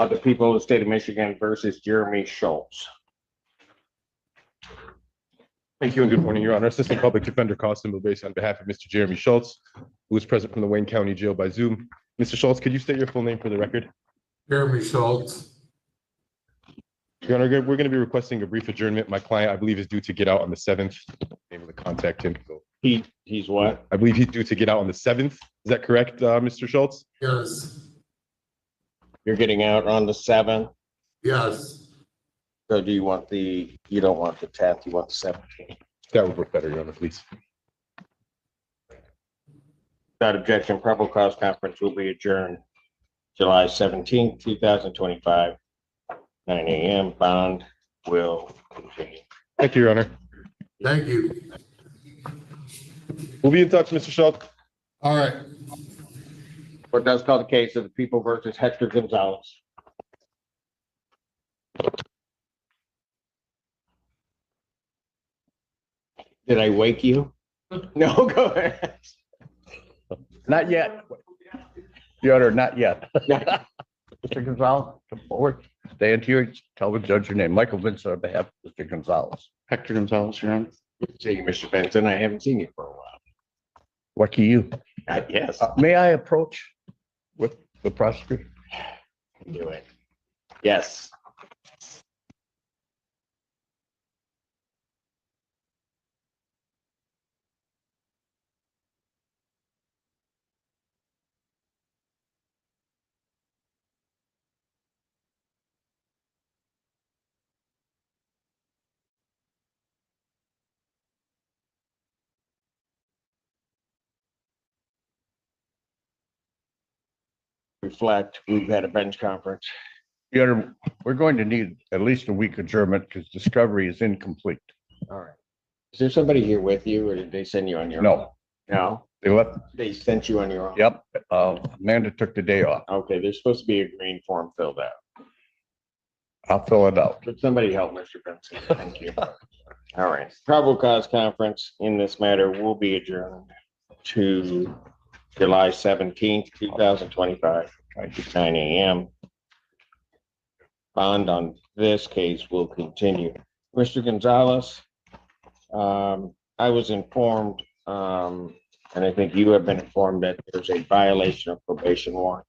of the people of the state of Michigan versus Jeremy Schultz. Thank you and good morning, Your Honor. Assistant Public Defender Constable based on behalf of Mr. Jeremy Schultz, who is present from the Wayne County Jail by Zoom. Mr. Schultz, could you state your full name for the record? Jeremy Schultz. Your Honor, we're going to be requesting a brief adjournment. My client, I believe, is due to get out on the 7th. Able to contact him. So He's what? I believe he's due to get out on the 7th. Is that correct, Mr. Schultz? Yes. You're getting out on the 7th. Yes. So do you want you don't want the 10th, you want the 17th? That would work better, Your Honor, please. Without objection, probable cause conference will be adjourned July 17th, 2025, 9 a.m. Bond will continue. Thank you, Your Honor. Thank you. We'll be in touch, Mr. Schultz. All right. Court does call the case of the people versus Hector Gonzalez. Did I wake you? No, go ahead. Not yet. Your Honor, not yet. Mr. Gonzalez, come forward. Stand here. Tell the judge your name. Michael Vincent on behalf of Mr. Gonzalez. Hector Gonzalez, Your Honor. See you, Mr. Benson. I haven't seen you for a while. What do you? Yes, May I approach with the prosecutor? do it. Yes. Reflect, we've had a bench conference. Your Honor, we're going to need at least a week adjournment because discovery is incomplete. All right. Is there somebody here with you or did they send you on your own? No, No, they left. they sent you on your own? Yep. Amanda took the day off. Okay, there's supposed to be a green form filled out. I'll fill it out. Could somebody help Mr. Benson? Thank you. All right, probable cause conference in this matter will be adjourned to July 17th, 2025, 9 a.m. Bond on this case will continue. Mr. Gonzalez, I was informed, and I think you have been informed that there's a violation of probation warrant.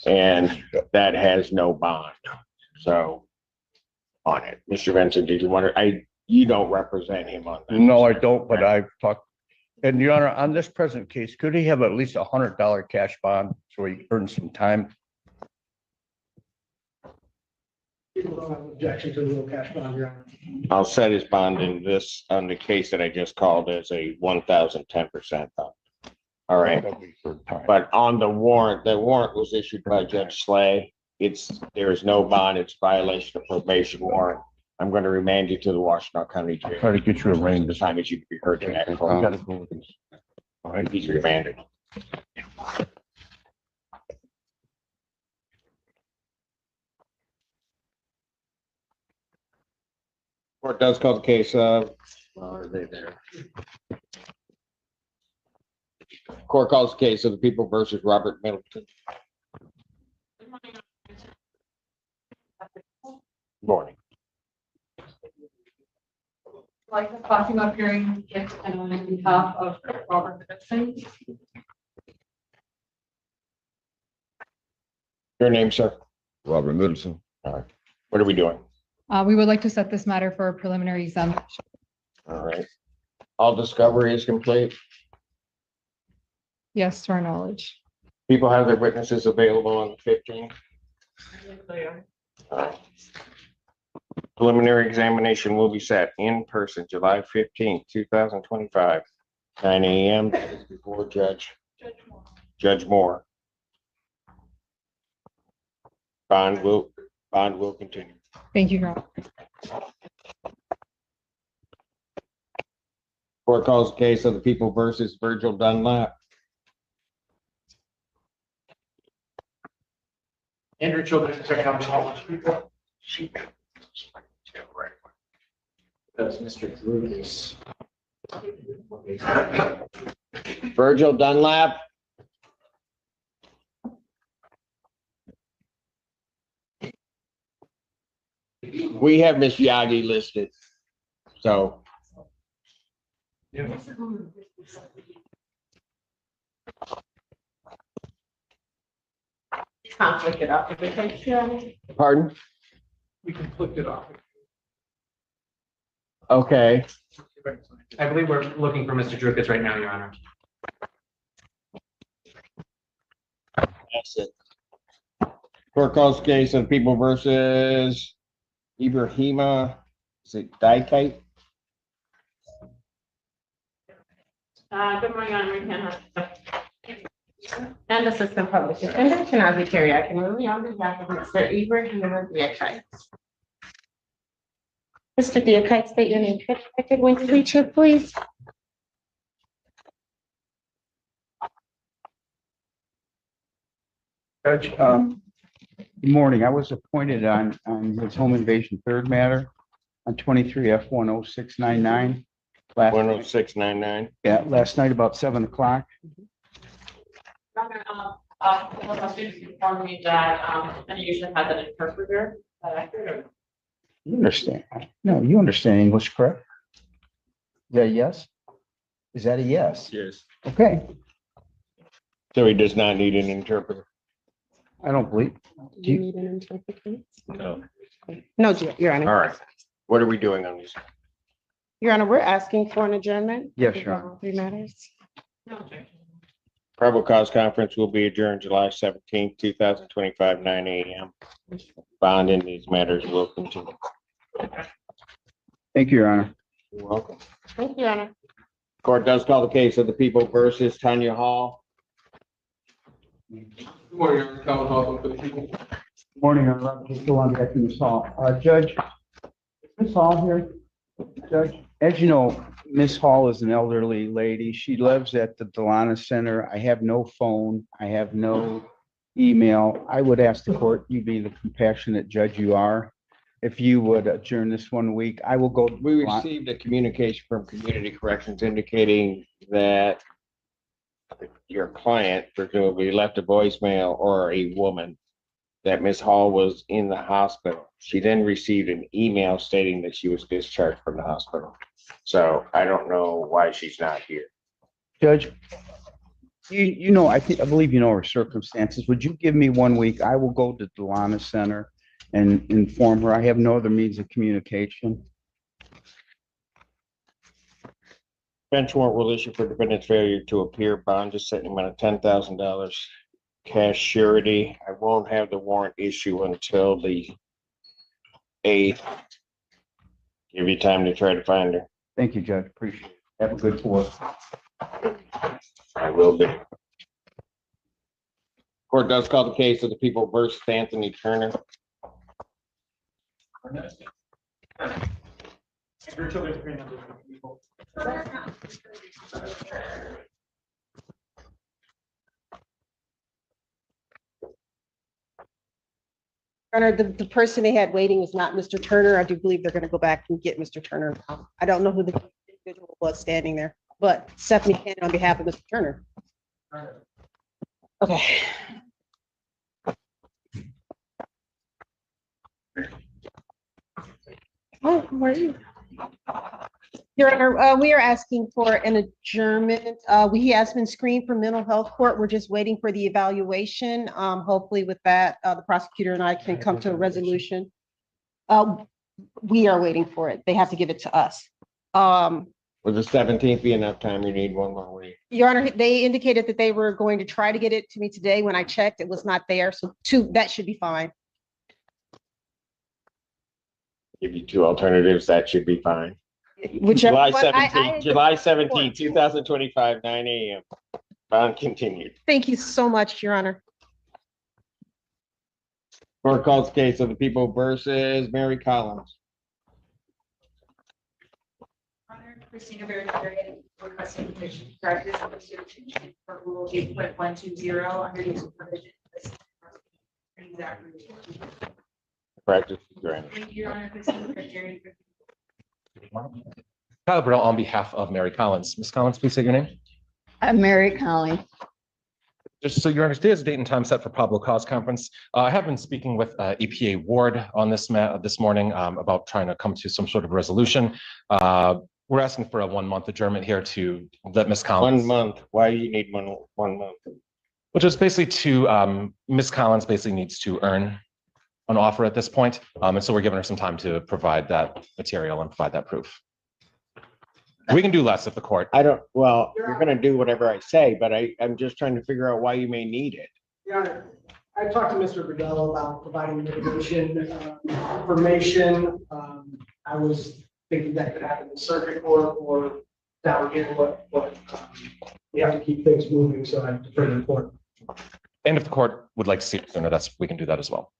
And that has no bond. So on it, Mr. Benson, did you want to, you don't represent him on that? No, I don't, but I've talked. And Your Honor, on this present case, could he have at least $100 cash bond so he earns some time? People don't have objection to the little cash bond, Your Honor. I'll set his bond in this, on the case that I just called as a 1,010% bond. All right, That'll be for time. but on the warrant was issued by Judge Slay. There is no bond, it's violation of probation warrant. I'm going to remand you to the Washington County Jail. Try to get you a ring. The time that you can be heard in that. You gotta go with this. All right, he's remanded. Court does call the case of, are they there? Court calls the case of the people versus Robert Middleton. Morning. Like the talking about hearing if and on behalf of Robert Middleton. Your name, sir? Robert Middleton. All right. What are we doing? We would like to set this matter for a preliminary examination. All right. All discovery is complete. Yes, to our knowledge. People have their witnesses available on the 15th. All right. Preliminary examination will be set in person July 15th, 2025, 9 a.m. before Judge Moore. Bond will continue. Thank you, Your Honor. Court calls the case of the people versus Virgil Dunlap. Andrew Children, check out the all people. That's Mr. Drew is. Virgil Dunlap. We have Miss Yagi listed. So Conflict it up. If it takes you. pardon? We can flip it off. Okay, I believe we're looking for Mr. Drukas right now, Your Honor. that's it. Court calls case of People versus Ibrahima. Is it Dite? Good morning, Honor. And Assistant Public Defender, Tanya Terry, I can really on behalf of Mr. Ibrahima Diakite. Mr. Diakite, state your name for the record when you reach it, please. Judge, good morning. I was appointed on his home invasion third matter on 23 F10699. Last, 10699. yeah, last night about 7 o'clock. Inform me that, and usually has an interpreter. Is that accurate? You understand? No, you understand English, correct? Is that a yes? Is that a yes? Yes. Okay, So he does not need an interpreter. I don't believe. Do you need an interpreter? No. No, Your Honor. All right. What are we doing on these? Your Honor, we're asking for an adjournment. Yes, Your Honor. All three matters. No objection. Probable cause conference will be adjourned July 17th, 2025, 9 a.m. Bond in these matters will continue. Thank you, Your Honor. You're welcome. Thank you, Your Honor. Court does call the case of the People versus Tanya Hall. Good morning, Your Honor. Calvin Hall for the people. Morning, I'm Robert Still on back in this hall. Judge, is Miss Hall here? Judge, as you know, Miss Hall is an elderly lady. She lives at the Delana Center. I have no phone. I have no email. I would ask the court, you be the compassionate judge you are, if you would adjourn this 1 week. I will go. We received a communication from Community Corrections indicating that your client presumably left a voicemail, or a woman, that Miss Hall was in the hospital. She then received an email stating that she was discharged from the hospital. So I don't know why she's not here. Judge, you know, I believe you know her circumstances. Would you give me 1 week? I will go to Delana Center and inform her. I have no other means of communication. Bench warrant will issue for defendant's failure to appear. Bond is set in amount of $10,000. Cash surety. I won't have the warrant issue until the 8th. Give you time to try to find her. Thank you, Judge. Appreciate it. Have a good 4th. I will be. Court does call the case of the People versus Anthony Turner. Honor, the person they had waiting was not Mr. Turner. I do believe they're going to go back and get Mr. Turner. I don't know who the individual was standing there, but Stephanie Cannon on behalf of Mr. Turner. Okay. Oh, how are you? Your Honor, we are asking for an adjournment. He has been screened for mental health court. We're just waiting for the evaluation. Hopefully with that, the prosecutor and I can come to a resolution. We are waiting for it. They have to give it to us. Will the 17th be enough time? You need 1 more week. Your Honor, they indicated that they were going to try to get it to me today. When I checked, it was not there. So that should be fine. Give you 2 alternatives. That should be fine. Whichever July one, 17th, July 17th, 2025, 9 a.m. Bond continued. Thank you so much, Your Honor. Court calls case of the People versus Mary Collins. Honor, Christina Berry, requesting petition practice of the for rule 8.120 under the supervision. Exactly. Practice is granted. Thank you, Your Honor. Christina Berry. Kyle Burrell on behalf of Mary Collins. Ms. Collins, please say your name. I'm Mary Collins. Just so you understand, there's a date and time set for probable cause conference. I have been speaking with EPA Ward on this this morning about trying to come to some sort of resolution. We're asking for a 1-month adjournment here to let Ms. Collins. 1 month. Why do you need 1 month? Which is basically to, Ms. Collins basically needs to earn an offer at this point. And so we're giving her some time to provide that material and provide that proof. We can do less if the court. Well, you're gonna do whatever I say, but I'm just trying to figure out why you may need it. Your Honor, I talked to Mr. Virgil about providing mitigation information. I was thinking that could happen in circuit court or down here, but we have to keep things moving, so I defer to the court. And if the court would like to see it sooner, we can do that as well.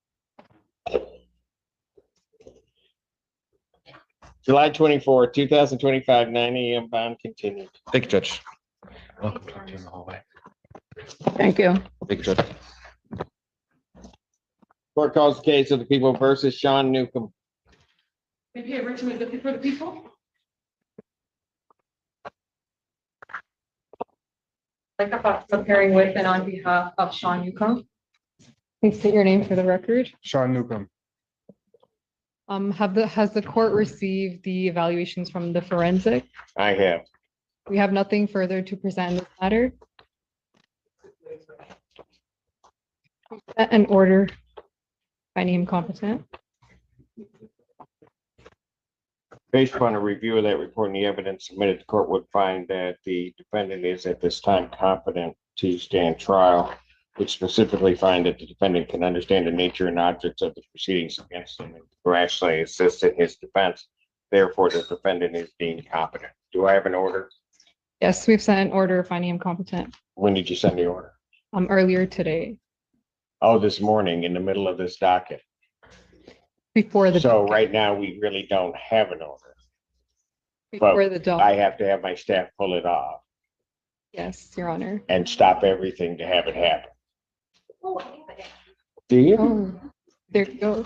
July 24, 2025, 9 a.m. bond continued. Thank you, Judge. Welcome to in the hallway. Thank you. Thank you, Judge. Court calls the case of the people versus Sean Nukem. Maybe Richmond looking for the people? Like about appearing with and on behalf of Sean Yukon. Please state your name for the record. Sean Nukem. Has the court received the evaluations from the forensic? I have. We have nothing further to present in this matter. An order finding him competent. Based upon a review of that report and the evidence submitted, the court would find that the defendant is at this time competent to stand trial, which specifically find that the defendant can understand the nature and objects of the proceedings against him and rationally assist in his defense. Therefore, the defendant is deemed competent. Do I have an order? Yes, we've sent an order finding him competent When did you send the order? earlier today Oh, this morning in the middle of this docket. before the So right now, we really don't have an order. before the doc. I have to have my staff pull it off Yes, Your Honor. and stop everything to have it happen. Do you? Oh, there you go.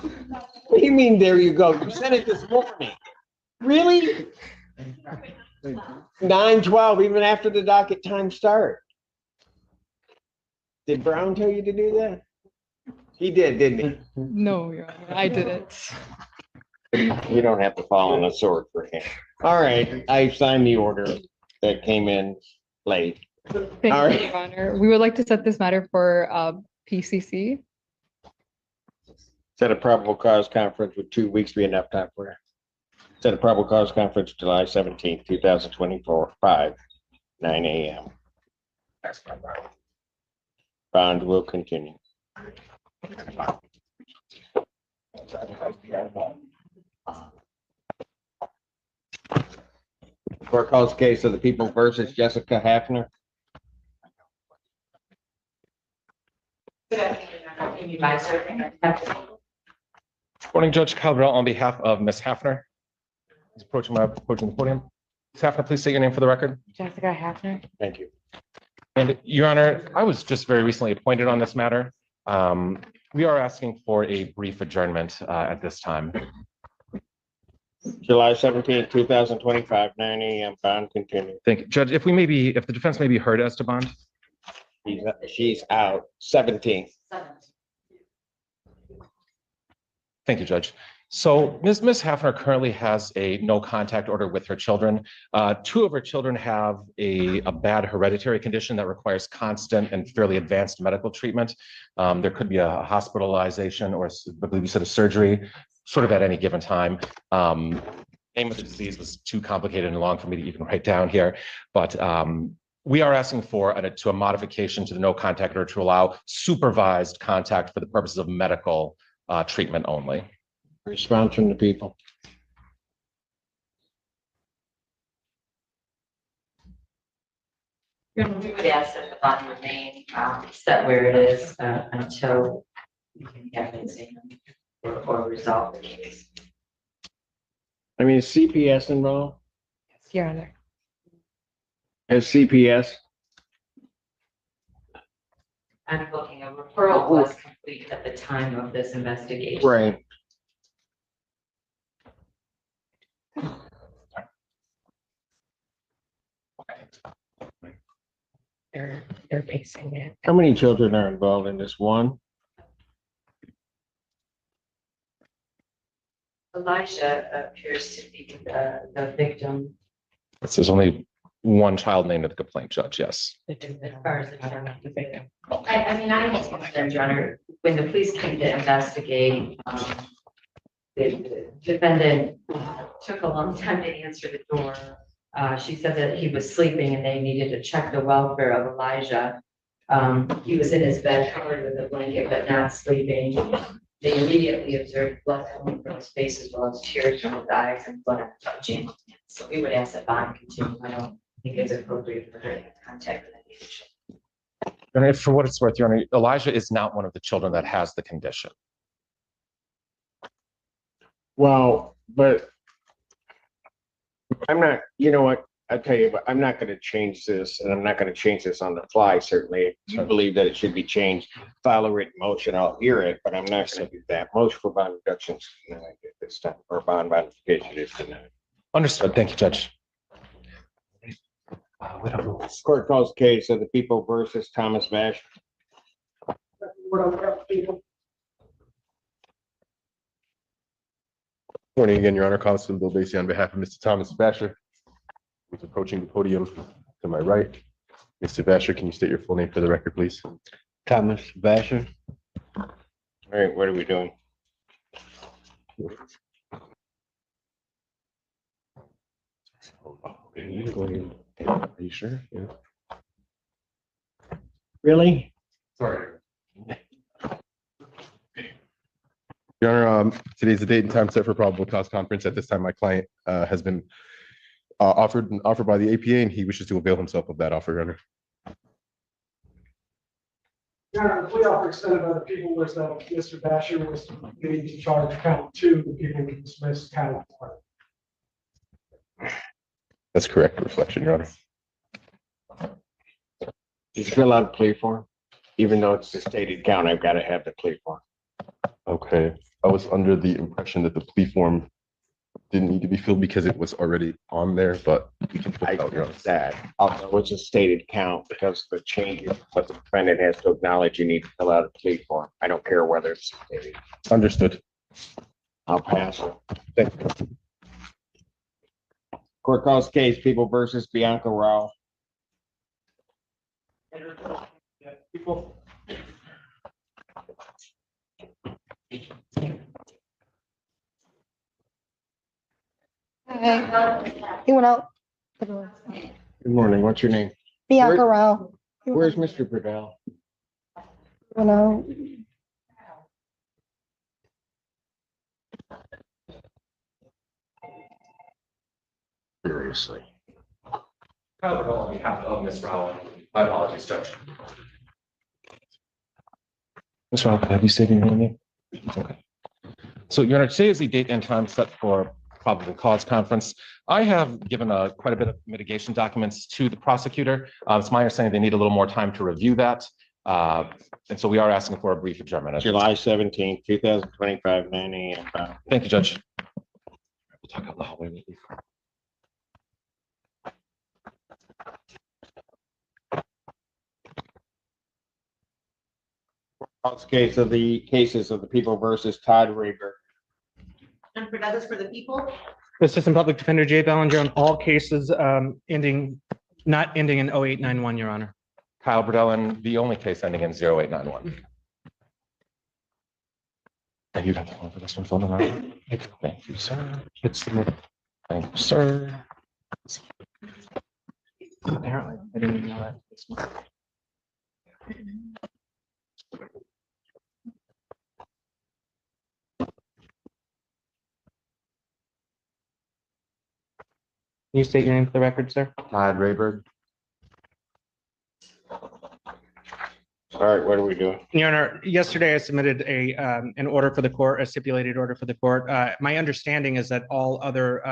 What do you mean, there you go? You sent it this morning. Really? 9:12, even after the docket time start. Did Brown tell you to do that? He did, didn't No, Your Honor, I did it. he? You don't have to fall on a sword for him. All right, I signed the order that came in late. Thank All you, right. Your Honor. We would like to set this matter for PCC. Set a probable cause conference. Would 2 weeks be enough time for it? Set a probable cause conference July 17th, 2024, 9 a.m. Bond will continue. Court calls case of the people versus Jessica Hafner. Morning, Judge Calbrell, on behalf of Ms. Hafner. He's approaching the podium. Ms. Hafner, please state your name for the record. Jessica Hafner. Thank you. And Your Honor, I was just very recently appointed on this matter. We are asking for a brief adjournment at this time. July 17th, 2025, 9 a.m. Bond continue. Thank you. Judge, if the defense may be heard as to bond. She's out. 17th. Thank you, Judge. So Ms. Hafner currently has a no contact order with her children. 2 of her children have a bad hereditary condition that requires constant and fairly advanced medical treatment. There could be a hospitalization or I believe you said a surgery sort of at any given time. Name of the disease was too complicated and long for me to even write down here, but we are asking for a modification to the no contact order to allow supervised contact for the purposes of medical treatment only. Response from the people. We would ask that the bond remain set where it is until we can have an exam or resolve the case. I mean, is CPS involved? Yes, Your Honor. Has CPS? I'm looking, a referral was complete at the time of this investigation. Right. They're pacing it. How many children are involved in this? One? Elijah appears to be the victim. There's only one child named in the complaint, Judge, yes. As far as the child. I mean, I was concerned, Your Honor, when the police came to investigate, the defendant took a long time to answer the door. She said that he was sleeping and they needed to check the welfare of Elijah. He was in his bed covered with a blanket, but not sleeping. They immediately observed blood coming from his face as well as tears from his eyes and blood on the jam. So we would ask that bond continue. I don't think it's appropriate for her to have contact with any patient. And for what it's worth, Your Honor, Elijah is not one of the children that has the condition. Well, but I'm not, you know what, I tell you, but I'm not gonna change this, and I'm not gonna change this on the fly, certainly. If you believe that it should be changed, file a written motion, I'll hear it, but I'm not gonna do that. Motion for bond reductions tonight at this time, or bond modification is tonight. Understood. Thank you, Judge. Court calls case of the people versus Thomas Vash. Morning again, Your Honor. Constable Bill Basie on behalf of Mr. Thomas Vasher, who's approaching the podium to my right. Mr. Vasher, can you state your full name for the record, please? Thomas Vasher. All right, what are we doing? Are you sure? Yeah. Really? Sorry. Your Honor, today's the date and time set for probable cause conference. At this time, my client has been offered by the APA, and he wishes to avail himself of that offer, Your Honor. Your Honor, the plea offer extended by the people was that Mr. Basher was going to charge count 2, the people who dismissed count 1. That's correct reflection, Your Honor. Did you fill out a plea form? Even though it's the stated count, I've got to have the plea form. Okay, I was under the impression that the plea form didn't need to be filled because it was already on there, but we can fill I it out, Your Honor. get that. Although it's a stated count, because of the changes, but the defendant has to acknowledge you need to fill out a plea form. I don't care whether it's stated. Understood. I'll pass it. Thank you. Court calls case people versus Bianca Row. People. Hi. He went out. Good morning. What's your name? Bianca Row. Where's Mr. Burdell? Went out. Seriously. On behalf of Ms. Row, my apologies, Judge. Ms. Row, have you stated your name? Okay. So, Your Honor, today is the date and time set for probable cause conference. I have given quite a bit of mitigation documents to the prosecutor. It's my understanding they need a little more time to review that. And so we are asking for a brief adjournment. July 17th, 2025, 9 a.m. Thank you, Judge. We'll talk out in the hallway with you. Case of the cases of the people versus Todd Rayburg. And for others, for the people. Assistant Public Defender Jay Bellinger on all cases not ending in 0891, Your Honor. Kyle Burdell, and the only case ending in 0891. And you got the one for this one, phone number? Thank you, sir. Thank you, sir. Apparently, I didn't even know that. Can you state your name for the record, sir? Todd Rayburg. All right, what are we doing? Your Honor, yesterday I submitted an order for the court, a stipulated order for the court. My understanding is that all other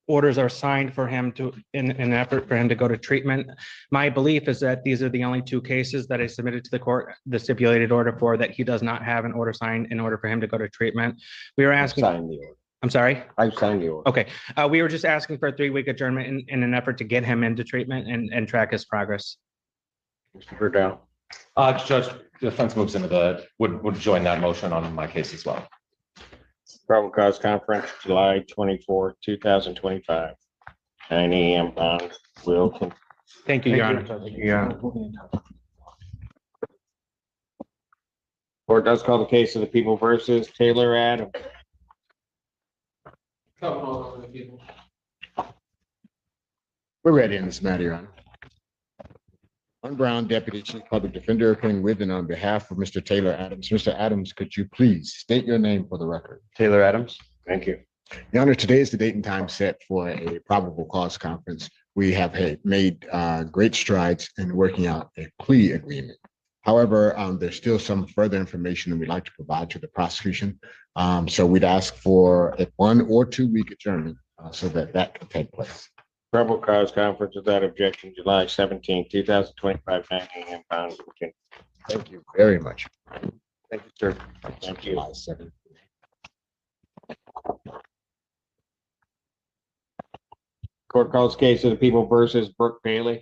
orders are signed for him to, in an effort for him to go to treatment. My belief is that these are the only 2 cases that I submitted to the court, the stipulated order for, that he does not have an order signed in order for him to go to treatment. We were asking. Sign the order. I'm sorry? I signed the order. Okay, we were just asking for a 3-week adjournment in an effort to get him into treatment and track his progress. Mr. Verdell. Judge, the defense moves into would join that motion on my case as well. Probable cause conference, July 24, 2025, 9 a.m. on Will. Thank you, Your Honor. Court does call the case of the people versus Taylor Adams. We're ready in this matter, Your Honor. One Brown, Deputy Chief Public Defender, appearing with and on behalf of Mr. Taylor Adams. Mr. Adams, could you please state your name for the record? Taylor Adams. Thank you. Your Honor, today is the date and time set for a probable cause conference. We have made great strides in working out a plea agreement. However, there's still some further information that we'd like to provide to the prosecution. So we'd ask for a 1 or 2 week adjournment so that can take place. Probable cause conference without objection, July 17, 2025, 9 a.m. on Virginia. Thank you very much. Thank you, sir. Thank you. July 7th. Court calls case of the people versus Brooke Bailey.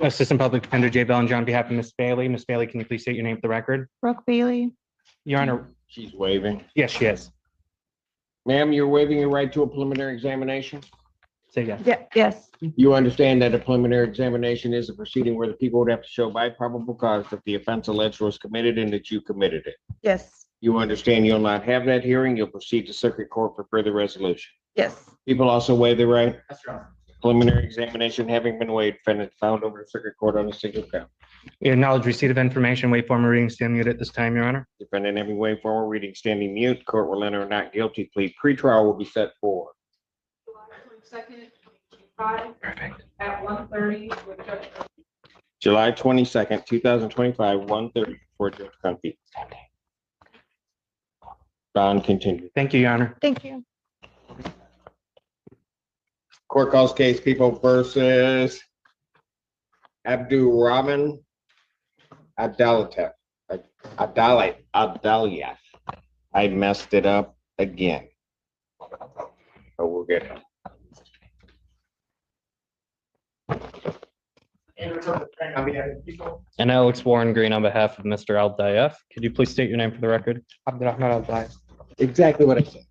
Assistant Public Defender Jay Bellinger on behalf of Ms. Bailey. Ms. Bailey, can you please state your name for the record? Brooke Bailey. Your Honor, She's waiving. yes, she is. Ma'am, you're waiving your right to a preliminary examination. Say yes. Yeah, yes. You understand that a preliminary examination is a proceeding where the people would have to show by probable cause that the offense alleged was committed and that you committed it. Yes. You understand you'll not have that hearing. You'll proceed to circuit court for further resolution. Yes. People also waive the right. Preliminary examination having been waived, defendant found over to circuit court on a single count. We acknowledge receipt of information, wait formal reading, stand mute at this time, Your Honor. Defendant having waived formal reading, standing mute. Court will enter a not guilty plea. Pretrial will be set for Perfect. At 1:30 with Judge. July 22nd, 2025, 1:30 for Judge Fleischer. Bond continued. Thank you, Your Honor. Thank you. Court calls case people versus Abdul Ramen Adalatef. Adalia. I messed it up again. But we'll get it. And Alex Warren Green on behalf of Mr. Al Dayef. Could you please state your name for the record? Abdul. Exactly what I said.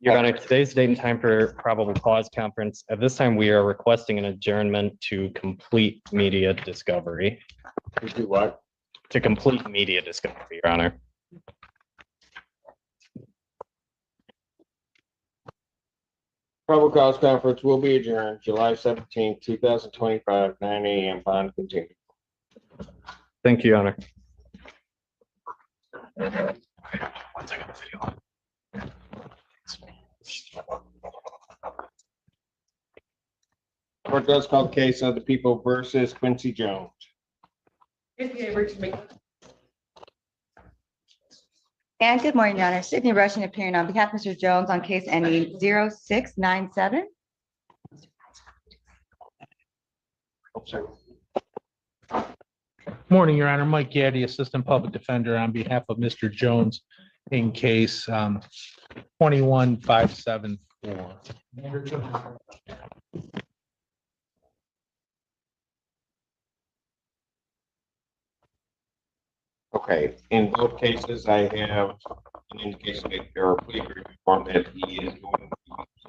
Your Honor, today's date and time for probable cause conference. At this time, we are requesting an adjournment to complete media discovery. To do what? To complete media discovery, Your Honor. Probable cause conference will be adjourned July 17th, 2025, 9 a.m. Bond continued. Thank you, Your Honor. One second, the video. Court does call the case of the people versus Quincy Jones. And good morning, Your Honor. Sydney Rushing appearing on behalf of Mr. Jones on case ending 0697. Morning, Your Honor. Mike Gaddy, Assistant Public Defender on behalf of Mr. Jones in case 21574. Okay, in both cases, I have an indication that there are plea agreement form that he is going to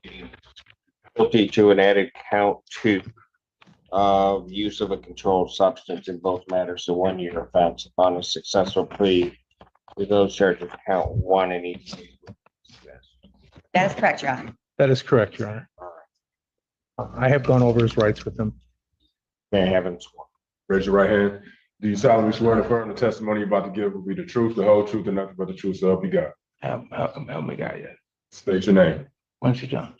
be guilty to an added count 2 of use of a controlled substance in both matters, so 1 year offense upon a successful plea with those charges count 1 in each case. That is correct, Your Honor. That is correct, Your Honor. I have gone over his rights with him. May I have him sworn? Raise your right hand. Do you solemnly swear and affirm the testimony you're about to give will be the truth, the whole truth, and nothing but the truth, so help you God? Help me God, yeah. State your name. Quincy Jones.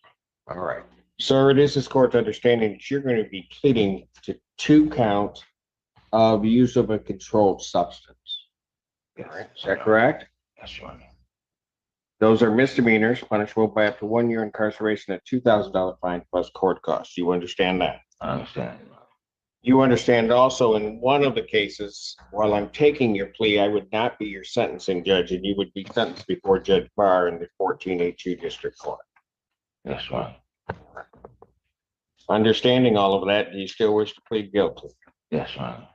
All right. Sir, it is this court's understanding that you're going to be pleading to 2 counts of use of a controlled substance. Yes. All right. Is that correct? Yes, Your Honor. Those are misdemeanors, punishable by up to 1 year incarceration at $2,000 fine plus court costs. You understand that? I understand. You understand also in one of the cases, while I'm taking your plea, I would not be your sentencing judge and you would be sentenced before Judge Barr in the 14A2 District Court. That's right. Understanding all of that, do you still wish to plead guilty? Yes, right.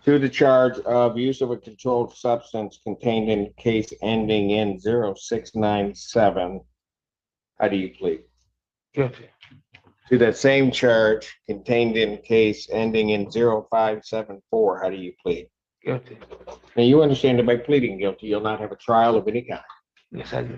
To the charge of use of a controlled substance contained in case ending in 0697. How do you plead? Guilty. To that same charge contained in case ending in 0574. How do you plead? Guilty. Now you understand that by pleading guilty, you'll not have a trial of any kind. Yes, I do.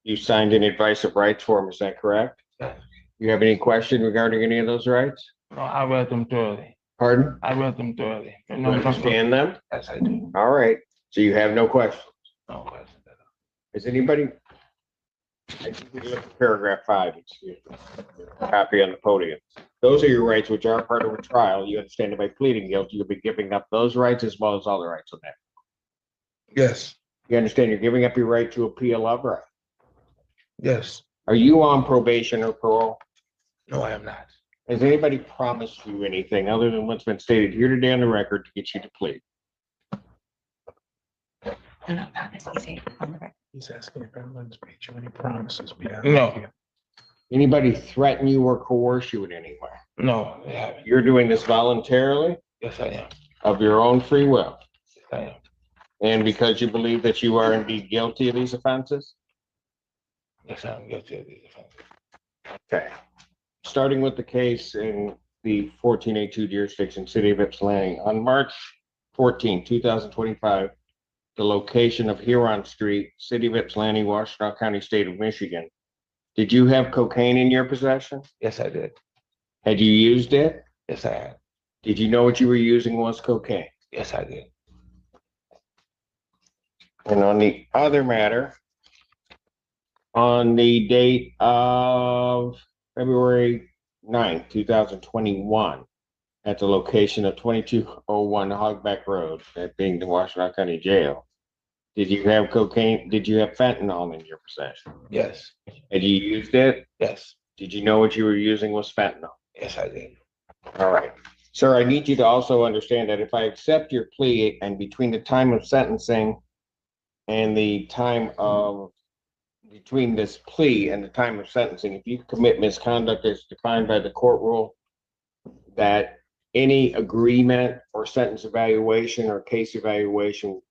You signed an advice of rights form, is that correct? Yes. You have any question regarding any of those rights? No, I read them thoroughly. Pardon? I read them thoroughly. You understand them? Yes, I do. All right, so you have no questions. No question. Is anybody? I think we look at paragraph 5, excuse me. Copy on the podium. Those are your rights which are part of a trial. You understand that by pleading guilty, you'll be giving up those rights as well as all the rights on that. Yes. You understand you're giving up your right to appeal of right? Yes. Are you on probation or parole? No, I am not. Has anybody promised you anything other than what's been stated here today on the record to get you to plead? He's asking if everyone's made you any promises. No. Anybody threaten you or coerce you in any way? No, they haven't. You're doing this voluntarily? Yes, I am. Of your own free will? Yes, I am. And because you believe that you are indeed guilty of these offenses? Yes, I am guilty of these offenses. Okay. Starting with the case in the 14A2 jurisdiction, City of Ypsilanti, on March 14, 2025, the location of Huron Street, City of Ypsilanti, Washtenaw County, State of Michigan. Did you have cocaine in your possession? Yes, I did. Had you used it? Yes, I had. Did you know what you were using was cocaine? Yes, I did. And on the other matter, on the date of February 9th, 2021, at the location of 2201 Hogback Road, that being the Washtenaw County Jail, did you have cocaine? Did you have fentanyl in your possession? Yes. Had you used it? Yes. Did you know what you were using was fentanyl? Yes, I did. All right. Sir, I need you to also understand that if I accept your plea and between the time of sentencing and the time of between this plea and the time of sentencing, if you commit misconduct as defined by the court rule, that any agreement or sentence evaluation or case evaluation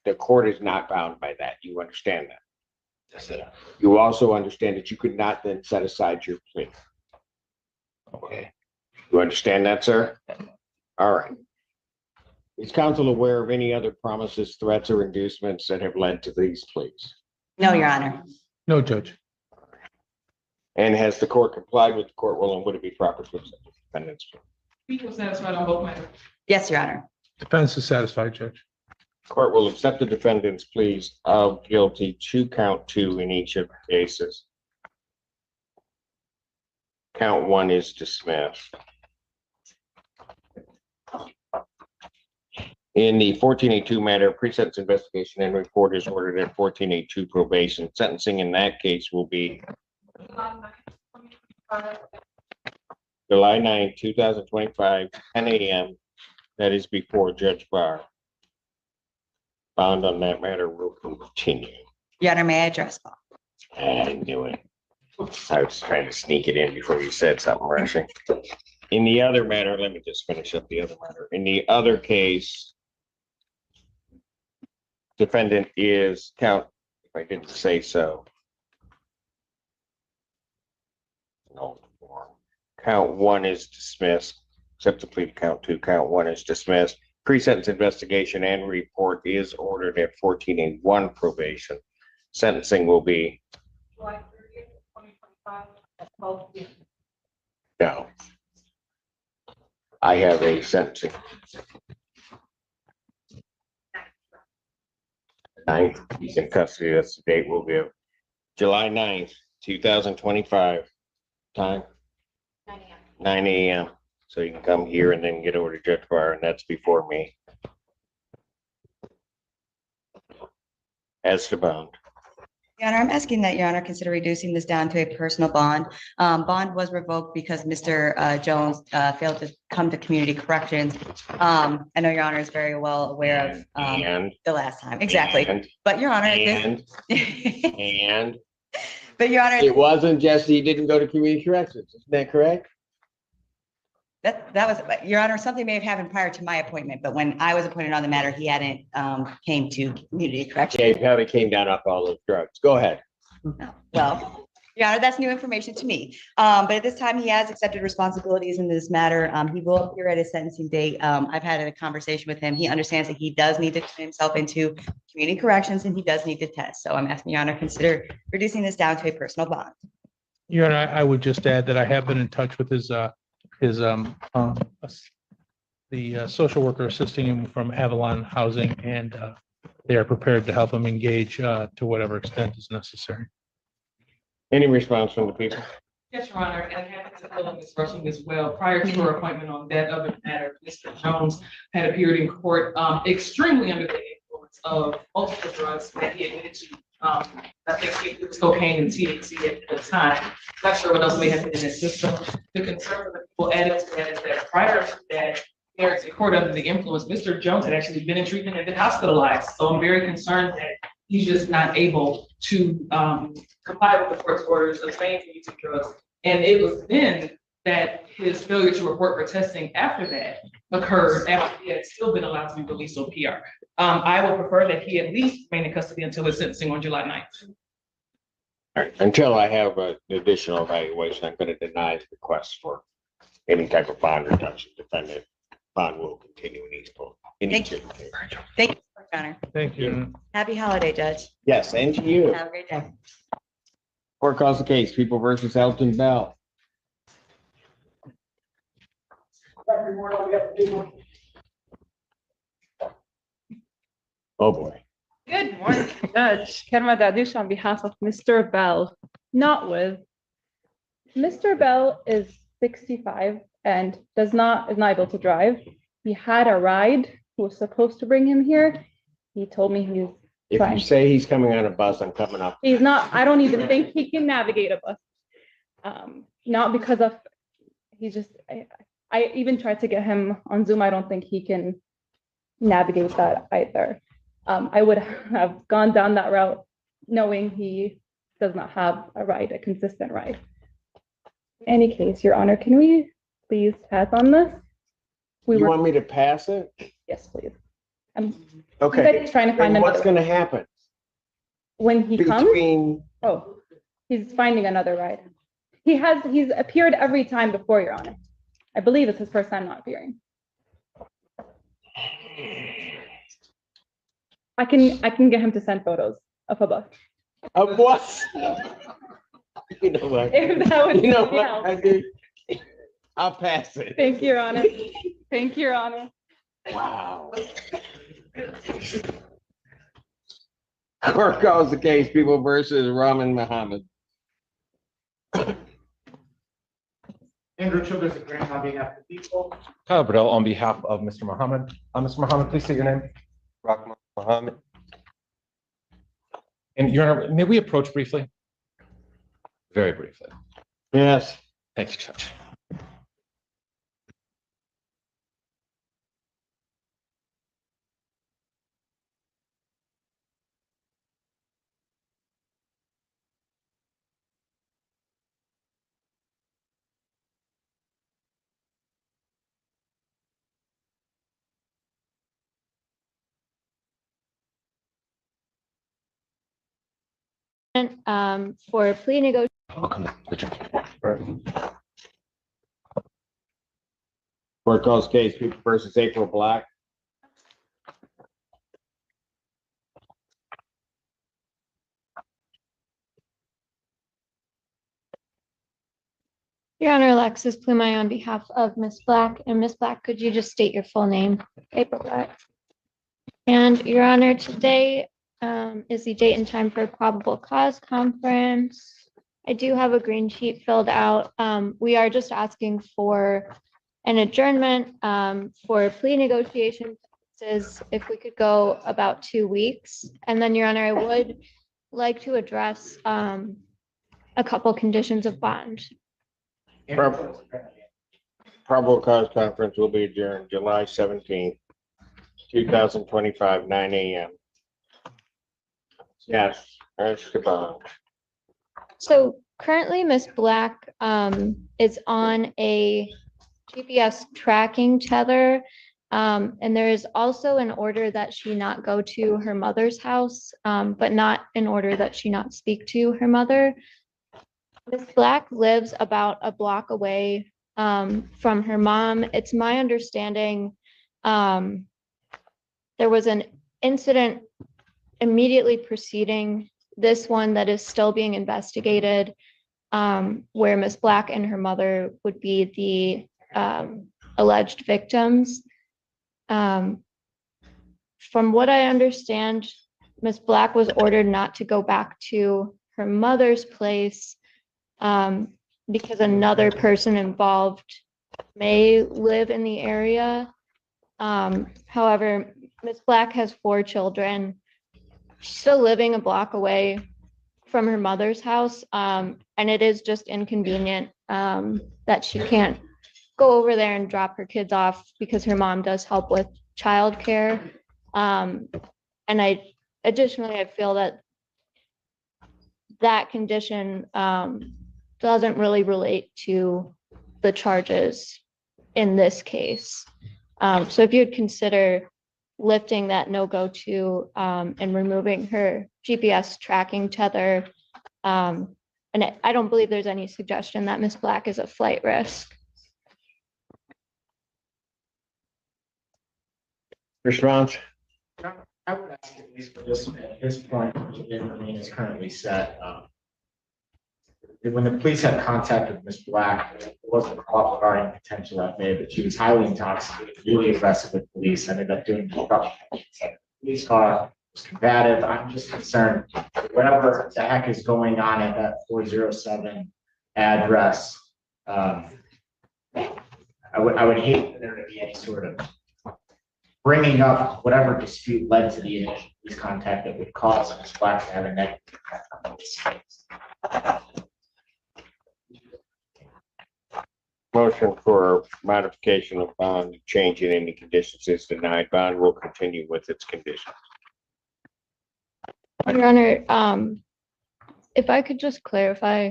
the court is not bound by that. You understand that? Yes, sir. You also understand that you could not then set aside your plea. Okay. You understand that, sir? All right. Is counsel aware of any other promises, threats, or inducements that have led to these pleas? No, Your Honor. No, Judge. And has the court complied with the court rule and would it be proper to accept the defendant's plea? People satisfied on both matters. Yes, Your Honor. Defense is satisfied, Judge. Court will accept the defendant's pleas of guilty to count 2 in each of the cases. Count 1 is dismissed. In the 14A2 matter, pre-sentence investigation and report is ordered at 14A2 probation. Sentencing in that case will be July 9, 2025, 10 a.m. That is before Judge Barr. Bound on that matter will continue. Your Honor, may I address? I knew it. I was trying to sneak it in before you said something rushing. In the other matter, let me just finish up the other matter. In the other case, defendant is count, if I didn't say so. No, count 1 is dismissed, except the plea to count 2. Count 1 is dismissed. Pre-sentence investigation and report is ordered at 14A1 probation. Sentencing will be July 30th, 2025 at 12 p.m. no. I have a sentencing. 9th, he's in custody. That's the date we'll give. July 9th, 2025. Time? 9 a.m. So you can come here and then get over to Judge Barr, and that's before me. As to bond. Your Honor, I'm asking that Your Honor consider reducing this down to a personal bond. Bond was revoked because Mr. Jones failed to come to community corrections. I know Your Honor is very well aware of And the last time, exactly. and- But Your Honor, and but Your Honor, it wasn't just he didn't go to community corrections. Isn't that correct? that was, Your Honor, something may have happened prior to my appointment, but when I was appointed on the matter, he hadn't came to community correction. Yeah, he probably came down off all those drugs. Go ahead. Well, Your Honor, that's new information to me. But at this time, he has accepted responsibilities in this matter. He will appear at his sentencing date. I've had a conversation with him. He understands that he does need to turn himself into community corrections and he does need to test. So I'm asking Your Honor, consider reducing this down to a personal bond. Your Honor, I would just add that I have been in touch with the social worker assisting him from Avalon Housing, and they are prepared to help him engage to whatever extent is necessary. Any response from the people? Yes, Your Honor, and I have to fill in this rushing as well. Prior to her appointment on that other matter, Mr. Jones had appeared in court extremely under the influence of multiple drugs that he admitted to. I think it was cocaine and THC at the time. Not sure what else may have been in his system. The concern that people added to that is that prior to that, there's a court under the influence. Mr. Jones had actually been in treatment and been hospitalized. So I'm very concerned that he's just not able to comply with the court's orders of saying to use drugs. And it was then that his failure to report for testing after that occurred after he had still been allowed to be released on PR. I would prefer that he at least remain in custody until his sentencing on July 9th. All right, until I have an additional evaluation, I'm going to deny the request for any type of bond reduction. Defendant bond will continue in each court. Thank you. Thank you, Your Honor. Thank you. Happy holiday, Judge. Yes, and to you. Have a great day. Court calls the case, People versus Elton Bell. Oh, boy. Good morning, Judge. Kerma Dadush on behalf of Mr. Bell, not with. Mr. Bell is 65 and is not able to drive. He had a ride who was supposed to bring him here. He told me he's If fine. you say he's coming on a bus, I'm coming up. He's not, I don't even think he can navigate a bus. Not because of, he just, I even tried to get him on Zoom. I don't think he can navigate that either. I would have gone down that route knowing he does not have a ride, a consistent ride. In any case, Your Honor, can we please pass on this? You want me to pass it? Yes, please. I'm Okay. trying to find And what's another going to happen? when he comes. Between, Oh, he's finding another ride. He's appeared every time before, Your Honor. I believe it's his first time not appearing. I can get him to send photos of a bus. of what? You know what? If that would You know be what? help. I do. I'll pass it. Thank you, Your Honor. Thank you, Your Honor. Wow. Court calls the case, People versus Ramen Muhammad. Andrew Childers, agreeing on behalf of the people. Kyle Burdell on behalf of Mr. Muhammad. Mr. Muhammad, please state your name. Rahman Muhammad. And Your Honor, may we approach briefly? Very briefly. Yes. Thank you, Judge. For plea negotiation. Court calls case, People versus April Black. Your Honor, Alexis Plumey on behalf of Ms. Black. And Ms. Black, could you just state your full name? April Black. And Your Honor, today is the date and time for a probable cause conference. I do have a green sheet filled out. We are just asking for an adjournment for plea negotiation purposes, if we could go about 2 weeks. And then, Your Honor, I would like to address a couple conditions of bond. Probable cause conference will be adjourned July 17th, 2025, 9 a.m. Yes, that's the bond. So currently, Miss Black is on a GPS tracking tether. And there is also an order that she not go to her mother's house, but not in order that she not speak to her mother. Miss Black lives about a block away from her mom. It's my understanding there was an incident immediately preceding this one that is still being investigated, where Miss Black and her mother would be the alleged victims. From what I understand, Miss Black was ordered not to go back to her mother's place because another person involved may live in the area. However, Miss Black has 4 children. She's still living a block away from her mother's house, and it is just inconvenient that she can't go over there and drop her kids off because her mom does help with childcare. And additionally, I feel that condition doesn't really relate to the charges in this case. So if you'd consider lifting that no-go to and removing her GPS tracking tether. And I don't believe there's any suggestion that Miss Black is a flight risk. Response? I would ask at least for this, at this point, the remain is currently set. When the police had contact with Ms. Black, it wasn't a call regarding potential FA, but she was highly intoxicated, really aggressive with police, ended up doing disruption. Police car was combative. I'm just concerned, whatever the heck is going on at that 407 address. I would hate for there to be any sort of bringing up whatever dispute led to the initial police contact that would cause Ms. Black to have a negative impact on this case. Motion for modification of bond, changing any conditions is denied. Bond will continue with its conditions. Your Honor, if I could just clarify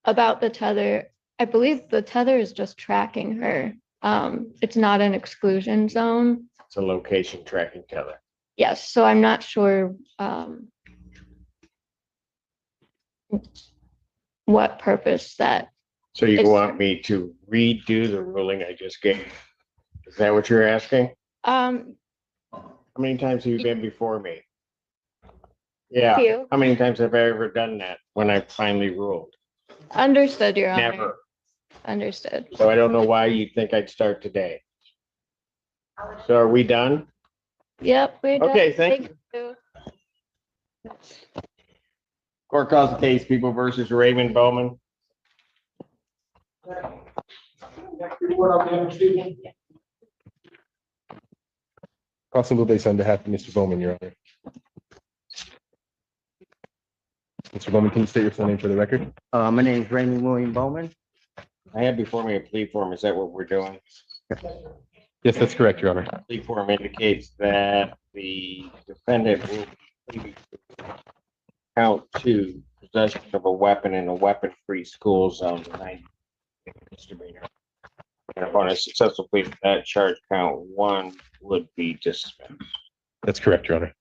about the tether, I believe the tether is just tracking her. It's not an exclusion zone. It's a location tracking tether. Yes, so I'm not sure what purpose that. So you want me to redo the ruling I just gave? Is that what you're asking? How many times have you been before me? Yeah. Few. How many times have I ever done that when I finally ruled? Understood, Your Honor. Never. Understood. So I don't know why you think I'd start today. So are we done? Yep. We're done. Okay, thank you. Court calls the case People versus Raymond Bowman. Constable Bates on behalf of Mr. Bowman, Your Honor. Mr. Bowman, can you state your full name for the record? My name is Raymond William Bowman. I have before me a plea form. Is that what we're doing? Yes, that's correct, Your Honor. Plea form indicates that the defendant will plead count 2, possession of a weapon in a weapon-free school zone, 90 misdemeanor. And upon a successful plea, that charge count 1 would be dismissed. That's correct, Your Honor.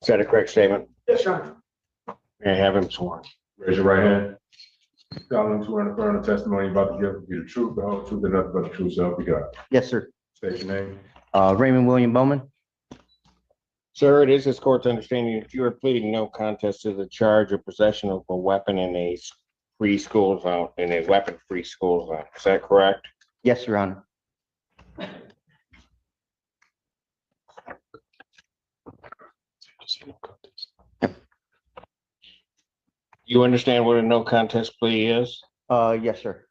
Is that a correct statement? Yes, Your Honor. May I have him sworn? Raise your right hand. Solemnly swear to affirm the testimony you're about to give will be the truth, the whole truth, and nothing but the truth, so help you God. Yes, sir. State your name. Raymond William Bowman. Sir, it is this court's understanding that you are pleading no contest to the charge of possession of a weapon in a free school zone, in a weapon-free school zone. Is that correct? Yes, Your Honor. You understand what a no contest plea is? Yes, sir.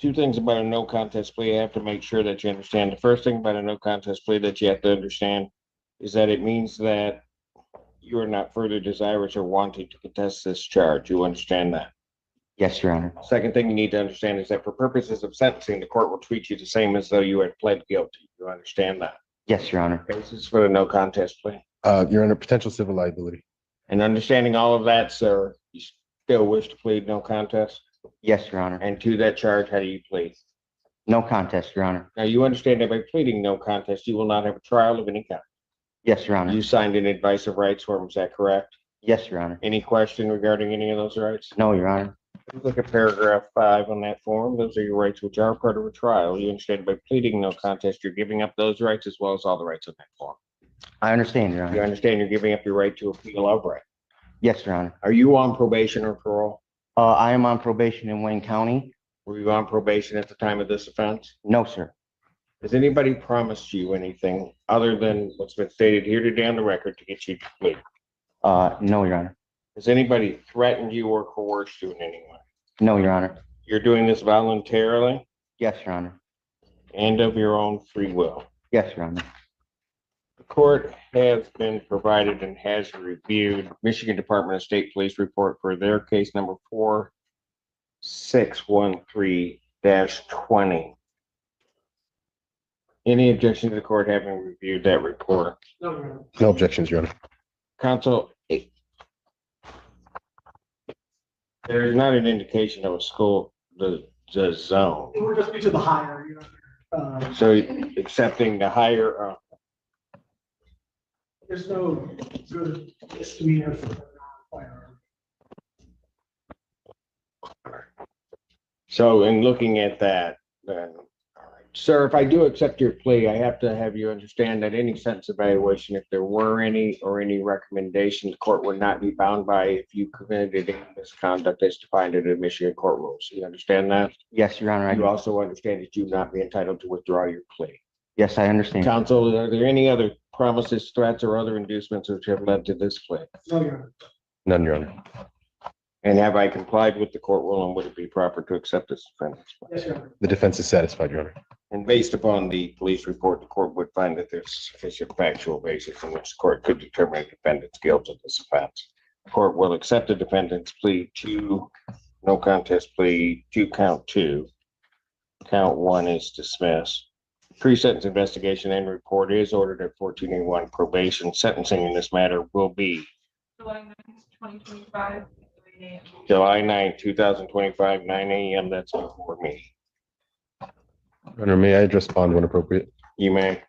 Two things about a no contest plea I have to make sure that you understand. The first thing about a no contest plea that you have to understand is that it means that you are not further desirous or wanting to contest this charge. You understand that? Yes, Your Honor. Second thing you need to understand is that for purposes of sentencing, the court will treat you the same as though you had pled guilty. You understand that? Yes, Your Honor. This is for the no contest plea. Your Honor, potential civil liability. And understanding all of that, sir, you still wish to plead no contest? Yes, Your Honor. And to that charge, how do you plead? No contest, Your Honor. Now, you understand that by pleading no contest, you will not have a trial of any kind. Yes, Your Honor. You signed an advice of rights form, is that correct? Yes, Your Honor. Any question regarding any of those rights? No, Your Honor. Look at paragraph 5 on that form. Those are your rights which are part of a trial. You understand by pleading no contest, you're giving up those rights as well as all the rights on that form. I understand, Your Honor. You understand you're giving up your right to appeal of right. Yes, Your Honor. Are you on probation or parole? I am on probation in Wayne County. Were you on probation at the time of this offense? No, sir. Has anybody promised you anything other than what's been stated here today on the record to get you to plea? No, Your Honor. Has anybody threatened you or coerced you in any way? No, Your Honor. You're doing this voluntarily Yes, Your Honor. and of your own free will. Yes, Your Honor. The court has been provided and has reviewed Michigan Department of State Police report for their case number 4613-20. Any objection to the court having reviewed that report? No objections, Your Honor. Counsel, there is not an indication of a school, the zone. It would just be to the higher, So accepting the higher, there's no good misdemeanor for the firearm. so in looking at that, then, all right. Sir, if I do accept your plea, I have to have you understand that any sentence evaluation, if there were any or any recommendation, the court would not be bound by if you committed any misconduct as defined in the Michigan court rules. You understand that? Yes, Your Honor. I You do. also understand that you not be entitled to withdraw your plea. Yes, I understand. Counsel, are there any other promises, threats, or other inducements which have led to this plea? No, Your Honor. None, Your Honor. And have I complied with the court rule, and would it be proper to accept this defendant's plea? Yes, Your Honor. The defense is satisfied, Your Honor. And based upon the police report, the court would find that there's sufficient factual basis in which the court could determine the defendant's guilt of this offense. The court will accept the defendant's plea to no contest plea to count 2. Count 1 is dismissed. Pre-sentence investigation and report is ordered at 14A1 probation. Sentencing in this matter will be July 9th, 2025. July 9th, 2025, 9 a.m. That's before me. Your Honor, may I address bond when appropriate? You may.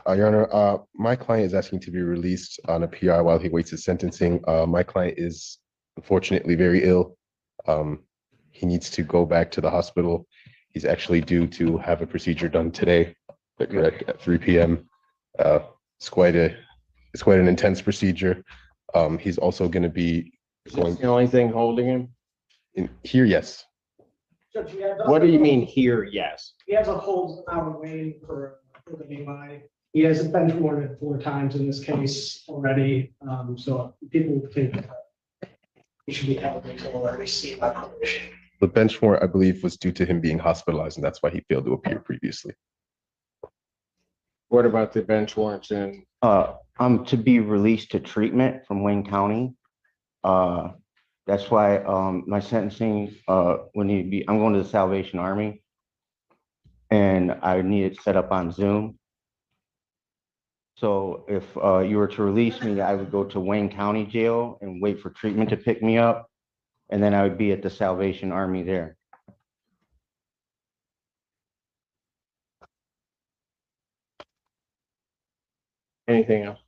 Your Honor, my client is asking to be released on a PI while he waits his sentencing. My client is unfortunately very ill. He needs to go back to the hospital. He's actually due to have a procedure done today, correct, at 3 p.m. It's quite an intense procedure. He's also going to be going. The only thing holding him? In here, yes. Judge, he has- What do you mean here? Yes. He has a hold out of Wayne for the DUI. He has been warned 4 times in this case already. So people think he should be held until at least see by probation. The bench warrant, I believe, was due to him being hospitalized, and that's why he failed to appear previously. What about the bench warrants in? I'm to be released to treatment from Wayne County. That's why my sentencing would need to be, I'm going to the Salvation Army, and I need it set up on Zoom. So if you were to release me, I would go to Wayne County Jail and wait for treatment to pick me up, and then I would be at the Salvation Army there. Anything else?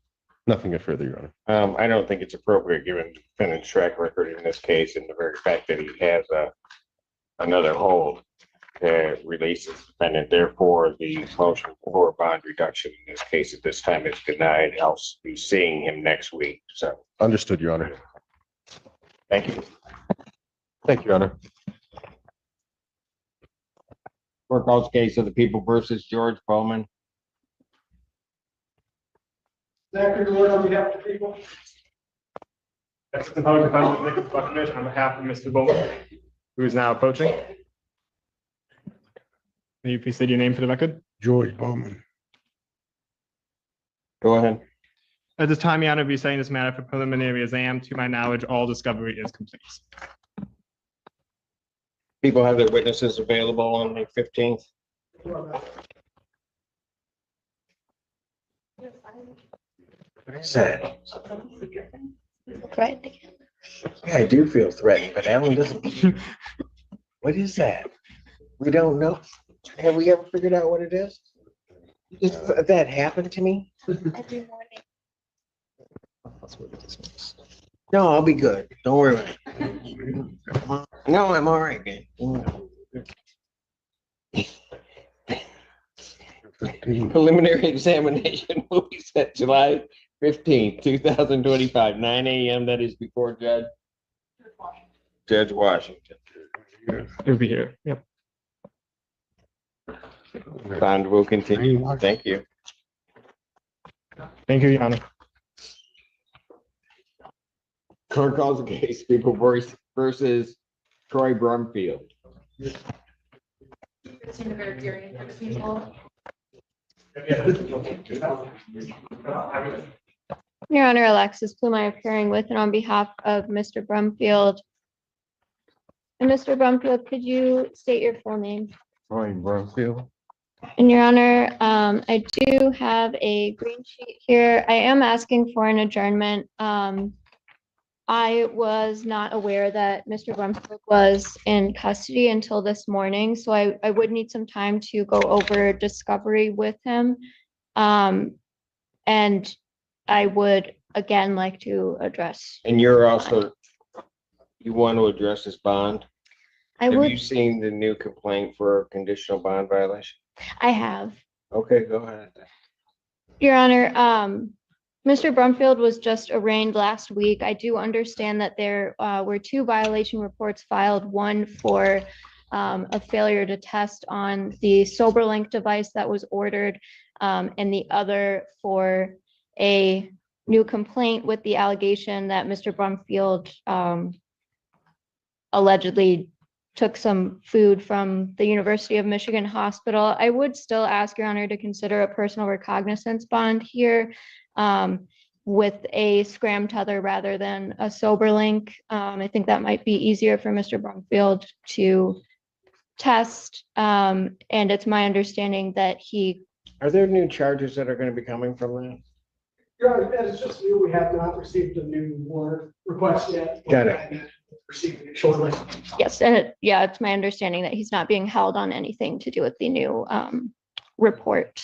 Nothing further, Your Honor. I don't think it's appropriate, given the defendant's track record in this case and the very fact that he has another hold to release this defendant. Therefore, the motion for bond reduction in this case at this time is denied. I'll be seeing him next week. So Understood, Your Honor. thank you. Thank you, Your Honor. Court calls case of the people versus George Bowman. Zachary, word on behalf of the people. That's the public defender, Nicholas Buckner, on behalf of Mr. Bowman, who is now approaching. May you please state your name for the record? George Bowman. Go ahead. At this time, Your Honor, be citing this matter for preliminary exam. To my knowledge, all discovery is complete. People have their witnesses available on the 15th. What is that? Right. Yeah, I do feel threatened, but Alan doesn't. What is that? We don't know. Have we ever figured out what it is? That happened to me? Every morning. No, I'll be good. Don't worry about it. No, I'm all right, man. Preliminary examination will be set July 15th, 2025, 9 a.m. That is before Judge Washington. He'll be here. Yep. Bond will continue. Thank you. Thank you, Your Honor. Court calls the case, people versus Troy Brumfield. Your Honor, Alexis Pluma appearing with and on behalf of Mr. Brumfield. And Mr. Brumfield, could you state your full name? Troy Brumfield. And Your Honor, I do have a green sheet here. I am asking for an adjournment. I was not aware that Mr. Brumfield was in custody until this morning, so I would need some time to go over discovery with him. And I would again like to address. And you're also, you want to address this bond? I Have would. you seen the new complaint for a conditional bond violation? I have. Okay, go ahead. Your Honor, Mr. Brumfield was just arraigned last week. I do understand that there were 2 violation reports filed, one for a failure to test on the SoberLink device that was ordered, and the other for a new complaint with the allegation that Mr. Brumfield allegedly took some food from the University of Michigan Hospital. I would still ask Your Honor to consider a personal recognizance bond here with a scram tether rather than a SoberLink. I think that might be easier for Mr. Brumfield to test. And it's my understanding that he. Are there new charges that are going to be coming from that? Your Honor, that is just new. We have not received a new warrant request yet. Got it. Receiving it shortly. Yes, and it's my understanding that he's not being held on anything to do with the new report.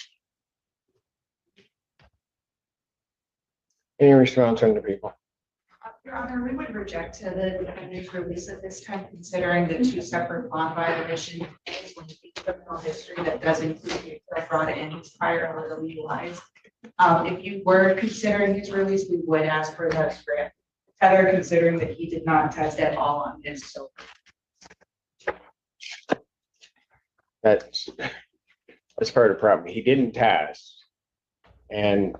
Any response from the people? Your Honor, we would reject the defendant's release at this time, considering the 2 separate bond violations with the criminal history that does include the fraud and his prior illegal UIs. If you were considering his release, we would ask for that scram tether, considering that he did not test at all on this. So That's part of the problem. He didn't test. And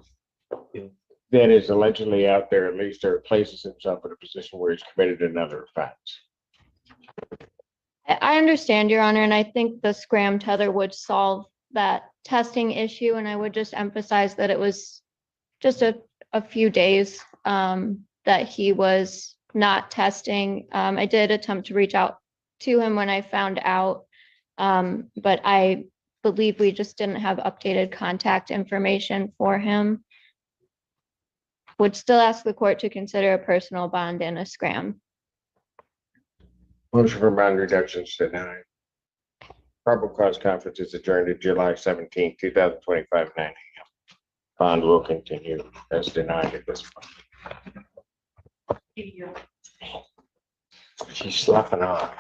that is allegedly out there, at least, or places himself in a position where he's committed another offense. I understand, Your Honor, and I think the scram tether would solve that testing issue. And I would just emphasize that it was just a few days that he was not testing. I did attempt to reach out to him when I found out, but I believe we just didn't have updated contact information for him. Would still ask the court to consider a personal bond and a scram. Motion for bond reductions denied. Probable cause conference is adjourned to July 17th, 2025, 9 a.m. Bond will continue as denied at this point. She's sloughing off.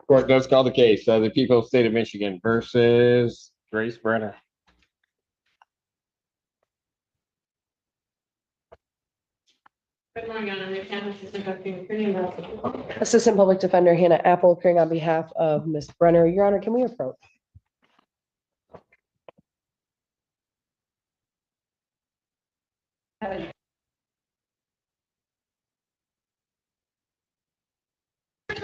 Court does call the case. The people of the state of Michigan versus Grace Brenner. Good morning, Your Honor. Assistant Public Defender Hannah Apple appearing on behalf of Ms. Brenner. Your Honor, can we approach?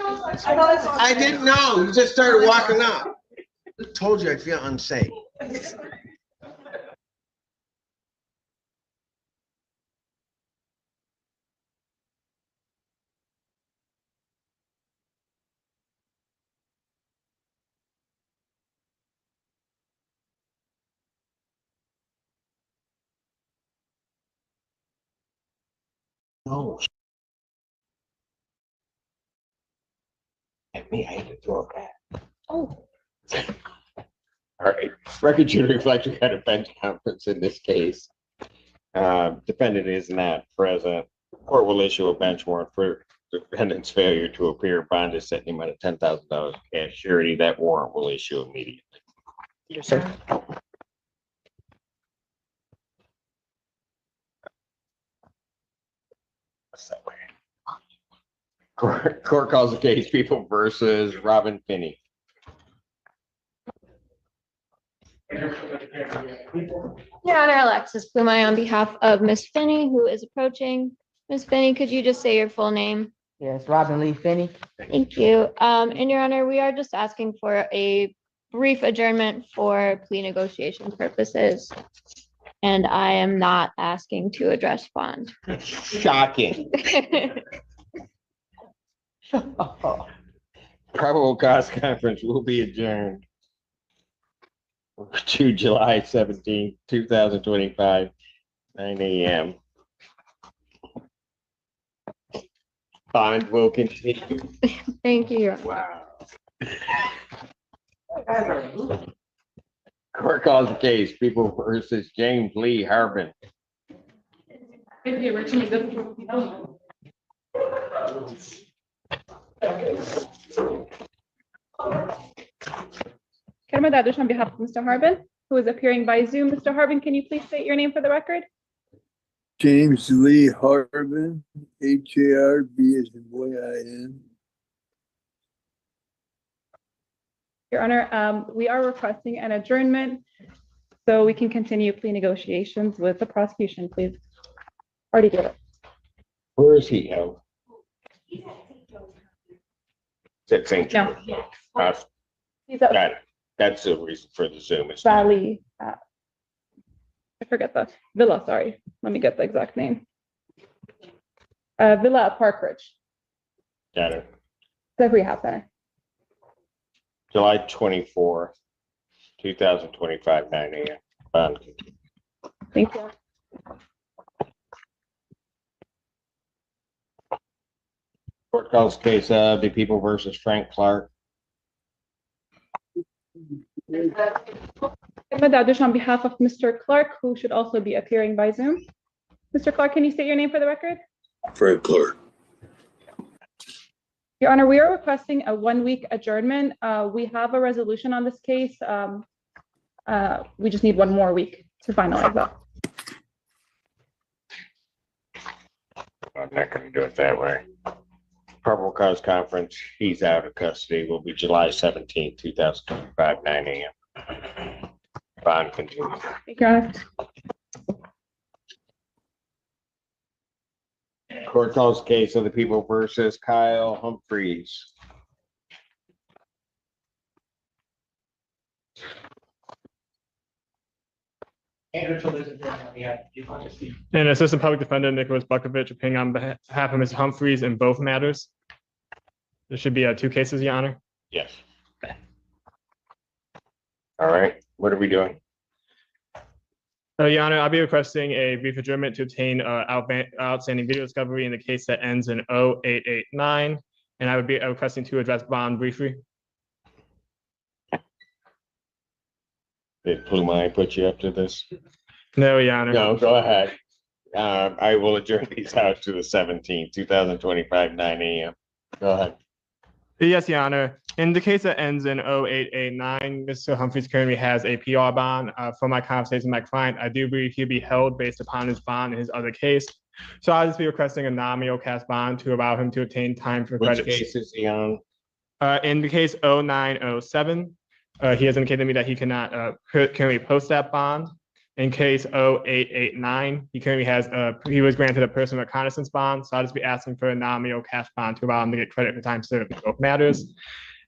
I didn't know. You just started walking up. I told you I feel unsafe. No. At me, I had to throw it back. Oh. All right, record should reflect we had a bench conference in this case. Defendant is not present. Court will issue a bench warrant for defendant's failure to appear. Bond is set in the amount of $10,000 cash surety. That warrant will issue immediately. Yes, sir. What's that way? Court calls the case People versus Robin Finney. Your Honor, Alexis Plumai on behalf of Miss Finney, who is approaching. Miss Finney, could you just say your full name? Yes, Robin Lee Finney. Thank you. And Your Honor, we are just asking for a brief adjournment for plea negotiation purposes. And I am not asking to address bond. Shocking. Probable cause conference will be adjourned to July 17th, 2025, 9 a.m. Bond will continue. Thank you, Your Honor. Wow. Court calls the case People versus James Lee Harbin. Kermadadish on behalf of Mr. Harbin, who is appearing by Zoom. Mr. Harbin, can you please state your name for the record? James Lee Harbin, H-A-R-B as in boy I-N. Your Honor, we are requesting an adjournment so we can continue plea negotiations with the prosecution, please. Already did it. Where is he held? Is St. No. He's Got at it. That's the reason for the Zoom. Valley. I forget the Villa, sorry. Let me get the exact name. Villa at Park Ridge. Got it. The Rehab Center. July 24, 2025, 9 a.m. Bond. Thank you. Court calls case of the People versus Frank Clark. Kermadadish on behalf of Mr. Clark, who should also be appearing by Zoom. Mr. Clark, can you state your name for the record? Frank Clark. Your Honor, we are requesting a 1-week adjournment. We have a resolution on this case. We just need 1 more week to finalize that. I'm not going to do it that way. Probable cause conference, he's out of custody, will be July 17th, 2025, 9 a.m. Bond continues. Thank you, Your Honor. Court calls case of the People versus Kyle Humphreys. And Assistant Public Defender Nicholas Bukovich appearing on behalf of Mr. Humphreys in both matters. There should be 2 cases, Your Honor. Yes. All right, what are we doing? Your Honor, I'll be requesting a brief adjournment to obtain outstanding video discovery in the case that ends in 0889. And I would be requesting to address bond briefly. Did Plumai put you up to this? No, Your Honor. No, go ahead. I will adjourn these out to the 17th, 2025, 9 a.m. Go ahead. Yes, Your Honor. In the case that ends in 0889, Mr. Humphreys currently has a PR bond. From my conversation with my client, I do believe he'll be held based upon his bond in his other case. So I'll just be requesting a nominal cash bond to allow him to obtain time for credit. Which case is he on? In the case 0907, he has indicated to me that he cannot currently post that bond. In case 0889, he currently has, he was granted a personal reconnaissance bond, so I'll just be asking for a nominal cash bond to allow him to get credit for time served in both matters.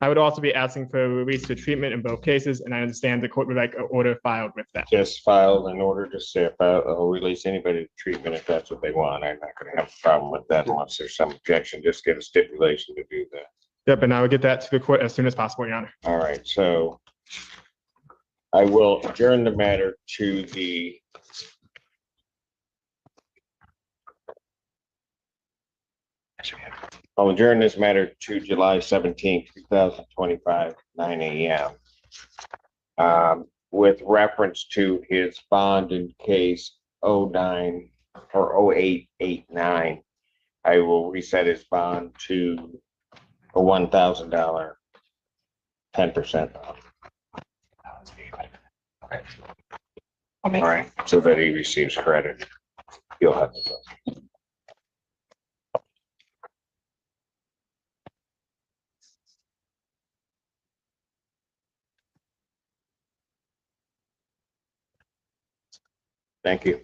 I would also be asking for a release to treatment in both cases, and I understand the court would like an order filed with that. Just file an order to say about, or release anybody to treatment if that's what they want. I'm not gonna have a problem with that unless there's some objection. Just get a stipulation to do that. Yep, and I will get that to the court as soon as possible, Your Honor. All right, so I will adjourn the matter to the I'll adjourn this matter to July 17th, 2025, 9 a.m. With reference to his bond in case 09 or 0889, I will reset his bond to a $1,000, 10% off. All right, so that he receives credit. He'll have to. Thank you.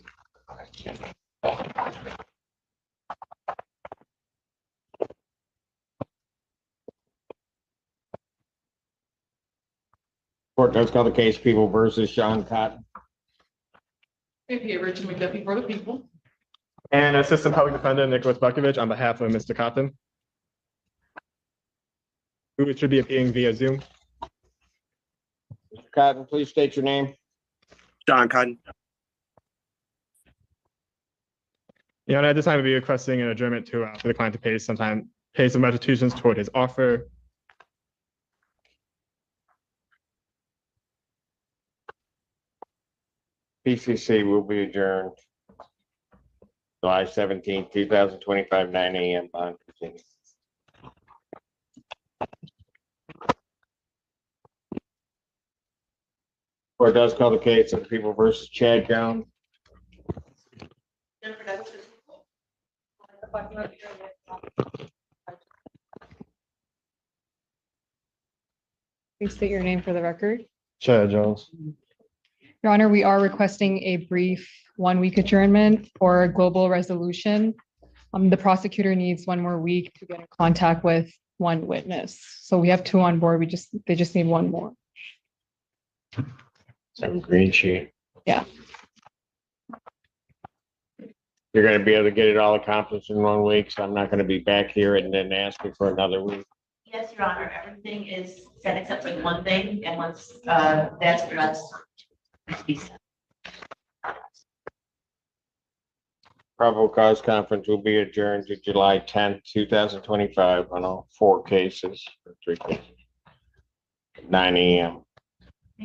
Court does call the case People versus Sean Cotton. Here, Richard McDuffie for the people. And Assistant Public Defender Nicholas Bukovich on behalf of Mr. Cotton, who should be appearing via Zoom. Mr. Cotton, please state your name. John Cotton. Your Honor, at this time, we'll be requesting an adjournment to for the client to pay some restitutions toward his offer. PCC will be adjourned July 17th, 2025, 9 a.m. Bond continues. Court does call the case of People versus Chad Jones. Please state your name for the record. Chad Jones. Your Honor, we are requesting a brief 1-week adjournment for a global resolution. The prosecutor needs 1 more week to get in contact with 1 witness. So we have 2 on board. They just need 1 more. Some green sheet. Yeah. You're gonna be able to get it all accomplished in 1 week, so I'm not gonna be back here and then ask you for another week. Yes, Your Honor, everything is set except for 1 thing, and once that's addressed. Probable cause conference will be adjourned to July 10th, 2025 on all 4 cases, or 3 cases. 9 a.m.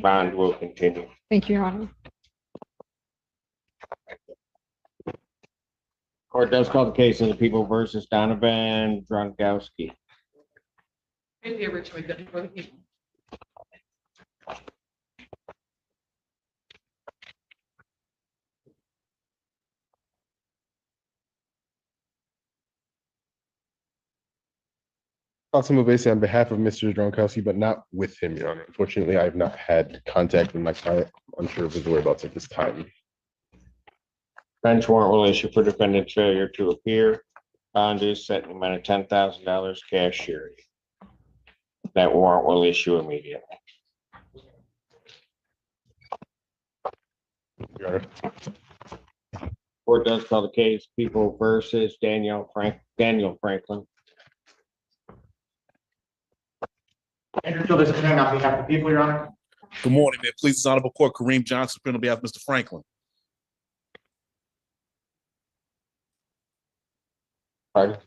Bond will continue. Thank you, Your Honor. Court does call the case of the People versus Donovan Dronkowski. Here, Richard McDuffie for the people. Also, basically on behalf of Mr. Dronkowski, but not with him, Your Honor. Unfortunately, I have not had contact with my client. I'm unsure of his whereabouts at this time. Bench warrant will issue for defendant's failure to appear. Bond is set in the amount of $10,000 cash surety. That warrant will issue immediately. Your Honor. Court does call the case People versus Daniel Franklin. Andrew, this is on behalf of the people, Your Honor. Good morning, man. Please, this honorable court, Kareem Johnson, on behalf of Mr. Franklin. Pardon?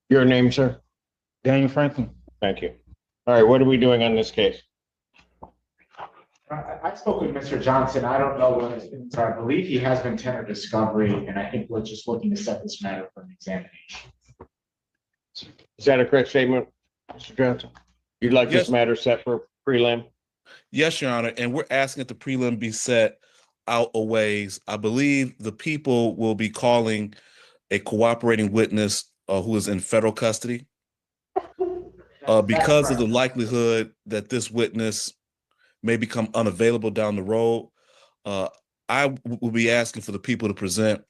Your name, sir? Daniel Franklin. Thank you. All right, what are we doing on this case? I spoke with Mr. Johnson. I don't know what has been, I believe he has been tendered discovery, and I think we're just looking to set this matter for an examination. Is that a correct statement, Mr. Johnson? You'd like this matter set for prelim? Yes, Your Honor, and we're asking that the prelim be set out a ways. I believe the people will be calling a cooperating witness who is in federal custody. Because of the likelihood that this witness may become unavailable down the road, I will be asking for the people to present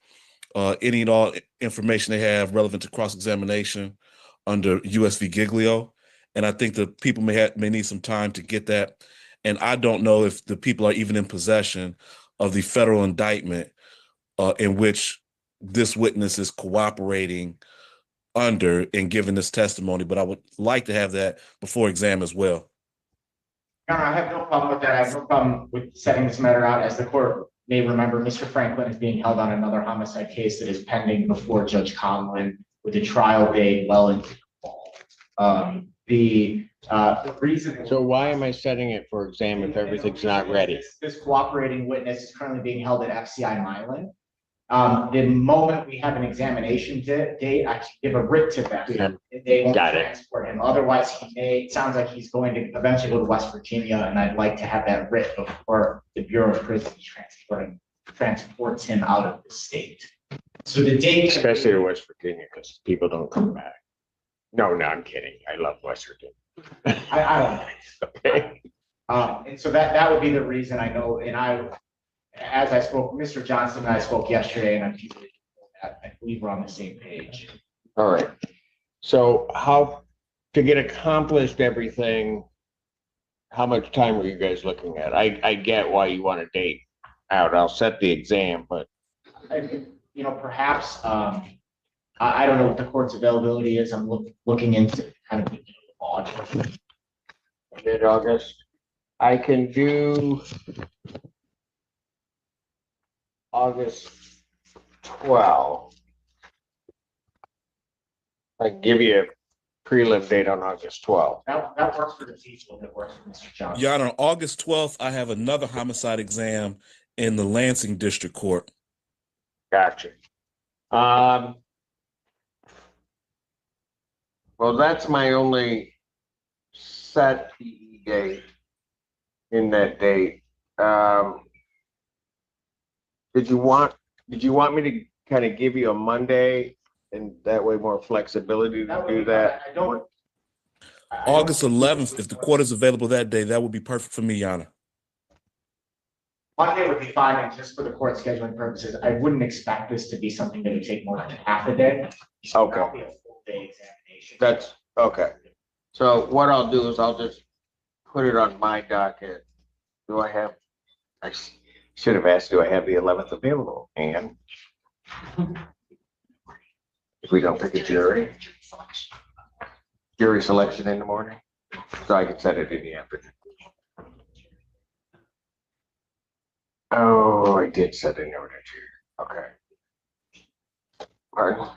any and all information they have relevant to cross-examination under US v. Giglio. And I think the people may need some time to get that. And I don't know if the people are even in possession of the federal indictment in which this witness is cooperating under and giving this testimony, but I would like to have that before exam as well. Your Honor, I have no problem with that. I have no problem with setting this matter out. As the court may remember, Mr. Franklin is being held on another homicide case that is pending before Judge Conlon with a trial date well into the fall. The reason. So why am I setting it for exam if everything's not ready? This cooperating witness is currently being held at FCI Milan. The moment we have an examination date, I can give a writ to them. Yeah. They won't Got it. transport him. Otherwise, it sounds like he's going to eventually go to West Virginia, and I'd like to have that writ before the Bureau of Prisons transports him out of the state. So the date. Especially to West Virginia, because people don't come back. No, I'm kidding. I love West Virginia. I don't know. Okay. And so that would be the reason I know, and as I spoke, Mr. Johnson and I spoke yesterday, and I believe we're on the same page. All right. So to get accomplished everything, how much time are you guys looking at? I get why you want a date out. I'll set the exam, but. Perhaps, I don't know what the court's availability is. I'm looking into kind of August. Mid-August. I can do August 12. I can give you a prelim date on August 12. That works for the people. That works for Mr. Johnson. Your Honor, on August 12th, I have another homicide exam in the Lansing District Court. Gotcha. Well, that's my only set PE date in that date. Did you want me to kind of give you a Monday and that way more flexibility to do that? August 11th, if the court is available that day, that would be perfect for me, Your Honor. Monday would be fine, and just for the court scheduling purposes, I wouldn't expect this to be something that would take more than half a day. So Okay. that'll be a full day examination. That's okay. So what I'll do is I'll just put it on my docket. I should have asked, do I have the 11th available? And if we don't pick a jury selection in the morning, so I can set it in the afternoon. Oh, I did set an order here. Okay. Pardon?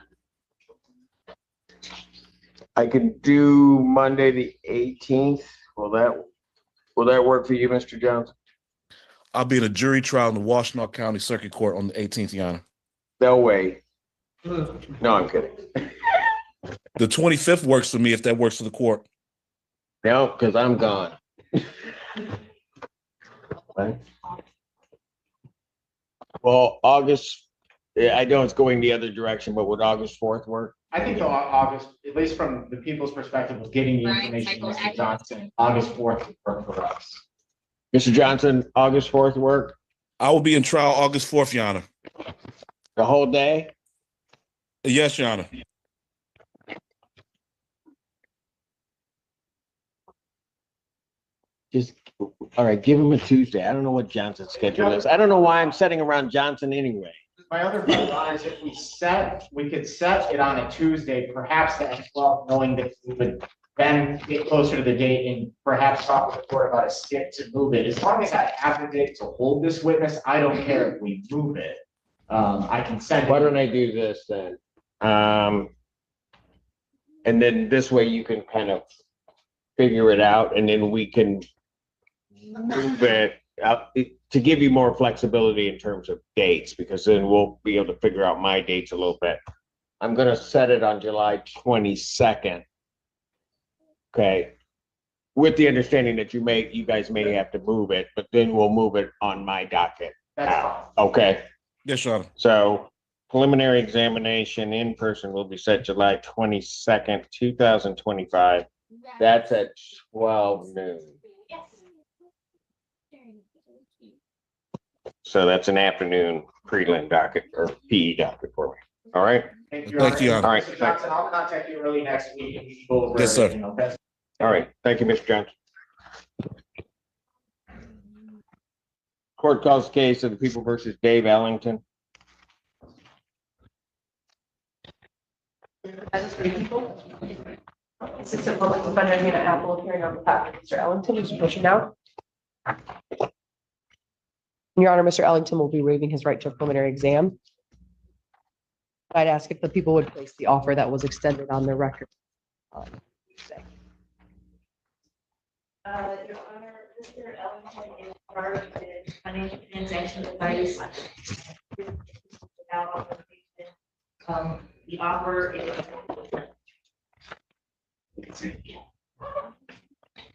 I can do Monday the 18th. Will that work for you, Mr. Johnson? I'll be in a jury trial in the Washtenaw County Circuit Court on the 18th, Your Honor. They'll wait. No, I'm kidding. The 25th works for me if that works for the court. No, because I'm gone. Right. Well, August, I know it's going the other direction, but would August 4th work? I think August, at least from the people's perspective of getting the information, Mr. Johnson, August 4th would work for us. Mr. Johnson, August 4th work? I will be in trial August 4th, Your Honor. The whole day? Yes, Your Honor. All right, give him a Tuesday. I don't know what Johnson's schedule is. I don't know why I'm setting around Johnson anyway. My other thought is if we could set it on a Tuesday, perhaps the 12th, knowing that we would then get closer to the date and perhaps talk with the court about a skip to move it. As long as I have the date to hold this witness, I don't care if we move it. I can send. Why don't I do this then? And then this way you can kind of figure it out, and then we can move it to give you more flexibility in terms of dates, because then we'll be able to figure out my dates a little bit. I'm going to set it on July 22nd. Okay. With the understanding that you guys may have to move it, but then we'll move it on my docket. Okay, Yes, Your Honor. so preliminary examination in person will be set July 22nd, 2025. That's at 12 noon. So that's an afternoon prelim docket or PE docket for me. All right? Thank you, Your Honor. All right. Mr. Johnson, I'll contact you early next week and we can go over Yes, sir. everything, okay? All right. Thank you, Mr. Johnson. Court calls the case of the People versus Dave Ellington. Assistant Public Defender Hannah Apple appearing on behalf of Mr. Ellington, who's approaching now. Your Honor, Mr. Ellington will be waiving his right to a preliminary exam. I'd ask if the people would place the offer that was extended on the record. Your Honor, Mr. Elton is charged with financial transaction advice. The offer is.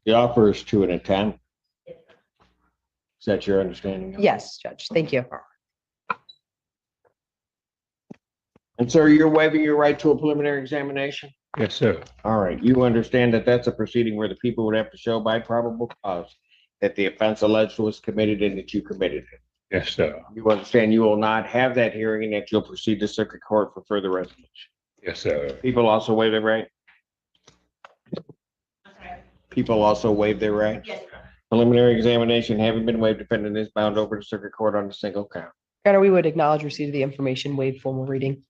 The offer is 2 and a 10. Is that your understanding? Yes, Judge, thank you. And sir, you're waiving your right to a preliminary examination? Yes, sir. All right, you understand that that's a proceeding where the people would have to show by probable cause that the offense alleged was committed and that you committed it. Yes, sir. You understand you will not have that hearing and that you'll proceed to circuit court for further resolution. Yes, sir. People also waive their right? People also waive their right? Yes. Preliminary examination having been waived, defendant is bound over to circuit court on a single count. Your Honor, we would acknowledge receipt of the information, waive formal reading.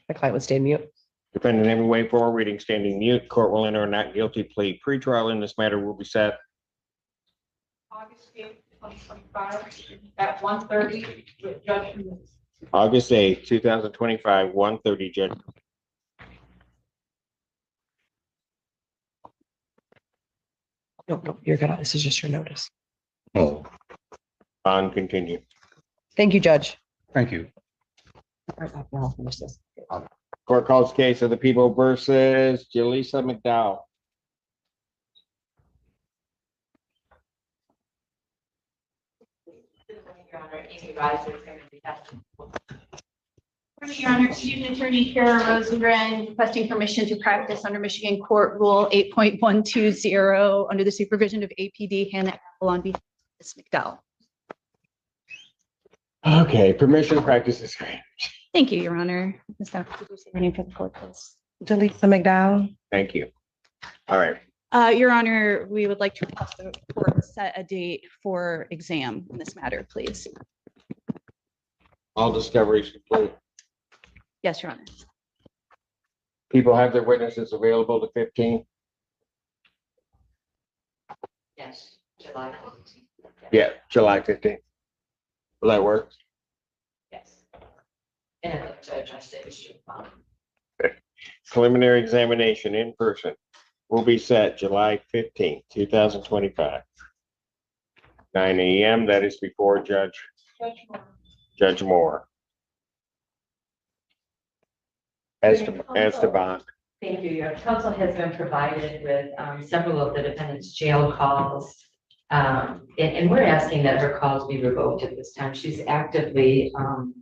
The client would stay mute. Defendant having waived formal reading, standing mute. Court will enter a not guilty plea. Pretrial in this matter will be set August 8th, 2025 at 1:30 with Judge. August 8th, 2025, 1:30, Judge. No, you're good. This is just your notice. Oh, On continue. Thank you, Judge. thank you. I'll finish this. Court calls case of the People versus Jaleesa McDowell. Your Honor, Amy Riser is going to be asking. Your Honor, Student Attorney Kara Rosengren requesting permission to practice under Michigan Court Rule 8.120 under the supervision of APD Hannah Apple on behalf of Ms. McDowell. Okay, permission to practice is granted. Thank you, Your Honor. Ms. Dr. could you say your name for the court, please? Jaleesa McDowell. Thank you. All right. Your Honor, we would like to request the court set a date for exam in this matter, please. All discoveries complete. Yes, Your Honor. People have their witnesses available to 15? Yes, July. Yeah, July 15th. Will that work? Yes. And to address the issue. Preliminary examination in person will be set July 15th, 2025. 9 a.m. That is before Judge Moore. Esteban. Thank you. Your counsel has been provided with several of the defendant's jail calls. And we're asking that her calls be revoked at this time. She's actively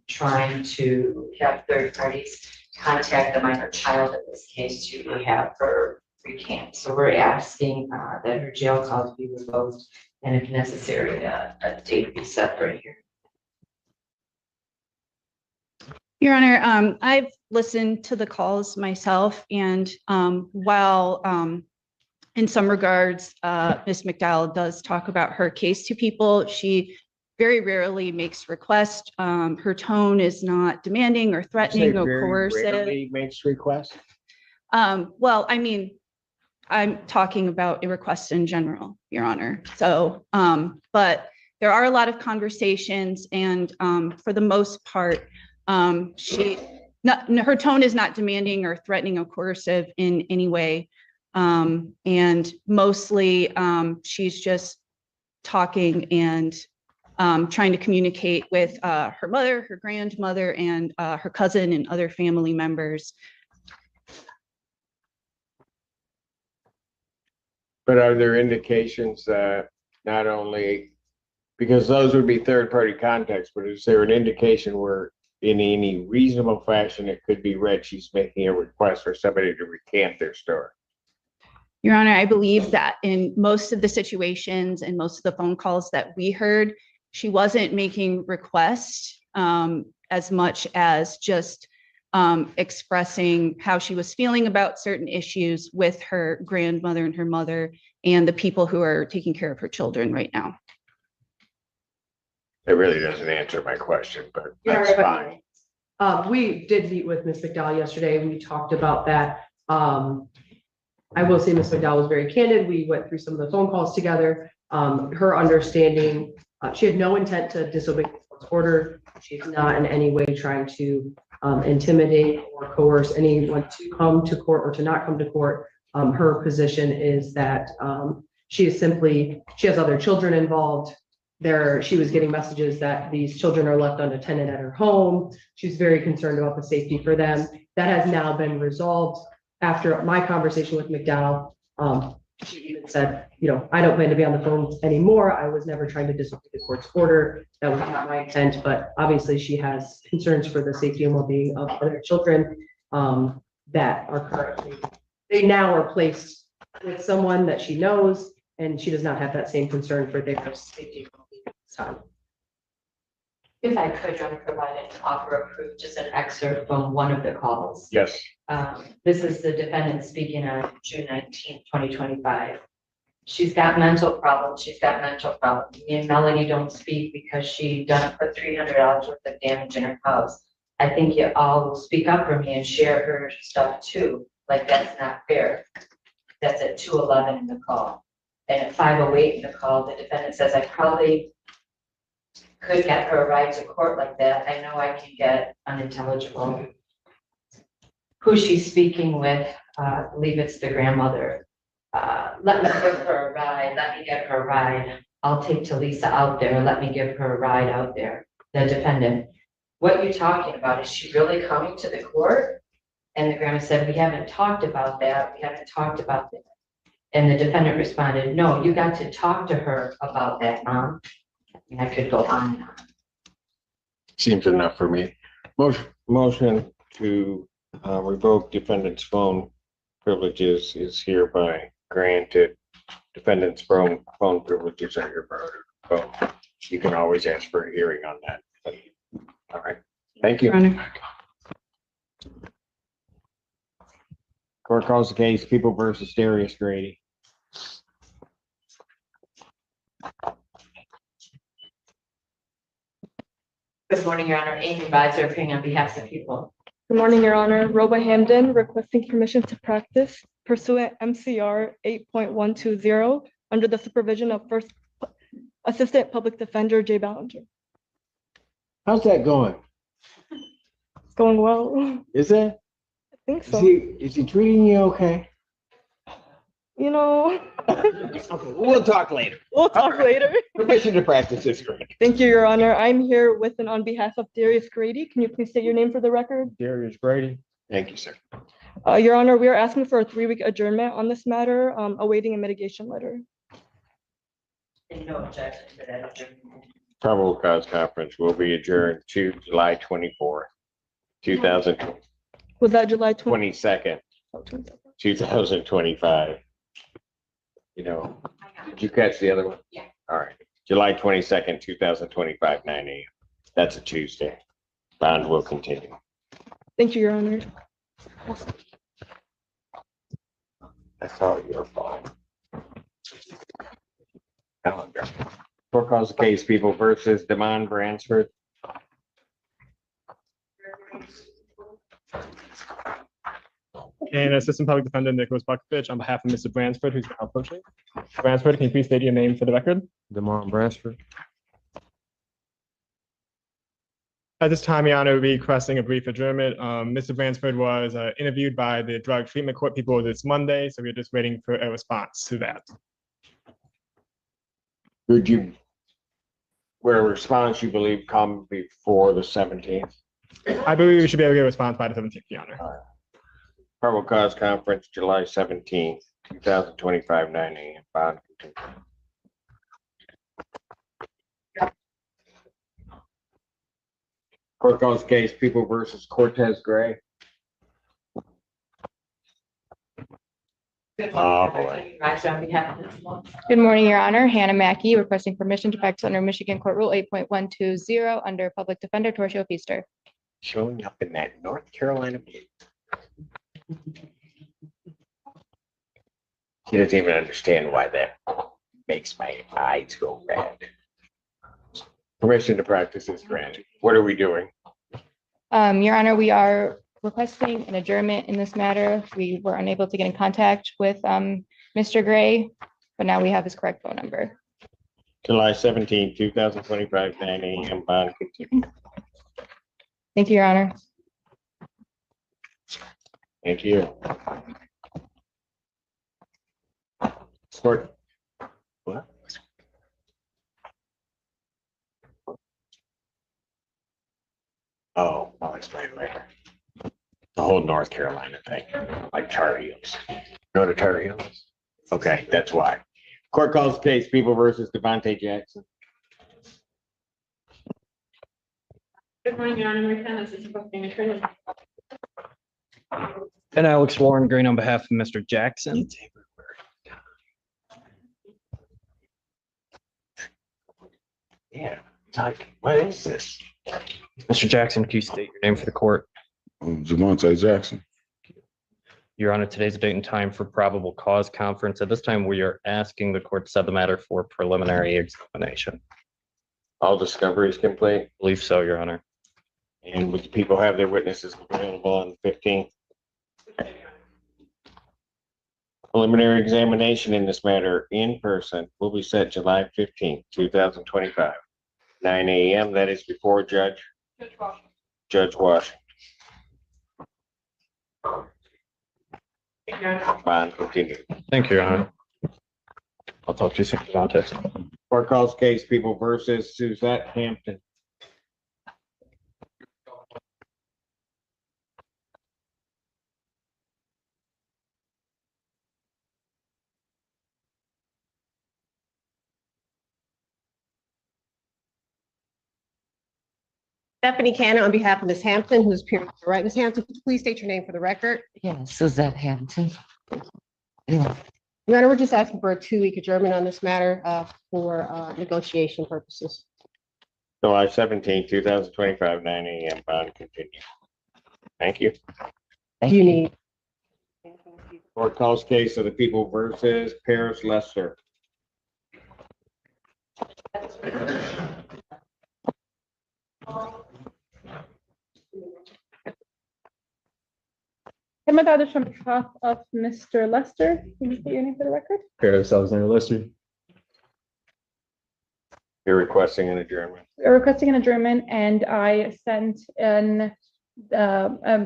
trying to have third parties contact the minor child in this case to have her recant. So we're asking that her jail calls be revoked and if necessary, a date be set for a hearing. Your Honor, I've listened to the calls myself, and while in some regards, Ms. McDowell does talk about her case to people, she very rarely makes requests. Her tone is not demanding or threatening or coercive. Rarely makes requests? Well, I mean, I'm talking about a request in general, Your Honor. So, but there are a lot of conversations, and for the most part, her tone is not demanding or threatening or coercive in any way. And mostly she's just talking and trying to communicate with her mother, her grandmother, and her cousin and other family members. But are there indications that not only Because those would be third-party contacts, but is there an indication where in any reasonable fashion it could be read she's making a request for somebody to recant their story? Your Honor, I believe that in most of the situations and most of the phone calls that we heard, she wasn't making requests as much as just expressing how she was feeling about certain issues with her grandmother and her mother and the people who are taking care of her children right now. It really doesn't answer my question, but Yeah, that's right. fine. We did meet with Ms. McDowell yesterday and we talked about that. I will say Ms. McDowell was very candid. We went through some of the phone calls together. Her understanding, she had no intent to disobey the court's order. She's not in any way trying to intimidate or coerce anyone to come to court or to not come to court. Her position is that she has other children involved. She was getting messages that these children are left unattended at her home. She's very concerned about the safety for them. That has now been resolved. After my conversation with McDowell, she even said, I don't plan to be on the phone anymore. I was never trying to disobey the court's order. That was not my intent, but obviously she has concerns for the safety and well-being of other children that are currently, they now are placed with someone that she knows, and she does not have that same concern for their safety and well-being at this time. If I could, John, provide an offer of proof, just an excerpt from one of the calls. Yes. This is the defendant speaking on June 19th, 2025. She's got mental problems. She's got mental problems. Me and Melanie don't speak because she done put $300 worth of damage in her house. I think you all will speak up for me and share her stuff too. Like, that's not fair. That's at 2:11 in the call. And at 5:08 in the call, the defendant says, I probably could get her a ride to court like that. I know I can get unintelligible. Who she's speaking with, I believe it's the grandmother. Let me give her a ride. Let me get her a ride. I'll take Talisa out there. Let me give her a ride out there. The defendant, what you're talking about, is she really coming to the court? And the grandma said, we haven't talked about that. We haven't talked about that. And the defendant responded, no, you got to talk to her about that, Mom. I could go on and on. Seems enough for me. Motion to revoke defendant's phone privileges is hereby granted. Defendant's phone privileges are hereby revoked. You can always ask for a hearing on that. All right. Thank you. Court calls the case People versus Darius Grady. Good morning, Your Honor. Amy Advisor appearing on behalf of the people. Good morning, Your Honor. Roba Hamden requesting permission to practice pursuant MCR 8.120 under the supervision of First Assistant Public Defender Jay Ballinger. How's that going? It's going well. Is it? I think so. Is he treating you okay? Okay, we'll talk later. Permission to practice is great. Thank you, Your Honor. I'm here with and on behalf of Darius Grady. Can you please state your name for the record? Darius Grady. Thank you, sir. Your Honor, we are asking for a 3-week adjournment on this matter, awaiting a mitigation letter. And no objection to that adjournment. Probable cause conference will be adjourned to July 24th, 2020. Was that July 22nd, 2025. Did you catch the other one? Yeah. All right. July 22nd, 2025, 9 a.m. That's a Tuesday. Bond will continue. Thank you, Your Honor. That's all your fault. Calendar. Court calls the case People versus Damon Bransford. And Assistant Public Defender Nicholas Bukovich on behalf of Mr. Bransford, who's now approaching. Bransford, can you please state your name for the record? Damon Bransford. At this time, Your Honor, we'll be requesting a brief adjournment. Mr. Bransford was interviewed by the drug treatment court people this Monday, so we're just waiting for a response to that. Where a response you believe come before the 17th? I believe we should be able to get a response by the 17th, Your Honor. Probable cause conference, July 17th, 2025, 9 a.m. Bond continued. Court calls case People versus Cortez Gray. Oh, boy. Rise on behalf of this one. Good morning, Your Honor. Hannah Mackey requesting permission to practice under Michigan Court Rule 8.120 under Public Defender Tortio Feaster. Showing up in that North Carolina blue. He doesn't even understand why that makes my eyes go red. Permission to practice is granted. What are we doing? Your Honor, we are requesting an adjournment in this matter. We were unable to get in contact with Mr. Gray, but now we have his correct phone number. July 17, 2025, 9 a.m. bond continued. Thank you, Your Honor. Thank you. Court. What? Oh, I'll explain later. The whole North Carolina thing, like Tar Heels. Go to Tar Heels? Okay, that's why. Court calls case People versus Devontae Jackson. Good morning, Your Honor. McKenna, this is requesting attorney. And Alex Warren Green on behalf of Mr. Jackson. Yeah, it's like, what is this? Mr. Jackson, can you state your name for the court? Devontae Jackson. Your Honor, today's the date and time for probable cause conference. At this time, we are asking the court to set the matter for preliminary examination. All discoveries complete? Believe so, Your Honor. And would the people have their witnesses available on the 15th? Preliminary examination in this matter in person will be set July 15th, 2025, 9 a.m. That is before Judge Washington. Bond continued. Thank you, Your Honor. I'll talk to you soon, Devontae. Court calls case People versus Suzette Hampton. Stephanie Cannon on behalf of Ms. Hampton, who's appearing to the right. Ms. Hampton, please state your name for the record. Yes, Suzette Hampton. Your Honor, we're just asking for a 2-week adjournment on this matter for negotiation purposes. July 17, 2025, 9 a.m. Bond continued. Thank you. You need. Court calls case of the People versus Paris Lester. Emma Dadish on behalf of Mr. Lester. Can you state your name for the record? Paris Alexander Lester. You're requesting an adjournment. We're requesting an adjournment, and I sent a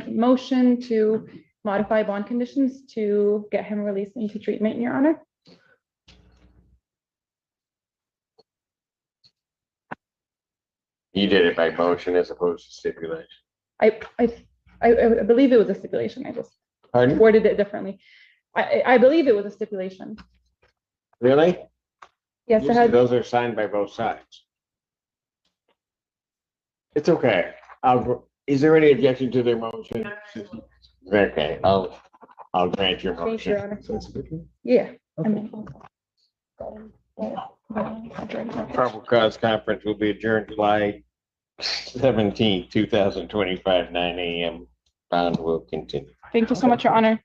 motion to modify bond conditions to get him released into treatment, Your Honor. You did it by motion as opposed to stipulation. I believe it was a stipulation. I just Pardon? worded it differently. I believe it was a stipulation. Really? Yes, it Usually had. those are signed by both sides. It's okay. Is there any objection to their motion? Okay, I'll grant your Thank you, Your motion. Honor. Yeah. Probable cause conference will be adjourned July 17, 2025, 9 a.m. Bond will continue. Thank you so much, Your Honor.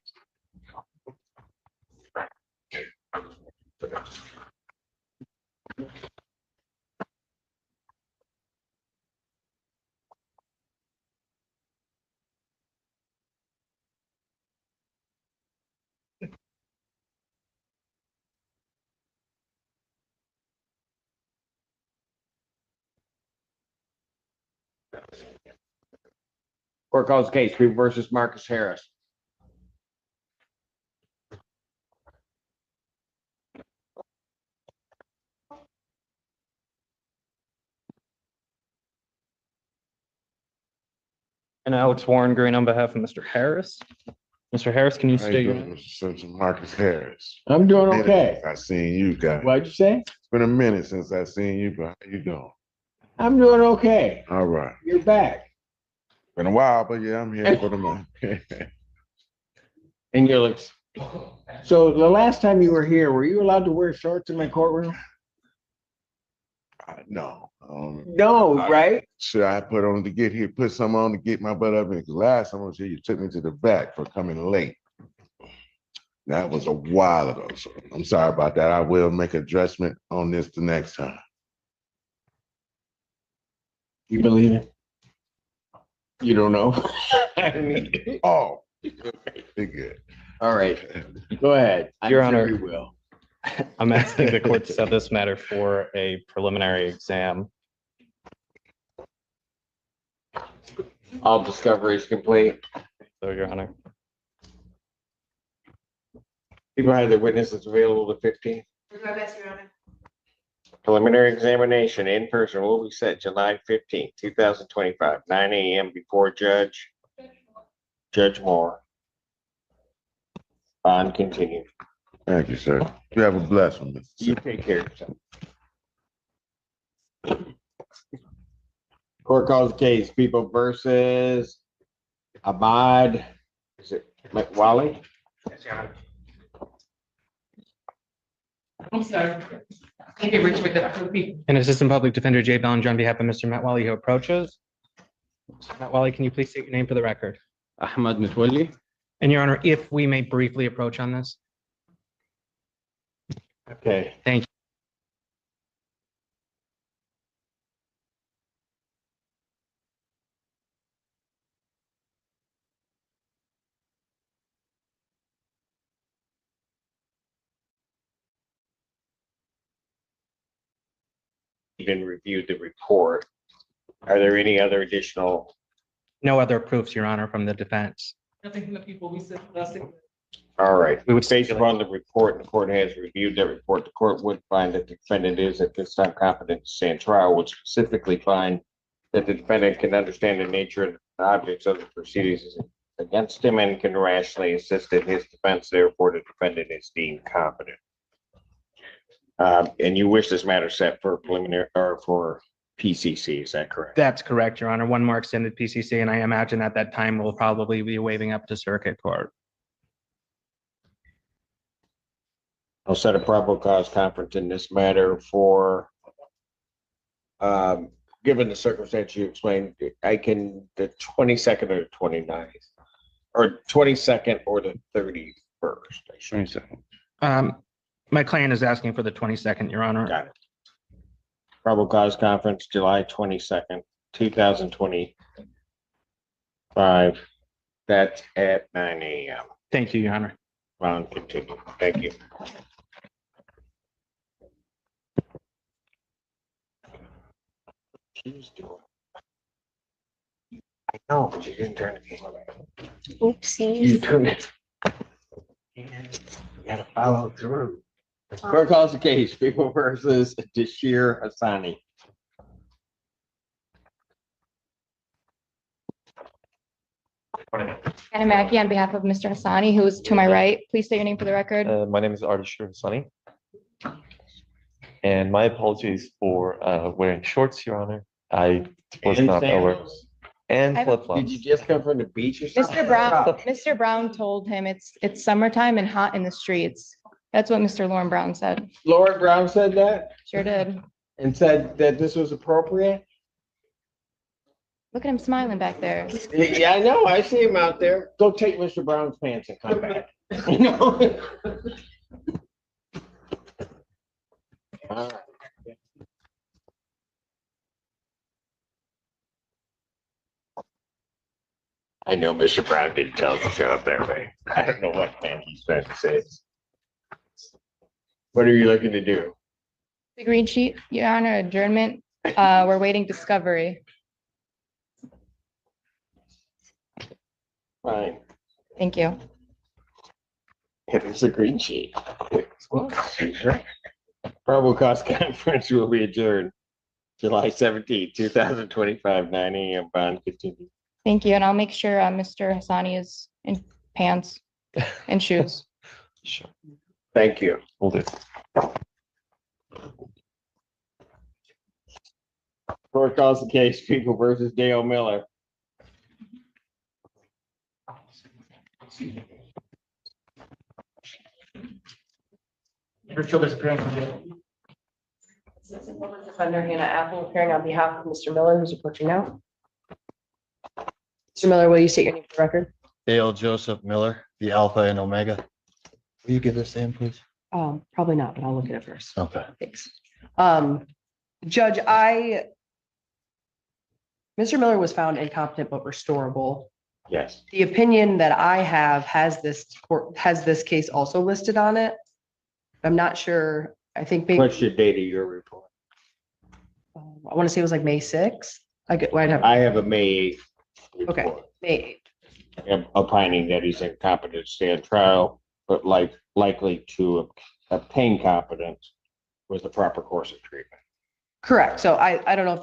Court calls case People versus Marcus Harris. And Alex Warren Green on behalf of Mr. Harris. Mr. Harris, can you How you state your doing, Mr. Simpson? Marcus Harris. I'm doing Minute okay. since I seen you guys. What'd you say? It's been a minute since I seen you, but how you doing? I'm doing okay. All right. You're back. Been a while, but yeah, I'm here for the month. And you'll, so the last time you were here, were you allowed to wear shorts in my courtroom? No. No, right? Should I put on to get here, put some on to get my butt up in? Because last time I was here, you took me to the back for coming late. That was a while ago, so I'm sorry about that. I will make adjustment on this the next time. You believe it? You don't know? Oh, be good. All right, go ahead. I'm Your sure Honor. you will. I'm asking the court to set this matter for a preliminary exam. All discovery is complete. So, Your Honor. People have their witnesses available the 15th. We're my best, Your Honor. Preliminary examination in person will be set July 15th, 2025, 9 a.m. before Judge Moore. Bond continued. Thank you, sir. You have a blessed one. Mr. You take care of yourself. Court calls the case, People versus Ahmad, is it McWally? I'm sorry. Thank you, Richard, that for the people. And Assistant Public Defender Jay Bellinger on behalf of Mr. Matwali who approaches. Mr. Matwali, can you please state your name for the record? Ahmad Matwali. And Your Honor, if we may briefly approach on this. Okay. Thank you. Even reviewed the report. Are there any other additional? No other proofs, Your Honor, from the defense. Nothing from the people we said, nothing. All right, we would based upon the report, the court has reviewed that report. The court would find that the defendant is at this time competent to stand trial, would specifically find that the defendant can understand the nature and the objects of the proceedings against him and can rationally assist in his defense. Therefore, the defendant is deemed competent. And you wish this matter set for preliminary or for PCC, is that correct? That's correct, Your Honor. One more extended PCC, and I imagine at that time we'll probably be waiving up to circuit court. I'll set a probable cause conference in this matter for, given the circumstance you explained, I can, the 22nd or 29th, or 22nd or the 31st. 22nd. My client is asking for the 22nd, Your Honor. Got it. Probable cause conference, July 22nd, 2025. That's at 9 a.m. Thank you, Your Honor. Round continue. Thank you. She's doing. I know, but you didn't turn the camera back. Oopsies. You turned it. And you gotta follow through. Court calls the case, People versus Dashir Hassani. Anna Mackey on behalf of Mr. Hassani, who is to my right. Please state your name for the record. My name is Ardashir Hassani. And my apologies for wearing shorts, Your Honor. I was And not aware. sandals. And I've- flip-flops. Did you just come from the beach or something? Mr. Brown told him it's summertime and hot in the streets. That's what Mr. Lauren Brown said. Lauren Brown said that Sure did. and said that this was appropriate? Look at him smiling back there. Yeah, I know. I see him out there. Go take Mr. Brown's pants and come back. You know? All right. I know Mr. Brown didn't tell us to show up there, but I don't know what man he's trying to say. What are you looking to do? The green sheet, Your Honor, adjournment. We're waiting discovery. Fine. Thank you. It is a green sheet. Probable cause conference will be adjourned July 17th, 2025, 9 a.m. Bond continue. Thank you. And I'll make sure Mr. Hassani is in pants and shoes. Sure. Thank you. Will do. Court calls the case, People versus Dale Miller. Virgil is appearing for jail. Defender Hannah Apple appearing on behalf of Mr. Miller, who's approaching now. Mr. Miller, will you state your name for the record? Dale Joseph Miller, the Alpha and Omega. Will you give this in, please? Probably not, but I'll look at it first. Okay. Thanks. Judge, Mr. Miller was found incompetent but restorable. Yes. The opinion that I have has this case also listed on it. I'm not sure. I think maybe, What's your date of your report? I want to say it was like May 6th. I have a May 8th. Okay, May 8th. I'm opining that he's incompetent to stand trial, but likely to obtain competence was the proper course of treatment. Correct. So I don't know if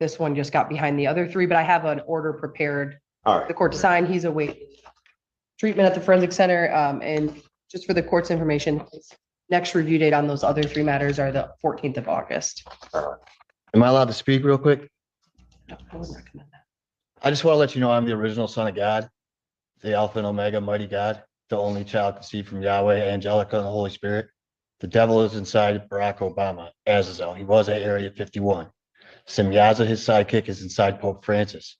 this one just got behind the other three, but I have an order prepared. All right. The court to sign. He's awaiting treatment at the forensic center. And just for the court's information, next review date on those other three matters are the 14th of August. Am I allowed to speak real quick? I wouldn't recommend that. I just want to let you know I'm the original son of God, the Alpha and Omega, mighty God, the only child conceived from Yahweh, Angelica, and the Holy Spirit. The devil is inside Barack Obama, Azazel. He was at Area 51. Semyaza, his sidekick, is inside Pope Francis.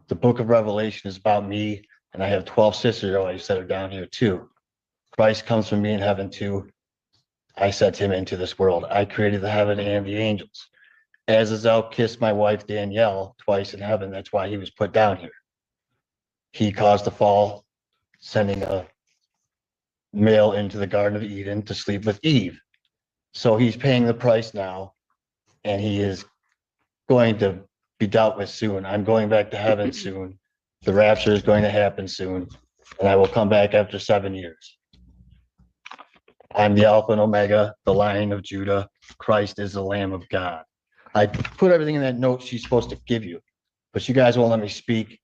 The book of Revelation is about me, and I have 12 sisters that are down here too. Christ comes from me in heaven too. I sent him into this world. I created the heaven and the angels. Azazel kissed my wife Danielle twice in heaven. That's why he was put down here. He caused the fall, sending a male into the Garden of Eden to sleep with Eve. So he's paying the price now, and he is going to be dealt with soon. I'm going back to heaven soon. The rapture is going to happen soon, and I will come back after 7 years. I'm the Alpha and Omega, the Lion of Judah. Christ is the Lamb of God. I put everything in that note she's supposed to give you, but you guys won't let me speak.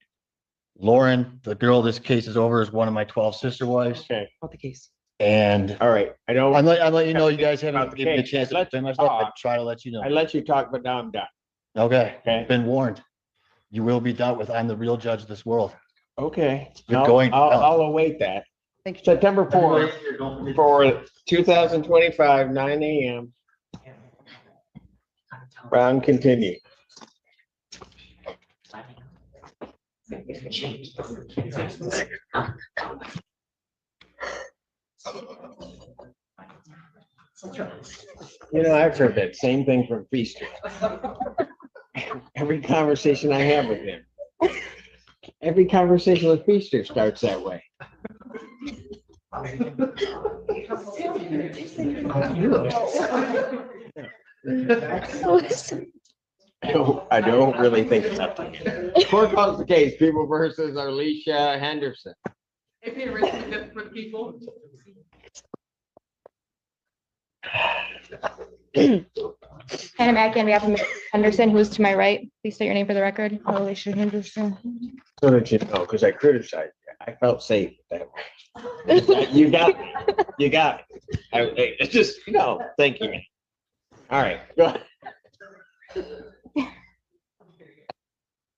Lauren, the girl this case is over, is one of my 12 sister wives. Okay. About the case. And all right, I'm letting you know you guys haven't given me a chance to defend myself. I try to let you know. I let you talk, but now I'm done. Okay. Been warned. You will be dealt with. I'm the real judge of this world. Okay. You're going. I'll await that. Thank you. September 4th for 2025, 9 a.m. Round continue. You know, I've heard that same thing from Feaster. Every conversation I have with him. Every conversation with Feaster starts that way. I don't really think it's up to me. Court calls the case, People versus Alicia Henderson. If you're raising it for the people. Hannah Mackey on behalf of Ms. Henderson, who is to my right. Please state your name for the record. Alicia Henderson. So that you know, because I criticized you. I felt safe that way. You got me. You got me. It's just, thank you. All right, go ahead.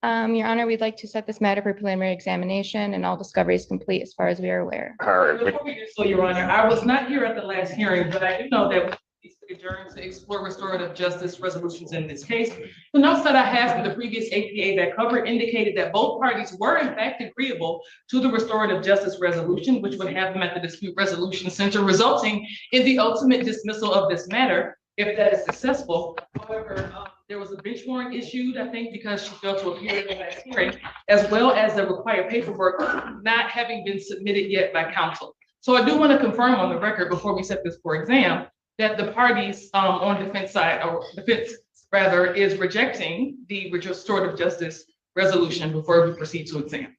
Your Honor, we'd like to set this matter for preliminary examination and all discovery is complete as far as we are aware. Before we do so, Your Honor, I was not here at the last hearing, but I do know that we adjourned to explore restorative justice resolutions in this case. The notes that I have from the previous APA that covered indicated that both parties were in fact agreeable to the restorative justice resolution, which would have them at the dispute resolution center, resulting in the ultimate dismissal of this matter if that is successful. However, there was a bench warrant issued, I think, because she failed to appear at the last hearing, as well as the required paperwork not having been submitted yet by counsel. So I do want to confirm on the record before we set this for exam that the parties on defense side, or defense rather, is rejecting the restorative justice resolution before we proceed to exam.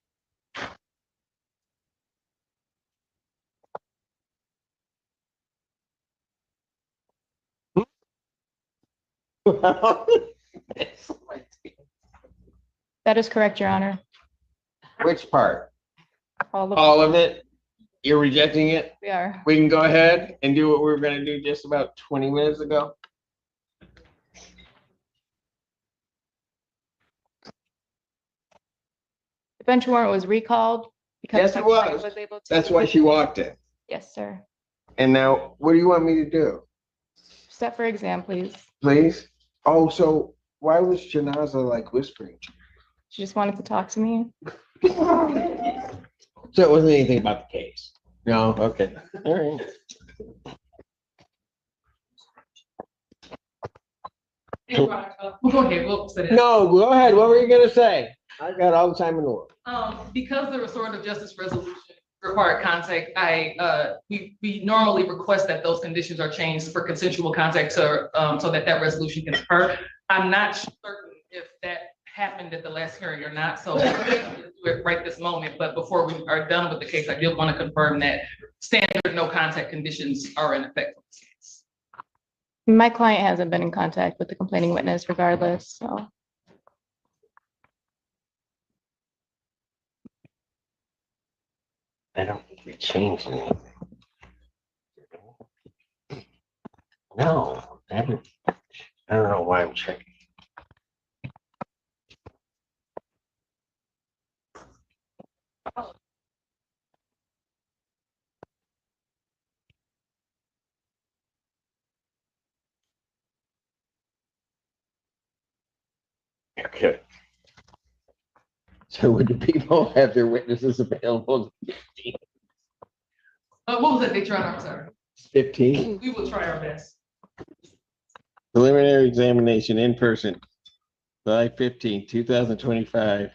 That is correct, Your Honor. Which part? All of it? You're rejecting it? We are. We can go ahead and do what we were going to do just about 20 minutes ago. The bench warrant was recalled. because Yes, it my client was. able to- That's why she walked in. Yes, sir. And now, what do you want me to do? Set for exam, please. Please? Oh, so why was Janaza like whispering? She just wanted to talk to me. So it wasn't anything about the case? No, okay. All right. We'll go ahead, we'll set it. No, go ahead. What were you gonna say? I've got all the time in the world. Because the restorative justice resolution required contact, we normally request that those conditions are changed for consensual contact, so that resolution can occur. I'm not certain if that happened at the last hearing or not, so we'll do it right this moment. But before we are done with the case, I did want to confirm that standard no contact conditions are in effect. My client hasn't been in contact with the complaining witness regardless, so. I don't think we changed anything. No, I haven't. I don't know why I'm checking. Okay. So would the people have their witnesses available? What was that date, Your Honor? I'm sorry. 15. We will try our best. Preliminary examination in person, July 15, 2025,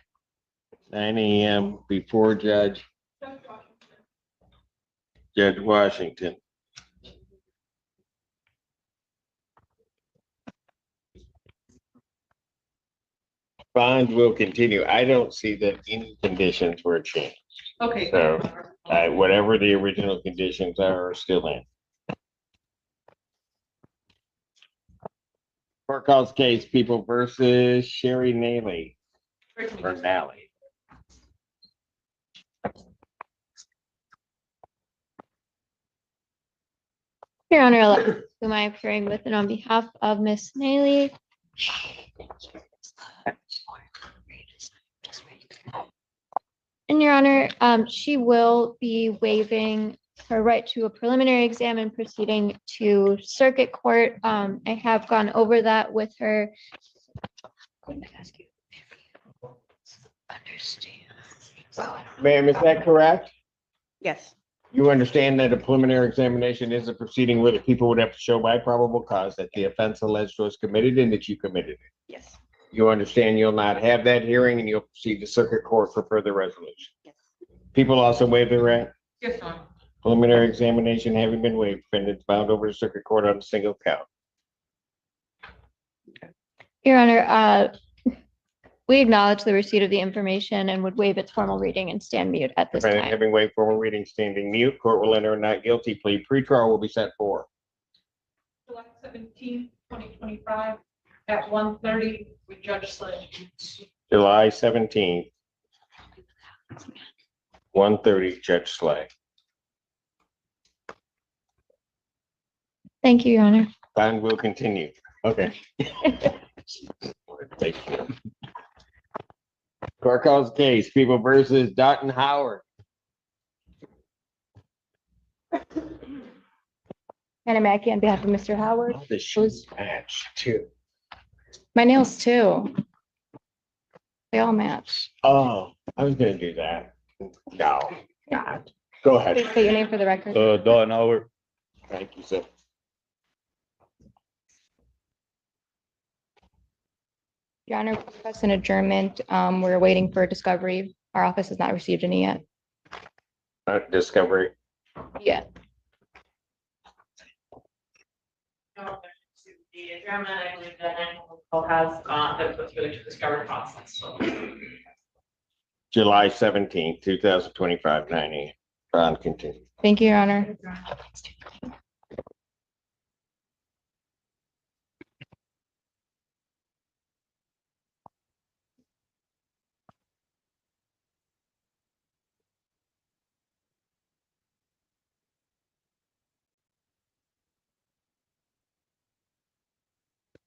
9 a.m. before Judge Washington. Bond will continue. I don't see that any conditions were changed. Okay. So whatever the original conditions are still in. Court calls case People versus Sherry Nally. Or Nally. Your Honor, whom I am appearing with and on behalf of Miss Nally. And Your Honor, she will be waiving her right to a preliminary exam and proceeding to circuit court. I have gone over that with her. Ma'am, is that correct? Yes. You understand that a preliminary examination is a proceeding where the people would have to show by probable cause that the offense alleged was committed and that you committed it? Yes. You understand you'll not have that hearing and you'll proceed to circuit court for further resolution? Yes. People also waive their right? Yes, Your Honor. Preliminary examination having been waived, defendant's bound over to circuit court on a single count. Your Honor, we acknowledge the receipt of the information and would waive its formal reading and stand mute at this Defendant time. having waived formal reading, standing mute. Court will enter a not guilty plea. Pretrial will be set for July 17th, 2025 at 1:30 with Judge Fleischer. July 17th, 1:30, Judge Slay. Thank you, Your Honor. Bond will continue. Okay. Thank you. Court calls case People versus Dotton Howard. Hannah Mackey on behalf of Mr. Howard. The shoes match too. My nails too. They all match. Oh, I was gonna do that. No, God. Go ahead. Please state your name for the record. Dalton Howard. Thank you, sir. Your Honor, request an adjournment. We're waiting for discovery. Our office has not received any yet. Discovery. Yeah. The adjournment, I believe that has gone, that was really to discover process, so. July 17th, 2025, 9 a.m. Bond continue. Thank you, Your Honor.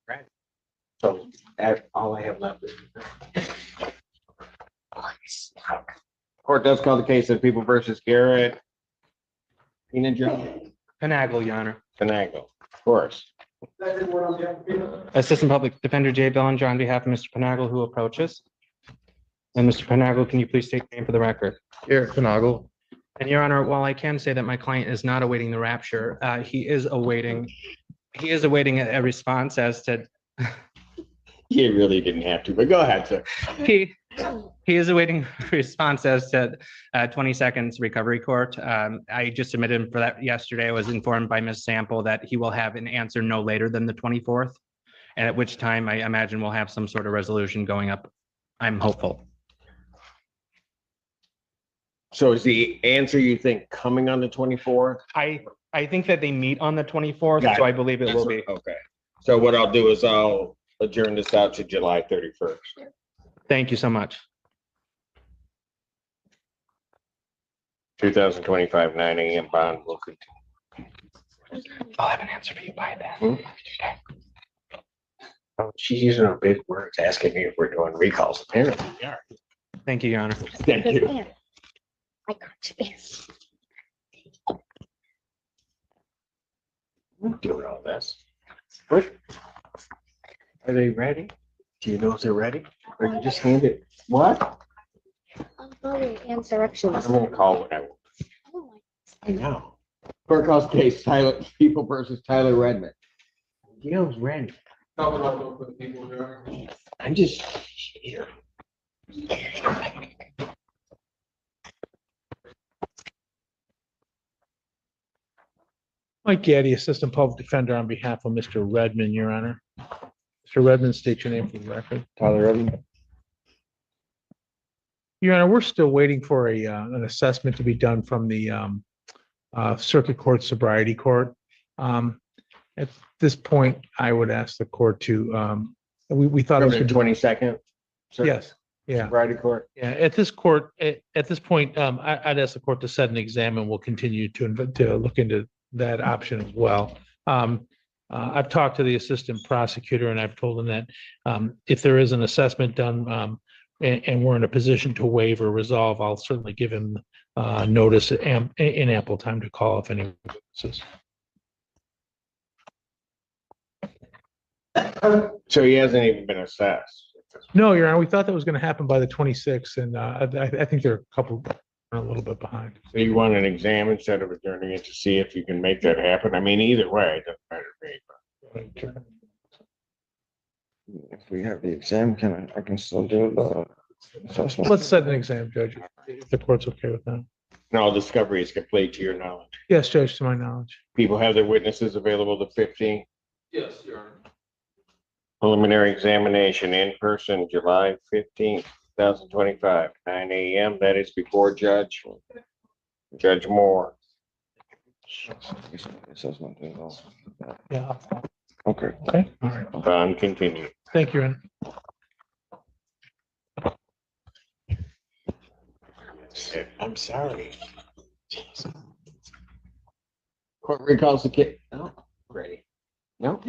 Right. So all I have left is. Court does call the case of People versus Garrett. Panagle, Your Honor. Finagle, of course. Assistant Public Defender Jay Bellinger on behalf of Mr. Panagle, who approaches. And Mr. Panagle, can you please state your name for the record? Eric Finagle. And Your Honor, while I can say that my client is not awaiting the rapture, he is awaiting a response as to. You really didn't have to, but go ahead, sir. He is awaiting a response as to 20 seconds recovery court. I just submitted him for that yesterday. I was informed by Ms. Sample that he will have an answer no later than the 24th. And at which time I imagine we'll have some sort of resolution going up. I'm hopeful. So is the answer you think coming on the 24th? I think that they meet on the 24th, Got so it. I believe it will be. Okay. So what I'll do is I'll adjourn this out to July 31st. Thank you so much. 2025, 9 a.m. bond will continue. I'll have an answer for you by then. Oh, she's using her big words, asking me if we're doing recalls. Apparently we are. Thank you, Your Honor. Thank you. I got this. I'm doing all this. What? Are they ready? Do you know if they're ready? Or you just hand it? What? Insurrection. I'm gonna call what I want. I know. Court calls case Tyler, People versus Tyler Redmond. Gail's ready. I'm just here. Mike Gaddy, Assistant Public Defender on behalf of Mr. Redmond, Your Honor. Mr. Redmond, state your name for the record. Tyler Redmond. Your Honor, we're still waiting for an assessment to be done from the Circuit Court Sobriety Court. At this point, I would ask the court to, we thought it was. 22nd? Yes, yeah. Sobriety Court? Yeah, at this court, at this point, I'd ask the court to set an exam and we'll continue to look into that option as well. I've talked to the assistant prosecutor and I've told him that if there is an assessment done and we're in a position to waive or resolve, I'll certainly give him notice in ample time to call if any witnesses. So he hasn't even been assessed. No, Your Honor, we thought that was going to happen by the 26th, and I think there are a couple a little bit behind. So you want an exam instead of adjourning it to see if you can make that happen? I mean, either way, it doesn't matter to me. If we have the exam, I can still do the assessment? Let's set an exam, Judge, if the court's okay with that. No, discovery is complete to your knowledge. Yes, Judge, to my knowledge. People have their witnesses available the 15th. Yes, Your Honor. Preliminary examination in person, July 15th, 2025, 9 a.m. That is before Judge Moore. Yeah. Okay. Okay, all right. Bond continue. Thank you, Your Honor. I'm sorry. Jeez. Court recalls the case. Oh, ready. No.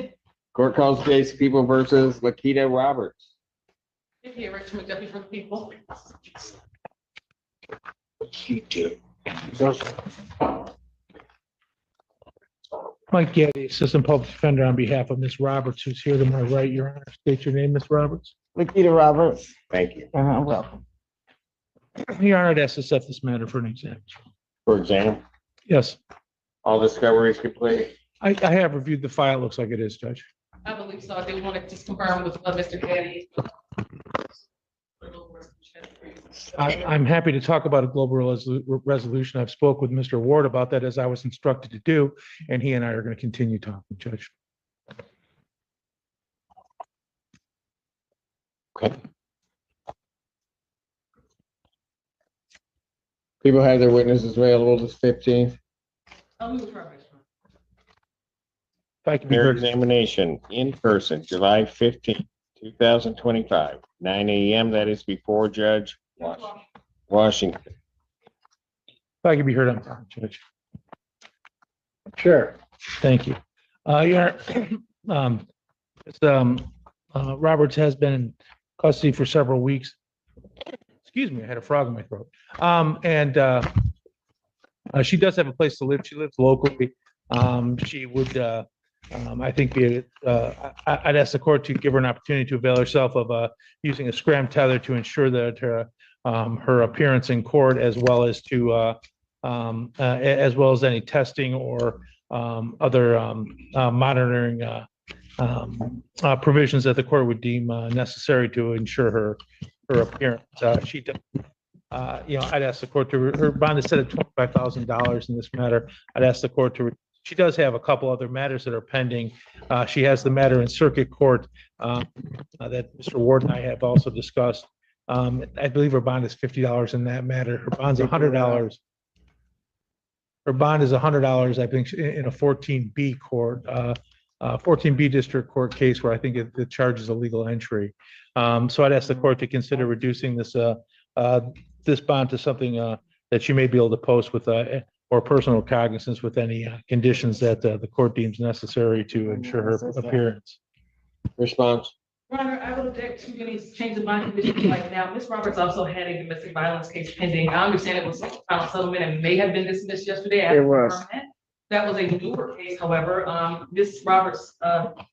Court calls case People versus Lakita Roberts. Here, Richmond, Deputy for the People. You do. Mike Getty, Assistant Public Defender on behalf of Ms. Roberts, who's here to my right. Your Honor, state your name, Ms. Roberts. Lakita Roberts. Thank you. Welcome. Your Honor, I'd ask to set this matter for an exam. For exam? Yes. All discoveries complete? I have reviewed the file. It looks like it is, Judge. I believe so. I did want to just confirm with Mr. Gaddy. I'm happy to talk about a global resolution. I've spoke with Mr. Ward about that as I was instructed to do, and he and I are going to continue talking, Judge. Okay. People have their witnesses available this 15th. If I can be Their heard. examination in person, July 15th, 2025, 9 a.m. That is before Judge Washington. If I can be heard on time, Judge. Sure. Thank you. Roberts has been in custody for several weeks. excuse me, I had a frog in my throat. She does have a place to live. She lives locally. She would, I think, I'd ask the court to give her an opportunity to avail herself of using a scram tether to ensure that her appearance in court, as well as any testing or other monitoring provisions that the court would deem necessary to ensure her appearance. I'd ask the court to, her bond is set at $25,000 in this matter. I'd ask the court to, she does have a couple other matters that are pending. She has the matter in circuit court that Mr. Ward and I have also discussed. I believe her bond is $50 in that matter. Her bond's $100. Her bond is $100, I think, in a 14B court, 14B district court case where I think the charge is a legal entry. So I'd ask the court to consider reducing this bond to something that she may be able to post with or personal cognizance with any conditions that the court deems necessary to ensure her appearance. Response. Your Honor, I would object to any change of bond conditions right now. Ms. Roberts also had a domestic violence case pending. I understand it was a final settlement and may have been dismissed yesterday. It was. That was a newer case, however. Ms. Roberts,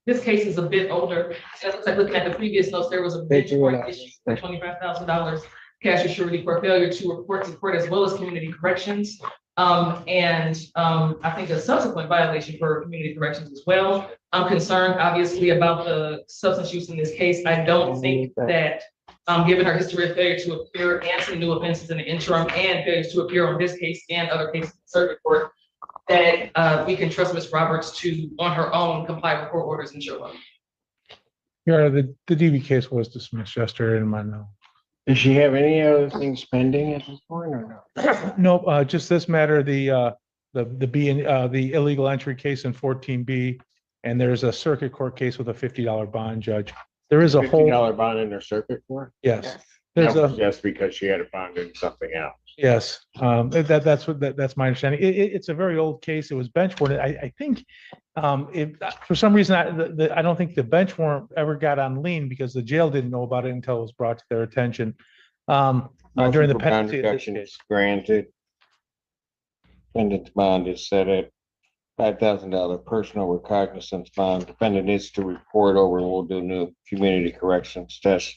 this case is a bit older. As I looking at the previous notes, there was a bench court issue for $25,000 cash or surety for failure to report to court, as well as community corrections. I think a subsequent violation for community corrections as well. I'm concerned, obviously, about the substance use in this case. I don't think that, given her history of failure to appear and some new offenses in the interim and failure to appear on this case and other cases in circuit court, that we can trust Ms. Roberts to, on her own, comply with court orders and show up. Your Honor, the DV case was dismissed yesterday in my note. Does she have any other things pending at this point or no? No, just this matter, the illegal entry case in 14B, and there's a circuit court case with a $50 bond, Judge. There is a whole $50 bond in her circuit court? Yes. That was just because she had a bond in something else. Yes, that's my understanding. It's a very old case. It was bench warrant. I think for some reason I don't think the bench warrant ever got on lien because the jail didn't know about it until it was brought to their attention during the pendency of this case. Granted. Defendant's bond is set at $5,000 personal recognizance bond. Defendant is to report over. We'll do new community corrections test.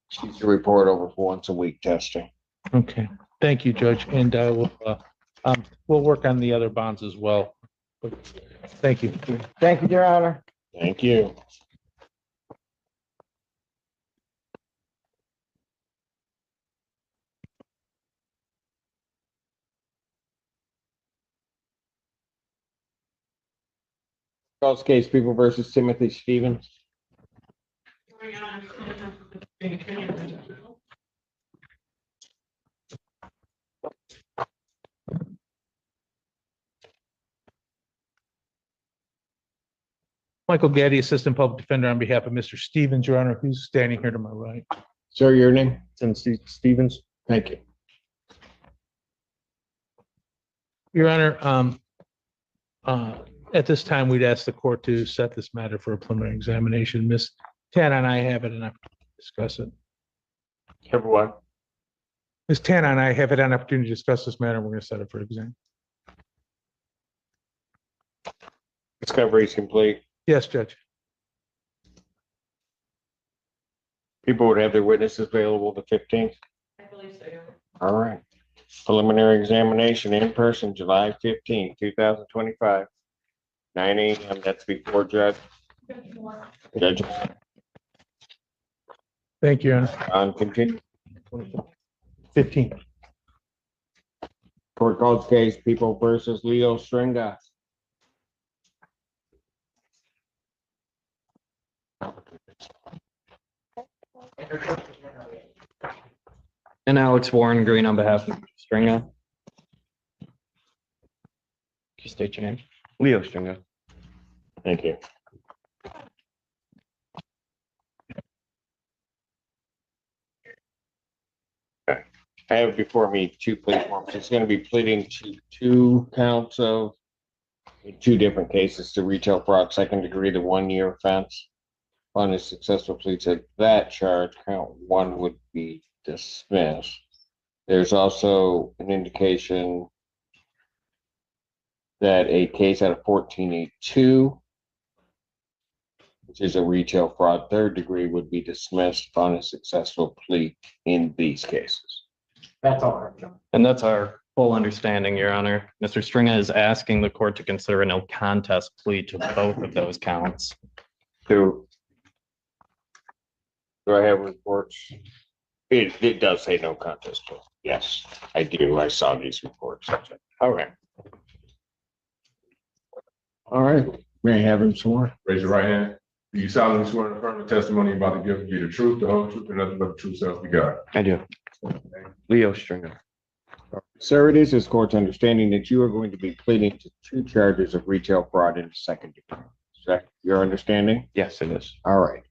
She's to report over for once a week testing. Okay. Thank you, Judge, and we'll work on the other bonds as well. But thank you. Thank you, Your Honor. Thank you. Calls case People versus Timothy Stevens. Michael Gaddy, Assistant Public Defender on behalf of Mr. Stevens, Your Honor, who's standing here to my right. Sir, your name? Timothy Stevens. Thank you. Your Honor, at this time, we'd ask the court to set this matter for a preliminary examination. Ms. Tanya and I have it, and I discuss it. Everyone. Ms. Tanya and I have had an opportunity to discuss this matter. We're going to set it for exam. Discovery is complete. Yes, Judge. People would have their witnesses available the 15th. I believe so, Your Honor. All right. Preliminary examination in person, July 15th, 2025. 9 a.m. That's before Judge. Judge. Thank you, Your Honor. On continue. 15. Court calls case People versus Leo Stringa. And Alex Warren Green on behalf of Stringa. Can you state your name? Leo Stringa. Thank you. Okay. I have before me two plea forms. It's going to be pleading to 2 counts of 2 different cases to retail fraud, second degree, the 1-year offense. On a successful plea to that charge, count 1 would be dismissed. There's also an indication that a case out of 1482, which is a retail fraud third degree, would be dismissed on a successful plea in these cases. That's all. And that's our full understanding, Your Honor. Mr. Stringer is asking the court to consider a no contest plea to both of those counts. Do I have reports? It does say no contest plea. Yes, I do. I saw these reports. Okay. All right. May I have him sworn? Raise your right hand. Do you solemnly swear to affirm the testimony you're about to give be the truth, the whole truth, and nothing but the truth, self you got? I do. Leo Stringer. Sir, it is this court's understanding that you are going to be pleading to 2 charges of retail fraud in the second degree. Is that your understanding? Yes, it is. All right.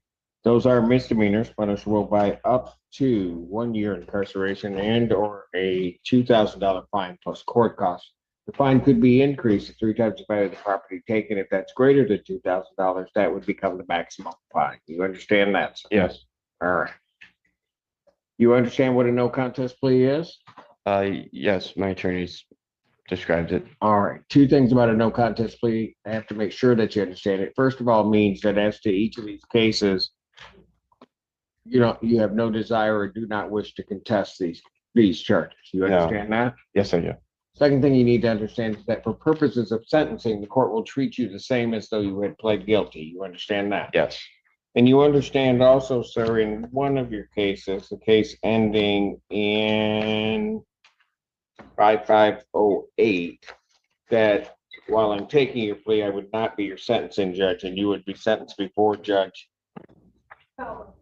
Those are misdemeanors, punishable by up to 1 year incarceration and or a $2,000 fine plus court costs. The fine could be increased to 3 times the value of the property taken. If that's greater than $2,000, that would become the maximum fine. You understand that? Sir? Yes. All right. You understand what a no contest plea is? Yes, my attorneys described it. All right. 2 things about a no contest plea. I have to make sure that you understand it. First of all, means that as to each of these cases, you have no desire or do not wish to contest these charges. You understand that? Yes, I do. Second thing you need to understand is that for purposes of sentencing, the court will treat you the same as though you had pled guilty. You understand that? Yes. And you understand also, sir, in one of your cases, the case ending in 5508, that while I'm taking your plea, I would not be your sentencing judge, and you would be sentenced before Judge Valvo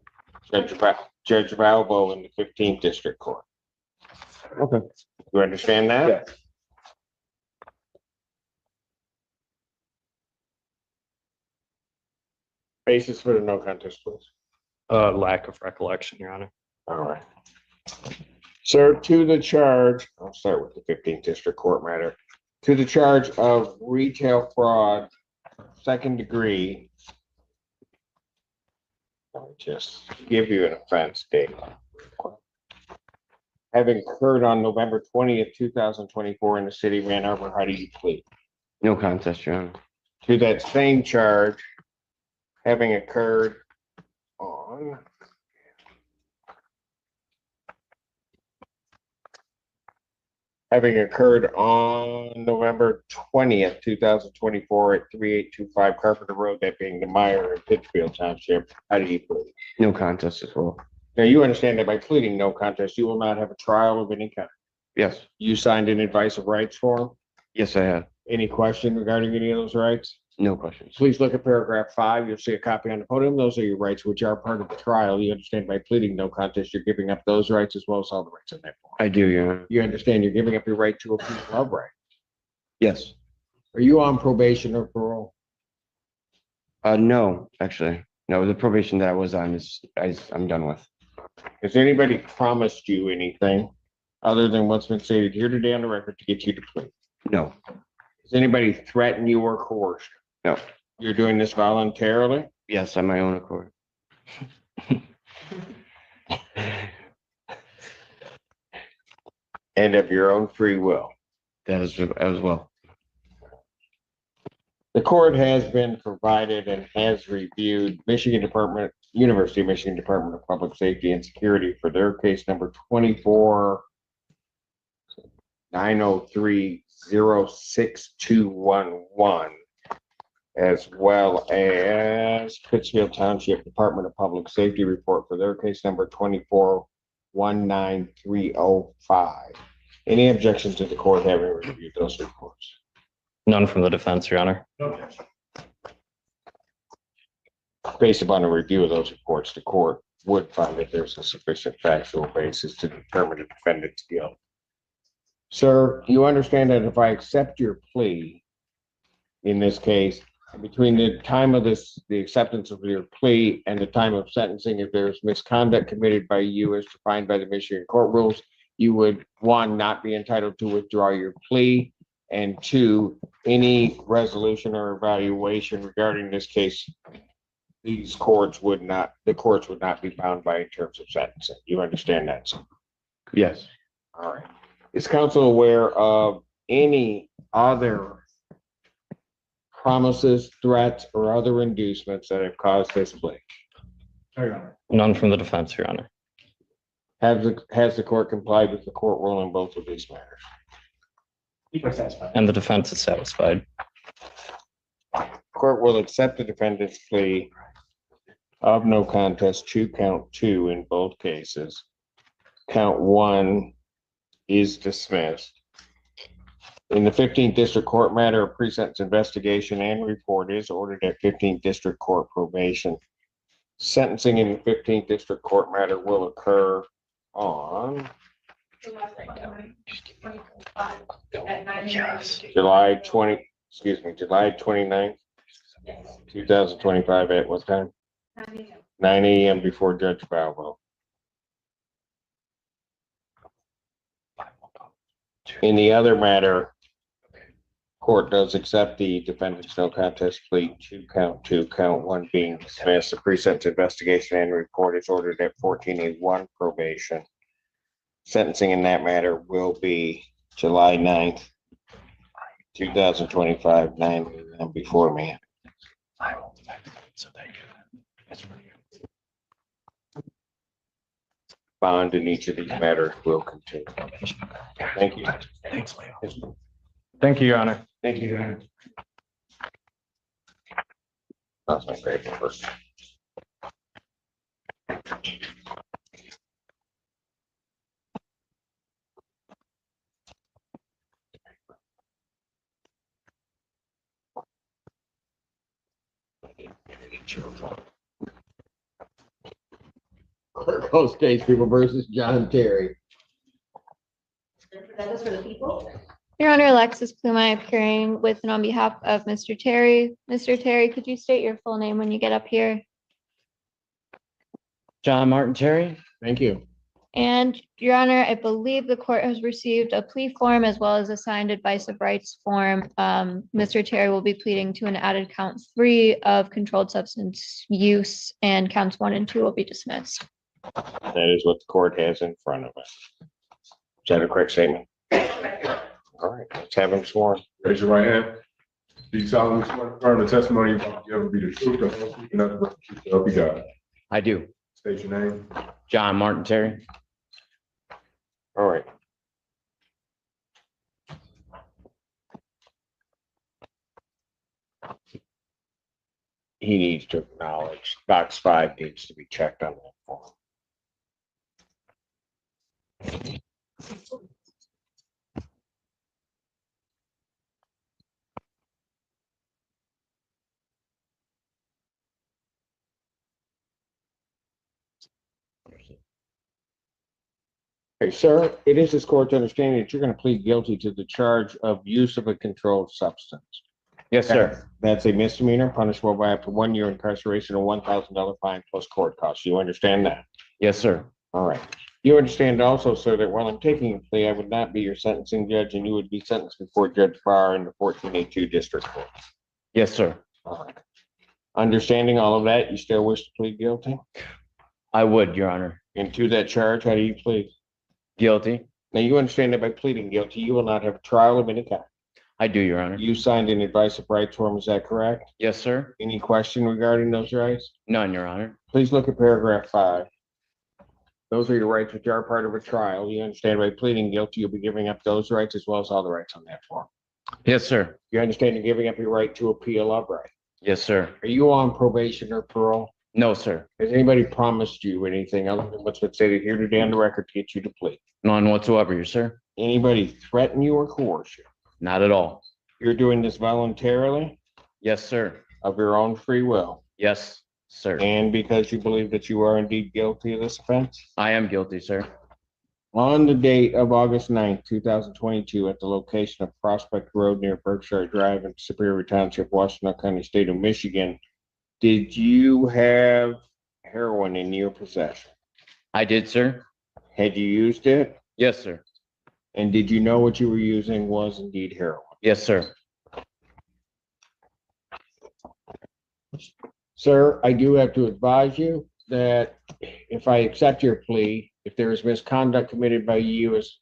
in the 15th District Court. Okay. You understand that? Yes. Basis for the no contest, please. Lack of recollection, Your Honor. All right. Sir, to the charge, I'll start with the 15th District Court matter. To the charge of retail fraud, second degree. Let me just give you an offense date. Having occurred on November 20th, 2024 in the city of Ann Arbor, how do you plead? No contest, Your Honor. To that same charge, having occurred on November 20th, 2024 at 3825 Carpenter Road, that being the Meyer and Pittsfield Township, how do you plead? No contest as well. Now, you understand that by pleading no contest, you will not have a trial of any kind. Yes. You signed an advice of rights form? Yes, I have. Any question regarding any of those rights? No questions. Please look at paragraph 5. You'll see a copy on the podium. Those are your rights, which are part of the trial. You understand by pleading no contest, you're giving up those rights as well as all the rights in that form. I do, Your Honor. You understand you're giving up your right to appeal of right. Yes. Are you on probation or parole? No, actually. No, the probation that I was on I'm done with. Has anybody promised you anything other than what's been stated here today on the record to get you to plea? No. Has anybody threatened you or coerced? No. You're doing this voluntarily? Yes, on my own accord. And of your own free will? That is as well. The court has been provided and has reviewed University of Michigan Department of Public Safety and Security for their case number 24-903-06211, as well as Pittsfield Township Department of Public Safety report for their case number 24-19305. Any objections to the court having reviewed those reports? None from the defense, Your Honor. Okay. Based upon a review of those reports, the court would find that there's a sufficient factual basis to determine the defendant's guilt. Sir, you understand that if I accept your plea in this case, between the time of the acceptance of your plea and the time of sentencing, if there's misconduct committed by you as defined by the Michigan court rules, you would, 1, not be entitled to withdraw your plea, and 2, any resolution or evaluation regarding this case, the courts would not be bound by in terms of sentencing. You understand that, sir? Yes. All right. Is council aware of any other promises, threats, or other inducements that have caused this plea? None from the defense, Your Honor. Has the court complied with the court rule in both of these matters? And the defense is satisfied. Court will accept the defendant's plea of no contest to count 2 in both cases. Count 1 is dismissed. In the 15th District Court matter, a pre-sentence investigation and report is ordered at 15th District Court probation. Sentencing in the 15th District Court matter will occur on July 29th, 2025 at what time? 9 a.m. before Judge Fleischer. In the other matter, court does accept the defendant's no contest plea to count 2, count 1 being dismissed. The pre-sentence investigation and report is ordered at 14A1 probation. Sentencing in that matter will be July 9th, 2025, 9 a.m. before me. Bond in each of these matters will continue. Thank you. Thanks, Leo. Thank you, Your Honor. Thank you, Your Honor. That's my favorite person. Clerk calls case people versus John Terry. That is for the people. Your Honor, Alexis Pluma appearing with and on behalf of Mr. Terry. Mr. Terry, could you state your full name when you get up here? John Martin Terry. Thank you. And Your Honor, I believe the court has received a plea form as well as a signed advice of rights form. Mr. Terry will be pleading to an added count 3 of controlled substance use, and counts 1 and 2 will be dismissed. That is what the court has in front of us. Is that a correct statement? All right, let's have him sworn. Raise your right hand. Do you solemnly swear to affirm the testimony you about to give will be the truth, the whole truth, and nothing but the truth, so help you God? I do. State your name. John Martin Terry. All right. He needs to acknowledge box 5 needs to be checked on that form. Hey, sir, it is this court's understanding that you're going to plead guilty to the charge of use of a controlled substance. Yes, sir. That's a misdemeanor punishable by up to 1 year incarceration or $1,000 fine plus court costs. You understand that? Yes, sir. All right. You understand also, sir, that while I'm taking a plea, I would not be your sentencing judge and you would be sentenced before Judge Fleischer in the 14A2 District Court. Yes, sir. All right. Understanding all of that, you still wish to plead guilty? I would, Your Honor. And to that charge, how do you plead? Guilty. Now, you understand that by pleading guilty, you will not have a trial of any kind. I do, Your Honor. You signed an advice of rights form, is that correct? Yes, sir. Any question regarding those rights? None, Your Honor. Please look at paragraph 5. Those are your rights which are part of a trial. You understand by pleading guilty, you'll be giving up those rights as well as all the rights on that form. Yes, sir. You understand you're giving up your right to appeal of right. Yes, sir. Are you on probation or parole? No, sir. Has anybody promised you anything other than what's been stated here today on the record to get you to plead? None whatsoever, yes, sir. Anybody threaten you or coerce you? Not at all. You're doing this voluntarily? Yes, sir. Of your own free will? Yes, sir. And because you believe that you are indeed guilty of this offense? I am guilty, sir. On the date of August 9th, 2022, at the location of Prospect Road near Berkshire Drive in Superior Township, Washington County, State of Michigan, did you have heroin in your possession? I did, sir. Had you used it? Yes, sir. And did you know what you were using was indeed heroin? Yes, sir. Sir, I do have to advise you that if I accept your plea, if there is misconduct committed by you as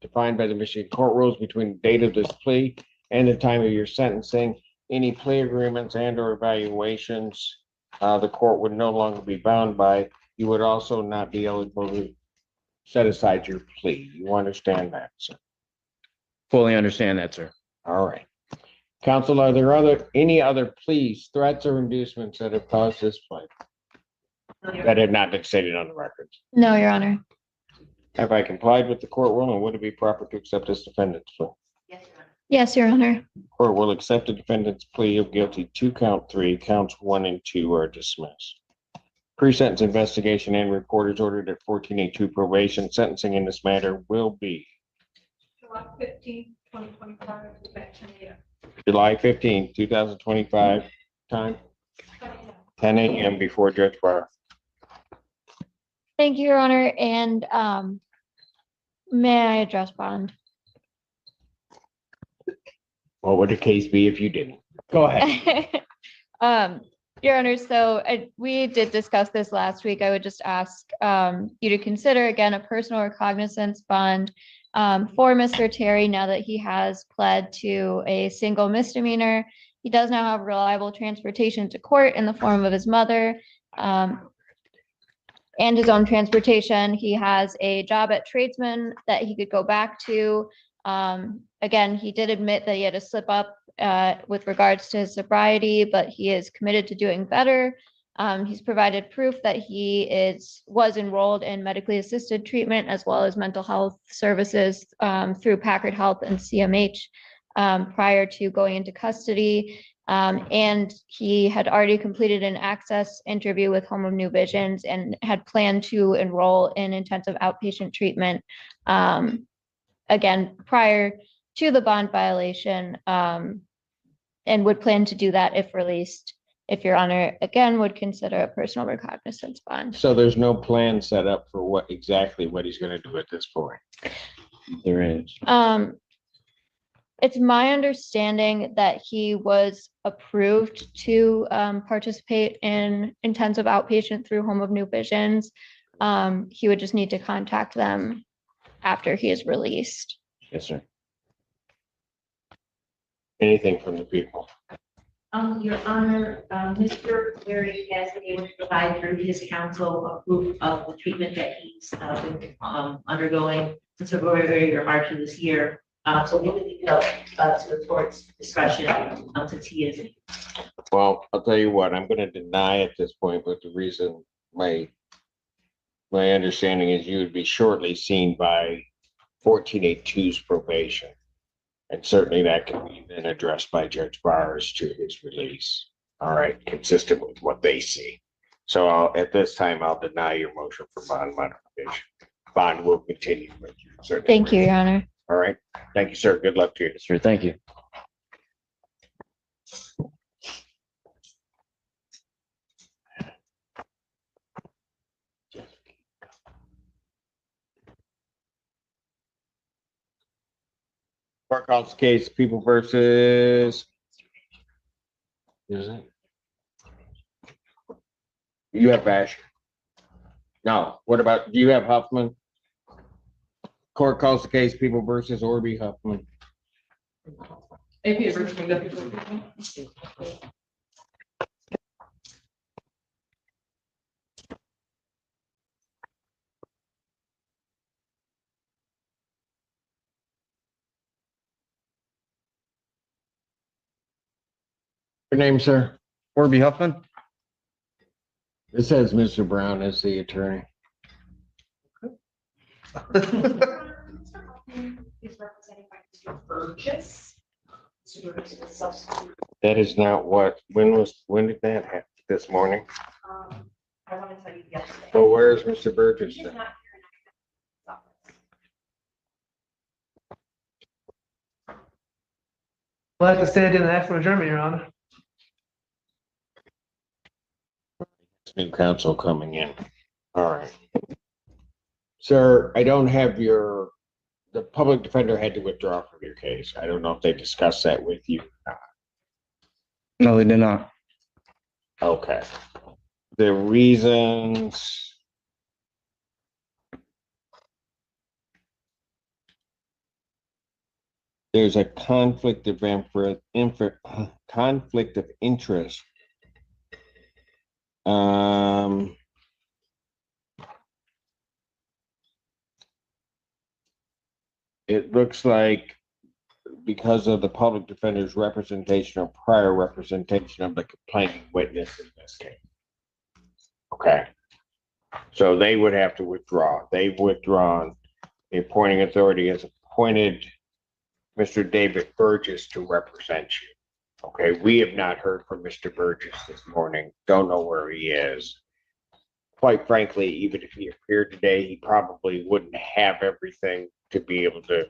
defined by the Michigan court rules between the date of this plea and the time of your sentencing, any plea agreements and or evaluations, the court would no longer be bound by. You would also not be eligible to set aside your plea. You understand that, sir? Fully understand that, sir. All right. Counsel, are there any other pleas, threats, or inducements that have caused this plea that have not been stated on the records? No, Your Honor. Have I complied with the court rule, and would it be proper to accept this defendant's plea? Yes, Your Honor. Court will accept the defendant's plea of guilty to count 3. Counts 1 and 2 are dismissed. Pre-sentence investigation and report is ordered at 1482 probation. Sentencing in this matter will be July 15th, 2025, at 10 a.m. July 15th, 2025, time 10 a.m. before Judge Barr. Thank you, Your Honor. And may I address bond? What would the case be if you didn't? Go ahead. Your Honor, so we did discuss this last week. I would just ask you to consider again a personal recognizance bond for Mr. Terry now that he has pled to a single misdemeanor. He does now have reliable transportation to court in the form of his mother and his own transportation. He has a job at Tradesman that he could go back to. Again, he did admit that he had a slip up with regards to his sobriety, but he is committed to doing better. He's provided proof that he was enrolled in medically assisted treatment as well as mental health services through Packard Health and CMH prior to going into custody. And he had already completed an access interview with Home of New Visions and had planned to enroll in intensive outpatient treatment again prior to the bond violation, and would plan to do that if released, if Your Honor again would consider a personal recognizance bond. So there's no plan set up for what he's going to do at this point? There is. It's my understanding that he was approved to participate in intensive outpatient through Home of New Visions. He would just need to contact them after he is released. Yes, sir. Anything from the people? Your Honor, Mr. Terry has been able to provide through his counsel a proof of the treatment that he's been undergoing since February or March of this year. So we would need to the court's discretion since he is. Well, I'll tell you what, I'm going to deny at this point, but the reason my understanding is you would be shortly seen by 1482's probation. And certainly that can be then addressed by Judge Barrs to his release. All right, consistent with what they see. So at this time, I'll deny your motion for bond modification. Bond will continue with you. Certainly. Thank you, Your Honor. All right. Thank you, sir. Good luck to you. Sure. Thank you. Court calls the case People versus. Is it? You have Bash. No. What about, do you have Huffman? Court calls the case People versus Orby Huffman. AP is Richmond. Your name, sir? Orby Huffman. It says Mr. Brown is the attorney. Is represented by Mr. Burgess. Mr. Burgess is a substitute. That is not what, when did that happen? This morning? I want to tell you yesterday. Well, where's Mr. Burgess? He's not here in office. Well, I have to stand in and ask for adjournment, Your Honor. New counsel coming in. All right. Sir, I don't have the public defender had to withdraw from your case. I don't know if they discussed that with you or not. No, they did not. Okay. The reasons there's a conflict of conflict of interest. It looks like because of the public defender's representation or prior representation of the complaining witness in this case. Okay. So they would have to withdraw. They've withdrawn. The appointing authority has appointed Mr. David Burgess to represent you. Okay, we have not heard from Mr. Burgess this morning. Don't know where he is. Quite frankly, even if he appeared today, he probably wouldn't have everything to be able to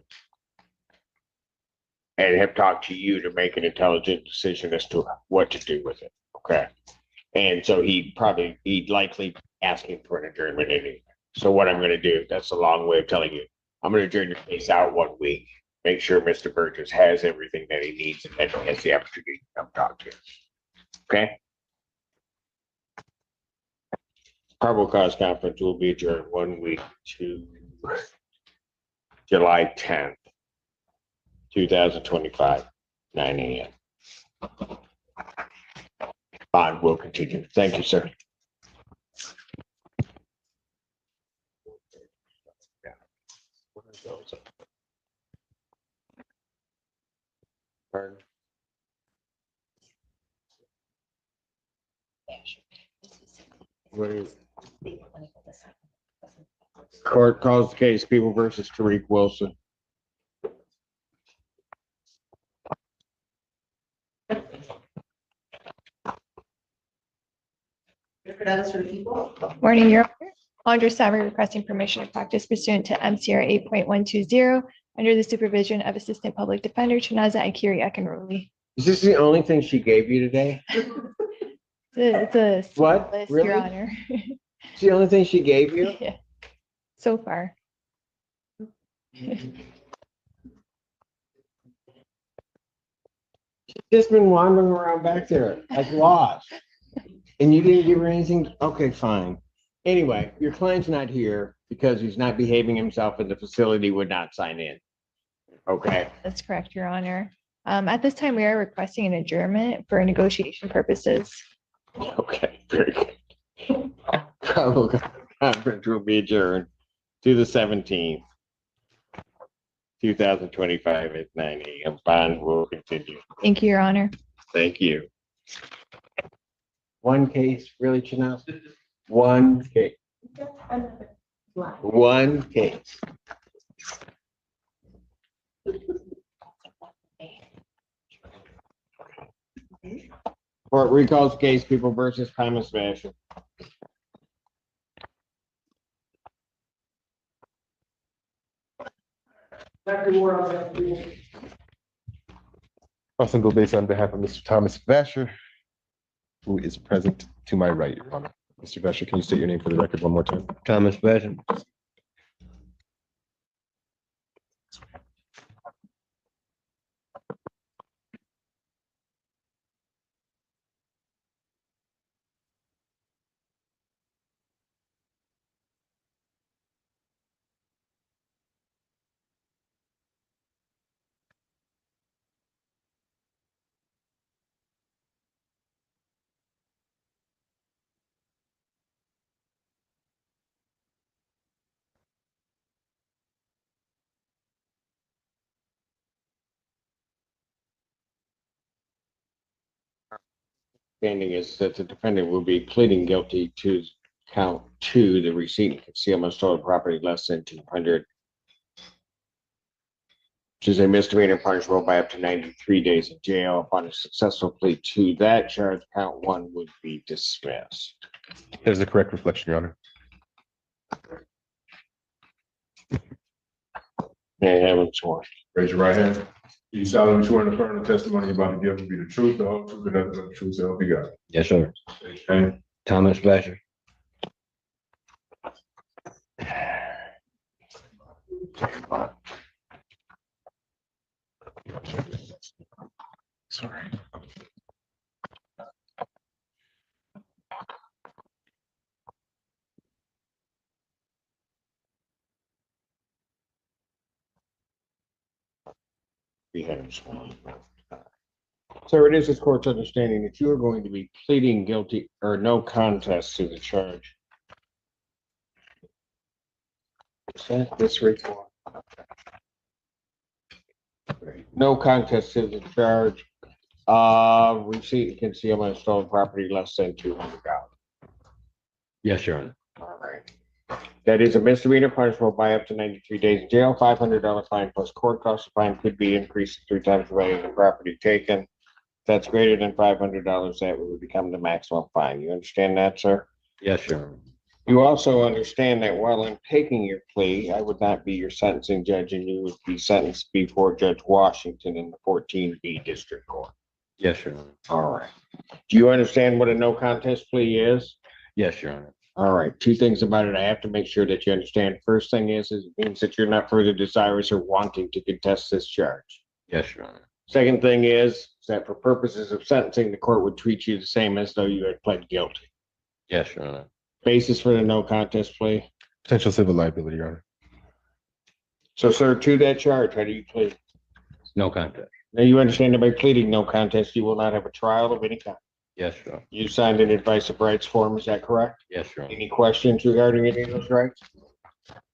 and have talked to you to make an intelligent decision as to what to do with it. Okay. And so he'd likely asking for an adjournment anyway. So what I'm going to do, that's a long way of telling you, I'm going to adjourn your case out 1 week. Make sure Mr. Burgess has everything that he needs and then has the opportunity to come talk to you. Okay? Probable cause conference will be adjourned 1 week to July 10th, 2025, 9 a.m. Bond will continue. Thank you, sir. Pardon? What is- Court calls the case People versus Tariq Wilson. Morning, Your Honor. Andre Savary requesting permission to practice pursuant to MCR 8.120 under the supervision of Assistant Public Defender Chinaza Akiri Ekenroli. Is this the only thing she gave you today? It's a What? list, Really? Your Honor. It's the only thing she gave you? Yeah. So far. She's just been wandering around back there, like lost. And you didn't give her anything? Okay, fine. Anyway, your client's not here because he's not behaving himself and the facility would not sign in. Okay. That's correct, Your Honor. At this time, we are requesting an adjournment for negotiation purposes. Okay, very good. Probable conference will be adjourned to the 17th, 2025 at 9 a.m. Bond will continue. Thank you, Your Honor. Thank you. One case, really, Chanel? One case. One case. Court recalls case People versus Thomas Fleischer. Austin Gilbase on behalf of Mr. Thomas Vasher, who is present to my right, Your Honor. Mr. Vasher, can you state your name for the record one more time? Thomas Vasher. Standing is that the defendant will be pleading guilty to count 2, the receipt and concealment of stolen property less than 200, which is a misdemeanor punishable by up to 93 days in jail. Upon a successful plea to that charge, count 1 would be dismissed. That is the correct reflection, Your Honor. May I have him sworn? Raise your right hand. You solemnly swear to affirm the testimony you're about to give will be the truth, the whole truth, and nothing but the truth, so help you God. Yes, sir. Okay. Thomas Vasher. Sorry. We had him sworn. So it is this court's understanding that you are going to be pleading guilty or no contest to the charge. Is that this report? No contest to the charge. Receipt concealment of stolen property less than $200. Yes, Your Honor. All right. That is a misdemeanor punishable by up to 93 days in jail, $500 fine plus court costs. The fine could be increased 3 times the value of the property taken. If that's greater than $500, that would become the maximum fine. You understand that, sir? Yes, Your Honor. You also understand that while I'm taking your plea, I would not be your sentencing judge and you would be sentenced before Judge Washington in the 14B District Court. Yes, Your Honor. All right. Do you understand what a no contest plea is? Yes, Your Honor. All right. 2 things about it. I have to make sure that you understand. First thing is it means that you're not further desirous or wanting to contest this charge. Yes, Your Honor. Second thing is that for purposes of sentencing, the court would treat you the same as though you had pled guilty. Yes, Your Honor. Basis for the no contest plea? Potential civil liability, Your Honor. So, sir, to that charge, how do you plead? No contest. Now, you understand that by pleading no contest, you will not have a trial of any kind. Yes, Your Honor. You signed an advice of rights form, is that correct? Yes, Your Honor. Any questions regarding any of those rights?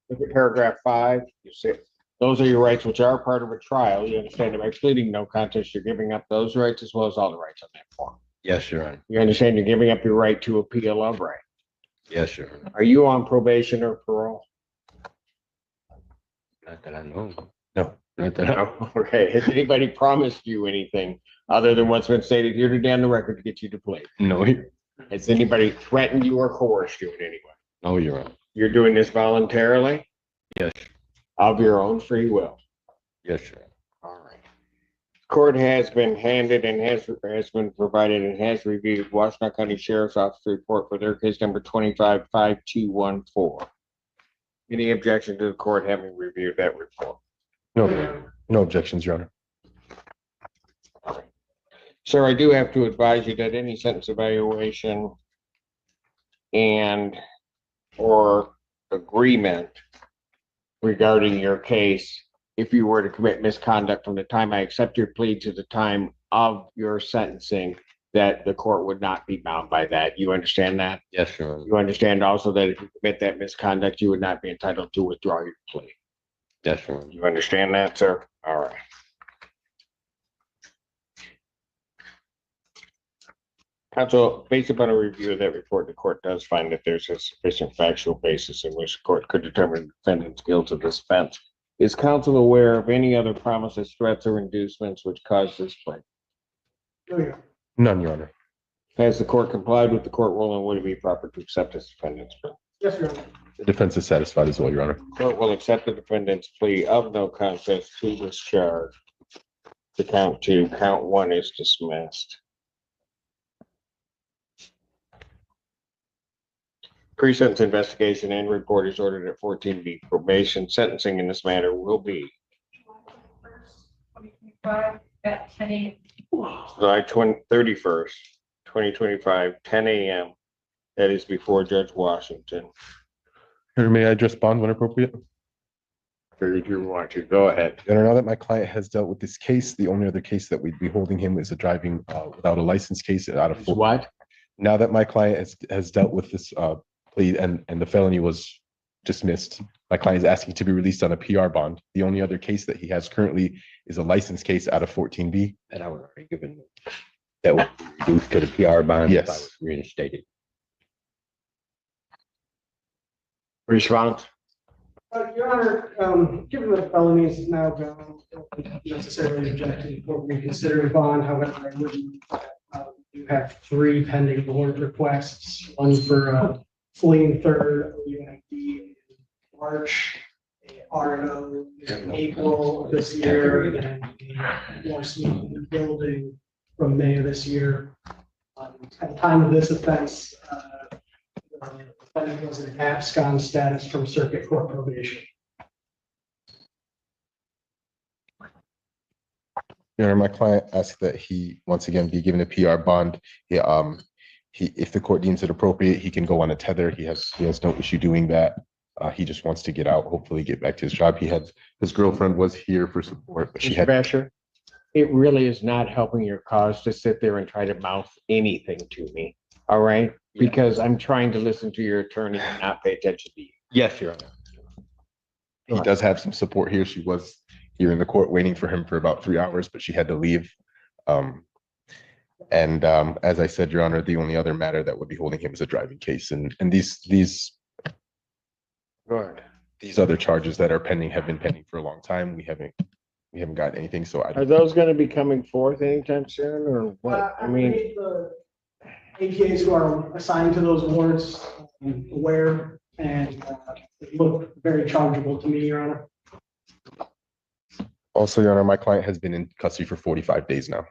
Look at paragraph 5. You say those are your rights which are part of a trial. You understand that by pleading no contest, you're giving up those rights as well as all the rights on that form. Yes, Your Honor. You understand you're giving up your right to appeal of right. Yes, Your Honor. Are you on probation or parole? Not that I know. No. Not that I No. Okay. Has anybody promised you anything other than what's been stated here today on the record to get you to plead? No. Has anybody threatened you or coerced you in any way? No, Your Honor. You're doing this voluntarily? Yes. Of your own free will? Yes, Your Honor. All right. Court has been handed and has been provided and has reviewed Washington County Sheriff's Office report for their case number 255214. Any objection to the court having reviewed that report? No, no objections, Your Honor. Sir, I do have to advise you that any sentence evaluation and or agreement regarding your case, if you were to commit misconduct from the time I accept your plea to the time of your sentencing, that the court would not be bound by that. You understand that? Yes, Your Honor. You understand also that if you commit that misconduct, you would not be entitled to withdraw your plea. Yes, Your Honor. You understand that, sir? All right. Counsel, based upon a review of that report, the court does find that there's a sufficient factual basis in which the court could determine the defendant's guilt of this offense. Is counsel aware of any other promises, threats, or inducements which caused this plea? None, Your Honor. Has the court complied with the court rule and would it be proper to accept this defendant's plea? Yes, Your Honor. The defense is satisfied as well, Your Honor. Court will accept the defendant's plea of no contest to this charge. The count 2, count 1 is dismissed. Pre-sentence investigation and report is ordered at 14B. Probation sentencing in this matter will be At 10 a.m. July 31st, 2025, 10 a.m. That is before Judge Washington. May I address bond when appropriate? If you want to, go ahead. Your Honor, now that my client has dealt with this case, the only other case that we'd be holding him is a driving without a license case out of what? Now that my client has dealt with this plea and the felony was dismissed, my client is asking to be released on a PR bond. The only other case that he has currently is a license case out of 14B. And I would already given that would be reduced to the PR bond if I Yes. was reinstated. Response? Your Honor, given that felony is now gone, I don't necessarily object to the court reconsidering bond. However, I would you have 3 pending board requests, one for fleeing third UNID in March, RO in April of this year, and a more smooth building from May of this year. At the time of this offense, the defendant was in abscond status from circuit court probation. Your Honor, my client asked that he once again be given a PR bond. If the court deems it appropriate, he can go on a tether. He has no issue doing that. He just wants to get out, hopefully get back to his job. His girlfriend was here for support, but she Mr. had. Basher, it really is not helping your cause to sit there and try to mouth anything to me. All right? Because I'm trying to listen to your attorney and not pay attention to you. Yes, Your Honor. He does have some support here. She was here in the court waiting for him for about 3 hours, but she had to leave. As I said, Your Honor, the only other matter that would be holding him is a driving case. And these other charges that are pending have been pending for a long time. We haven't got anything. So Are those going to be coming forth anytime soon or what? I mean, The APAs who are assigned to those warrants aware and they look very chargeable to me, Your Honor. also, Your Honor, my client has been in custody for 45 days now.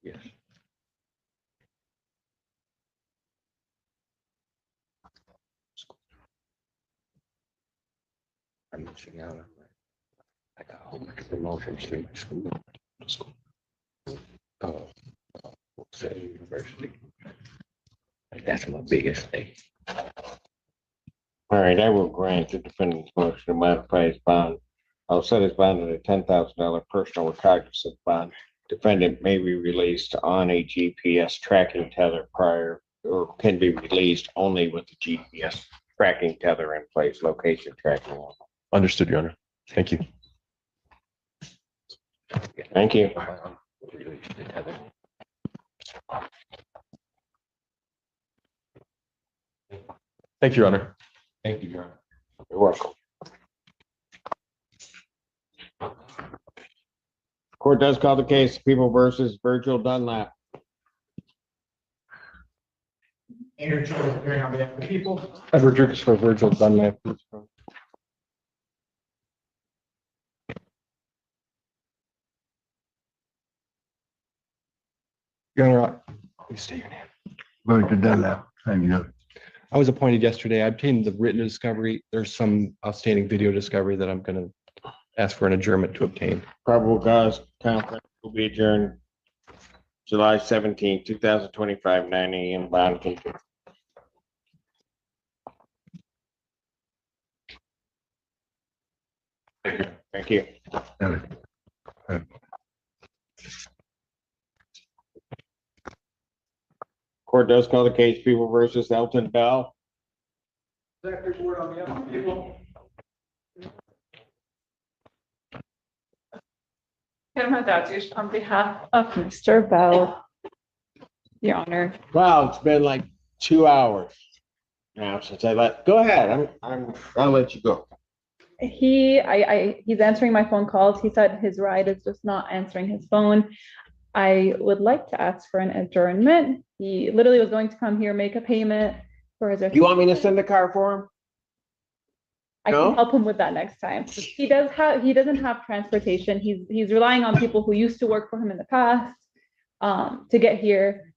yes. I'm missing out on that. I got a whole bunch of promotions through my school. Say university. That's my biggest thing. All right, I will grant the defendant's motion to modify his bond. I'll set his bond at a $10,000 personal or cognizant bond. Defendant may be released on a GPS tracking tether prior, or can be released only with the GPS tracking tether in place, location tracking. Understood, Your Honor. Thank you. Thank you. Thank you, Your Honor. Thank you, Your Honor. You're welcome. Court does call the case People versus Virgil Dunlap. Andrew Charles appearing on behalf of the people. Edward Dricks for Virgil Dunlap. Your Honor, Please state your name. Virgil Dunlap, same, you know. I was appointed yesterday. I obtained the written discovery. There's some outstanding video discovery that I'm going to ask for an adjournment to obtain. Probable cause conference will be adjourned July 17, 2025, 9 a.m. Bond continued. Thank you. Court does call the case People versus Elton Bell. Zachary Ward on behalf of the people. Kim Hadatius on behalf of Mr. Bell. Your Honor. Wow, it's been like 2 hours now since go ahead. I'll let you go. He's answering my phone calls. He said his ride is just not answering his phone. I would like to ask for an adjournment. He literally was going to come here, make a payment for his. You want me to send the car for him? I can help him with that next time. He doesn't have transportation. He's relying on people who used to work for him in the past to get here.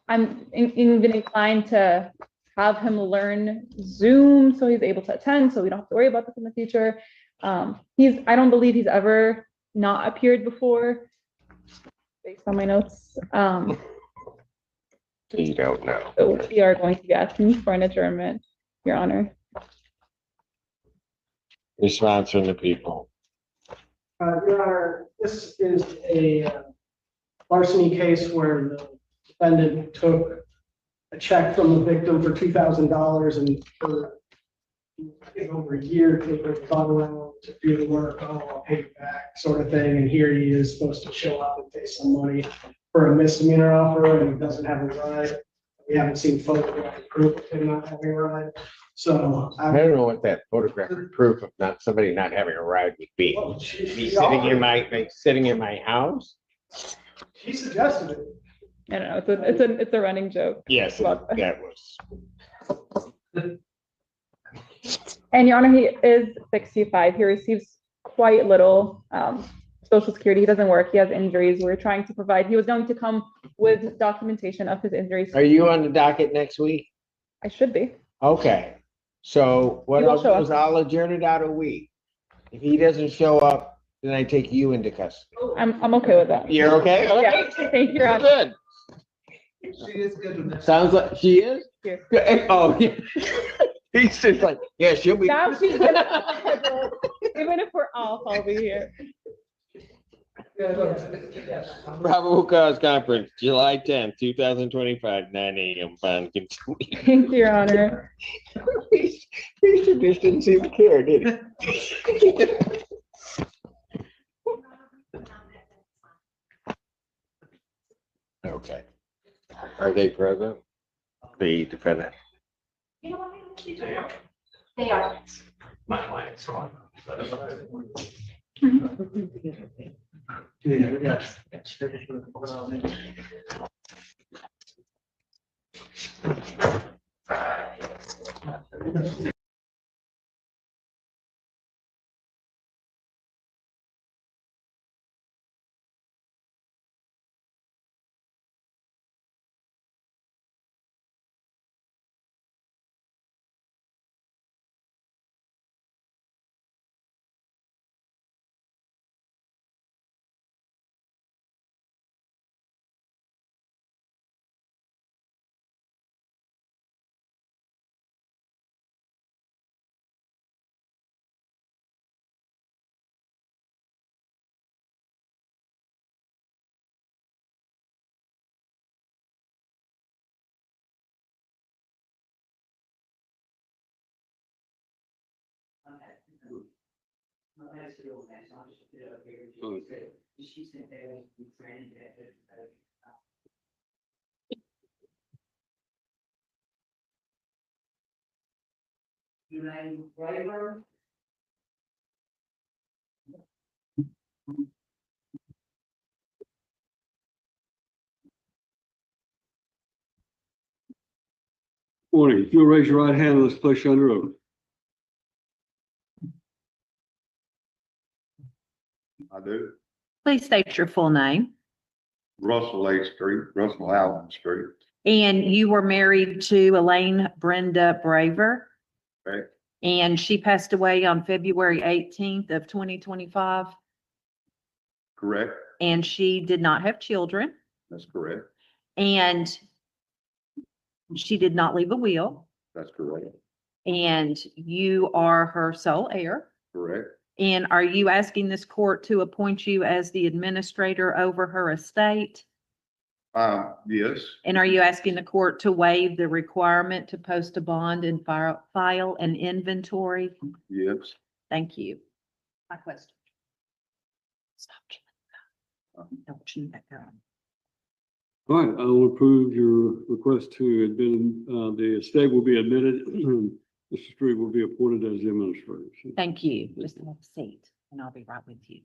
I'm even inclined to have him learn Zoom so he's able to attend, so we don't have to worry about this in the future. I don't believe he's ever not appeared before, based on my notes. You don't know. So we are going to be asking for an adjournment, Your Honor. You're sponsoring the people. Your Honor, this is a larceny case where the defendant took a check from the victim for $2,000 and for over a year to follow around to do the work, I'll pay you back sort of thing. And here he is supposed to show up and pay some money for a misdemeanor offer and he doesn't have a ride. We haven't seen photographic proof of him not having a ride. So I don't know what that photographic proof of somebody not having a ride would be. Well, Be sitting in my house? He suggested it. I don't know. It's a running joke. Yes, that was. And Your Honor, he is 65. He receives quite little Social Security. He doesn't work. He has injuries. We're trying to provide. He was going to come with documentation of his injuries. Are you on the docket next week? I should be. Okay. So what I'll do is I'll adjourn it out a week. If he doesn't show up then I take you into custody. I'm okay with that. You're okay? Yeah, thank you, Your Honor. Good. She is good with that. Sounds like she is? Yeah. Oh, yeah. He's just like, yeah, she'll be. Now she's gonna, even if we're off, I'll be here. Probable cause conference, July 10th, 2025, 9 a.m. Bond continued. Thank you, Your Honor. Mr. Dish didn't seem to care, did he? Okay. Are they present? The defendant. They are. My client's on. Morning. If you'll raise your right hand, let's place you under oath. I do. Please state your full name. Russell Allen Street. And you were married to Elaine Brenda Braver. Correct. And she passed away on February 18th of 2025. Correct. And she did not have children. That's correct. And she did not leave a will. That's correct. And you are her sole heir. Correct. And are you asking this court to appoint you as the administrator over her estate? Yes. And are you asking the court to waive the requirement to post a bond and file an inventory? Yes. Thank you. My question. Stop killing. Don't you let go. All right, I will approve your request to admit, the estate will be admitted. Mr. Street will be appointed as the administrator. Thank you. Just have a seat and I'll be right with you.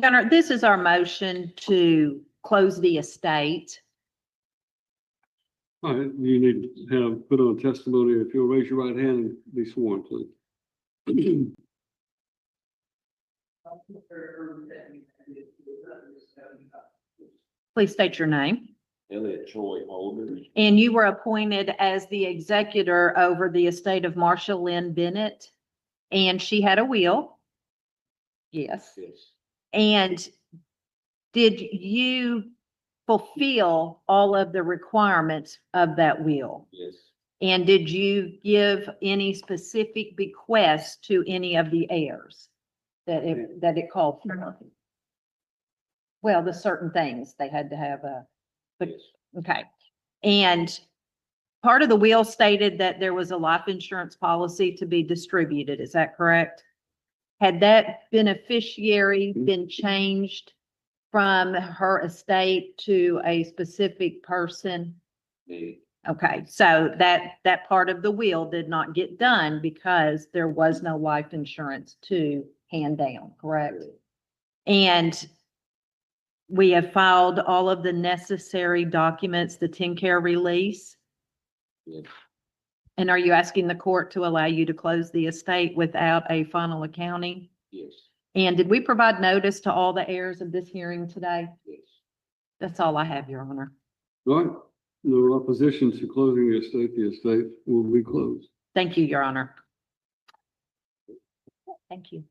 Gunnar, this is our motion to close the estate. All right, you need to have put on testimony. If you'll raise your right hand and be sworn, please. Please state your name. Elliot Troy Holder. And you were appointed as the executor over the estate of Marcia Lynn Bennett. And she had a will. Yes. Yes. And did you fulfill all of the requirements of that will? Yes. And did you give any specific bequests to any of the heirs that it called for? Well, the certain things they had to have okay. And part of the will stated that there was a life insurance policy to be distributed. Is that correct? Had that beneficiary been changed from her estate to a specific person? Okay, so that part of the will did not get done because there was no life insurance to hand down, correct? And we have filed all of the necessary documents, the 10-care release. Yes. And are you asking the court to allow you to close the estate without a final accounting? Yes. And did we provide notice to all the heirs of this hearing today? Yes. That's all I have, Your Honor. All right, no opposition to closing the estate will be closed. Thank you, Your Honor. Thank you.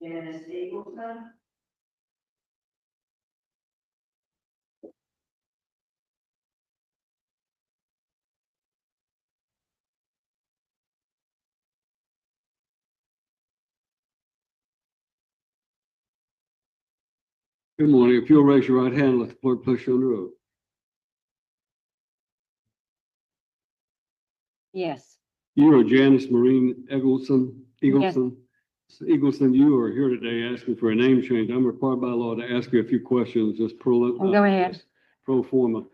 Janice Eagleton. Good morning. If you'll raise your right hand, let the clerk place you on the oath. Yes. You are Janice Marine Eagleson. Eagleson, you are here today asking for a name change. I'm required by law to ask you a few questions, just Go ahead. pro forma.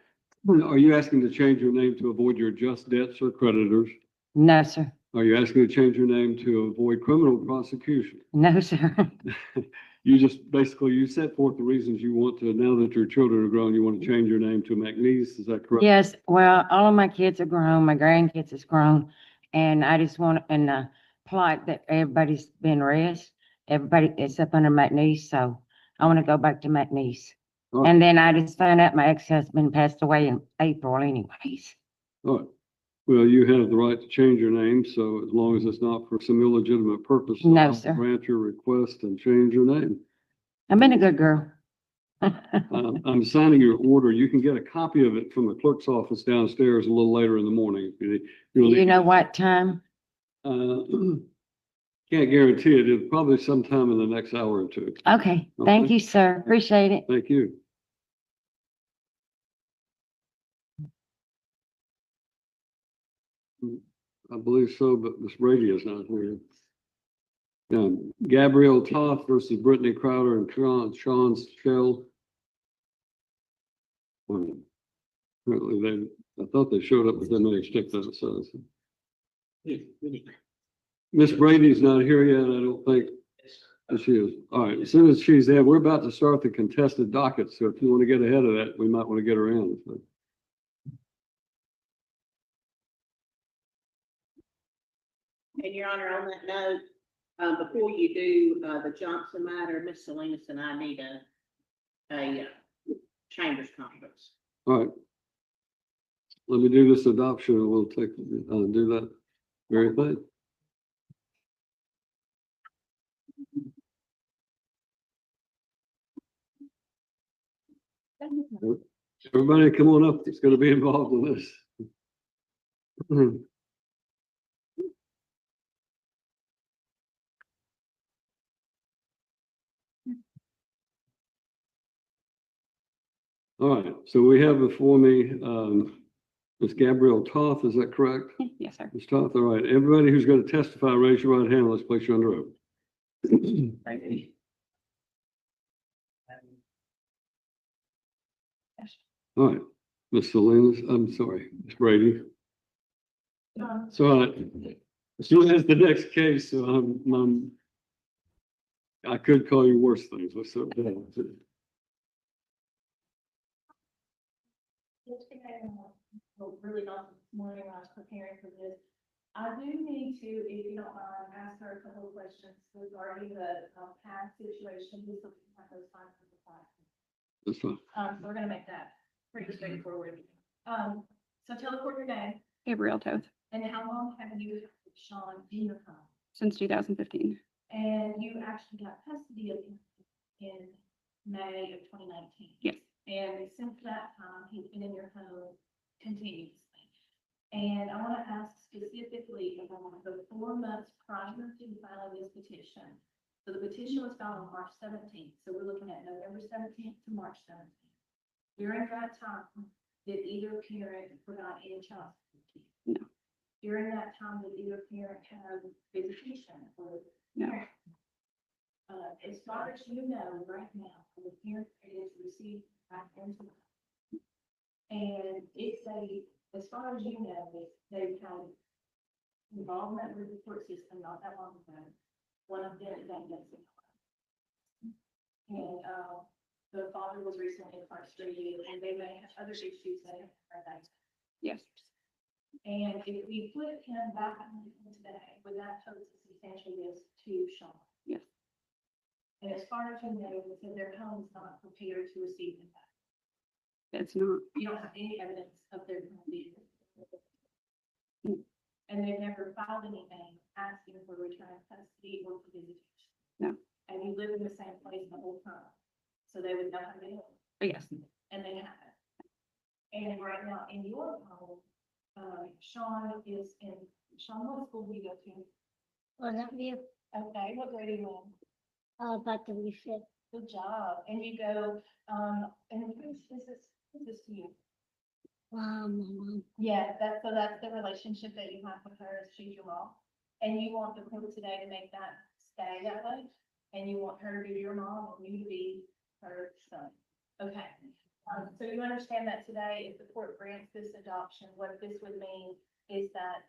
Are you asking to change your name to avoid your just debts or creditors? No, sir. Are you asking to change your name to avoid criminal prosecution? No, sir. You just basically, you set forth the reasons you want to, now that your children are grown, you want to change your name to McNeese, is that correct? Yes, well, all of my kids are grown, my grandkids is grown, and I just want, and plot that everybody's been raised, everybody except under McNeese, so I want to go back to McNeese. All right. And then I just found out my ex-husband passed away in April anyways. All right. Well, you have the right to change your name, so as long as it's not for some illegitimate purpose. No, I'll sir. grant your request and change your name. I've been a good girl. I'm signing your order. You can get a copy of it from the clerk's office downstairs a little later in the morning. If You know what time? Can't guarantee it. It'll probably sometime in the next hour or two. Okay, thank Okay. you, sir. Appreciate it. Thank you. I believe so, but Miss Brady is not here. Gabrielle Toth versus Brittany Crowder and Sean Shell. Apparently I thought they showed up, but then they stick that aside. Miss Brady's not here yet, I don't think. Yes, she is. All right, as soon as she's there, we're about to start the contested docket, so if you want to get ahead of that, we might want to get her in. So. And Your Honor, on that note, before you do the Johnson matter, Miss Salinas and I need a chambers conference. All right. Let me do this adoption and we'll take, do that very thing. Everybody come on up. It's going to be involved in this. All right, so we have before me, Ms. Gabrielle Toth, is that correct? Yes, sir. Ms. Toth, all right. Everybody who's going to testify, raise your right hand. Let's place you under oath. All right, Ms. Salinas, I'm sorry, Ms. Brady. So as soon as the next case, I could call you worse things. What's up? Really not this morning when I was preparing for this. I do need to, if you don't mind, ask her a couple of questions regarding the past situation. Just so we can have those times for the class. That's fine. So we're gonna make that pretty straightforward. So tell the court your name Gabrielle Toth, and how long have you had Sean in your home? since 2015. And you actually got custody of him in May of 2019. Yes. And since that time, he's been in your home continuously. And I want to ask specifically about the 4 months prior to filing this petition, So the petition was filed on March 17th, so we're looking at November 17th to March 17th. During that time, did either parent provide any child support? No. During that time, did either parent have visitation or? No. As far as you know, right now, the parent is received back into. And if they, as far as you know, they've had involvement with the court system not that long ago. One of them is in Mexico. And, the father was recently incarcerated and they may have other issues that are that. Yes. And if we put him back in today, would that pose a substantial risk to Sean? Yes. And as far as you know, they said their home is not prepared to receive him back. It's not. You don't have any evidence of their home being. And they've never filed anything asking for return of custody or for visitation. No. And you live in the same place the whole time. So they would know how to do it. Yes. And they have it. And right now in your home, Sean is in, Sean, what school do you go to? Well, that be Okay, what grade are you in? about to be fit. Good job. And you go, and who's this to you? Mom. Yeah, that's the relationship that you have with her, she's your mom. And you want the court today to make that stay that way? And you want her to be your mom and you to be her son? Okay. So you understand that today, if the court grants this adoption, what this would mean is that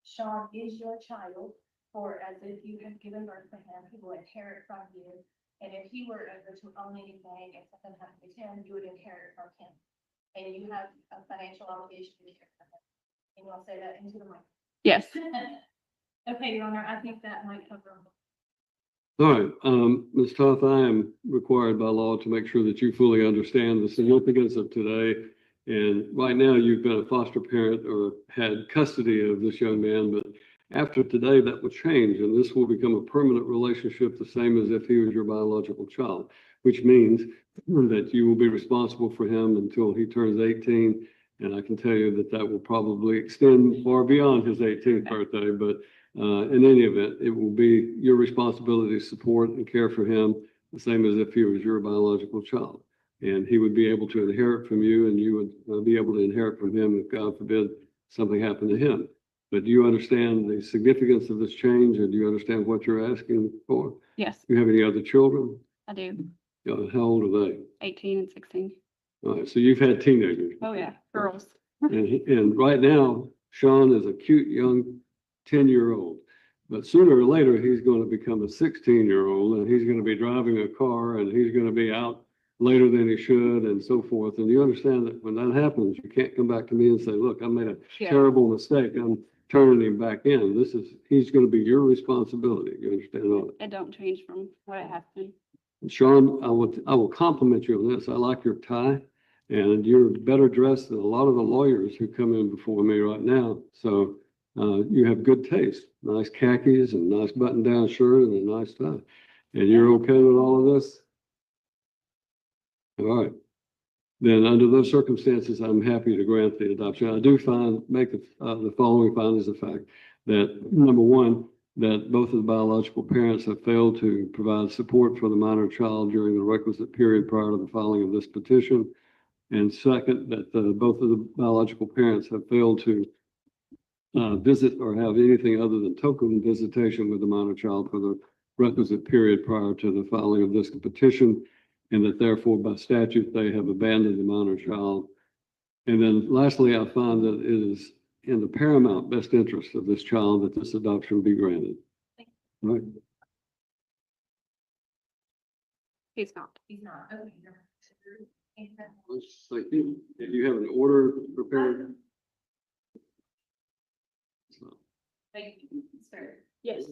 Sean is your child, or as if you have given birth to him, he will inherit from you. And if he were ever to own anything and something happened to him, you would inherit from him. And you have a financial obligation to care for him. And you'll say that into the mic. Yes. Okay, Your Honor, I think that might cover them. All right, Ms. Toth, I am required by law to make sure that you fully understand the significance of today. And right now, you've been a foster parent or had custody of this young man, but after today, that will change, and this will become a permanent relationship, the same as if he was your biological child, which means that you will be responsible for him until he turns 18. And I can tell you that that will probably extend far beyond his 18th birthday, but in any event, it will be your responsibility to support and care for him, the same as if he was your biological child. And he would be able to inherit from you, and you would be able to inherit from him if, God forbid, something happened to him. But do you understand the significance of this change, and do you understand what you're asking for? Yes, Do you have any other children? I do. How old are they? 18 and 16. All right, so you've had teenagers. Oh, yeah, girls. And right now, Sean is a cute young 10-year-old. But sooner or later, he's going to become a 16-year-old, and he's going to be driving a car, and he's going to be out later than he should, and so forth. And you understand that when that happens, you can't come back to me and say, look, I made a terrible mistake. I'm turning him back in. He's going to be your responsibility. You understand all that? It don't change from what it has been. Sean, I will compliment you on this. I like your tie, and you're better dressed than a lot of the lawyers who come in before me right now. So you have good taste, nice khakis and nice button-down shirt and a nice tie. And you're okay with all of this? All right. Then under those circumstances, I'm happy to grant the adoption. I do make the following findings of fact that, number one, that both of the biological parents have failed to provide support for the minor child during the requisite period prior to the filing of this petition. And second, that both of the biological parents have failed to visit or have anything other than token visitation with the minor child for the requisite period prior to the filing of this petition, and that therefore by statute they have abandoned the minor child. And then lastly, I find that it is in the paramount best interest of this child that this adoption be granted. Right? He's not. He's not. Okay. Thank you. Do you have an order prepared? Thank you, sir. Yes.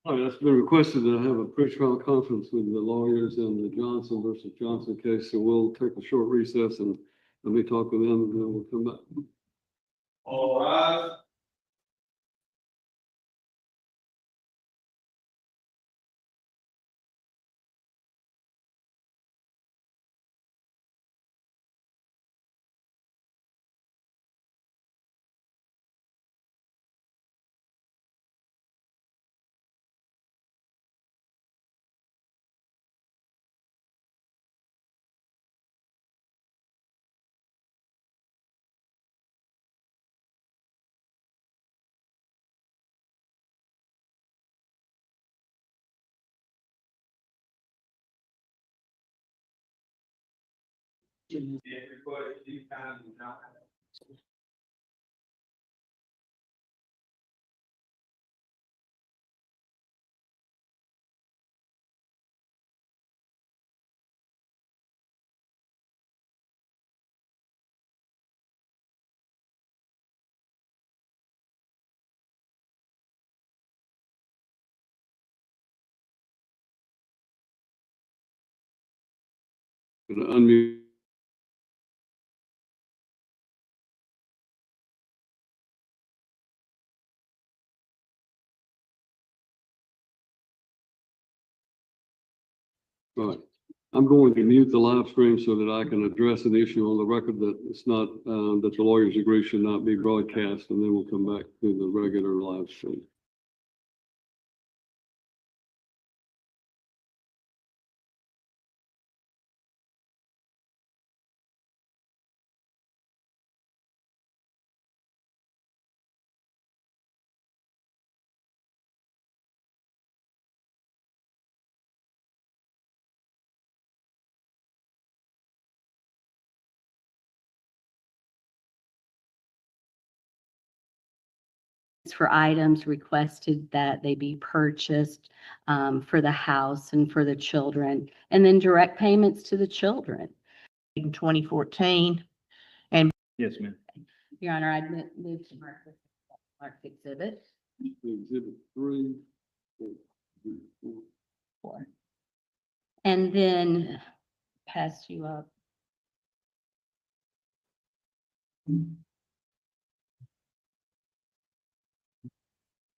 All right, it's been requested that I have a pre-trial conference with the lawyers in the Johnson versus Johnson case, so we'll take a short recess and let me talk with them, and then we'll come back. All rise. Gonna unmute. Right. I'm going to mute the live stream so that I can address an issue on the record that it's not, that the lawyers agree should not be broadcast, and then we'll come back to the regular live stream. For items requested that they be purchased for the house and for the children, and then direct payments to the children. In 2014. And Yes, ma'am. Your Honor, I'd move to mark exhibit. Exhibit 3. 4. And then pass you up.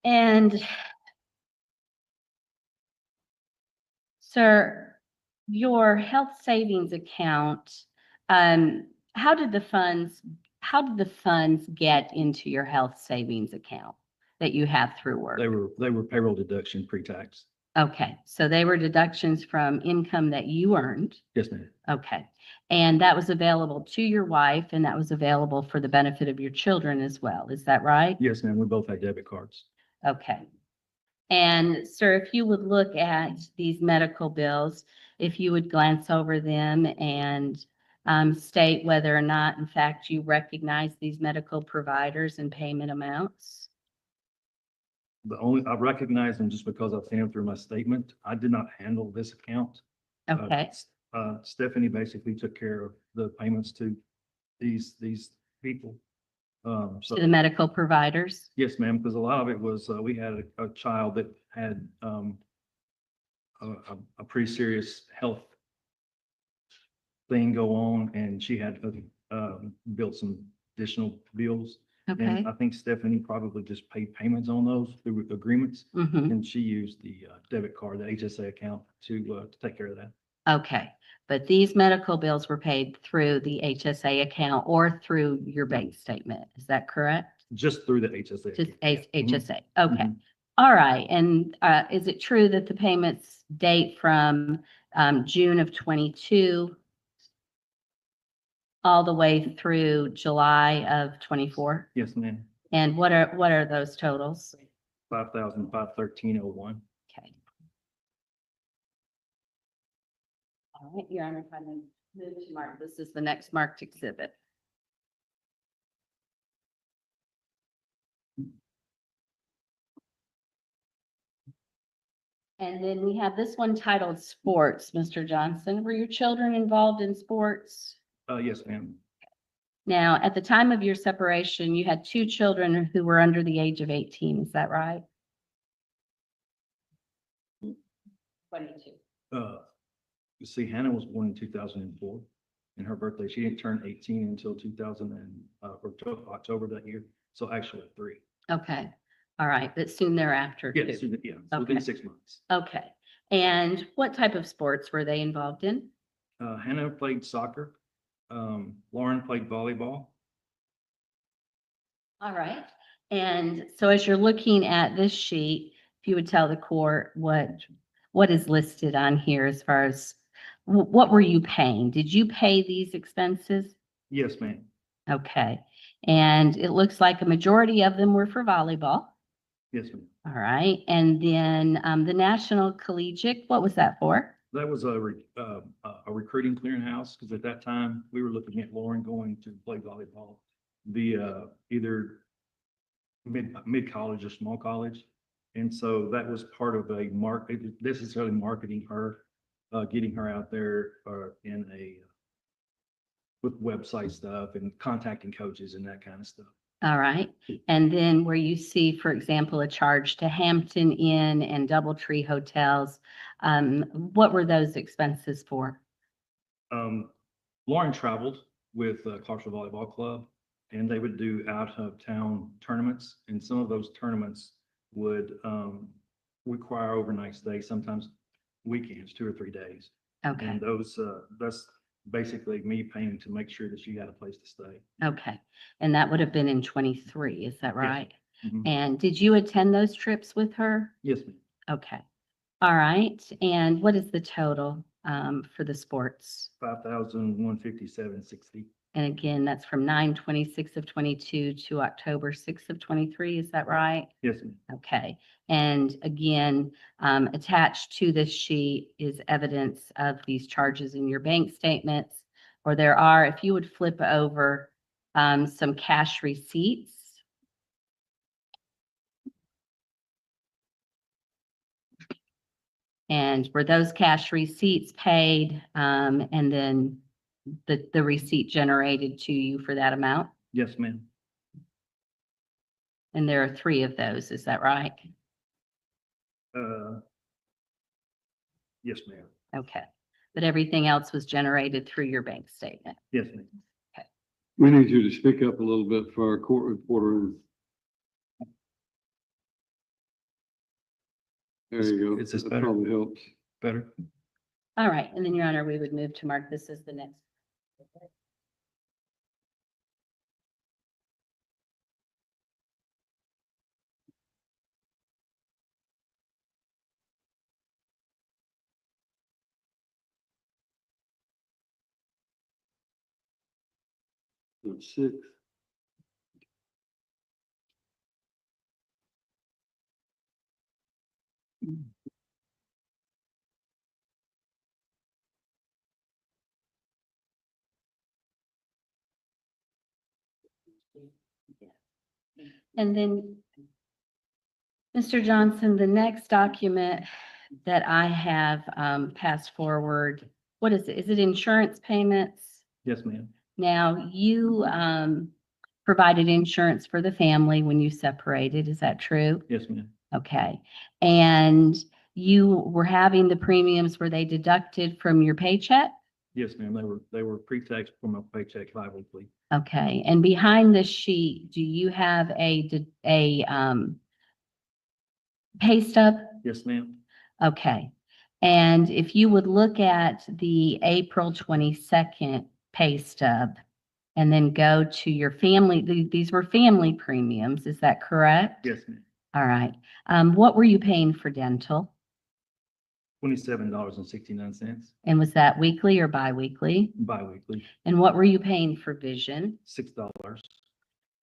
And sir, your health savings account, how did the funds get into your health savings account that you have through work? They were payroll deduction pre-tax. Okay, so they were deductions from income that you earned. Yes, ma'am. Okay, and that was available to your wife, and that was available for the benefit of your children as well. Is that right? Yes, ma'am. We both had debit cards. Okay. And sir, if you would look at these medical bills, if you would glance over them and state whether or not, in fact, you recognize these medical providers and payment amounts. I recognize them just because I've seen them through my statement. I did not handle this account. Okay. Stephanie basically took care of the payments to these people. To the medical providers? Yes, ma'am, because a lot of it was, we had a child that had a pretty serious health thing go on, and she had to build some additional bills. Okay. And I think Stephanie probably just paid payments on those through agreements, and she used the debit card, the HSA account to take care of that. Okay, but these medical bills were paid through the HSA account or through your bank statement. Is that correct? Just through the HSA. Just account. HSA. Okay. All right. And is it true that the payments date from June of 22 all the way through July of 24? Yes, ma'am. And what are those totals? 5,513.01. Okay. All right, Your Honor, if I may move to mark, this is the next marked exhibit. And then we have this one titled Sports. Mr. Johnson, were your children involved in sports? Yes, ma'am. Now, at the time of your separation, you had 2 children who were under the age of 18. Is that right? 22. You see, Hannah was born in 2004, and her birthday, she didn't turn 18 until 2000 and, or October that year. So actually 3. Okay, all right, but soon thereafter too. Yes, yeah, so within Okay. 6 months. Okay, and what type of sports were they involved in? Hannah played soccer. Lauren played volleyball. All right, and so as you're looking at this sheet, if you would tell the court what is listed on here as far as what were you paying? Did you pay these expenses? Yes, ma'am. Okay, and it looks like a majority of them were for volleyball. Yes, ma'am. All right, and then the National Collegiate, what was that for? That was a recruiting clearinghouse, because at that time, we were looking at Lauren going to play volleyball. Either mid-college or small college. And so that was part of a necessarily marketing her, getting her out there with website stuff and contacting coaches and that kind of stuff. All right, and then where you see, for example, a charge to Hampton Inn and Doubletree Hotels, what were those expenses for? Lauren traveled with Clarksville Volleyball Club, and they would do out-of-town tournaments, and some of those tournaments would require overnight stay, sometimes weekends, 2 or 3 days. Okay. And that's basically me paying to make sure that she had a place to stay. Okay, and that would have been in 23, is that right? Mhm. And did you attend those trips with her? Yes, ma'am. Okay, all right, and what is the total for the sports? $5,157.60. And again, that's from 9/26 of 22 to October 6th of 23, is that right? Yes, ma'am. Okay, and again, attached to this sheet is evidence of these charges in your bank statements, or there are, if you would flip over some cash receipts. And were those cash receipts paid, and then the receipt generated to you for that amount? Yes, ma'am. And there are 3 of those, is that right? Yes, ma'am. Okay, but everything else was generated through your bank statement. Yes, ma'am. We need you to speak up a little bit for our court reporter. There you go. Is this That better? probably helps. Better? All right, and then Your Honor, we would move to mark this as the next. Number 6. And then, Mr. Johnson, the next document that I have passed forward, what is it? Is it insurance payments? Yes, ma'am. Now, you provided insurance for the family when you separated, is that true? Yes, ma'am. Okay, and you were having the premiums, were they deducted from your paycheck? Yes, ma'am. They were pre-tax from a paycheck bi-weekly. Okay, and behind this sheet, do you have a pay stub? Yes, ma'am. Okay, and if you would look at the April 22nd pay stub and then go to your family, these were family premiums, is that correct? Yes, ma'am. All right, what were you paying for dental? $27.69 And was that weekly or bi-weekly? bi-weekly. And what were you paying for vision? $6,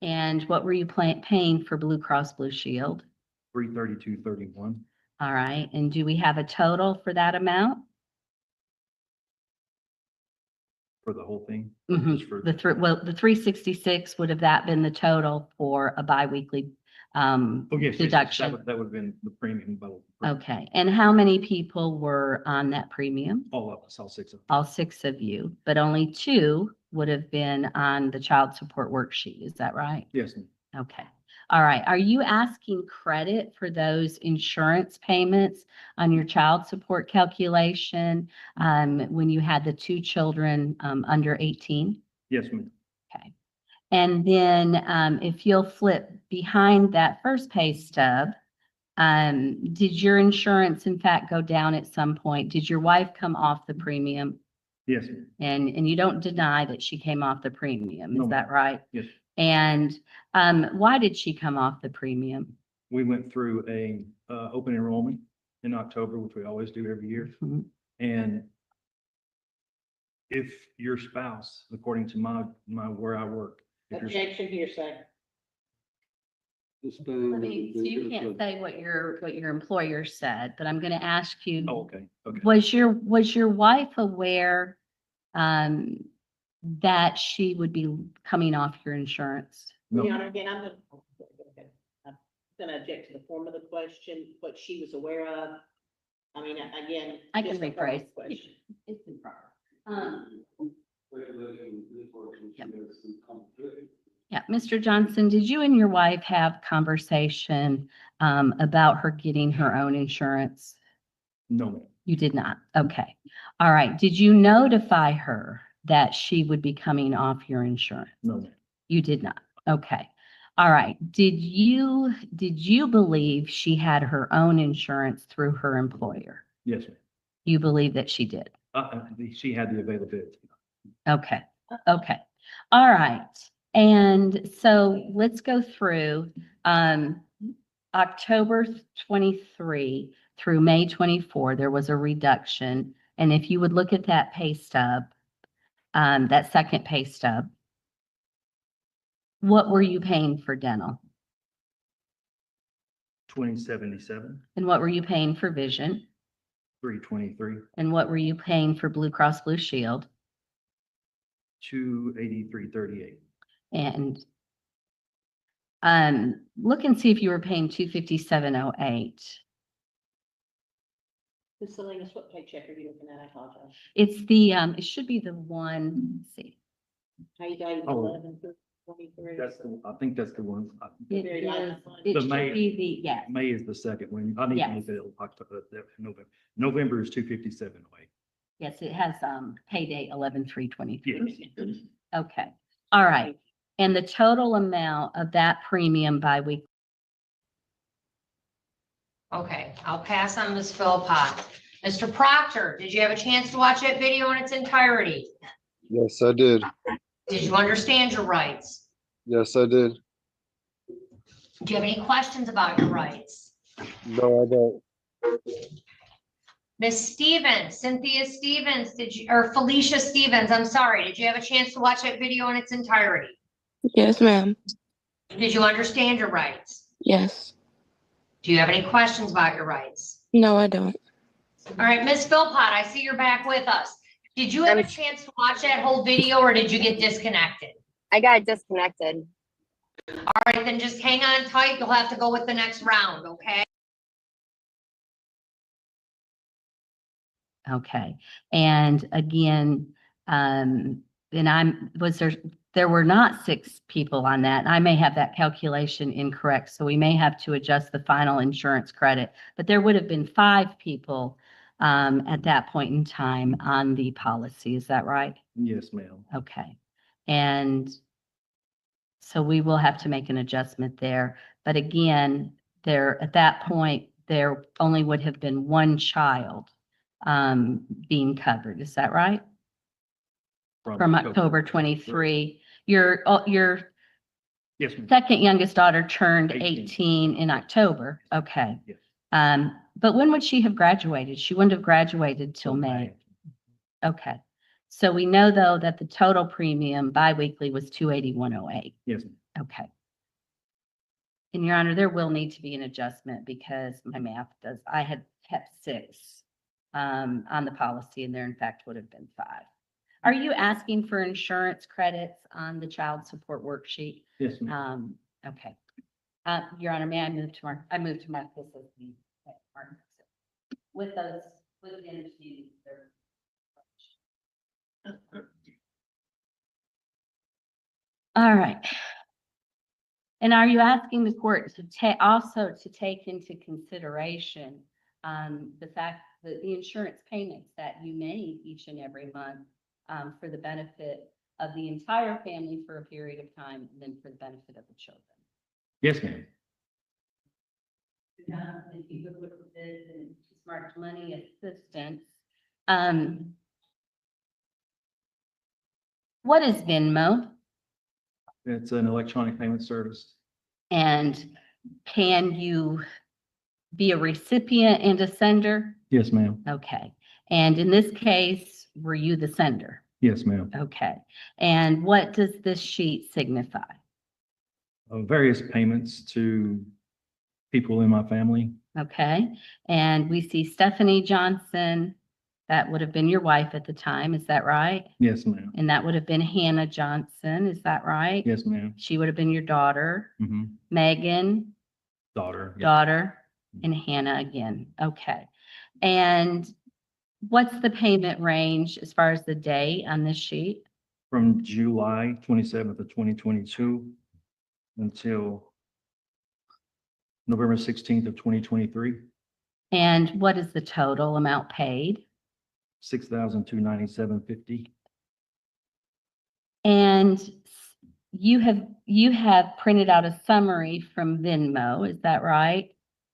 And what were you paying for Blue Cross Blue Shield? $332.31. All right, and do we have a total for that amount? For the whole thing? Mhm. Just for The 366, would have that been the total for a bi-weekly Oh, yes, deduction? that would have been the premium. Okay, and how many people were on that premium? All of us, all 6 of us. All 6 of you, but only 2 would have been on the child support worksheet, is that right? Yes, ma'am. Okay, all right. Are you asking credit for those insurance payments on your child support calculation when you had the 2 children under 18? Yes, ma'am. Okay. And then, if you'll flip behind that first pay stub, did your insurance in fact go down at some point? Did your wife come off the premium? Yes, ma'am. And you don't deny that she came off the premium, No, is that ma'am. right? Yes. And, why did she come off the premium? We went through a open enrollment in October, which we always do every year. Mhm. And if your spouse, according to my where I work, if your Objection hearsay. So you can't say what your employer said, but I'm gonna ask you. Oh, okay, okay. Was your wife aware, that she would be coming off your insurance? Your Honor, again, I'm gonna object to the form of the question, what she was aware of. I mean, again. I can just a formal rephrase. question. It's improper. Yeah, Mr. Johnson, did you and your wife have conversation, about her getting her own insurance? No, ma'am. You did not. Okay. All right. Did you notify her that she would be coming off your insurance? No, ma'am. You did not. Okay. All right. Did you believe she had her own insurance through her employer? Yes, ma'am. You believe that she did? She had the availability. Okay. Okay. All right. And so let's go through, October 23 through May 24, there was a reduction. And if you would look at that pay stub, that second pay stub, what were you paying for dental? 2077, And what were you paying for vision? 323, And what were you paying for Blue Cross Blue Shield? 283.38. And look and see if you were paying 257.08. Ms. Salinas, what paycheck are you looking at? I apologize. It's the, it should be the one, let's see. Payday Oh. 11/23. I think that's the one. It Very is, last one. it The should May- be the, yes, May is the second one. I need to Yes. look at it. October, November. November is 257.08. yes, it has, payday 11/3/23. Yes. Okay, all right. And the total amount of that premium by week, Okay, I'll pass on Ms. Philpott. Mr. Proctor, did you have a chance to watch that video in its entirety? Yes, I did. Did you understand your rights? Yes, I did. Do you have any questions about your rights? No, I don't. Ms. Stevens, Cynthia Stevens, or Felicia Stevens, I'm sorry, did you have a chance to watch that video in its entirety? Yes, ma'am. Did you understand your rights? Yes. Do you have any questions about your rights? No, I don't. All right, Ms. Philpott, I see you're back with us. Did you have a chance to watch that whole video or did you get disconnected? I got disconnected. All right, then just hang on tight. You'll have to go with the next round, okay? okay. And again, there were not 6 people on that. I may have that calculation incorrect, so we may have to adjust the final insurance credit, but there would have been 5 people at that point in time on the policy. Is that right? Yes, ma'am. Okay. And so we will have to make an adjustment there. But again, at that point, there only would have been 1 child being covered. Is that right? From October 23. Your Yes, ma'am. second youngest daughter turned 18. 18 in October. Okay. Yes. But when would she have graduated? She wouldn't have graduated till May. Okay. So we know though that the total premium biweekly was 281.08. Yes, ma'am. Okay. And Your Honor, there will need to be an adjustment because my math I had kept 6 on the policy and there in fact would have been 5. Are you asking for insurance credits on the child support worksheet? Yes, ma'am. Okay. Your Honor, may I move to my with those, with the understanding there. All right. And are you asking the court to also to take into consideration the fact that the insurance payments that you made each and every month for the benefit of the entire family for a period of time, and then for the benefit of the children. Yes, ma'am. If you could look at this and smart money assistance. What is Venmo, It's an electronic payment service. and can you be a recipient and a sender? Yes, ma'am. Okay, and in this case, were you the sender? Yes, ma'am. Okay, and what does this sheet signify? Various payments to people in my family. Okay, and we see Stephanie Johnson, that would have been your wife at the time, is that right? Yes, ma'am. And that would have been Hannah Johnson, is that right? Yes, ma'am. She would have been your daughter, Mm-hmm. Megan, Daughter. Yes. daughter, and Hannah again. Okay. And what's the payment range as far as the day on this sheet? From July 27th of 2022 until November 16th of 2023, And what is the total amount paid? $6,297.50. And you have printed out a summary from Venmo, is that right?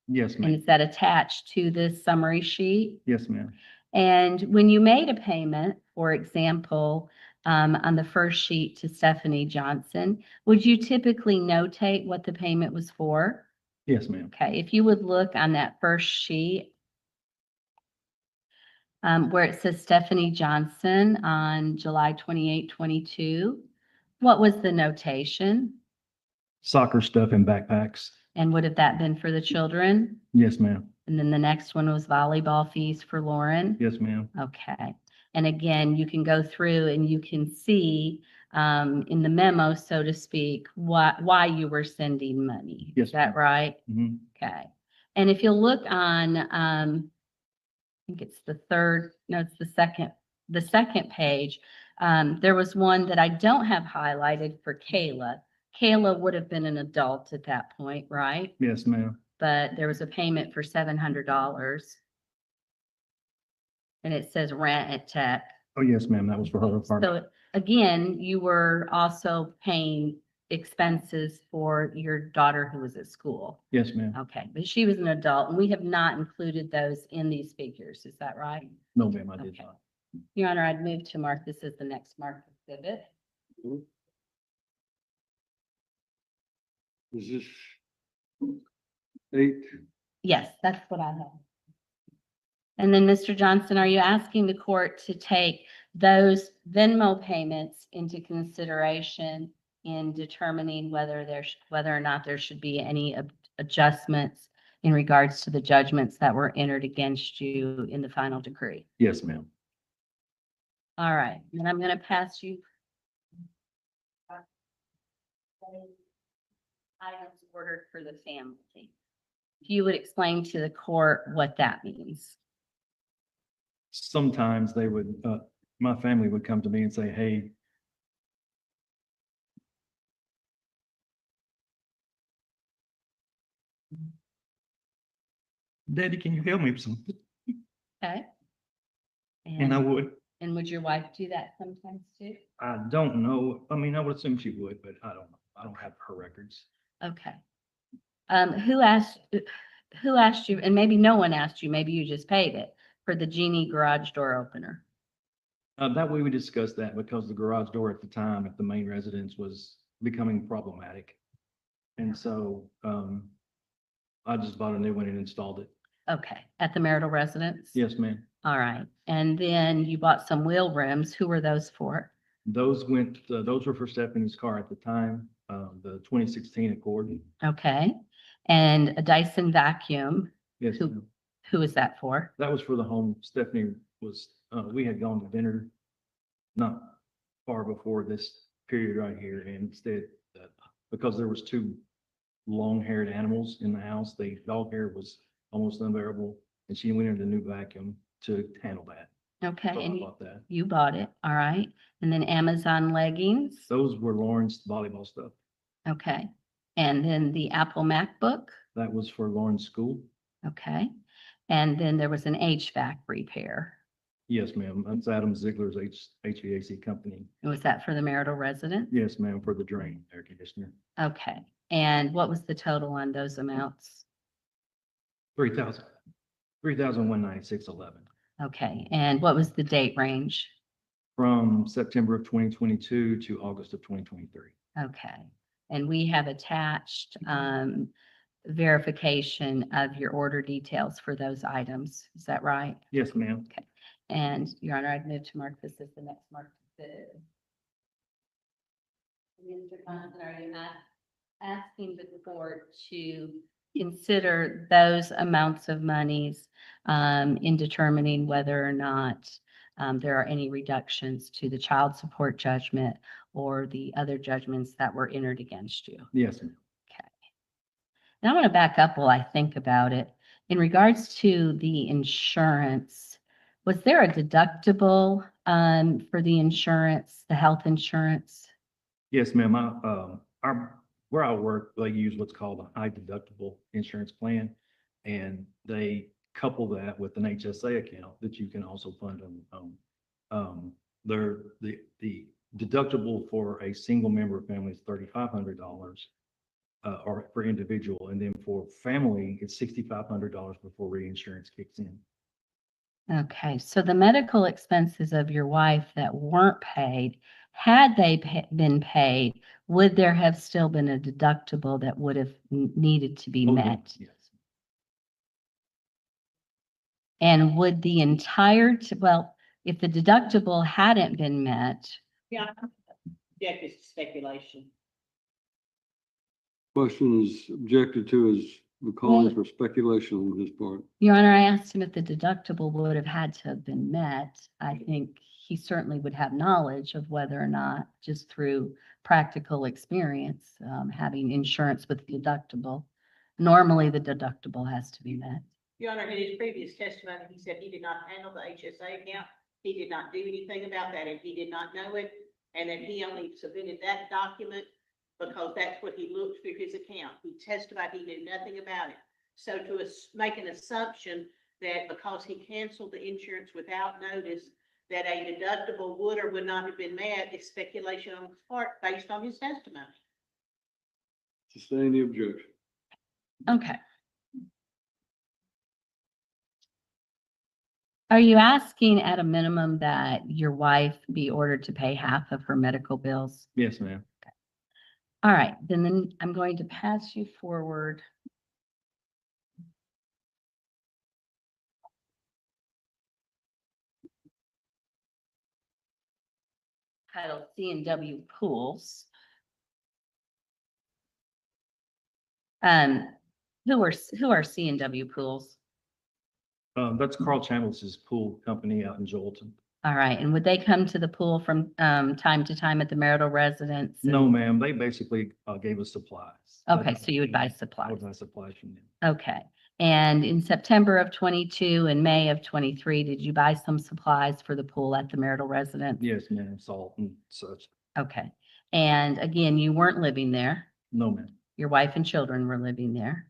Yes, And ma'am. is that attached to this summary sheet? Yes, ma'am. And when you made a payment, for example, on the first sheet to Stephanie Johnson, would you typically notate what the payment was for? Yes, ma'am. Okay, if you would look on that first sheet, where it says Stephanie Johnson on July 28, 22, what was the notation? Soccer stuff and backpacks. And would have that been for the children? Yes, ma'am. And then the next one was volleyball fees for Lauren? Yes, ma'am. Okay. And again, you can go through and you can see in the memo, so to speak, why you were sending money. Yes, Is that right? Mm-hmm. Okay. And if you look on, I think it's the second page, there was one that I don't have highlighted for Kayla. Kayla would have been an adult at that point, right? Yes, ma'am. But there was a payment for $700. And it says rent at Tech. Oh, yes, ma'am. That was for her apartment. So again, you were also paying expenses for your daughter who was at school. Yes, ma'am. Okay, but she was an adult and we have not included those in these figures. Is that right? No, ma'am, I did Okay. not. Your Honor, I'd move to mark this as the next marked exhibit. Is this 8? Yes, that's what I have. And then, Mr. Johnson, are you asking the court to take those Venmo payments into consideration in determining whether or not there should be any adjustments in regards to the judgments that were entered against you in the final decree? Yes, ma'am. All right, and I'm going to pass you items ordered for the family. If you would explain to the court what that means. Sometimes they would, my family would come to me and say, hey, Daddy, can you help me with something? Okay. And I would. And would your wife do that sometimes too? I don't know. I mean, I would assume she would, but I don't know. I don't have her records. Okay. Who asked you, and maybe no one asked you, maybe you just paid it, for the Genie garage door opener? That way we discussed that because the garage door at the time at the main residence was becoming problematic. And so, I just bought a new one and installed it. Okay, at the marital residence? Yes, ma'am. All right, and then you bought some wheel rims. Who were those for? Those were for Stephanie's car at the time, the 2016 Accord. Okay, and a Dyson vacuum. Yes, Who, ma'am. who is that for? That was for the home. Stephanie was, we had gone to dinner not far before this period right here. And instead, because there was 2 long-haired animals in the house, the dog hair was almost unbearable. And she went into the new vacuum to handle that. Okay, So I and bought that. you bought it, all right. And then Amazon leggings, Those were Lauren's volleyball stuff. okay. And then the Apple MacBook, That was for Lauren's school. okay. And then there was an HVAC repair. Yes, ma'am. That's Adam Ziegler's HVAC company. Was that for the marital residence? Yes, ma'am, for the drain air conditioner. Okay, and what was the total on those amounts? 3,000. 3,196.11 Okay, and what was the date range? from September of 2022 to August of 2023. Okay, and we have attached verification of your order details for those items. Is that right? Yes, ma'am. Okay, and Your Honor, I'd move to mark this as the next marked bid. Mr. Johnson, are you asking the court to consider those amounts of monies in determining whether or not there are any reductions to the child support judgment or the other judgments that were entered against you? Yes, ma'am. Okay. Now I want to back up while I think about it. In regards to the insurance, was there a deductible for the insurance, the health insurance? Yes, ma'am. Where I work, they use what's called a high deductible insurance plan. And they couple that with an HSA account that you can also fund on. The deductible for a single member family is $3,500 or for individual. And then for family, it's $6,500 before reinsurance kicks in. Okay, so the medical expenses of your wife that weren't paid, had they been paid, would there have still been a deductible that would have needed to be met? Yes. And would the entire, well, if the deductible hadn't been met, Yeah, object is speculation. Question is objected to is the calling for speculation on his part. Your Honor, I asked him if the deductible would have had to have been met. I think he certainly would have knowledge of whether or not, just through practical experience, having insurance with deductible. Normally, the deductible has to be met. Your Honor, in his previous testimony, he said he did not handle the HSA account. He did not do anything about that, and he did not know it. And that he only submitted that document because that's what he looked through his account. He testified he knew nothing about it. So to make an assumption that because he canceled the insurance without notice, that a deductible would or would not have been met is speculation on his part based on his testimony. Sustain the objection. Okay. Are you asking at a minimum that your wife be ordered to pay half of her medical bills? Yes, ma'am. All right, then I'm going to pass you forward. Titled C&W Pools. Who are C&W Pools? That's Carl Chambliss's pool company out in Jolton. All right, and would they come to the pool from time to time at the marital residence? No, ma'am. They basically gave us supplies. Okay, so you would buy I supplies. would buy supplies from them. Okay, and in September of 22 and May of 23, did you buy some supplies for the pool at the marital residence? Yes, ma'am. Salt and such. Okay, and again, you weren't living there. No, ma'am. Your wife and children were living there.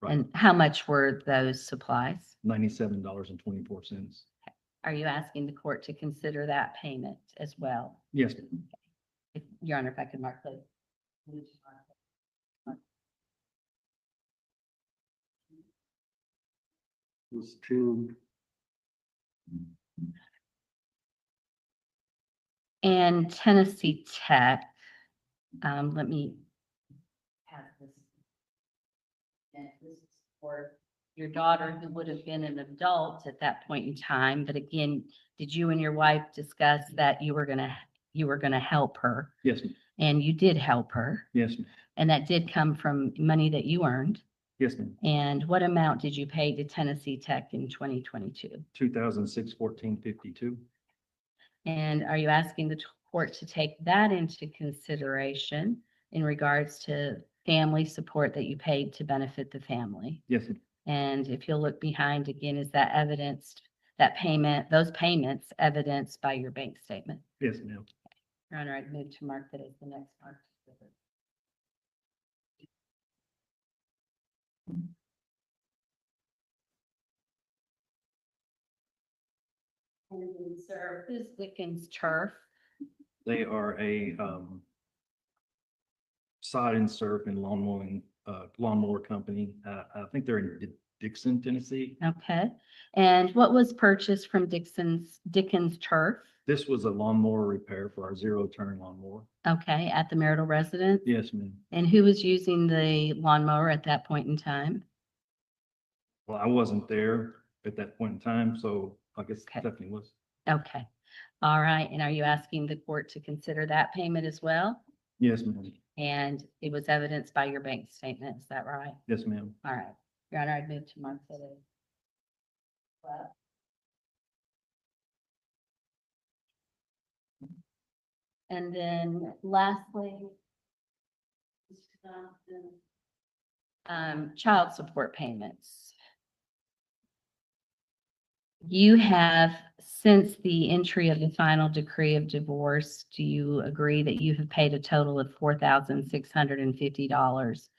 Right. And how much were those supplies? $97.24. Are you asking the court to consider that payment as well? Yes, ma'am. Your Honor, if I could mark those. Mr. Chairman. And Tennessee Tech, let me have this. And this is for your daughter who would have been an adult at that point in time. But again, did you and your wife discuss that you were gonna help her? Yes, ma'am. And you did help her, Yes, ma'am. and that did come from money that you earned. Yes, ma'am. And what amount did you pay to Tennessee Tech in 2022? $2,614.52. And are you asking the court to take that into consideration in regards to family support that you paid to benefit the family? Yes, ma'am. And if you'll look behind again, is that evidenced, that payment, those payments evidenced by your bank statement? Yes, ma'am. Your Honor, I'd move to mark that as the next mark. And then, sir, who's Dickens Turf? They are a sod and surf and lawnmower company. I think they're in Dixon, Tennessee. Okay. And what was purchased from Dickens Turf? This was a lawnmower repair for our zero-turn lawnmower. Okay, at the marital residence? Yes, ma'am. And who was using the lawnmower at that point in time? Well, I wasn't there at that point in time, so I guess Okay. Stephanie was. Okay. All right. And are you asking the court to consider that payment as well? Yes, ma'am. And it was evidenced by your bank statement, is that right? Yes, ma'am. All right. Your Honor, I'd move to mark that as well. And then lastly, child support payments. You have, since the entry of the final decree of divorce, do you agree that you have paid a total of $4,650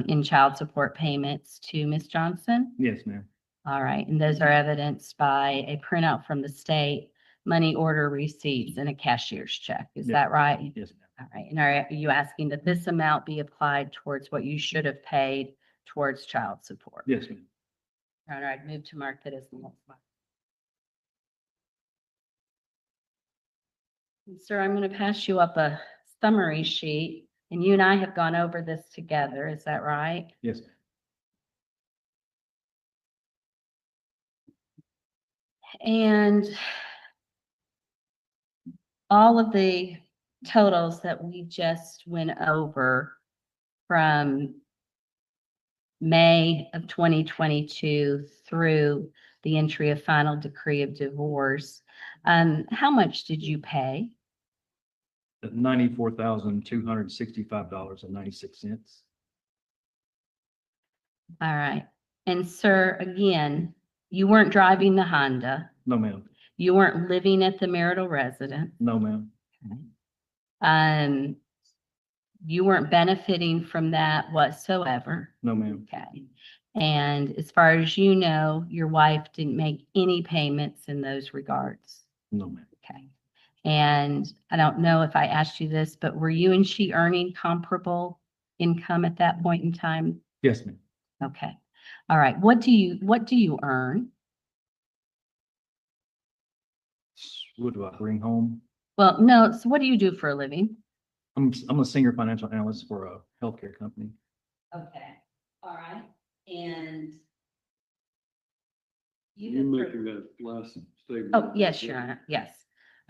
in child support payments to Ms. Johnson? Yes, ma'am. All right, and those are evidenced by a printout from the state, money order receipts, and a cashier's check. Is Yes. that right? Yes, ma'am. All right, and are you asking that this amount be applied towards what you should have paid towards child support? Yes, ma'am. Your Honor, I'd move to mark that as the next one. And sir, I'm going to pass you up a summary sheet, and you and I have gone over this together. Is that right? Yes, ma'am. And all of the totals that we just went over from May of 2022 through the entry of final decree of divorce, how much did you pay? $94,265.96. All right. And sir, again, you weren't driving the Honda. No, ma'am. You weren't living at the marital residence. No, ma'am. You weren't benefiting from that whatsoever. No, ma'am. Okay. And as far as you know, your wife didn't make any payments in those regards. No, ma'am. Okay. And I don't know if I asked you this, but were you and she earning comparable income at that point in time? Yes, ma'am. Okay. All right. What do you earn? What do I bring home? Well, no. So what do you do for a living? I'm a senior financial analyst for a healthcare company. Okay. All right. And You making that last statement? oh, yes, Your Honor. Yes.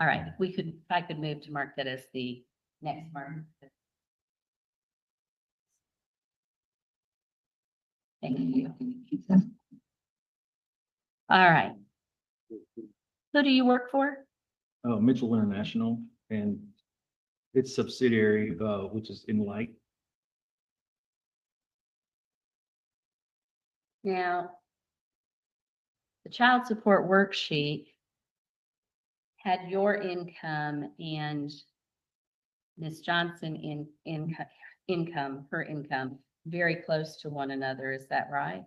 All right. If I could move to mark that as the next mark. Thank you. All right. Who do you work for? Mitchell International and its subsidiary, which is in Light. Now, the child support worksheet had your income and Ms. Johnson her income very close to one another. Is that right?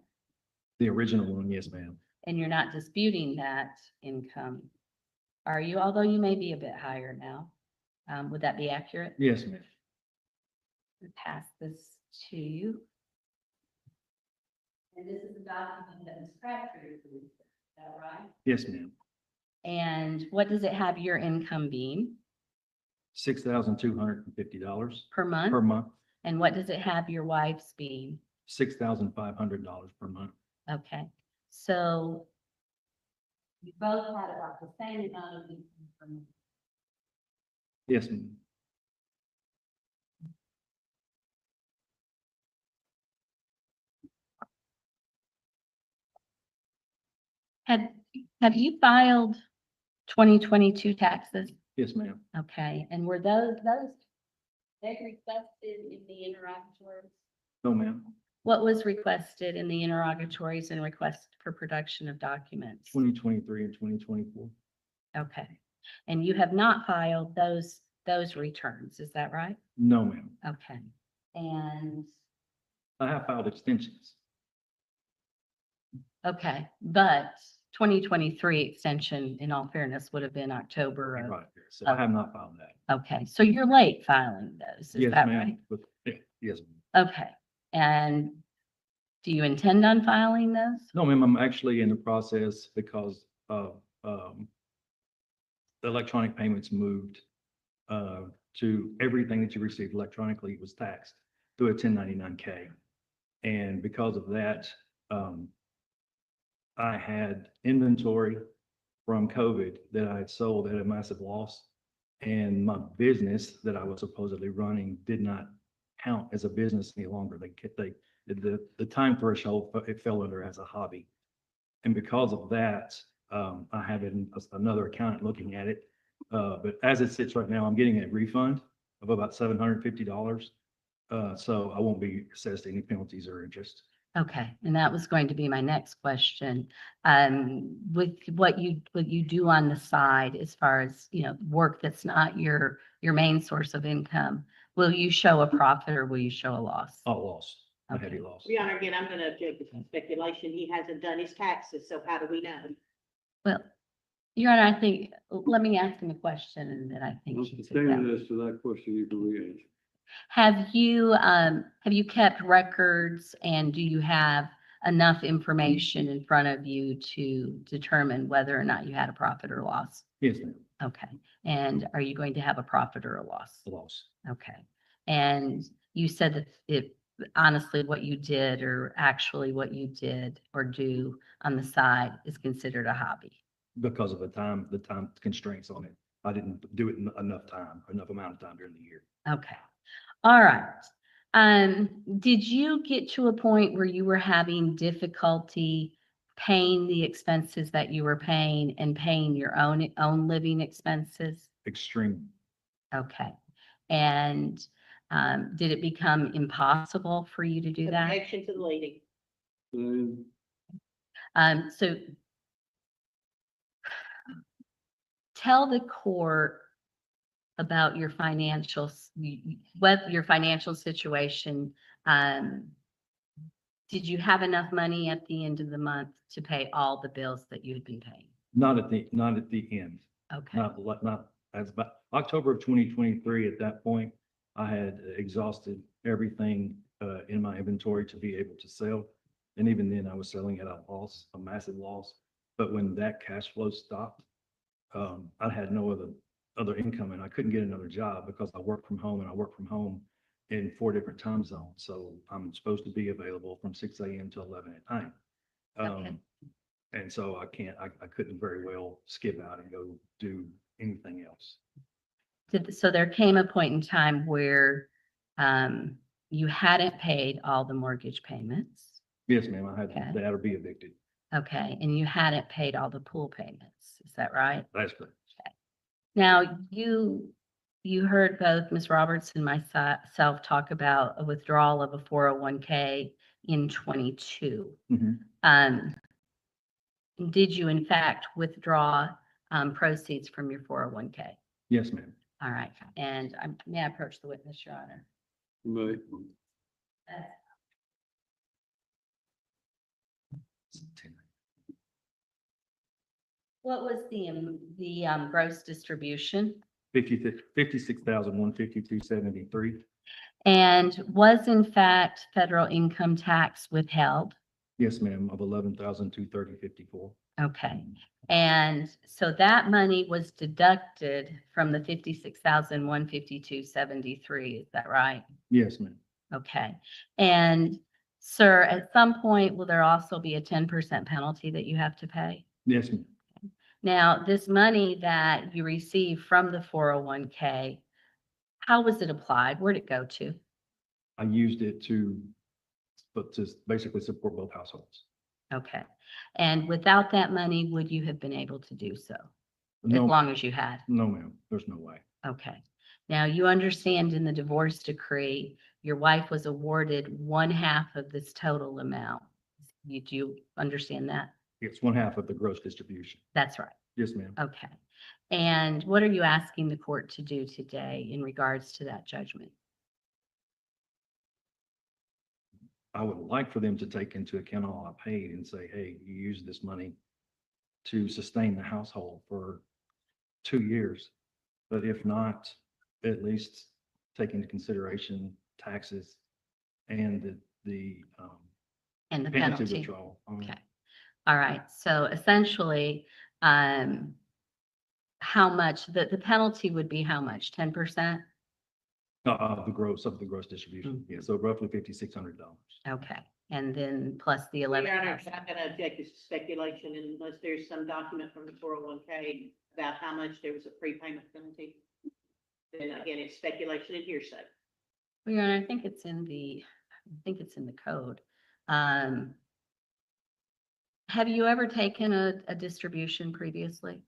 The original one, yes, ma'am. And you're not disputing that income, are you? Although you may be a bit higher now. Would that be accurate? Yes, ma'am. Pass this to you. And this is a document that was scratched for you. Is that right? Yes, ma'am. And what does it have your income being $6,250 per month? per month, And what does it have your wife's being? $6,500 per month. Okay, so you both had about the same amount of income per month. Yes, ma'am. Have you filed 2022 taxes? Yes, ma'am. Okay, and were those they requested in the interrogatories? No, ma'am. What was requested in the interrogatories and request for production of documents? 2023 and 2024. Okay, and you have not filed those returns, is that right? No, ma'am. Okay, and, I have filed extensions. okay, but 2023 extension, in all fairness, would have been October of, Right, so I have not filed that. okay, so you're late filing those, is Yes, that ma'am. right? But, yeah, yes. Okay, and do you intend on filing those? No, ma'am, I'm actually in the process because of, the electronic payments moved, to everything that you received electronically was taxed through a 1099K. And because of that, I had inventory from COVID that I had sold at a massive loss. And my business that I was supposedly running did not count as a business any longer. The time threshold, it fell under as a hobby. And because of that, I have another accountant looking at it. But as it sits right now, I'm getting a refund of about $750. So I won't be assessed any penalties or interest. Okay, and that was going to be my next question. With what you do on the side, as far as, you know, work that's not your main source of income, will you show a profit or will you show a loss? A loss, a Okay. heavy loss. Your Honor, again, I'm gonna object to speculation. He hasn't done his taxes, so how do we know? Well, Your Honor, I think, let me ask him a question and then I think. she can sit down. As to that question, you can re-answer. Have you kept records and do you have enough information in front of you to determine whether or not you had a profit or loss? Yes, ma'am. Okay, and are you going to have a profit or a loss? A loss. Okay, and you said that honestly, what you did or actually what you did or do on the side is considered a hobby. Because of the time constraints on it. I didn't do it in enough amount of time during the year. Okay, all right. Did you get to a point where you were having difficulty paying the expenses that you were paying and paying your own living expenses? Extreme. Okay, and did it become impossible for you to do that? Objection to the leading. So tell the court about your financials, what your financial situation. Did you have enough money at the end of the month to pay all the bills that you had been paying? Not at the end. Okay. Not as about October of 2023. At that point, I had exhausted everything in my inventory to be able to sell. And even then I was selling at a loss, a massive loss. But when that cash flow stopped, I had no other income and I couldn't get another job because I work from home and I work from home in 4 different time zones. So I'm supposed to be available from 6 a.m. to 11 at night. Okay. And so I couldn't very well skip out and go do anything else. So there came a point in time where you hadn't paid all the mortgage payments. Yes, ma'am. I had Okay. that or be evicted. Okay, and you hadn't paid all the pool payments. Is that right? That's correct. Now, you heard both Ms. Roberts and myself talk about a withdrawal of a 401k in 22. Mhm. Did you in fact withdraw proceeds from your 401k? Yes, ma'am. All right, and may I approach the witness, Your Honor? Right. What was the gross distribution? 56,152.73. And was in fact federal income tax withheld? Yes, ma'am, of 11,230.54. Okay, and so that money was deducted from the 56,152.73, is that right? Yes, ma'am. Okay, and sir, at some point, will there also be a 10% penalty that you have to pay? Yes, ma'am. Now, this money that you received from the 401k, how was it applied? Where'd it go to? I used it to basically support both households. Okay, and without that money, would you have been able to do so? As No. long as you had? No, ma'am, there's no way. Okay. Now, you understand in the divorce decree, your wife was awarded 1/2 of this total amount. Do you understand that? It's 1/2 of the gross distribution. That's right. Yes, ma'am. Okay. And what are you asking the court to do today in regards to that judgment? I would like for them to take into account all I paid and say, hey, you used this money to sustain the household for 2 years. But if not, at least take into consideration taxes and And the penalty penalty. withdrawal. Okay. All right. So essentially, how much, the penalty would be how much? 10%? The gross distribution. Yeah, so roughly $5,600. Okay. And then plus the Your 11. Honor, I'm not gonna object to speculation unless there's some document from the 401k about how much there was a prepayment penalty. Then again, it's speculation and hearsay. Well, Your Honor, I think it's in the code. Have you ever taken a distribution previously?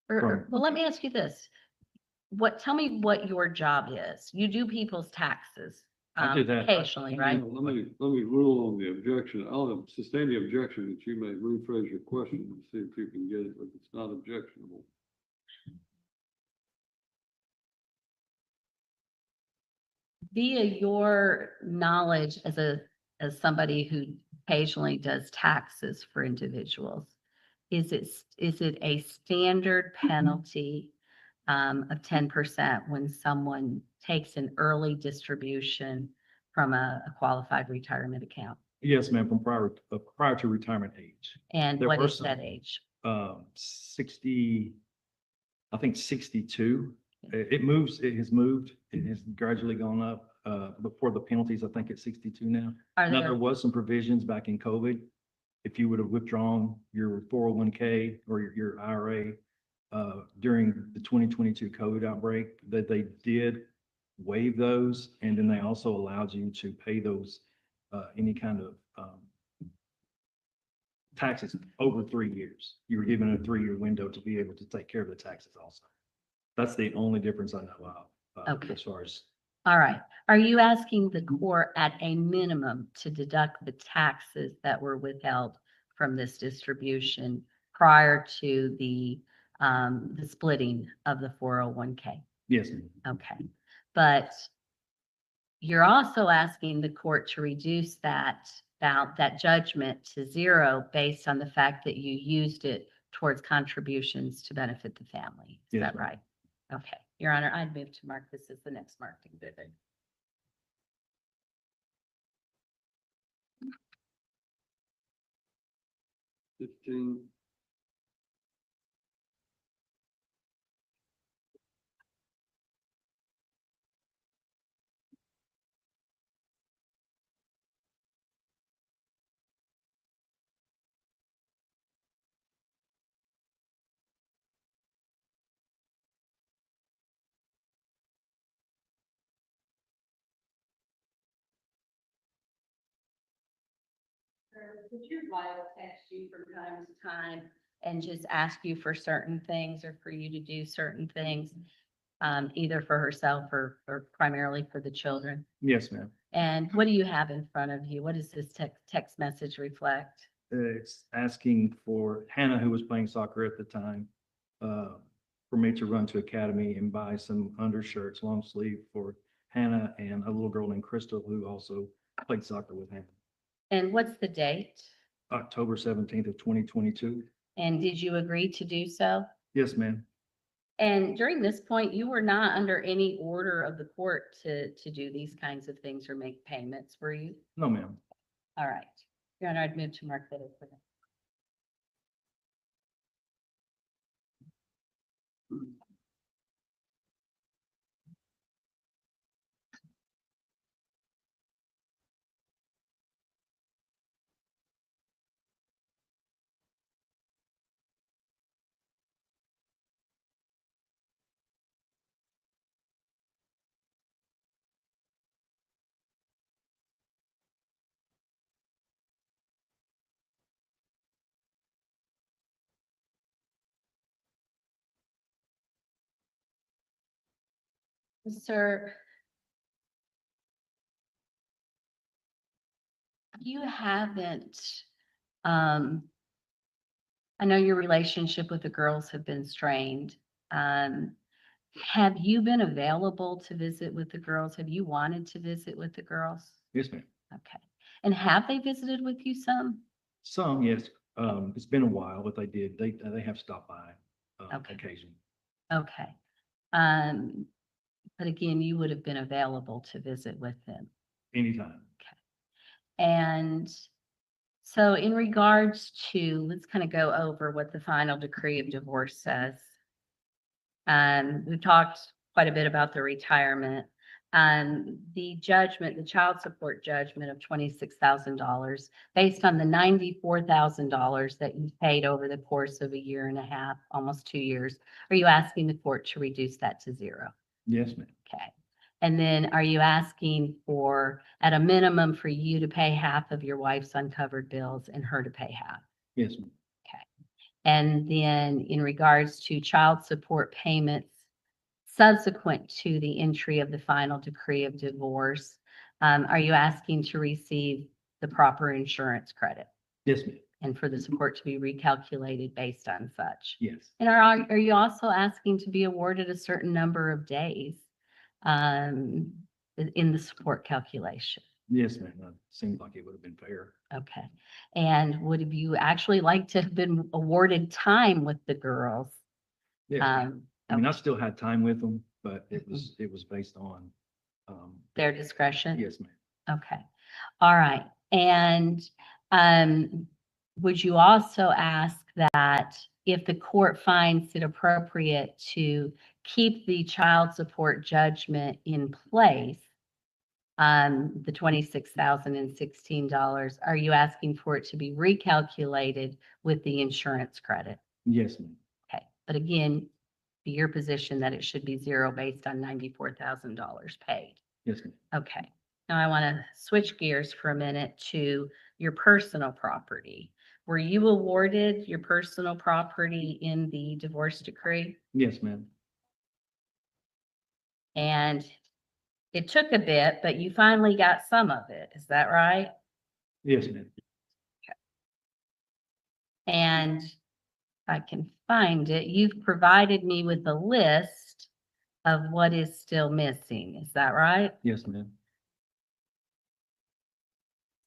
Well, let me ask you this. Tell me what your job is. You do people's taxes I did that. occasionally, right? Let me rule on the objection. I'll sustain the objection that you may rephrase your question and see if you can get it, but it's not objectionable. Via your knowledge as somebody who occasionally does taxes for individuals, is it a standard penalty of 10% when someone takes an early distribution from a qualified retirement account? Yes, ma'am, from prior to retirement age. And There what were is some, that age? 60, I think 62. It has moved. It has gradually gone up. Before the penalties, I think it's 62 now. Are Now, there- there was some provisions back in COVID. If you would have withdrawn your 401k or your IRA during the 2022 COVID outbreak, that they did waive those. And then they also allowed you to pay those, any kind of taxes over 3 years. You were given a 3-year window to be able to take care of the taxes also. That's the only difference I know of, Okay. as far as. All right. Are you asking the court at a minimum to deduct the taxes that were withheld from this distribution prior to the splitting of the 401k? Yes, ma'am. Okay. But you're also asking the court to reduce that judgment to 0 based on the fact that you used it towards contributions to benefit the family. Is Yes, that ma'am. right? Okay. Your Honor, I'd move to mark this as the next marked exhibit. Would your wife text you from time to time and just ask you for certain things or for you to do certain things, either for herself or primarily for the children? Yes, ma'am. And what do you have in front of you? What does this text message reflect? It's asking for Hannah, who was playing soccer at the time, for me to run to Academy and buy some undershirts, long sleeve for Hannah and a little girl named Crystal, who also played soccer with Hannah. And what's the date? October 17th of 2022. And did you agree to do so? Yes, ma'am. And during this point, you were not under any order of the court to do these kinds of things or make payments, were you? No, ma'am. All right. Your Honor, I'd move to mark that as for them. Sir, you haven't, I know your relationship with the girls have been strained. Have you been available to visit with the girls? Have you wanted to visit with the girls? Yes, ma'am. Okay. And have they visited with you some? Some, yes. It's been a while, but they have stopped by, Okay. occasionally. Okay. But again, you would have been available to visit with them. Anytime. And so in regards to, let's kind of go over what the final decree of divorce says. We've talked quite a bit about the retirement. The judgment, the child support judgment of $26,000, based on the $94,000 that you paid over the course of a year and a half, almost 2 years. Are you asking the court to reduce that to zero? Yes, ma'am. Okay. And then are you asking for, at a minimum, for you to pay half of your wife's uncovered bills and her to pay half? Yes, ma'am. And then in regards to child support payments subsequent to the entry of the final decree of divorce, are you asking to receive the proper insurance credit Yes, ma'am. and for the support to be recalculated based on such? Yes. And are you also asking to be awarded a certain number of days in the support calculation? Yes, ma'am. That seemed like it would have been fair. Okay. And would you actually like to have been awarded time with the girls? Yeah. I mean, I still had time with them, but it was based on, Their discretion? yes, ma'am. Okay. All right. And would you also ask that if the court finds it appropriate to keep the child support judgment in place, the $26,016, are you asking for it to be recalculated with the insurance credit? Yes, ma'am. Okay. But again, your position that it should be zero based on $94,000 paid. Yes, ma'am. Okay. Now I want to switch gears for a minute to your personal property. Were you awarded your personal property in the divorce decree? Yes, ma'am. And it took a bit, but you finally got some of it. Is that right? Yes, ma'am. And if I can find it, you've provided me with a list of what is still missing. Is that right? Yes, ma'am.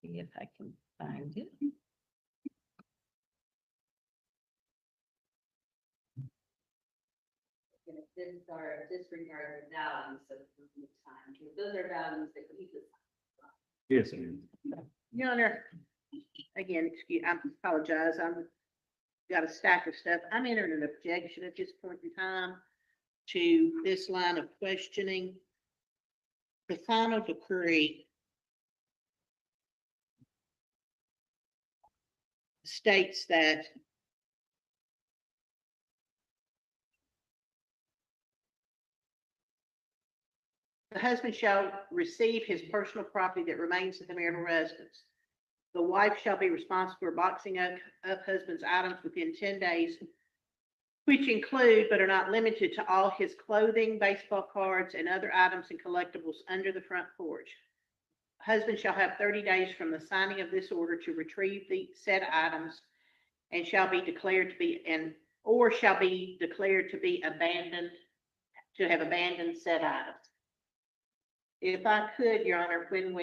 See if I can find it. Disregard the values of the time. Those are values that you could. Yes, ma'am. Your Honor, again, I apologize. Got a stack of stuff. I'm entering an objection at this point in time to this line of questioning. The final decree states that the husband shall receive his personal property that remains in the marital residence. The wife shall be responsible for boxing up husband's items within 10 days, which include but are not limited to all his clothing, baseball cards, and other items and collectibles under the front porch. Husband shall have 30 days from the signing of this order to retrieve the said items and shall be declared to be abandoned, to have abandoned said items. If I could, Your Honor, when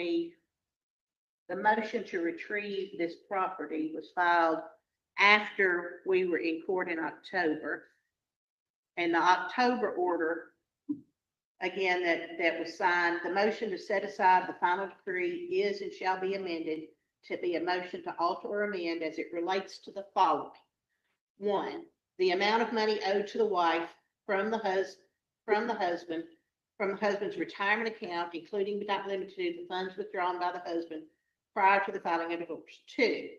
the motion to retrieve this property was filed after we were in court in October. And the October order, again, that was signed, the motion to set aside the final decree is and shall be amended to be a motion to alter or amend as it relates to the following. 1, the amount of money owed to the wife from the husband's retirement account, including but not limited to the funds withdrawn by the husband prior to the filing of divorce. 2,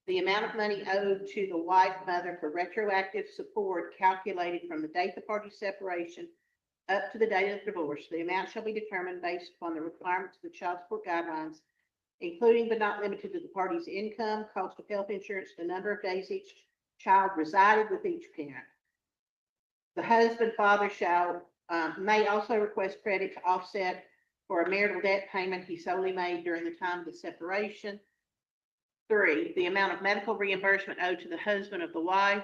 the amount of money owed to the wife mother for retroactive support calculated from the date the party's separation up to the date of the divorce. The amount shall be determined based upon the requirements of the child support guidelines, including but not limited to the party's income, cost of health insurance, the number of days each child resided with each parent. The husband, father may also request credit to offset for a marital debt payment he solely made during the time of the separation. 3, the amount of medical reimbursement owed to the husband of the wife.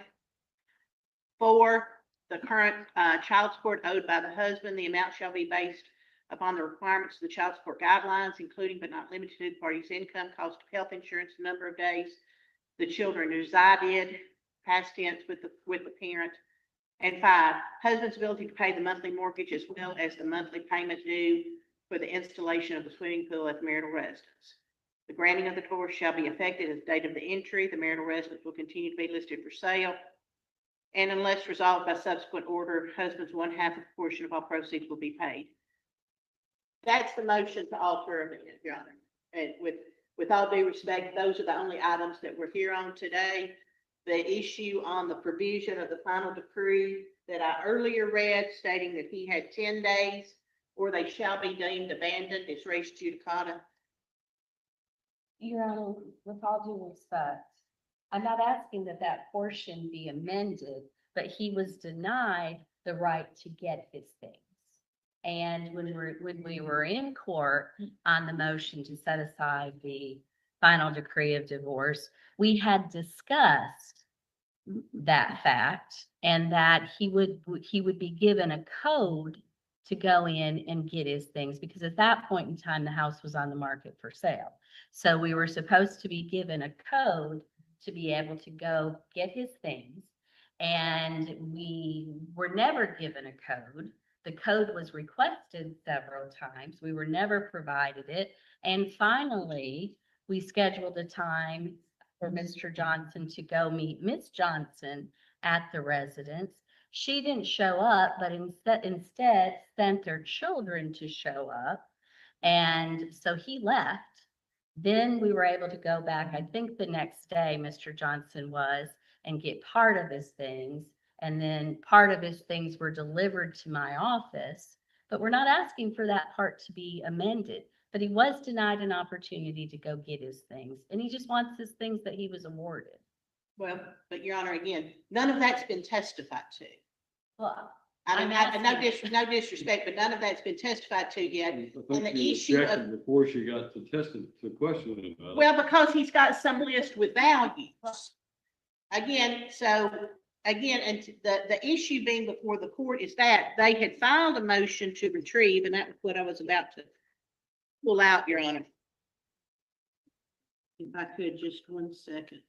4, the current child support owed by the husband. The amount shall be based upon the requirements of the child support guidelines, including but not limited to the party's income, cost of health insurance, number of days the children resided, past tense with the parent. And 5, husband's ability to pay the monthly mortgage as well as the monthly payment due for the installation of the swimming pool at the marital residence. The granting of the divorce shall be effected as the date of the entry. The marital residence will continue to be listed for sale. And unless resolved by subsequent order, husband's 1/2 of the portion of all proceeds will be paid. That's the motion to alter amendment, Your Honor. And with all due respect, those are the only items that we're here on today. The issue on the provision of the final decree that I earlier read stating that he had 10 days or they shall be deemed abandoned is res judicata. Your Honor, with all due respect, I'm not asking that that portion be amended, but he was denied the right to get his things. And when we were in court on the motion to set aside the final decree of divorce, we had discussed that fact and that he would be given a code to go in and get his things, because at that point in time, the house was on the market for sale. So we were supposed to be given a code to be able to go get his things. And we were never given a code. The code was requested several times. We were never provided it. And finally, we scheduled a time for Mr. Johnson to go meet Miss Johnson at the residence. She didn't show up, but instead sent their children to show up. And so he left. Then we were able to go back, I think the next day, Mr. Johnson was, and get part of his things. And then part of his things were delivered to my office, but we're not asking for that part to be amended. But he was denied an opportunity to go get his things, and he just wants his things that he was awarded. Well, but Your Honor, again, none of that's been testified to. Well, I mean, no disrespect, but none of that's been testified to yet. And the issue of, before she got to questioning about it. well, because he's got some list with values. Again, and the issue being before the court is that they had filed a motion to retrieve, and that was what I was about to pull out, Your Honor. If I could, just 1 second.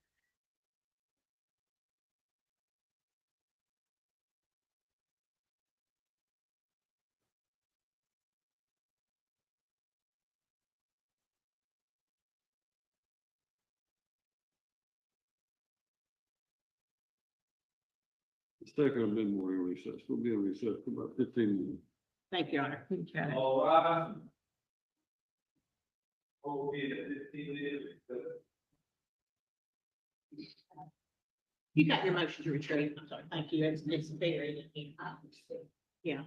Let's take a bit more in recess. We'll be in recess for about 15 minutes. Thank you, Your Honor. Okay. All right. Okay, 15 minutes. You got your motion to retrieve. I'm sorry. Thank you. It's very, yeah.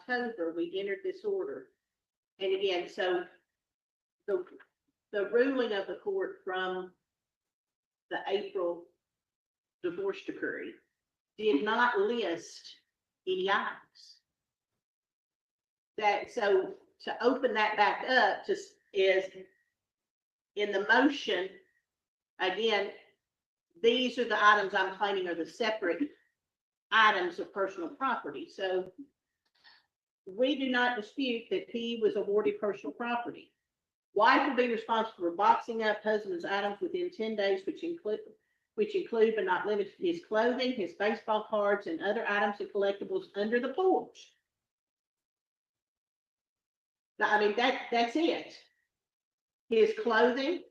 October, we entered this order. And again, so the ruling of the court from the April divorce decree did not list any items. That, so to open that back up just is in the motion, again, these are the items I'm claiming are the separate items of personal property. So we do not dispute that he was awarded personal property. Wife will be responsible for boxing up husband's items within 10 days, which include but not limited to his clothing, his baseball cards, and other items and collectibles under the porch. Now, I mean, that's it. His clothing,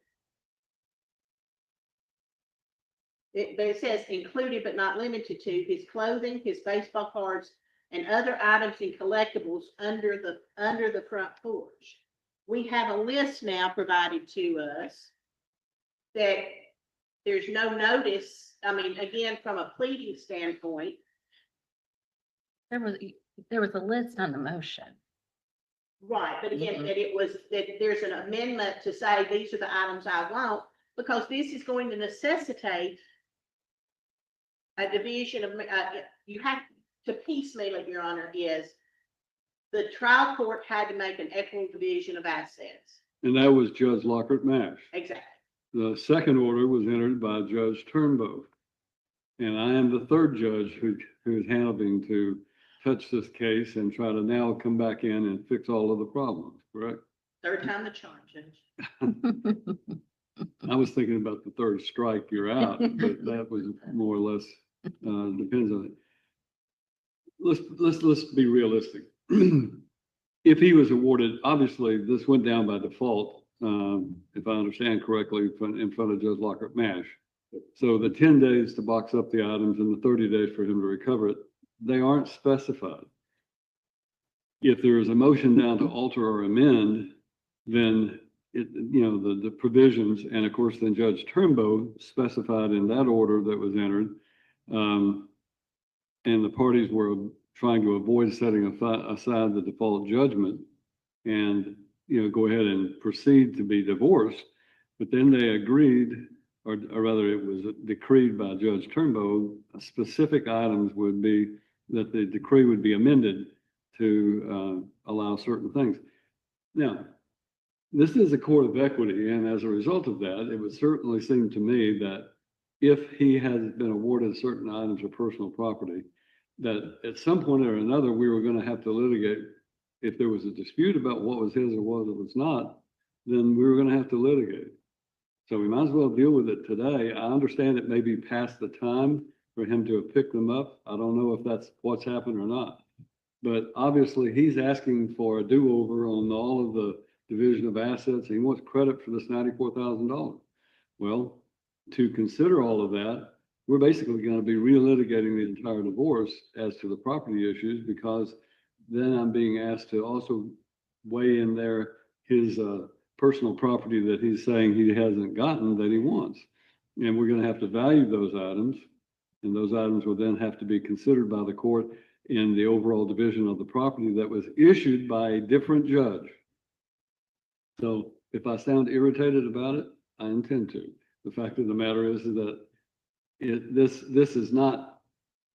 but it says included but not limited to his clothing, his baseball cards, and other items and collectibles under the front porch. We have a list now provided to us that there's no notice. I mean, again, from a pleading standpoint, There was a list on the motion. right, but again, that it was, that there's an amendment to say these are the items I want, because this is going to necessitate a division of, you have to piecemeal it, Your Honor, is the trial court had to make an equitable division of assets. And that was Judge Lockhart Mash. Exactly. The second order was entered by Judge Turnbow. And I am the third judge who's having to touch this case and try to now come back in and fix all of the problems, correct? Third time the charm, Judge. I was thinking about the third strike, you're out, but that was more or less, depends on it. Let's be realistic. If he was awarded, obviously this went down by default, if I understand correctly, in front of Judge Lockhart Mash. So the 10 days to box up the items and the 30 days for him to recover it, they aren't specified. If there is a motion down to alter or amend, then it, the provisions, and of course then Judge Turnbow specified in that order that was entered, and the parties were trying to avoid setting aside the default judgment and, go ahead and proceed to be divorced. But then they agreed, or rather it was decreed by Judge Turnbow, specific items would be that the decree would be amended to allow certain things. Now, this is a court of equity, and as a result of that, it would certainly seem to me that if he has been awarded certain items of personal property, that at some point or another, we were going to have to litigate. If there was a dispute about what was his or what was not, then we were going to have to litigate. So we might as well deal with it today. I understand it may be past the time for him to have picked them up. I don't know if that's what's happened or not. But obviously, he's asking for a do-over on all of the division of assets. He wants credit for this $94,000. Well, to consider all of that, we're basically going to be relitigating the entire divorce as to the property issues, because then I'm being asked to also weigh in there his personal property that he's saying he hasn't gotten that he wants. And we're going to have to value those items, and those items will then have to be considered by the court in the overall division of the property that was issued by a different judge. So if I sound irritated about it, I intend to. The fact of the matter is that this is not,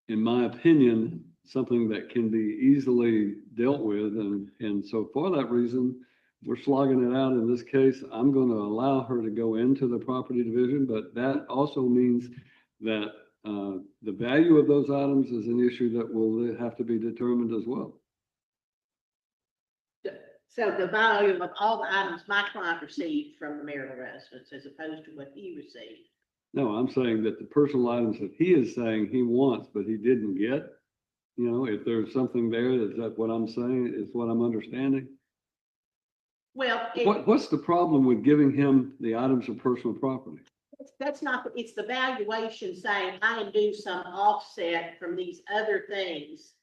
in my opinion, something that can be easily dealt with. And so for that reason, we're slogging it out in this case. I'm going to allow her to go into the property division, but that also means that the value of those items is an issue that will have to be determined as well. So the value of all the items my client received from the marital residence as opposed to what he received. No, I'm saying that the personal items that he is saying he wants, but he didn't get, if there's something there, is that what I'm saying? Is what I'm understanding? Well, What's the problem with giving him the items of personal property? that's not, it's the valuation saying I can do some offset from these other things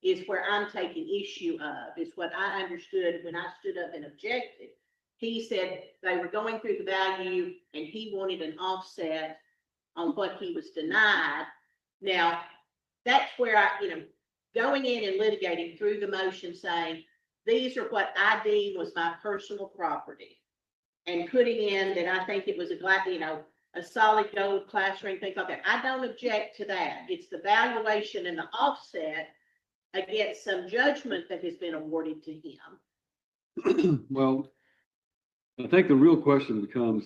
is where I'm taking issue of, is what I understood when I stood up and objected. He said they were going through the value and he wanted an offset on what he was denied. Now, that's where I, going in and litigating through the motion saying, these are what I deem was my personal property. And putting in that I think it was a solid gold class ring, things like that. I don't object to that. It's the valuation and the offset against some judgment that has been awarded to him. Well, I think the real question becomes,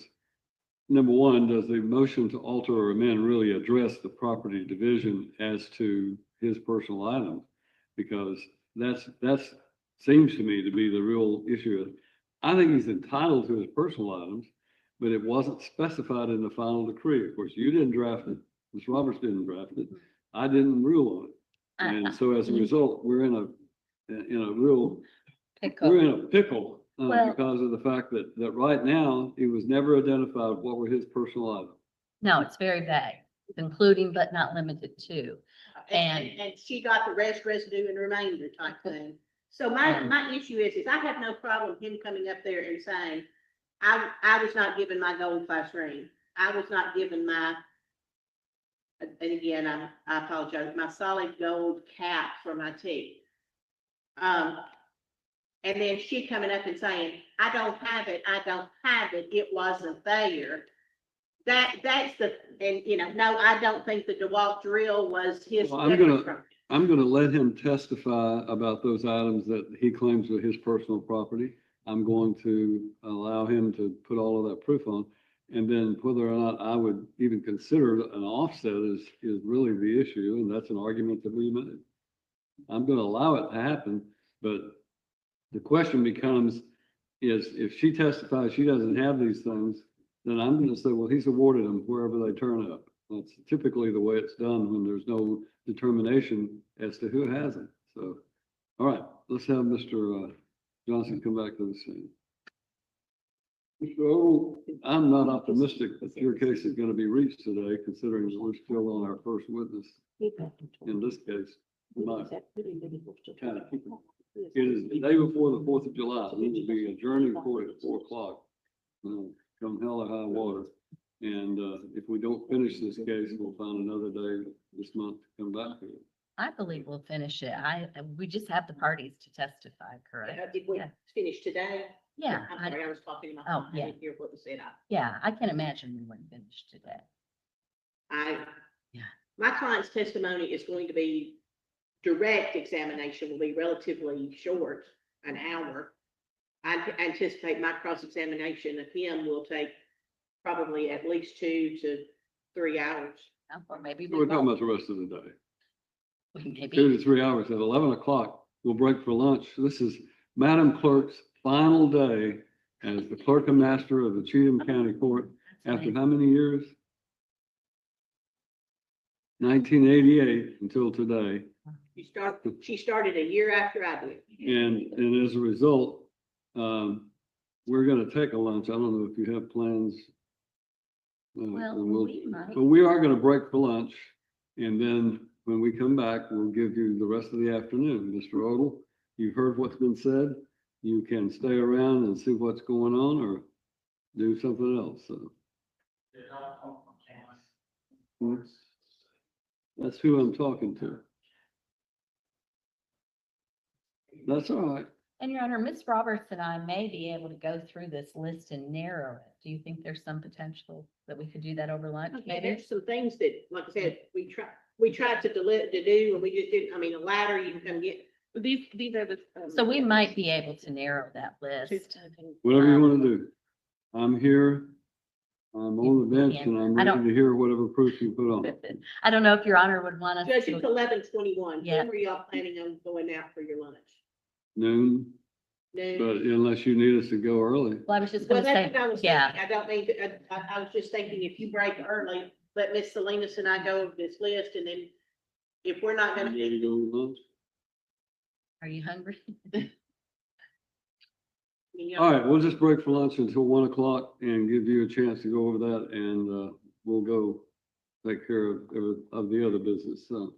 number one, does the motion to alter or amend really address the property division as to his personal items? Because that's seems to me to be the real issue. I think he's entitled to his personal items, but it wasn't specified in the final decree. Of course, you didn't draft it. Ms. Roberts didn't draft it. I didn't rule on it. And so as a result, we're in a real pickle. We're in a pickle because of the fact that right now it was never identified what were his personal items. No, it's very vague. including but not limited to. And she got the rest, residue and remainder type thing. So my issue is I have no problem him coming up there and saying, I was not given my gold class ring. I was not given my, and again, I apologize, my solid gold cap for my teeth. And then she coming up and saying, I don't have it, it wasn't there. That's the, and no, I don't think the DeWalt drill was his. Well, I'm gonna let him testify about those items that he claims were his personal property. I'm going to allow him to put all of that proof on. And then whether or not I would even consider an offset is really the issue, and that's an argument that we made. I'm gonna allow it to happen, but the question becomes, is if she testifies she doesn't have these things, then I'm gonna say, well, he's awarded them wherever they turn up. That's typically the way it's done when there's no determination as to who has them. So, all right, let's have Mr. Johnson come back to the scene. Mr. Odell, I'm not optimistic that your case is going to be reached today, considering that we're still on our first witness in this case. It is the day before the 4th of July. We will be adjourning court at 4 o'clock. Come hell or high water. And if we don't finish this case, we'll find another day this month to come back to it. I believe we'll finish it. We just have the parties to testify, correct? Did we finish today? Yeah. I'm sorry, I was talking to my Oh, phone. I yeah. didn't hear what was said. Yeah, I can imagine we wouldn't finish today. My client's testimony is going to be, direct examination will be relatively short, an hour. I anticipate my cross-examination of him will take probably at least 2 to 3 hours. Or maybe So we're talking about the rest of the day. maybe 2 to 3 hours. At 11 o'clock, we'll break for lunch. This is Madam Clerk's final day as the clerk and master of the Cheatham County Court after how many years? 1988 until today. She started a year after I did. And as a result, we're gonna take a lunch. I don't know if you have plans. Well, we might. But we are gonna break for lunch. And then when we come back, we'll give you the rest of the afternoon. Mr. Odell, you've heard what's been said. You can stay around and see what's going on or do something else. So. That's who I'm talking to. That's all right. And Your Honor, Ms. Roberts and I may be able to go through this list and narrow it. Do you think there's some potential that we could do that over lunch? Okay, Maybe? there's some things that, like I said, we tried to do, and we just didn't, I mean, a ladder, you can come get. These are the. So we might be able to narrow that list. Whatever you want to do. I'm here. I'm on the bench and I'm ready to hear whatever proof you put on. I don't know if Your Honor would want us Judge, to. it's 11:21. Yeah. When were y'all planning on going out for your lunch? Noon, Noon? but unless you need us to go early. Well, I was just Well, gonna that's say, what I was yeah. thinking. I don't mean, I was just thinking if you break early, let Miss Salinas and I go over this list, and then if we're not gonna. Ready to go to lunch? Are you hungry? All right, we'll just break for lunch until 1 o'clock and give you a chance to go over that and we'll go take care of the other business. So,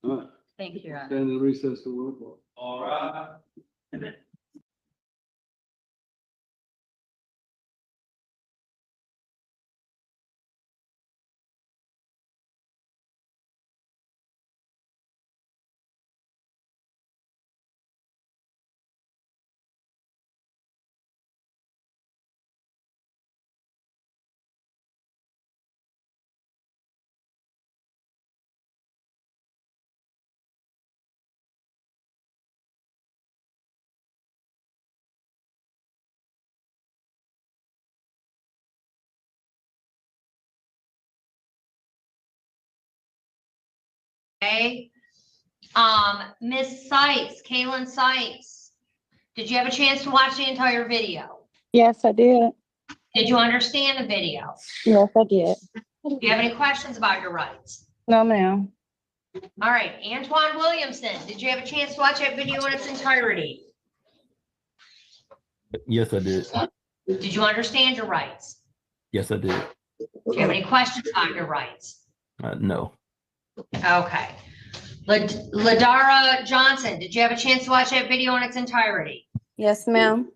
all right. Thank you, Your Honor. Stand in recess till 1 o'clock. All right. Okay. Ms. Sykes, Kaylin Sykes, did you have a chance to watch the entire video? Yes, I did. Did you understand the video? Yes, I did. Do you have any questions about your rights? No, ma'am. All right, Antoine Williamson, did you have a chance to watch that video in its entirety? Yes, I did. Did you understand your rights? Yes, I did. Do you have any questions about your rights? No. Okay. Ladara Johnson, did you have a chance to watch that video in its entirety? Yes, ma'am.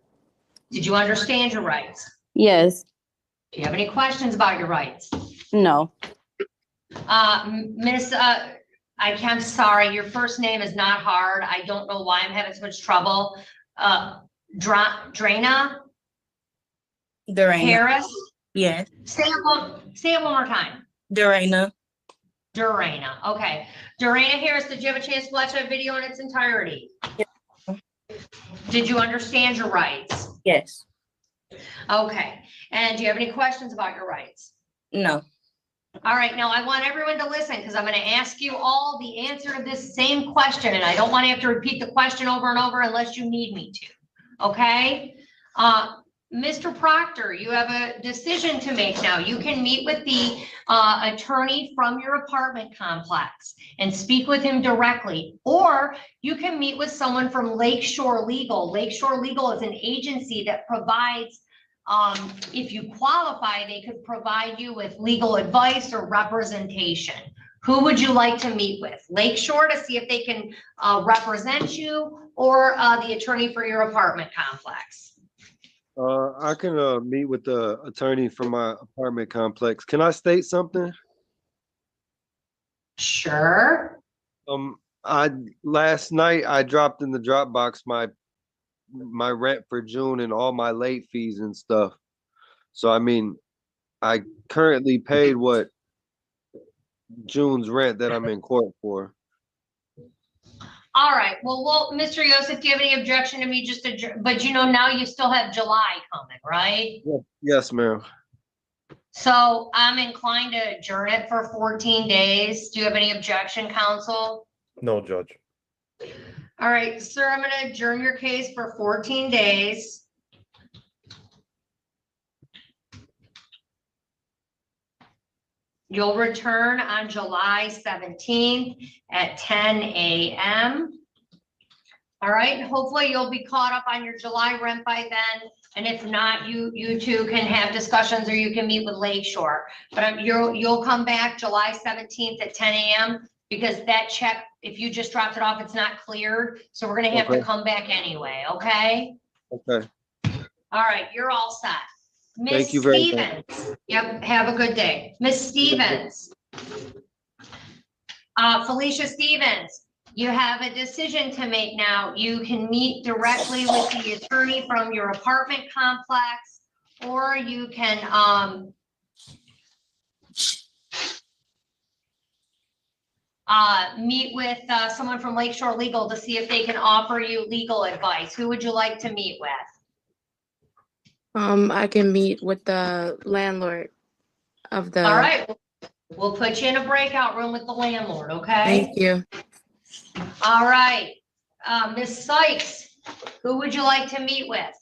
Did you understand your rights? Yes. Do you have any questions about your rights? No. Miss, I'm sorry, your first name is not hard. I don't know why I'm having so much trouble. Drana Harris? Yes. Say it one more time. Durana. Durana, okay. Durana Harris, did you have a chance to watch that video in its entirety? Did you understand your rights? Yes. Okay, and do you have any questions about your rights? No. All right, now I want everyone to listen because I'm going to ask you all the answer to this same question, and I don't want to have to repeat the question over and over unless you need me to. Okay? Mr. Proctor, you have a decision to make now. You can meet with the attorney from your apartment complex and speak with him directly, or you can meet with someone from Lakeshore Legal. Lakeshore Legal is an agency that provides, if you qualify, they could provide you with legal advice or representation. Who would you like to meet with? Lakeshore to see if they can represent you, or the attorney for your apartment complex? I can meet with the attorney from my apartment complex. Can I state something? Sure. Last night I dropped in the Dropbox my rent for June and all my late fees and stuff. So I mean, I currently paid what June's rent that I'm in court for. All right, well, Mr. Yosef, do you have any objection to me but you know, now you still have July coming, right? Yes, ma'am. So I'm inclined to adjourn it for 14 days. Do you have any objection, counsel? No, Judge. All right, sir, I'm gonna adjourn your case for 14 days. You'll return on July 17th at 10 a.m. All right, hopefully you'll be caught up on your July rent by then. And if not, you two can have discussions, or you can meet with Lakeshore. But you'll come back July 17th at 10 a.m. because that check, if you just dropped it off, it's not cleared. So we're gonna have to come back anyway, okay? Okay. All right, you're all set. Thank you very much. Stevens. Yep, have a good day. Miss Stevens. Felicia Stevens, you have a decision to make now. You can meet directly with the attorney from your apartment complex, or you can meet with someone from Lakeshore Legal to see if they can offer you legal advice. Who would you like to meet with? I can meet with the landlord of the. All right, we'll put you in a breakout room with the landlord, okay? Thank you. All right, Ms. Sykes, who would you like to meet with?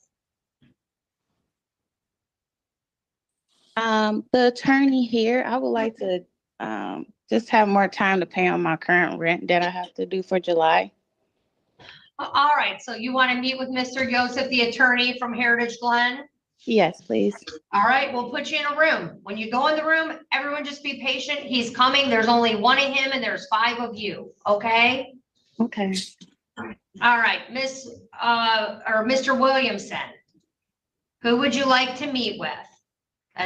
The attorney here, I would like to just have more time to pay on my current rent that I have to do for July. All right, so you want to meet with Mr. Yosef, the attorney from Heritage Glen? Yes, please. All right, we'll put you in a room. When you go in the room, everyone just be patient. He's coming. There's only one of him and there's 5 of you, okay? Okay. All right, Mr. Williamson, who would you like to meet with?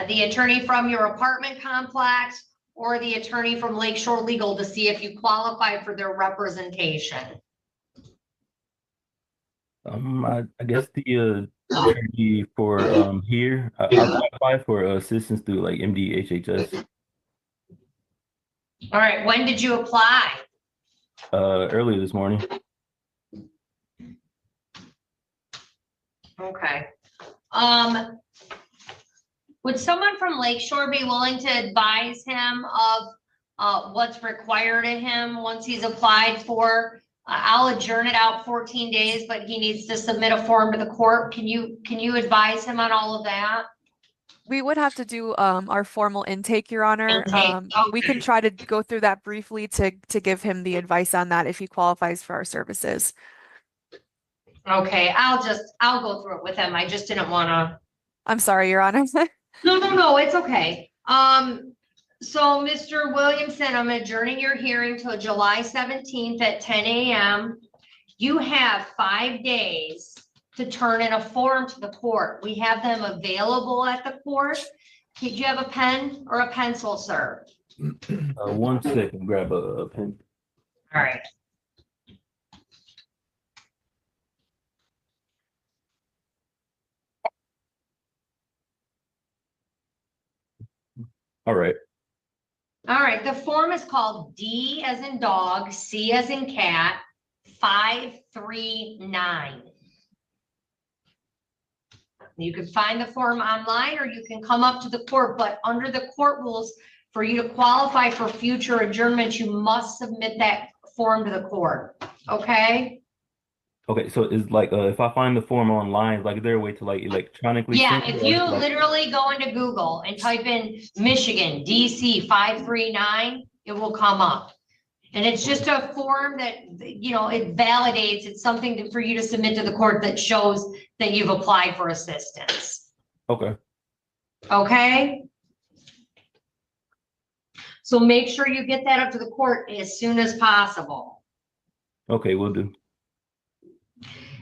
The attorney from your apartment complex, or the attorney from Lakeshore Legal to see if you qualify for their representation? I guess the attorney for here, I qualify for assistance through like MDHHS. All right, when did you apply? Earlier this morning. Okay. Would someone from Lakeshore be willing to advise him of what's required of him once he's applied for? I'll adjourn it out 14 days, but he needs to submit a form to the court. Can you advise him on all of that? We would have to do our formal intake, Your Honor. We can try to go through that briefly to give him the advice on that if he qualifies for our services. Okay, I'll go through it with him. I just didn't want to. I'm sorry, Your Honor. No, it's okay. So, Mr. Williamson, I'm adjourning your hearing till July 17th at 10 a.m. You have 5 days to turn in a form to the court. We have them available at the court. Did you have a pen or a pencil, sir? 1 second, grab a pen. All right. All right. All right, the form is called D as in dog, C as in cat, 539. You can find the form online or you can come up to the court, but under the court rules, for you to qualify for future adjournments, you must submit that form to the court, okay? Okay, so it's like if I find the form online, like is there a way to like electronically Yeah, send it, if or you is it, like- literally go into Google and type in Michigan, DC 539, it will come up. And it's just a form that, you know, it validates, it's something for you to submit to the court that shows that you've applied for assistance. Okay. Okay? So make sure you get that up to the court as soon as possible. Okay, we'll do.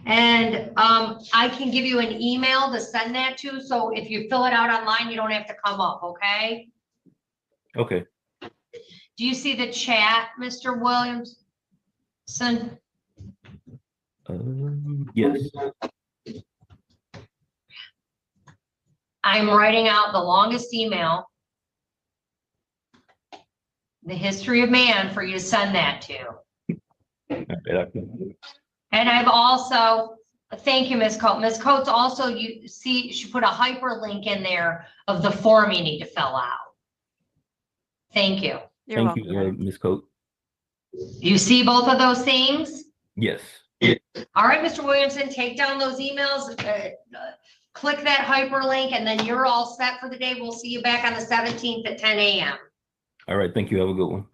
And I can give you an email to send that to, so if you fill it out online, you don't have to come up, okay? Okay. Do you see the chat, Mr. Williamson? Yes. I'm writing out the longest email, the history of man, for you to send that to. And I've also, thank you, Ms. Coates. Ms. Coates also, you see, she put a hyperlink in there of the form you need to fill out. Thank you. Thank you, Ms. Coates. You see both of those things? Yes. All right, Mr. Williamson, take down those emails, click that hyperlink, and then you're all set for the day. We'll see you back on the 17th at 10 a.m. All right, thank you. Have a good one.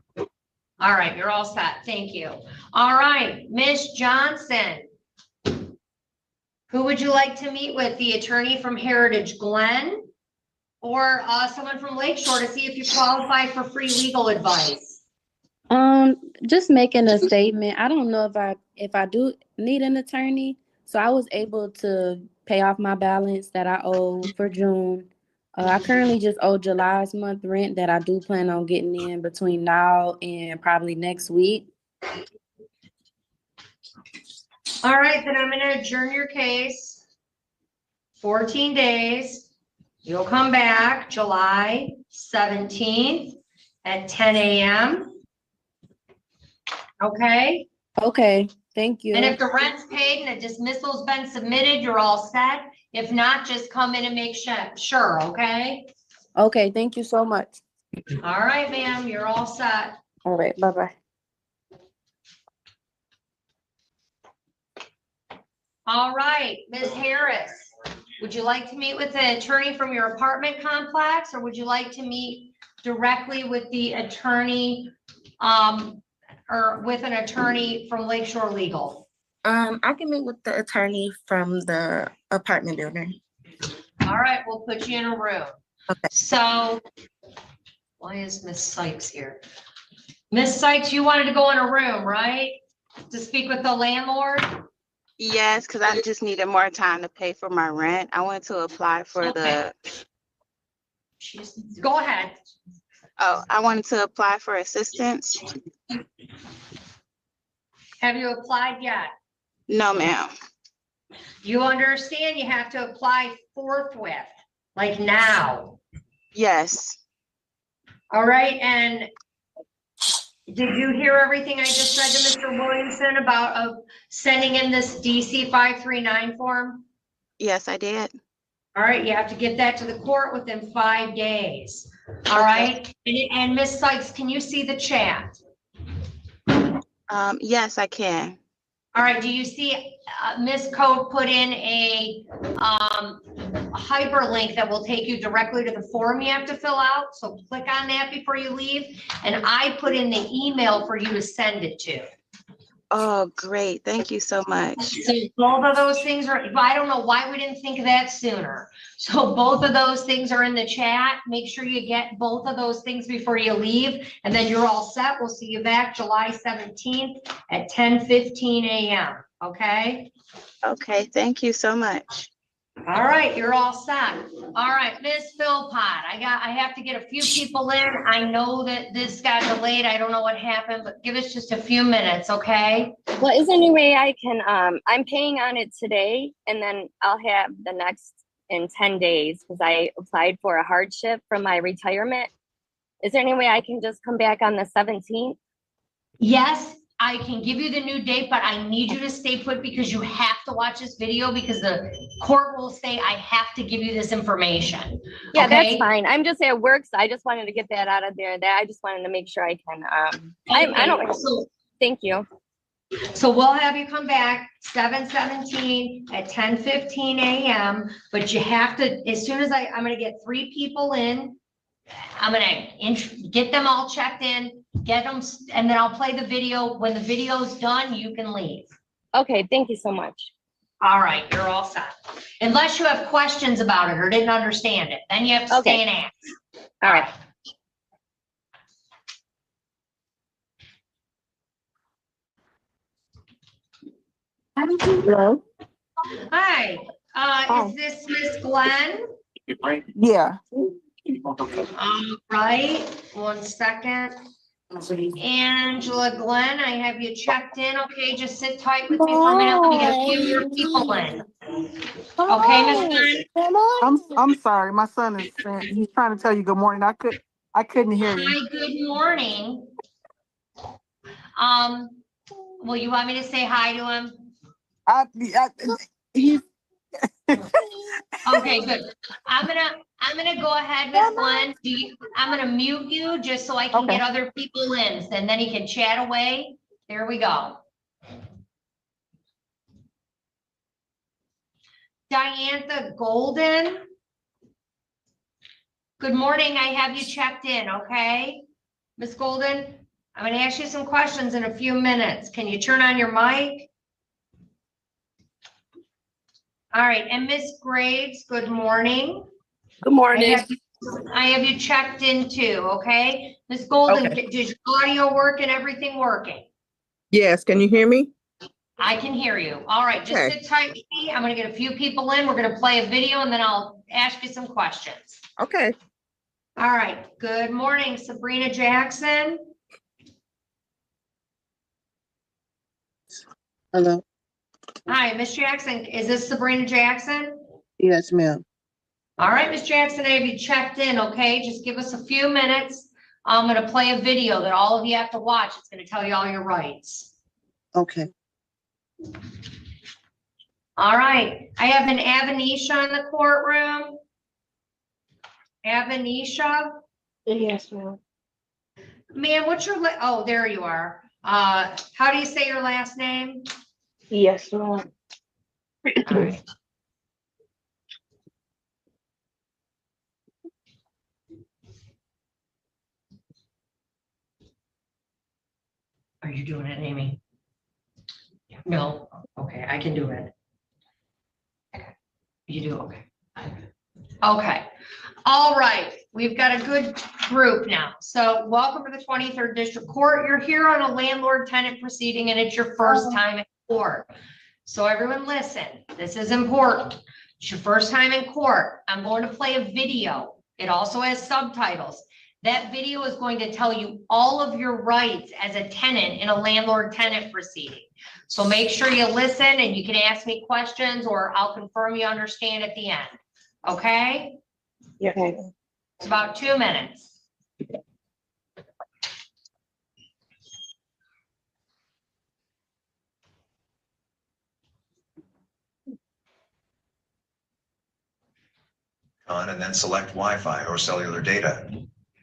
All right, you're all set. Thank you. All right, Miss Johnson. Who would you like to meet with? The attorney from Heritage Glen or someone from Lakeshore to see if you qualify for free legal advice? Just making a statement. I don't know if I do need an attorney. So I was able to pay off my balance that I owe for June. I currently just owe July's month rent that I do plan on getting in between now and probably next week. All right, then I'm gonna adjourn your case. 14 days. You'll come back July 17th at 10 a.m. Okay? Okay, thank you. And if the rent's paid and a dismissal's been submitted, you're all set. If not, just come in and make sure, okay? Okay, thank you so much. All right, ma'am, you're all set. All right, bye-bye. All right, Ms. Harris, would you like to meet with the attorney from your apartment complex, or would you like to meet directly with the attorney, or with an attorney from Lakeshore Legal? I can meet with the attorney from the apartment building. All right, we'll put you in a room. Okay. So, why is Miss Sykes here? Miss Sykes, you wanted to go in a room, right? To speak with the landlord? Yes, because I just needed more time to pay for my rent. I went to apply for Go ahead. I wanted to apply for assistance. Have you applied yet? No, ma'am. You understand you have to apply forthwith, like now. Yes. All right, and did you hear everything I just said to Mr. Williamson about sending in this DC 539 form? Yes, I did. All right, you have to get that to the court within 5 days. All right, and Ms. Sykes, can you see the chat? Yes, I can. All right, do you see Ms. Code put in a hyperlink that will take you directly to the form you have to fill out? So click on that before you leave. And I put in the email for you to send it to. Oh, great. Thank you so much. So both of those things are, I don't know why we didn't think of that sooner. So both of those things are in the chat. Make sure you get both of those things before you leave, and then you're all set. We'll see you back July 17th at 10:15 a.m. Okay? Okay, thank you so much. All right, you're all set. All right, Miss Philpott, I have to get a few people in. I know that this got delayed. I don't know what happened, but give us just a few minutes, okay? Well, is there any way I can, I'm paying on it today and then I'll have the next in 10 days because I applied for a hardship from my retirement. Is there any way I can just come back on the 17th? Yes, I can give you the new date, but I need you to stay put because you have to watch this video because the court will say I have to give you this information. Yeah, okay? that's fine. I'm just at work, so I just wanted to get that out of there. That I just wanted to make sure I can, I don't, So, thank you. so we'll have you come back 7/17 at 10:15 a.m. But you have to, as soon as I'm gonna get 3 people in, I'm gonna get them all checked in, get them, and then I'll play the video. When the video's done, you can leave. Okay, thank you so much. All right, you're all set. Unless you have questions about it or didn't understand it, then you have to stay and ask. All right. Hello? Hi, is this Miss Glenn? Yeah. Right, 1 second. Angela Glenn, I have you checked in. Okay, just sit tight with me for a minute. Let me get a few more people in. Okay, Miss Glenn? I'm sorry. My son is saying, he's trying to tell you good morning. I couldn't hear you. Hi, good morning. Well, you want me to say hi to him? He's Okay, good. I'm gonna go ahead, Miss Glenn. I'm gonna mute you just so I can get other people in, and then he can chat away. There we go. Diantha Golden. Good morning. I have you checked in, okay? Miss Golden, I'm gonna ask you some questions in a few minutes. Can you turn on your mic? All right, and Miss Graves, good morning. Good morning. I have you checked in too, okay? Miss Golden, does your audio work and everything working? Yes, can you hear me? I can hear you. All right, just sit tight with me. I'm gonna get a few people in. We're gonna play a video and then I'll ask you some questions. Okay. All right, good morning, Sabrina Jackson. Hello. Hi, Miss Jackson. Is this Sabrina Jackson? Yes, ma'am. All right, Miss Jackson, I have you checked in, okay? Just give us a few minutes. I'm gonna play a video that all of you have to watch. It's gonna tell you all your rights. Okay. All right, I have an Avanisha in the courtroom. Avanisha? Yes, ma'am. Ma'am, what's your, oh, there you are. How do you say your last name? Yes, ma'am. All right. Are you doing it, Amy? No, okay, I can do it. Okay, you do, okay. Okay, all right, we've got a good group now. So welcome to the 23rd District Court. You're here on a landlord-tenant proceeding and it's your first time in court. So everyone listen, this is important. It's your first time in court. I'm going to play a video. It also has subtitles. That video is going to tell you all of your rights as a tenant in a landlord-tenant proceeding. So make sure you listen and you can ask me questions or I'll confirm you understand at the end. Okay? Yeah. It's about 2 minutes. On and then select Wi-Fi or cellular data.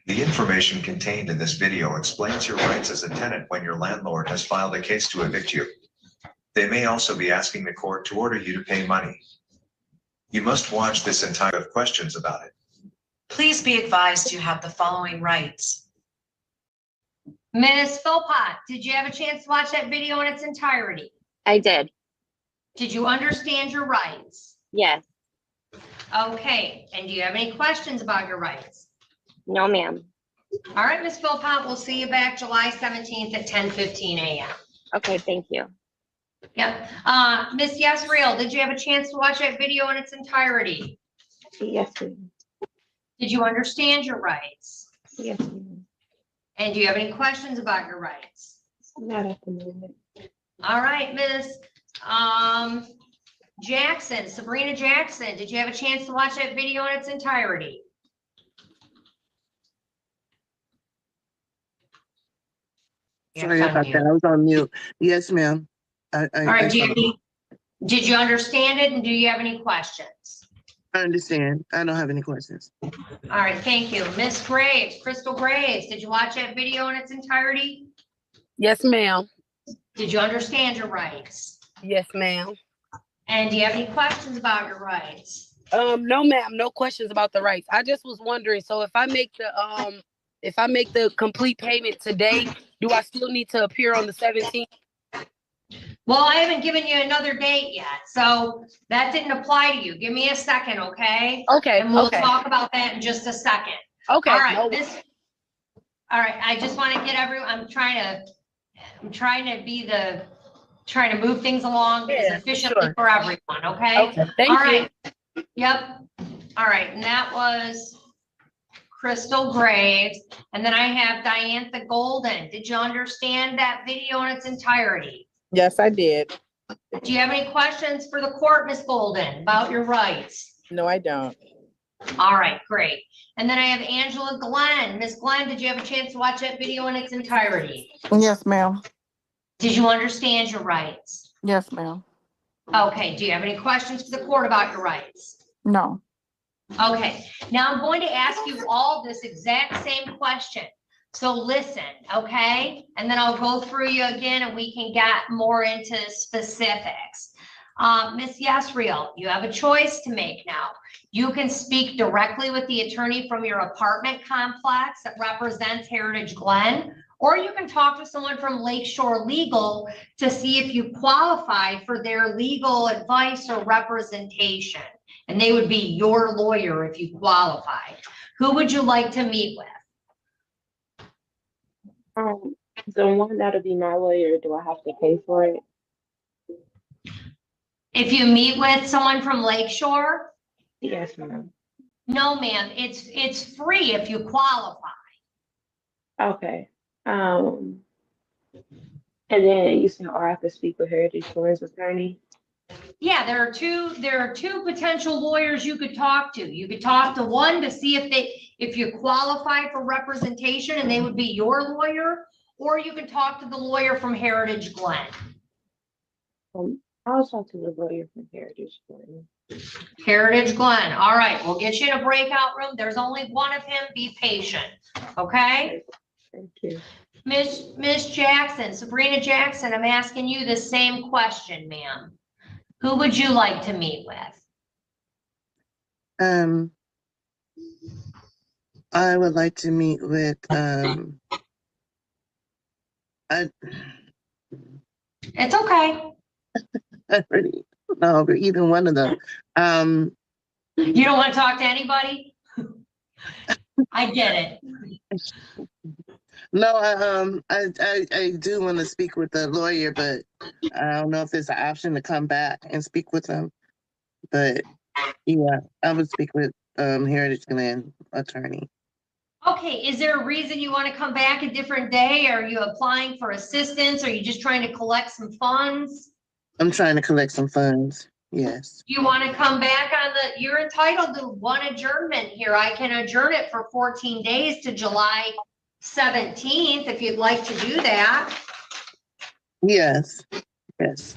The information contained in this video explains your rights as a tenant when your landlord has filed a case to evict you. They may also be asking the court to order you to pay money. You must watch this entire of questions about it. Please be advised you have the following rights. Ms. Philpott, did you have a chance to watch that video in its entirety? I did. Did you understand your rights? Yes. Okay, and do you have any questions about your rights? No, ma'am. All right, Ms. Philpott, we'll see you back July 17th at 10:15 a.m. Okay, thank you. Yep. Ms. Yesriel, did you have a chance to watch that video in its entirety? Yes, ma'am. Did you understand your rights? Yes, ma'am. And do you have any questions about your rights? Not at the moment. All right, Ms. Jackson, Sabrina Jackson, did you have a chance to watch that video in its entirety? Sorry about that. I was on mute. Yes, ma'am. All right, did you understand it and do you have any questions? I understand. I don't have any questions. All right, thank you. Ms. Graves, Crystal Graves, did you watch that video in its entirety? Yes, ma'am. Did you understand your rights? Yes, ma'am. And do you have any questions about your rights? No, ma'am, no questions about the rights. I just was wondering, so if I make the complete payment today, do I still need to appear on the 17th? Well, I haven't given you another date yet, so that didn't apply to you. Give me a second, okay? Okay. And we'll okay. talk about that in just a second. Okay. All right, no- all right, I just want to get everyone, I'm trying to move things along as Yeah, efficiently sure. for everyone, okay? Okay, thank All you. right. Yep. All right, and that was Crystal Graves. And then I have Diantha Golden. Did you understand that video in its entirety? Yes, I did. Do you have any questions for the court, Ms. Golden, about your rights? No, I don't. All right, great. And then I have Angela Glenn. Ms. Glenn, did you have a chance to watch that video in its entirety? Yes, ma'am. Did you understand your rights? Yes, ma'am. Okay, do you have any questions for the court about your rights? No. Okay, now I'm going to ask you all this exact same question. So listen, okay? And then I'll go through you again and we can get more into specifics. Ms. Yesriel, you have a choice to make now. You can speak directly with the attorney from your apartment complex that represents Heritage Glen, or you can talk to someone from Lakeshore Legal to see if you qualify for their legal advice or representation. And they would be your lawyer if you qualify. Who would you like to meet with? The one that'll be my lawyer, do I have to pay for it? If you meet with someone from Lakeshore? Yes, ma'am. No, ma'am, it's free if you qualify. Okay. And then you said, or I have to speak with Heritage Insurance attorney. Yeah, there are two potential lawyers you could talk to. You could talk to one to see if you qualify for representation and they would be your lawyer, or you could talk to the lawyer from Heritage Glen. I'll talk to the lawyer from Heritage Glen. Heritage Glen. All right, we'll get you in a breakout room. There's only one of him. Be patient. Okay? Thank you. Miss Jackson, Sabrina Jackson, I'm asking you the same question, ma'am. Who would you like to meet with? I would like to meet with It's okay. I already know either one of them. You don't want to talk to anybody? I get it. No, I do want to speak with the lawyer, but I don't know if there's an option to come back and speak with them. But yeah, I would speak with Heritage Glen attorney. Okay, is there a reason you want to come back a different day? Are you applying for assistance? Are you just trying to collect some funds? I'm trying to collect some funds. Yes. You want to come back you're entitled to one adjournment here. I can adjourn it for 14 days to July 17th if you'd like to do that. Yes. Yes.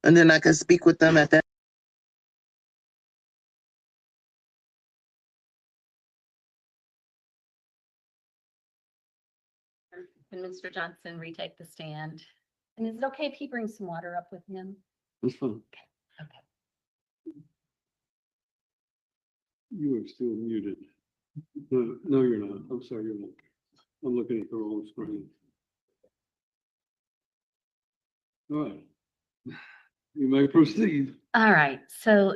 And then I can speak with them at that. Can Mr. Johnson retake the stand? And is it okay if he brings some water up with him? That's fine. Okay. You are still muted. No, you're not. I'm sorry, you're not. I'm looking at the wrong screen. All right. You may proceed. All right, so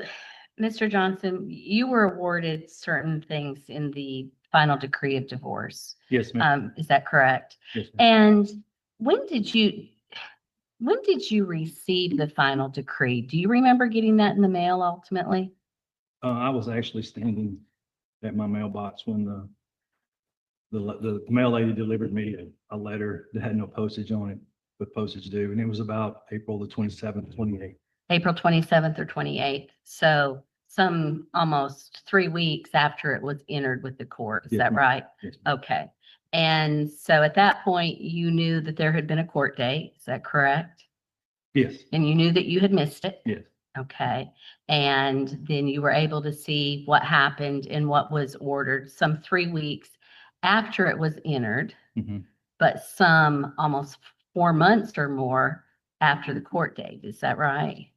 Mr. Johnson, you were awarded certain things in the final decree of divorce. Yes, ma'am. Is that correct? Yes, ma'am. And when did you receive the final decree? Do you remember getting that in the mail ultimately? I was actually standing at my mailbox when the mail lady delivered me a letter that had no postage on it, with postage due, and it was about April the 27th, 28th. April 27th or 28th. So some almost 3 weeks after it was entered with the court. Is Yes, that ma'am. right? Yes, ma'am. Okay. And so at that point, you knew that there had been a court date. Is that correct? Yes, And you knew that you had missed it. yes, Okay. And then you were able to see what happened and what was ordered some 3 weeks after it was entered, mhm, but some almost 4 months or more after the court date. Is that right?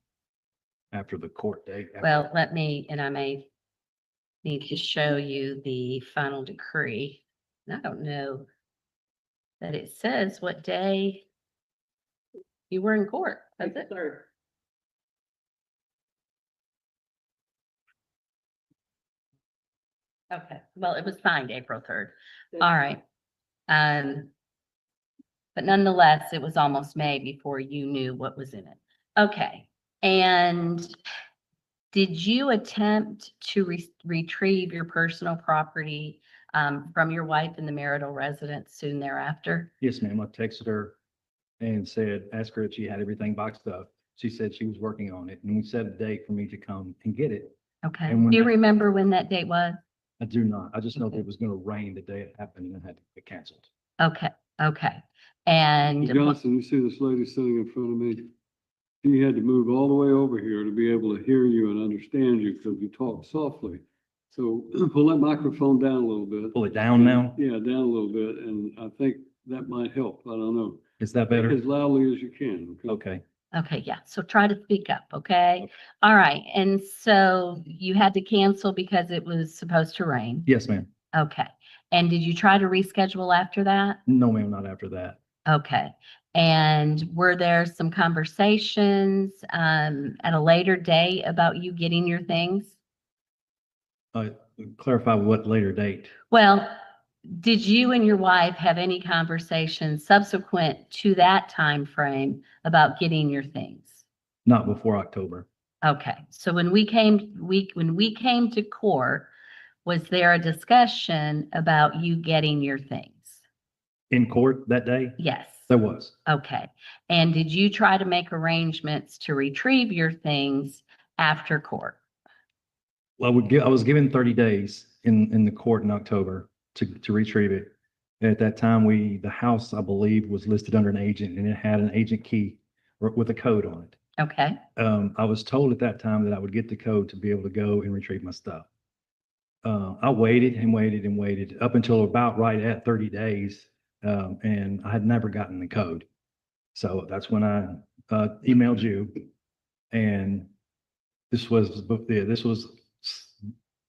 after the court date. Well, let me, and I may need to show you the final decree. And I don't know that it says what day you were in court, does it? Okay, well, it was signed April 3rd. All right. But nonetheless, it was almost May before you knew what was in it. Okay, and did you attempt to retrieve your personal property from your wife in the marital residence soon thereafter? Yes, ma'am. I texted her and said, ask her if she had everything boxed up. She said she was working on it, and we set a date for me to come and get it. Okay, And when do you I- remember when that date was? I do not. I just know that it was going to rain the day it happened and it had to get canceled. Okay, okay. And Johnson, you see this lady sitting in front of me? She had to move all the way over here to be able to hear you and understand you because you talk softly. So pull that microphone down a little bit. Pull it down now? Yeah, down a little bit, and I think that might help. I don't know. Is that better? As loudly as you can. Okay. okay, yeah, so try to speak up, okay? All right, and so you had to cancel because it was supposed to rain? Yes, ma'am. Okay, and did you try to reschedule after that? No, ma'am, not after that. Okay, and were there some conversations at a later date about you getting your things? Clarify what later date. Well, did you and your wife have any conversations subsequent to that time frame about getting your things? Not before October. Okay, so when we came to court, was there a discussion about you getting your things? In court that day? Yes. There was. Okay, and did you try to make arrangements to retrieve your things after court? Well, I was given 30 days in the court in October to retrieve it. At that time, the house, I believe, was listed under an agent and it had an agent key with a code on it. Okay, I was told at that time that I would get the code to be able to go and retrieve my stuff. I waited and waited and waited up until about right at 30 days. And I had never gotten the code. So that's when I emailed you. And this was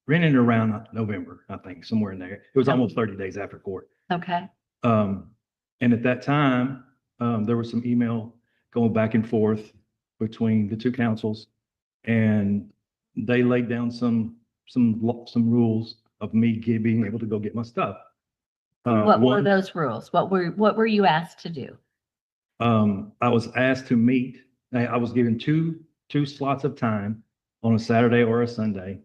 rented around November, I think, somewhere in there. It was almost 30 days after court. okay, And at that time, there was some email going back and forth between the two councils, and they laid down some rules of me being able to go get my stuff. what were those rules? What were you asked to do? I was asked to meet. I was given two slots of time on a Saturday or a Sunday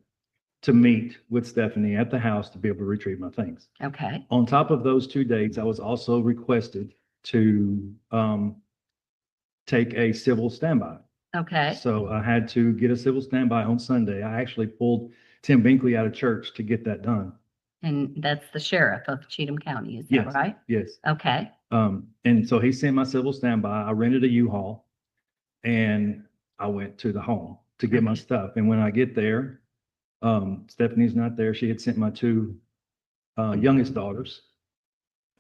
to meet with Stephanie at the house to be able to retrieve my things. Okay, On top of those 2 dates, I was also requested to take a civil standby. okay, So I had to get a civil standby on Sunday. I actually pulled Tim Binkley out of church to get that done. and that's the sheriff of Cheatham County, is that Yes. right? Yes. Okay, And so he sent my civil standby. I rented a U-Haul and I went to the home to get my stuff. And when I get there, Stephanie's not there. She had sent my two youngest daughters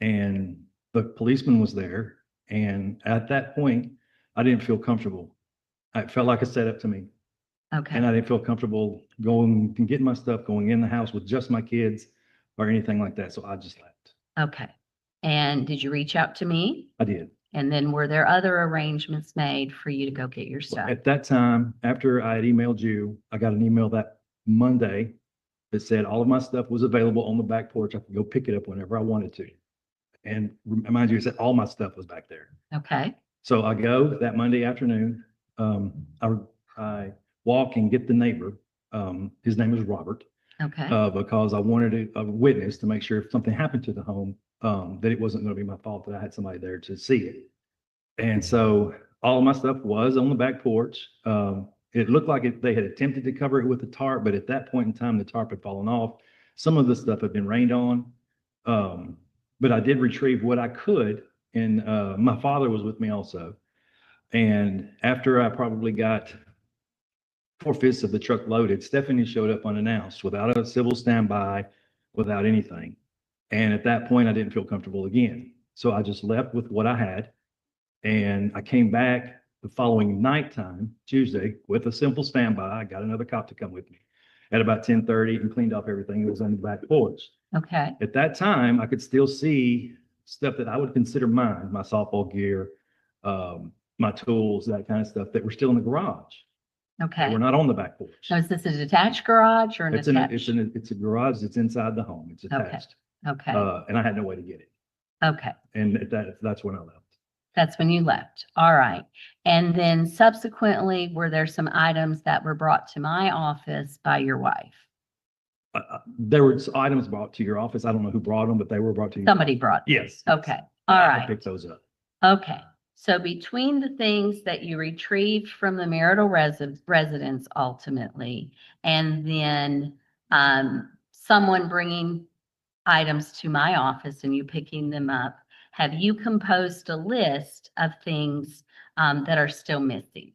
and the policeman was there. And at that point, I didn't feel comfortable. I felt like a setup to me. okay. And I didn't feel comfortable going and getting my stuff, going in the house with just my kids or anything like that. So I just left. Okay. And did you reach out to me? I did. And then were there other arrangements made for you to go get your stuff? At that time, after I had emailed you, I got an email that Monday that said all of my stuff was available on the back porch. I could go pick it up whenever I wanted to. And remind you, it said all my stuff was back there. Okay. So I go that Monday afternoon. I walk and get the neighbor. His name is Robert. Okay. Because I wanted a witness to make sure if something happened to the home, that it wasn't going to be my fault, that I had somebody there to see it. And so all of my stuff was on the back porch. It looked like they had attempted to cover it with a tarp, but at that point in time, the tarp had fallen off. Some of the stuff had been rained on. But I did retrieve what I could. And my father was with me also. And after I probably got 4/5 of the truck loaded, Stephanie showed up unannounced without a civil standby, without anything. And at that point, I didn't feel comfortable again. So I just left with what I had. And I came back the following nighttime, Tuesday, with a simple standby. I got another cop to come with me at about 10:30 and cleaned off everything that was on the back porch. Okay. At that time, I could still see stuff that I would consider mine, my softball gear, my tools, that kind of stuff that were still in the garage. Okay. We're not on the back porch. So is this a detached garage or an It's attached? it's a garage that's inside the home. It's attached. Okay. And I had no way to get it. Okay. And that's when I left. That's when you left. All right. And then subsequently, were there some items that were brought to my office by your wife? There were items brought to your office. I don't know who brought them, but they were brought to you. Somebody brought them. Yes. Okay. All I right. picked those up. Okay. So between the things that you retrieved from the marital residence ultimately, and then someone bringing items to my office and you picking them up, have you composed a list of things that are still missing?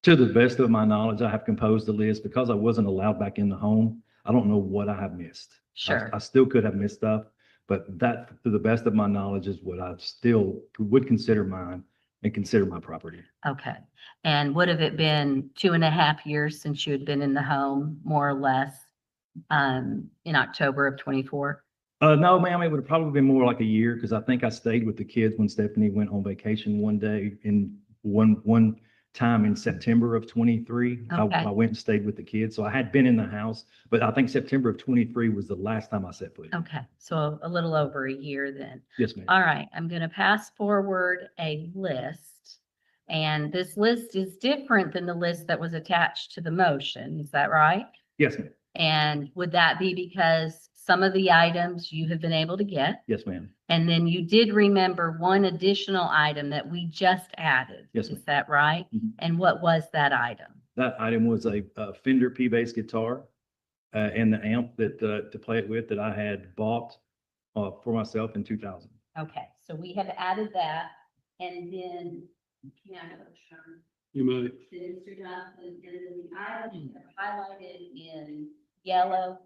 To the best of my knowledge, I have composed a list because I wasn't allowed back in the home. I don't know what I have missed. Sure. I still could have missed stuff, but that, to the best of my knowledge, is what I still would consider mine and consider my property. Okay. And would have it been 2.5 years since you had been in the home, more or less, in October of 24? No, ma'am, it would have probably been more like a year because I think I stayed with the kids when Stephanie went on vacation one day in one time in September of 23. Okay. I went and stayed with the kids. So I had been in the house, but I think September of 23 was the last time I set foot. Okay. So a little over a year then. Yes, ma'am. All right. I'm going to pass forward a list. And this list is different than the list that was attached to the motion. Is that right? Yes, ma'am. And would that be because some of the items you have been able to get? Yes, ma'am. And then you did remember one additional item that we just added. Yes, ma'am. Is that right? Mhm. And what was that item? That item was a Fender P-Bass guitar and the amp that to play it with that I had bought for myself in 2000. Okay, so we have added that, and then, can I have a turn? You might. To Mr. Johnson, and then the items that are highlighted in yellow.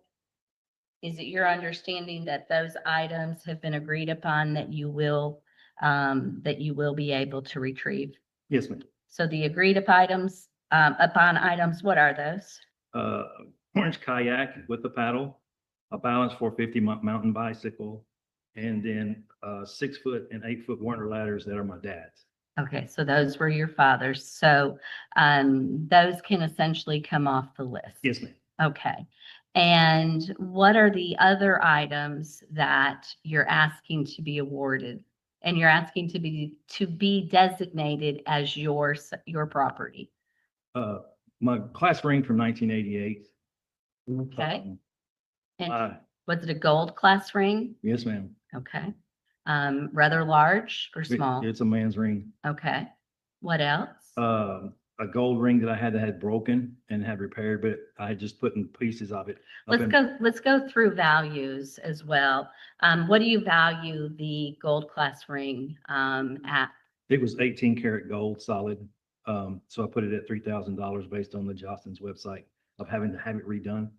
Is it your understanding that those items have been agreed upon that you will be able to retrieve? Yes, ma'am. So the agreed upon items, what are those? Orange kayak with the paddle, a Balance 450 mountain bicycle, and then 6-foot and 8-foot Warner ladders that are my dad's. Okay, so those were your father's. So those can essentially come off the list. Yes, ma'am. Okay. And what are the other items that you're asking to be awarded? And you're asking to be designated as your property? My class ring from 1988. Okay. And was it a gold class ring? Yes, ma'am. Okay. Rather large or small? It's a man's ring. Okay. What else? A gold ring that I had broken and had repaired, but I had just put in pieces of it. Let's go through values as well. What do you value the gold class ring at? It was 18 karat gold solid. So I put it at $3,000 based on the Jostens website of having to have it redone.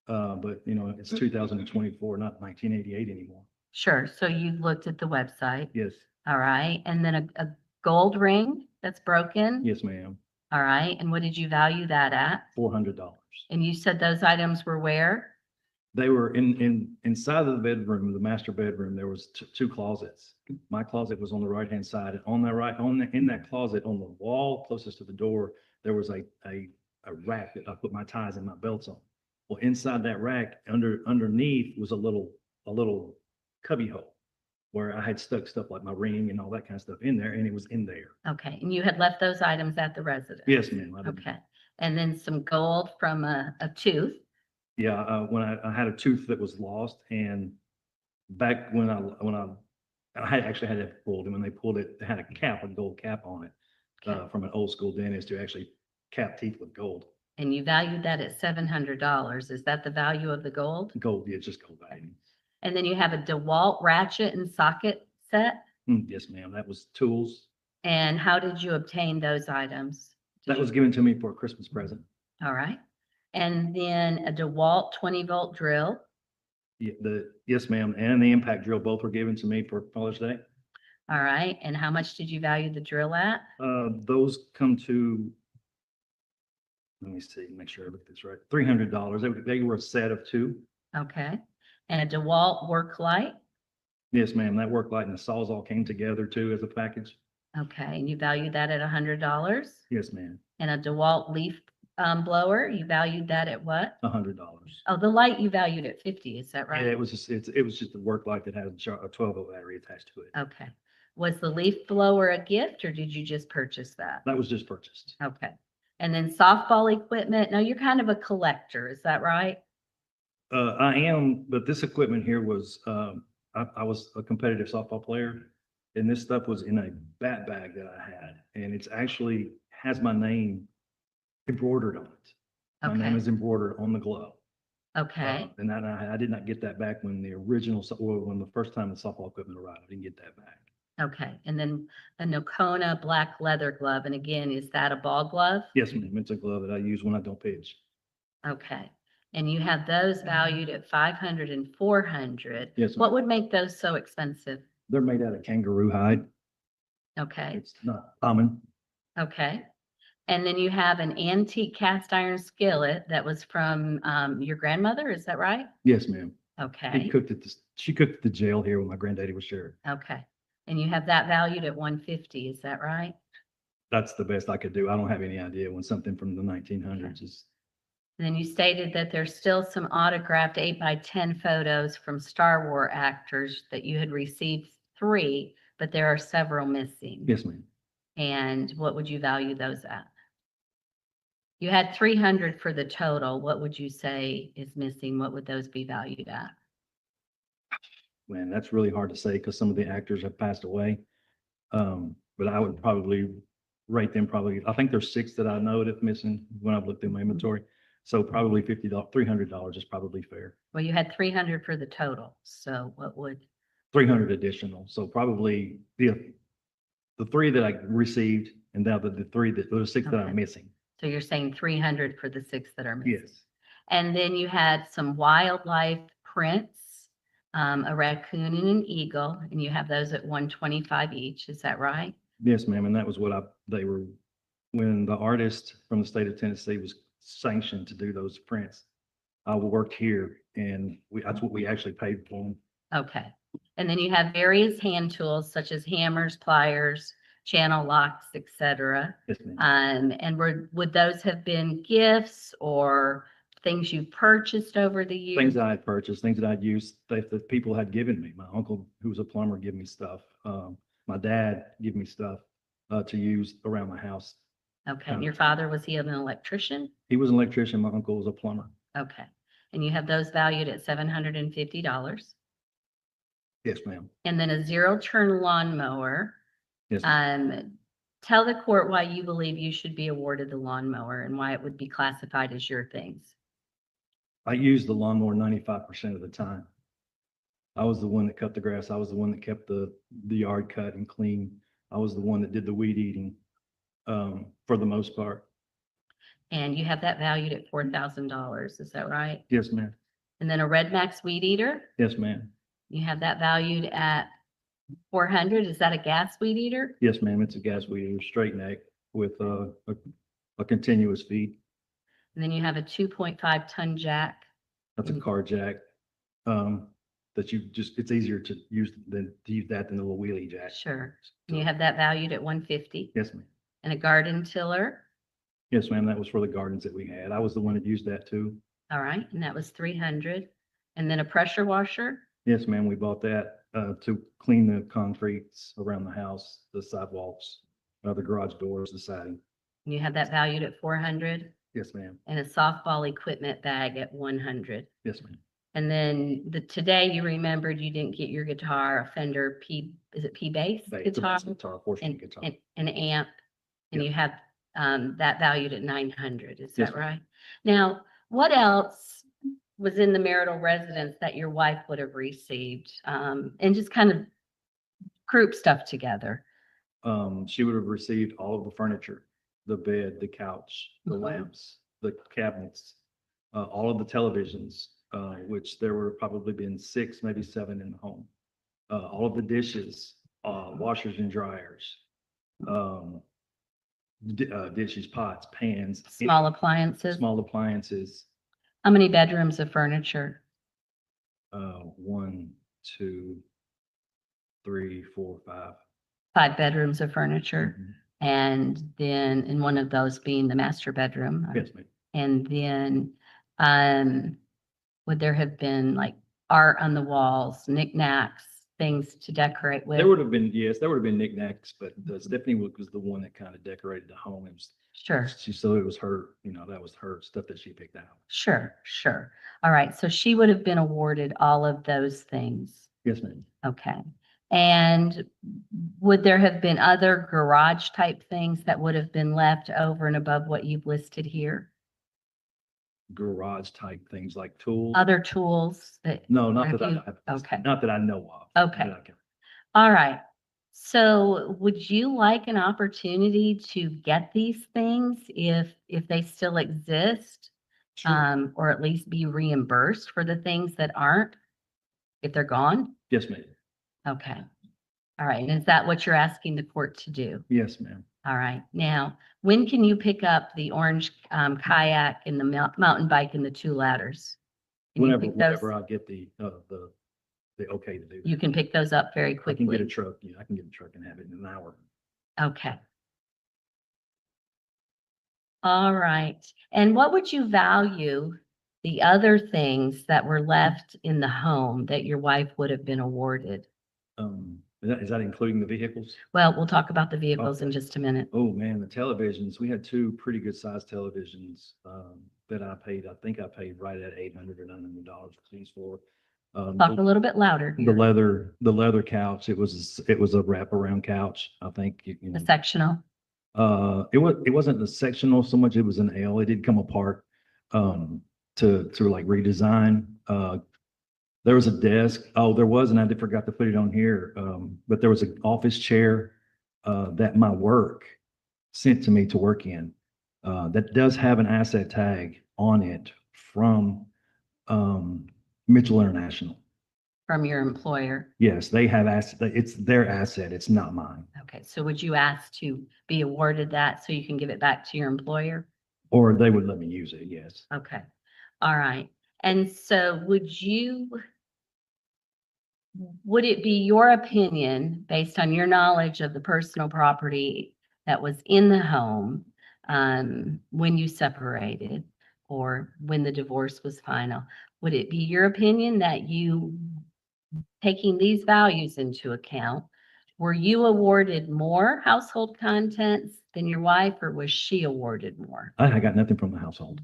But you know, it's 2024, not 1988 anymore. Sure. So you looked at the website. Yes. All right. And then a gold ring that's broken. Yes, ma'am. All right. And what did you value that at? $400. And you said those items were where? They were inside of the bedroom, the master bedroom, there was two closets. My closet was on the right-hand side, and on in that closet, on the wall closest to the door, there was a rack that I put my ties and my belts on. Well, inside that rack, underneath was a little cubby hole where I had stuck stuff like my ring and all that kind of stuff in there, and it was in there. Okay, and you had left those items at the residence? Yes, ma'am. I did. Okay, and then some gold from a tooth? Yeah, when I had a tooth that was lost, and back when I had actually had it pulled, and when they pulled it, they had a gold cap on it, from an old school dentist who actually capped teeth with gold. And you valued that at $700. Is that the value of the gold? Gold, yeah, just gold value. And then you have a DeWalt ratchet and socket set? Yes, ma'am. That was tools. And how did you obtain those items? That was given to me for a Christmas present. All right. And then a DeWalt 20-volt drill. Yeah, yes, ma'am. And the impact drill both were given to me for Father's Day. All right. And how much did you value the drill at? Those come to, let me see, make sure I look this right. $300. They were a set of two. Okay. And a DeWalt work light? Yes, ma'am. That work light and the saws all came together too as a package. Okay. And you valued that at $100? Yes, ma'am. And a DeWalt leaf blower, you valued that at what? $100. Oh, the light you valued at 50, is that right? Yeah, it was just a work light that had a 12-volt battery attached to it. Okay. Was the leaf blower a gift or did you just purchase that? That was just purchased. Okay. And then softball equipment. Now you're kind of a collector, is that right? I am, but this equipment here was, I was a competitive softball player, and this stuff was in a bat bag that I had, and it's actually has my name embroidered on it. My name Okay. is embroidered on the glove. Okay. And I did not get that back when when the first time the softball equipment arrived. I didn't get that back. Okay. And then a Nocona black leather glove. And again, is that a ball glove? Yes, ma'am. It's a glove that I use when I don't pitch. Okay. And you have those valued at 500 and 400. Yes, ma'am. What would make those so expensive? They're made out of kangaroo hide. Okay. It's not common. Okay. And then you have an antique cast iron skillet that was from your grandmother, is that right? Yes, ma'am. Okay. She cooked at the jail here when my granddaddy was sheriff. Okay. And you have that valued at 150, is that right? That's the best I could do. I don't have any idea when something from the 1900s is. And then you stated that there's still some autographed 8x10 photos from Star Wars actors that you had received 3, but there are several missing. Yes, ma'am. And what would you value those at? You had 300 for the total. What would you say is missing? What would those be valued at? Man, that's really hard to say because some of the actors have passed away. But I would probably rate them I think there's 6 that I know that's missing when I've looked through my inventory. So probably $300 is probably fair. Well, you had 300 for the total. So what would? 300 additional. So probably the 3 that I received, and now the 6 that I'm missing. So you're saying 300 for the 6 that are missing? Yes. And then you had some wildlife prints, a raccoon and an eagle, and you have those at 125 each. Is that right? Yes, ma'am. And that was when the artist from the state of Tennessee was sanctioned to do those prints. I worked here and that's what we actually paid for them. Okay. And then you have various hand tools such as hammers, pliers, channel locks, etc. Yes, ma'am. And would those have been gifts or things you purchased over the years? Things that I had purchased, things that I'd used, that people had given me. My uncle, who was a plumber, gave me stuff. My dad gave me stuff to use around my house. Okay. And your father, was he an electrician? He was an electrician. My uncle was a plumber. Okay. And you have those valued at $750. Yes, ma'am. And then a zero-turn lawnmower. Yes. Tell the court why you believe you should be awarded the lawnmower and why it would be classified as your things. I used the lawnmower 95% of the time. I was the one that cut the grass. I was the one that kept the yard cut and clean. I was the one that did the weed eating, for the most part. And you have that valued at $4,000. Is that right? Yes, ma'am. And then a Red Max weed eater. Yes, ma'am. You have that valued at 400. Is that a gas weed eater? Yes, ma'am. It's a gas weed eater, straight neck with a continuous feed. And then you have a 2.5 ton jack That's a car jack. That you just, it's easier to use that than the little wheelie jack. Sure. You have that valued at 150. Yes, ma'am. And a garden tiller. Yes, ma'am. That was for the gardens that we had. I was the one that used that too. All right, and that was 300. And then a pressure washer. Yes, ma'am. We bought that to clean the concretes around the house, the sidewalks, the garage doors, the siding. And you have that valued at 400. Yes, ma'am. And a softball equipment bag at 100. Yes, ma'am. And then today you remembered you didn't get your guitar, a Fender is it P bass guitar? Guitar, portion And, guitar. and an amp, and Yep. you have that valued at 900, is Yes, that ma'am. right? Now, what else was in the marital residence that your wife would have received? And just kind of group stuff together. She would have received all of the furniture, the bed, the couch, the Mhm. lamps, the cabinets, all of the televisions, which there would have probably been 6, maybe 7 in the home. All of the dishes, washers and dryers, dishes, pots, pans. Small appliances. Small appliances. How many bedrooms of furniture? 1, 2, 3, 4, 5. 5 bedrooms of furniture. Mhm. And then in one of those being the master bedroom. Yes, ma'am. And then, would there have been like art on the walls, knickknacks, things to decorate with? There would have been, yes, there would have been knickknacks, but Stephanie was the one that kind of decorated the home. It was, Sure, so it was her, that was her stuff that she picked out. sure. All right, so she would have been awarded all of those things. Yes, ma'am. Okay. And would there have been other garage type things that would have been left over and above what you've listed here? Garage type things like tools. Other tools that? No, not have that you- I, Okay. not that I know of. Okay. that I can- All right. So would you like an opportunity to get these things if they still exist? Sure. Or at least be reimbursed for the things that aren't, if they're gone? Yes, ma'am. Okay. All right. And is that what you're asking the court to do? Yes, ma'am. All right. Now, when can you pick up the orange kayak and the mountain bike and the 2 ladders? Can you pick those? Whenever I get the okay to do that. You can pick those up very I can get a quickly. truck. Yeah, I can get a truck and have it in an hour. Okay. All right. And what would you value the other things that were left in the home that your wife would have been awarded? Is that including the vehicles? Well, we'll talk about the vehicles in just a minute. Oh, man, the televisions, we had 2 pretty good sized televisions, that I think I paid right at $800 or $900 for these for. Talk a little bit louder. The leather couch, it was a wraparound couch, I think, The sectional. it wasn't the sectional so much, it was an L, it did come apart, to like redesign. There was a desk. Oh, there was, and I forgot to put it on here. But there was an office chair that my work sent to me to work in. That does have an asset tag on it from Mitchell International. From your employer. Yes, they have asset. It's their asset. It's not mine. Okay, so would you ask to be awarded that so you can give it back to your employer? Or they would let me use it. Yes. Okay, all right. And so would it be your opinion, based on your knowledge of the personal property that was in the home when you separated or when the divorce was final, would it be your opinion that you, taking these values into account, were you awarded more household contents than your wife, or was she awarded more? I got nothing from the household.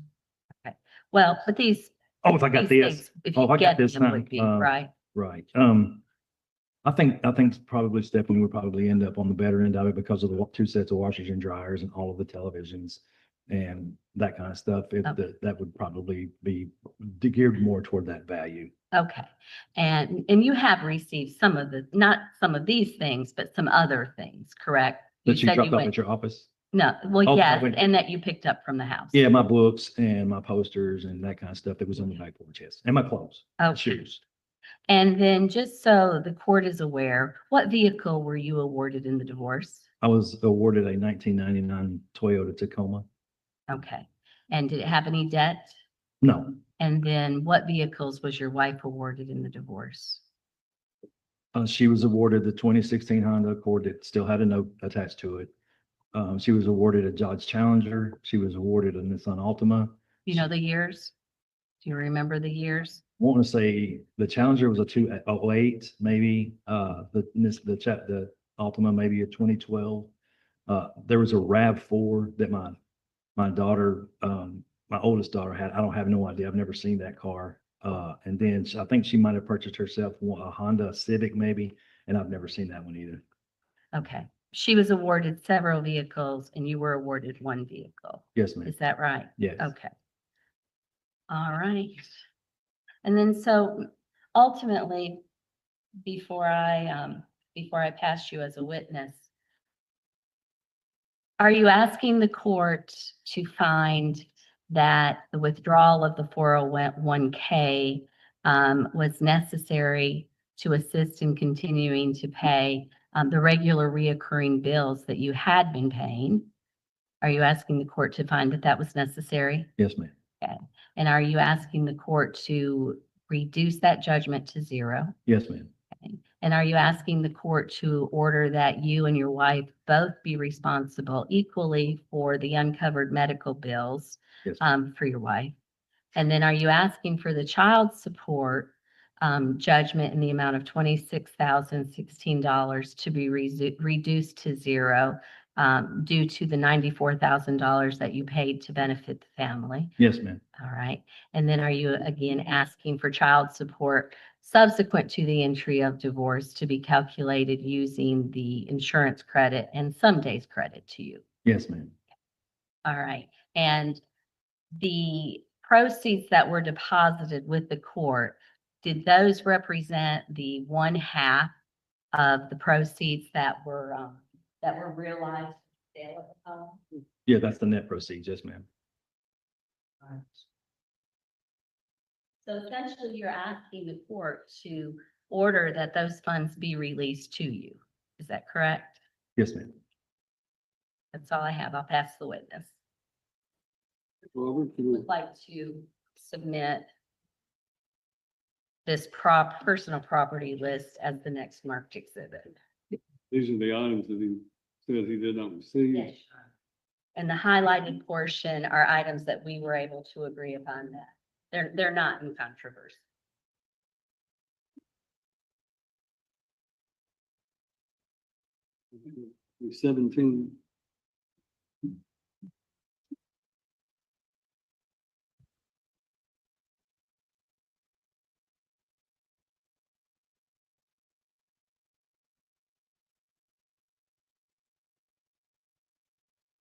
Okay, well, but these. Oh, if I got these this. things, if Oh, you if I got get this them, time, would be, right? Right. I think probably Stephanie would probably end up on the better end of it because of the 2 sets of washers and dryers and all of the televisions and that kind of stuff. That would probably be geared more toward that value. Okay, and you have received some of not some of these things, but some other things, correct? That you said dropped off went- at your office? No, well, Oh, yes, I went- and that you picked up from the house. Yeah, my books and my posters and that kind of stuff that was on the back porch, yes. And my clothes, Okay. shoes. And then just so the court is aware, what vehicle were you awarded in the divorce? I was awarded a 1999 Toyota Tacoma. Okay, and did it have any debt? No, And then what vehicles was your wife awarded in the divorce? She was awarded the 2016 Honda Accord that still had a note attached to it. She was awarded a Dodge Challenger. She was awarded a Nissan Altima. You know the years? Do you remember the years? I want to say the Challenger was a 2008, maybe. The Altima maybe a 2012. There was a RAV4 that my daughter, my oldest daughter had. I don't have no idea. I've never seen that car. And then I think she might have purchased herself a Honda Civic maybe, and I've never seen that one either. Okay. She was awarded several vehicles and you were awarded one vehicle. Yes, ma'am. Is that right? Yes. Okay. All right. And then so ultimately, before I pass you as a witness, are you asking the court to find that the withdrawal of the 401k was necessary to assist in continuing to pay the regular reoccurring bills that you had been paying? Are you asking the court to find that that was necessary? Yes, ma'am. Okay. And are you asking the court to reduce that judgment to zero? Yes, ma'am. Okay. And are you asking the court to order that you and your wife both be responsible equally for the uncovered medical bills Yes, for your wife? And then are you asking for the child support judgment in the amount of $26,016 to be reduced to zero due to the $94,000 that you paid to benefit the family? Yes, ma'am. All right. And then are you again asking for child support subsequent to the entry of divorce to be calculated using the insurance credit and some days credit to you? Yes, ma'am. All right. And the proceeds that were deposited with the court, did those represent the 1/2 of the proceeds that were realized from the sale of the home? Yeah, that's the net proceeds. Yes, ma'am. All right. So essentially, you're asking the court to order that those funds be released to you. Is that correct? Yes, ma'am. That's all I have. I'll pass the witness. Robert, Would like to submit this personal property list as the next marked exhibit. these are the items that he says he did not receive. Yes, Your Honor. And the highlighted portion are items that we were able to agree upon that. They're not in controversy. The 17.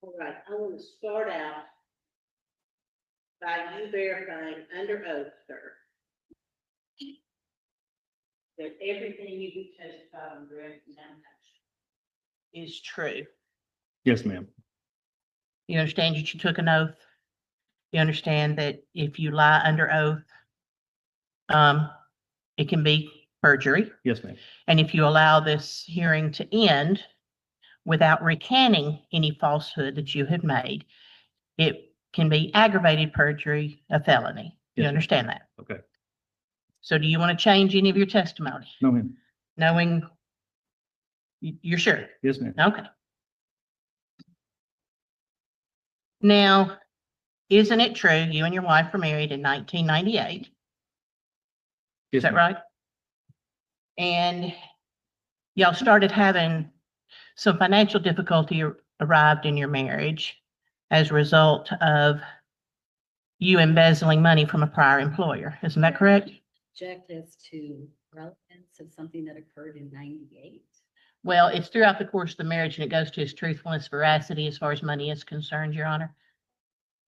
All right, I want to start out by you verifying under oath, sir, that everything you testified on direct examination is true. Yes, ma'am. You understand that you took an oath? You understand that if you lie under oath, it can be perjury? Yes, ma'am. And if you allow this hearing to end without recanting any falsehood that you have made, it can be aggravated perjury, a felony. You Yes, ma'am. understand that? Okay. So do you want to change any of your testimony? No, ma'am. Knowing you're sure? Yes, ma'am. Okay. Now, isn't it true you and your wife were married in 1998? Is Yes, that ma'am. right? And y'all started having some financial difficulty arrived in your marriage as a result of you embezzling money from a prior employer. Isn't that correct? Object as to relevance of something that occurred in 98. Well, it's throughout the course of the marriage and it goes to his truthfulness, veracity as far as money is concerned, Your Honor.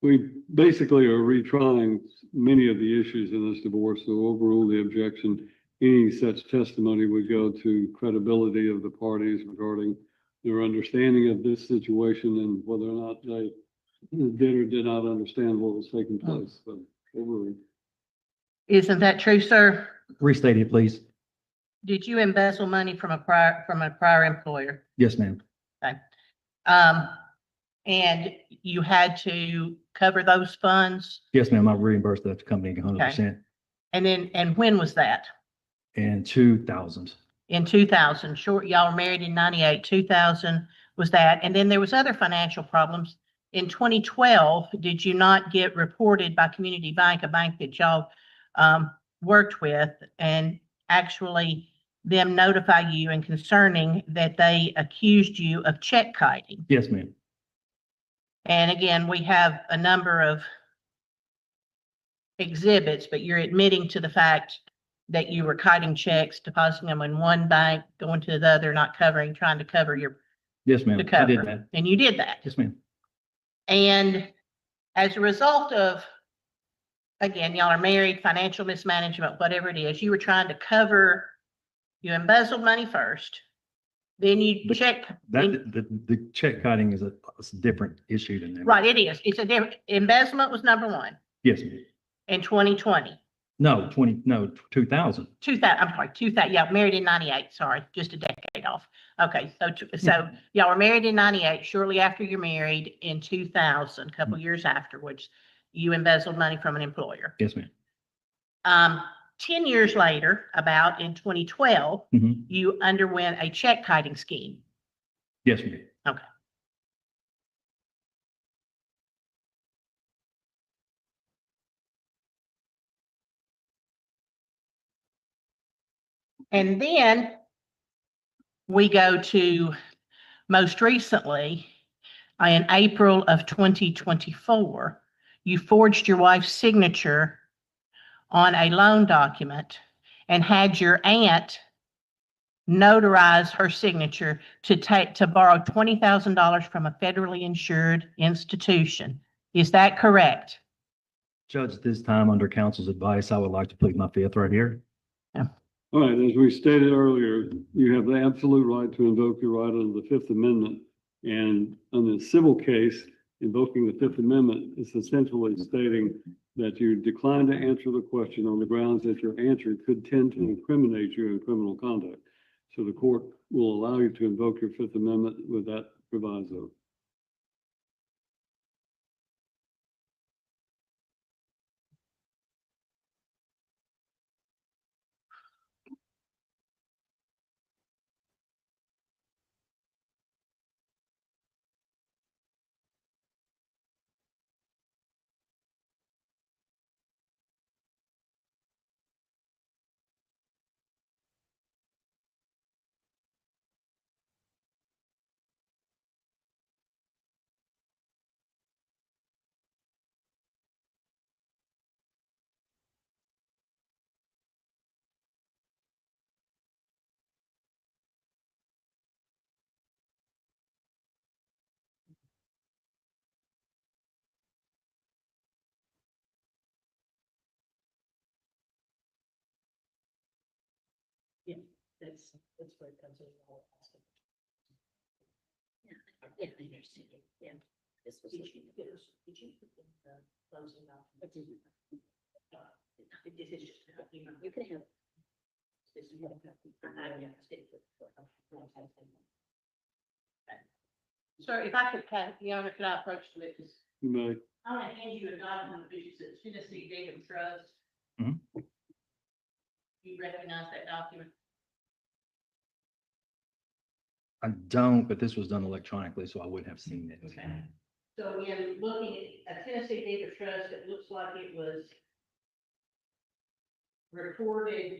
We basically are retrying many of the issues in this divorce, so overrule the objection. Any such testimony would go to credibility of the parties regarding their understanding of this situation and whether or not they did or did not understand what was taking place. So overrule. Isn't that true, sir? Restate it, please. Did you embezzle money from a prior employer? Yes, ma'am. Okay. And you had to cover those funds? Yes, ma'am, I reimbursed that company 100% And when was that? in 2000. In 2000, short, y'all were married in 98, 2000 was that. And then there was other financial problems. In 2012, did you not get reported by Community Bank, a bank that y'all worked with, and actually them notify you and concerning that they accused you of check kiting? Yes, ma'am. And again, we have a number of exhibits, but you're admitting to the fact that you were kiting checks, depositing them in one bank, going to the other, not covering, trying to cover your, Yes, ma'am. to I cover. did that. And you did that. Yes, ma'am. And as a result of, again, y'all are married, financial mismanagement, whatever it is, you were trying to cover, you embezzled money first, then you But check. The check kiting is a different issue than that. Right, it is. It's a different, embezzlement was number one Yes, ma'am. in 2020. No, 2000. 2000, I'm sorry, 2000, yeah, married in 98, sorry, just a decade off. Okay, so y'all were married in 98, shortly after you're married in 2000, a couple years afterwards, you embezzled money from an employer. Yes, ma'am. 10 years later, about in 2012, you underwent a check kiting scheme. Yes, ma'am. Okay. And then we go to most recently, in April of 2024, you forged your wife's signature on a loan document and had your aunt notarize her signature to borrow $20,000 from a federally insured institution. Is that correct? Judge, this time under counsel's advice, I would like to plead my fifth right here. All right, as we stated earlier, you have the absolute right to invoke your right under the Fifth Amendment. And on the civil case, invoking the Fifth Amendment is essentially stating that you decline to answer the question on the grounds that your answer could tend to incriminate you in criminal conduct. So the court will allow you to invoke your Fifth Amendment with that proviso. Yeah, that's where it comes in. Yeah, I understand. Yeah. This was. Did you put in the closing document? This is just, you can have. This is what Sir, if I could, Bianca, could I approach the witness? You may. I'm gonna hand you a document which says Tennessee Deed of Trust. You recognize that document? I don't, but this was done electronically, so I wouldn't have seen it. Okay. So again, looking at a Tennessee Deed of Trust, it looks like it was recorded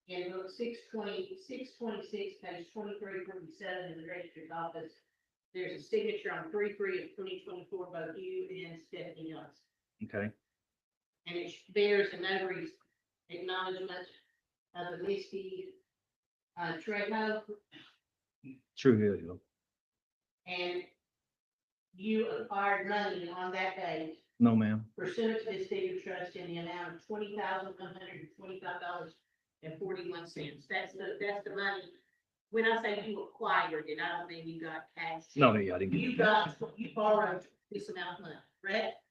in book 626, page 2347 in the registrar's office. There's a signature on 3/3 of 2024, both you and Stephanie Young's. Okay. And it bears a notary's acknowledgement of the whiskey Trejo. True, yeah. And you acquired money on that date No, ma'am. pursuant to this deed of trust in the amount of $20,125.41. That's the money. When I say you acquired it, I don't mean you got cash. No, yeah, I didn't get it. You borrowed this amount of money, correct?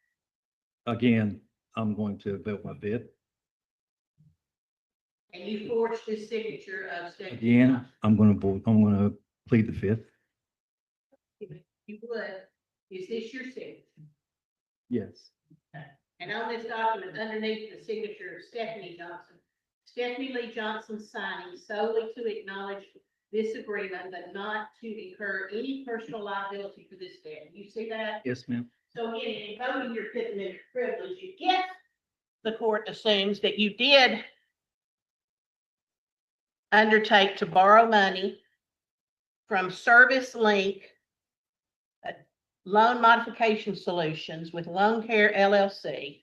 Again, I'm going to vote my fifth. And you forged this signature of Stephanie. Again, I'm going to plead the fifth. You would, is this your signature? Yes. And on this document, underneath the signature of Stephanie Johnson, Stephanie Lee Johnson signing solely to acknowledge this agreement, but not to incur any personal liability for this debt. You see that? Yes, ma'am. So again, in voting, you're putting in privilege. You get The court assumes that you did undertake to borrow money from Service Link Loan Modification Solutions with Loan Care LLC,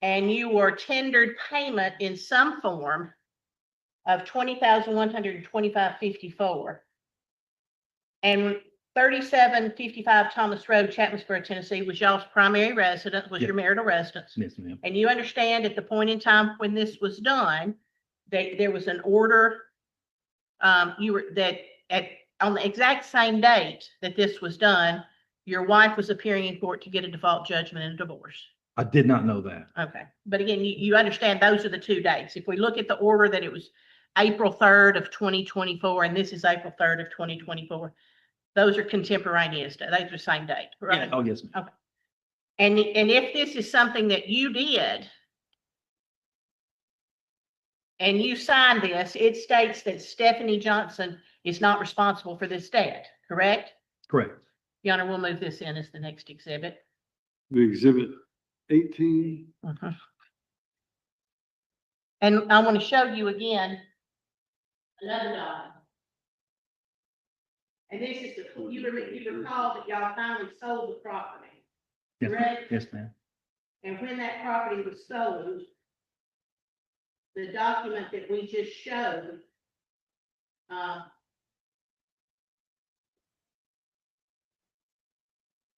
and you were tendered payment in some form of $20,125.54, and 3755 Thomas Road, Chapmansboro, Tennessee, was y'all's primary residence, was Yes. your marital residence. Yes, ma'am. And you understand at the point in time when this was done, that there was an order, you were, that on the exact same date that this was done, your wife was appearing in court to get a default judgment and a divorce. I did not know that. Okay, but again, you understand those are the two dates. If we look at the order that it was April 3rd of 2024, and this is April 3rd of 2024, those are contemporaneous, those are the same date, right? Yeah. Oh, yes, ma'am. Okay. And if this is something that you did, and you signed this, it states that Stephanie Johnson is not responsible for this debt, correct? Correct. Your Honor, we'll move this in as the next exhibit. The exhibit 18. And I want to show you again another document. And this is the, you recall that y'all finally sold the property, Yes, ma'am. correct? Yes, ma'am. And when that property was sold, the document that we just showed,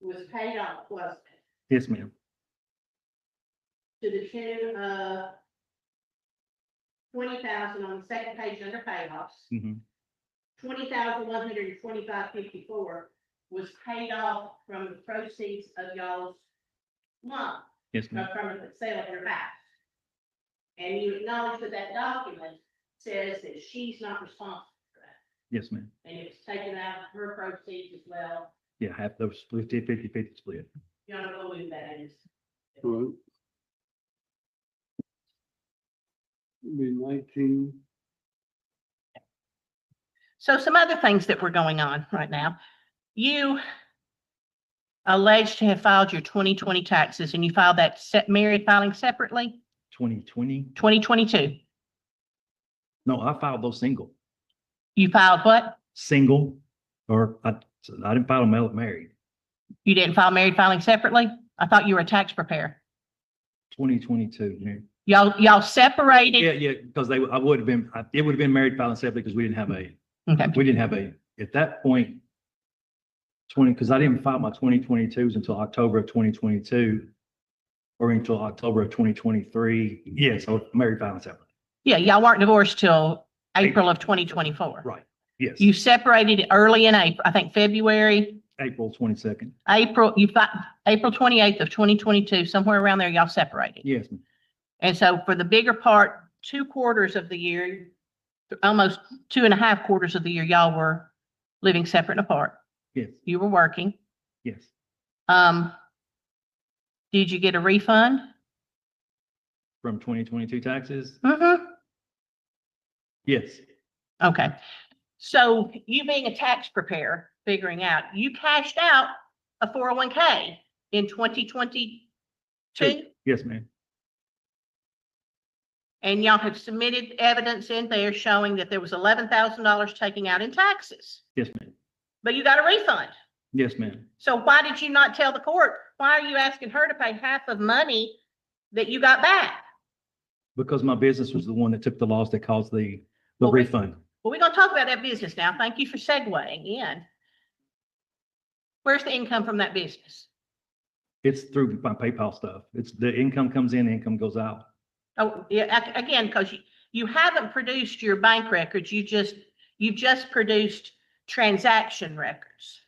was paid off, wasn't it? Yes, ma'am. To the tune of $20,000 on the second page under payoffs. Mhm. $20,125.54 was paid off from the proceeds of y'all's loan, Yes, ma'am. from the sale of your house. And you acknowledge that that document says that she's not responsible for that. Yes, ma'am. And it was taken out of her proceeds as well. Yeah, half those 50-50 split. You don't know who that is. All right. Be 19. So some other things that were going on right now. You alleged to have filed your 2020 taxes, and you filed that married filing separately, 2020? 2022. No, I filed those single. You filed what? Single, or I didn't file them married. You didn't file married filing separately? I thought you were a tax preparer. 2022. Yeah. Y'all separated? Yeah, because it would have been married filing separately because we didn't have a, at that point, because I didn't file my 2022s until October of 2022 or until October of 2023. Yeah, so married filing separately. Yeah, y'all weren't divorced till April of 2024. Right, yes. You separated early in April, I think February. April 22nd. April 28th of 2022, somewhere around there, y'all separated. Yes. And so for the bigger part, 2 quarters of the year, almost 2.5 quarters of the year, y'all were living separate and apart. Yes. You were working. Yes. Did you get a refund? From 2022 taxes? Mm-hmm. Yes. Okay. So you being a tax preparer, figuring out, you cashed out a 401k in 2022? Yes, ma'am. And y'all have submitted evidence in there showing that there was $11,000 taken out in taxes, Yes, ma'am. but you got a refund. Yes, ma'am. So why did you not tell the court? Why are you asking her to pay half of money that you got back? Because my business was the one that took the loss that caused the refund. Well, we're going to talk about that business now. Thank you for segueing in. Where's the income from that business? It's through my PayPal stuff. It's the income comes in, income goes out. Oh, yeah, again, because you haven't produced your bank records. You've just produced transaction records.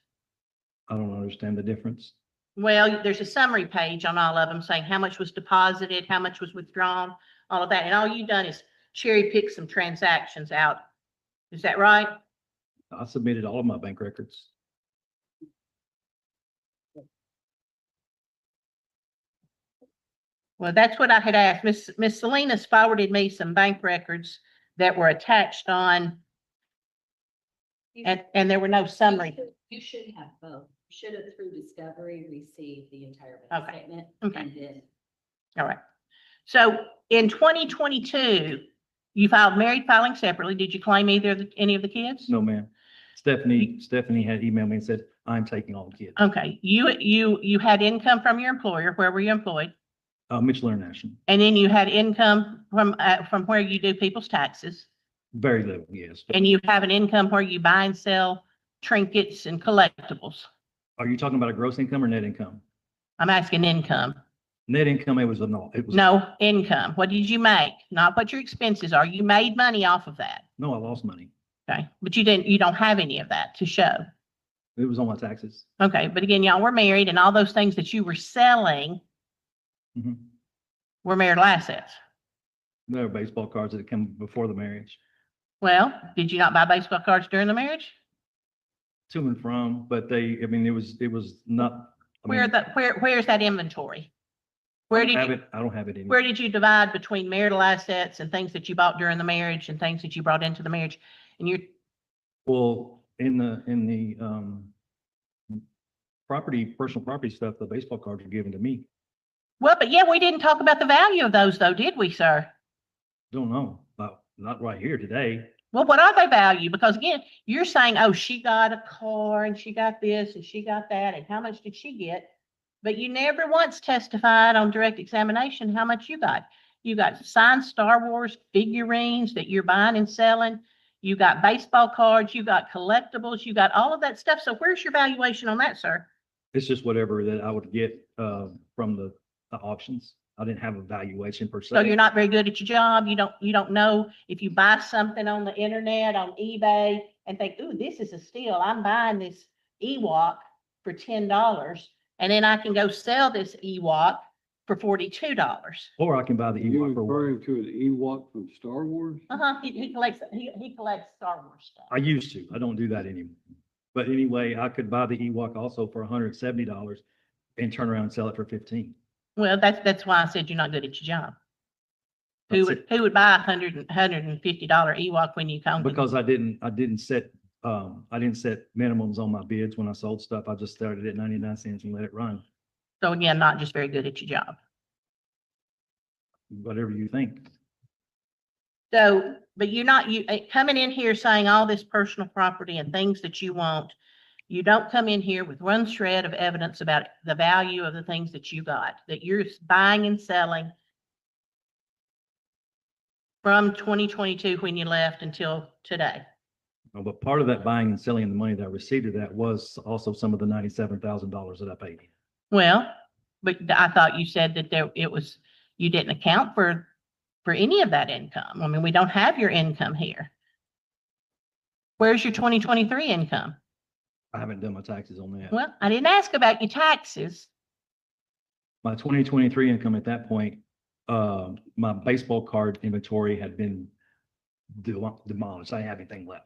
I don't understand the difference. Well, there's a summary page on all of them saying how much was deposited, how much was withdrawn, all of that. And all you've done is cherry pick some transactions out. Is that right? I submitted all of my bank records. Well, that's what I had asked. Miss Salinas forwarded me some bank records that were attached on, and there were no summary. You should have both. You should have through discovery received the entire bank Okay. statement. Okay. And then All right. So in 2022, you filed married filing separately. Did you claim any of the kids? No, ma'am. Stephanie had emailed me and said, I'm taking all the kids. Okay. You had income from your employer. Where were you employed? Mitchell International. And then you had income from where you do people's taxes. Very little, yes. And you have an income where you buy and sell trinkets and collectibles. Are you talking about a gross income or net income? I'm asking income. Net income, it was no. No, income. What did you make? Not what your expenses are. You made money off of that. No, I lost money. Okay. But you don't have any of that to show. It was on my taxes. Okay. But again, y'all were married and all those things that you were selling were marital assets. There are baseball cards that come before the marriage. Well, did you not buy baseball cards during the marriage? To and from, but it was not. Where's that inventory? I don't have it anymore. Where did you divide between marital assets and things that you bought during the marriage and things that you brought into the marriage? And Well, in the personal property stuff, the baseball cards were given to me. Well, but yeah, we didn't talk about the value of those though, did we, sir? Don't know, not right here today. Well, what are they value? Because again, you're saying, oh, she got a car and she got this and she got that, and how much did she get? But you never once testified on direct examination how much you got. You got signed Star Wars figurines that you're buying and selling. You got baseball cards. You got collectibles. You got all of that stuff. So where's your valuation on that, sir? It's just whatever that I would get from the auctions. I didn't have a valuation per se. So you're not very good at your job. You don't know if you buy something on the internet, on eBay, and think, ooh, this is a steal. I'm buying this Ewok for $10. And then I can go sell this Ewok for $42. Or I can buy the Ewok for You're referring to an Ewok from Star Wars? He collects Star Wars stuff. I used to. I don't do that anymore. But anyway, I could buy the Ewok also for $170 and turn around and sell it for $15. Well, that's why I said you're not good at your job. Who would buy a $150 Ewok when you come? Because I didn't set minimums on my bids when I sold stuff. I just started at 99 cents and let it run. So again, not just very good at your job. Whatever you think. So, but you're not coming in here saying all this personal property and things that you want. You don't come in here with one shred of evidence about the value of the things that you got, that you're buying and selling from 2022 when you left until today. But part of that buying and selling and the money that I received of that was also some of the $97,000 that I paid. Well, but I thought you said that you didn't account for any of that income. I mean, we don't have your income here. Where's your 2023 income? I haven't done my taxes on that. Well, I didn't ask about your taxes. My 2023 income at that point, my baseball card inventory had been demolished. I didn't have anything left.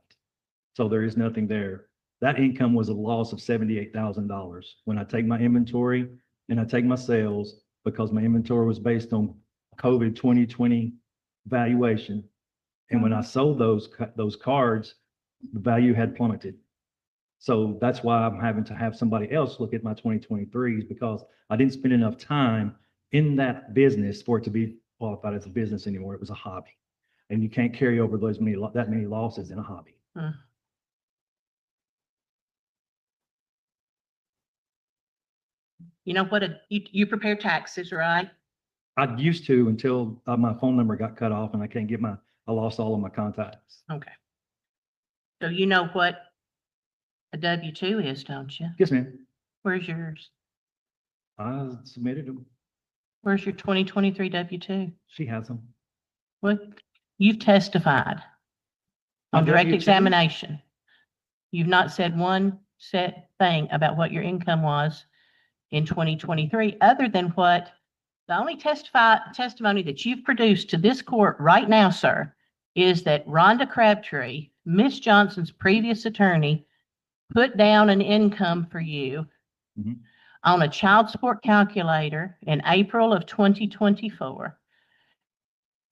So there is nothing there. That income was a loss of $78,000. When I take my inventory and I take my sales, because my inventory was based on COVID 2020 valuation. And when I sold those cards, the value had plummeted. So that's why I'm having to have somebody else look at my 2023s, because I didn't spend enough time in that business for it to be qualified as a business anymore. It was a hobby. And you can't carry over that many losses in a hobby. You know what? You prepare taxes, right? I used to until my phone number got cut off and I lost all of my contacts. Okay. So you know what a W-2 is, don't you? Yes, ma'am. Where's yours? I submitted them. Where's your 2023 W-2? She has them. What? You've testified on direct examination. You've not said one set thing about what your income was in 2023, other than what the only testimony that you've produced to this court right now, sir, is that Rhonda Crabtree, Miss Johnson's previous attorney, put down an income for you on a child support calculator in April of 2024,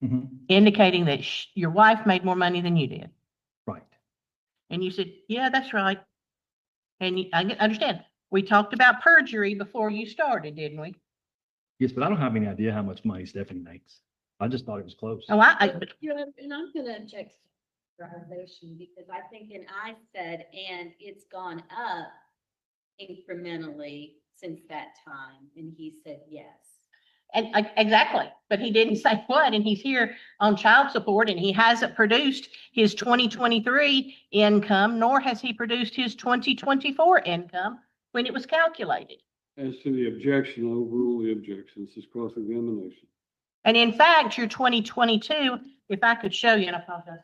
Mhm. indicating that your wife made more money than you did. Right. And you said, yeah, that's right. And I understand. We talked about perjury before you started, didn't we? Yes, but I don't have any idea how much money Stephanie makes. I just thought it was close. Oh, You know, and I'm gonna object to reservation because I think, and I said, and it's gone up incrementally since that time, and he said yes. And exactly, but he didn't say what, and he's here on child support, and he hasn't produced his 2023 income, nor has he produced his 2024 income when it was calculated. As to the objection, I'll overrule the objection. This is cross-examination. And in fact, your 2022, if I could show you, and I apologize.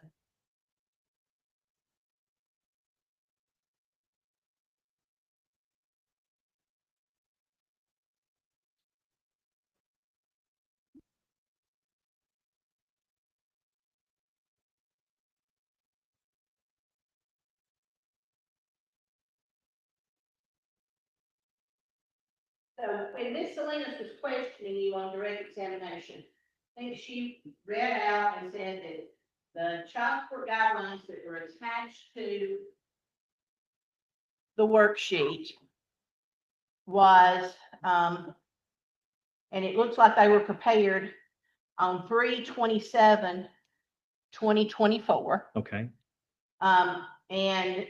So when Ms. Salinas was questioning you on direct examination, I think she read out and said that the child support guidelines that were attached to the worksheet was, and it looks like they were prepared on 3/27/2024. Okay. And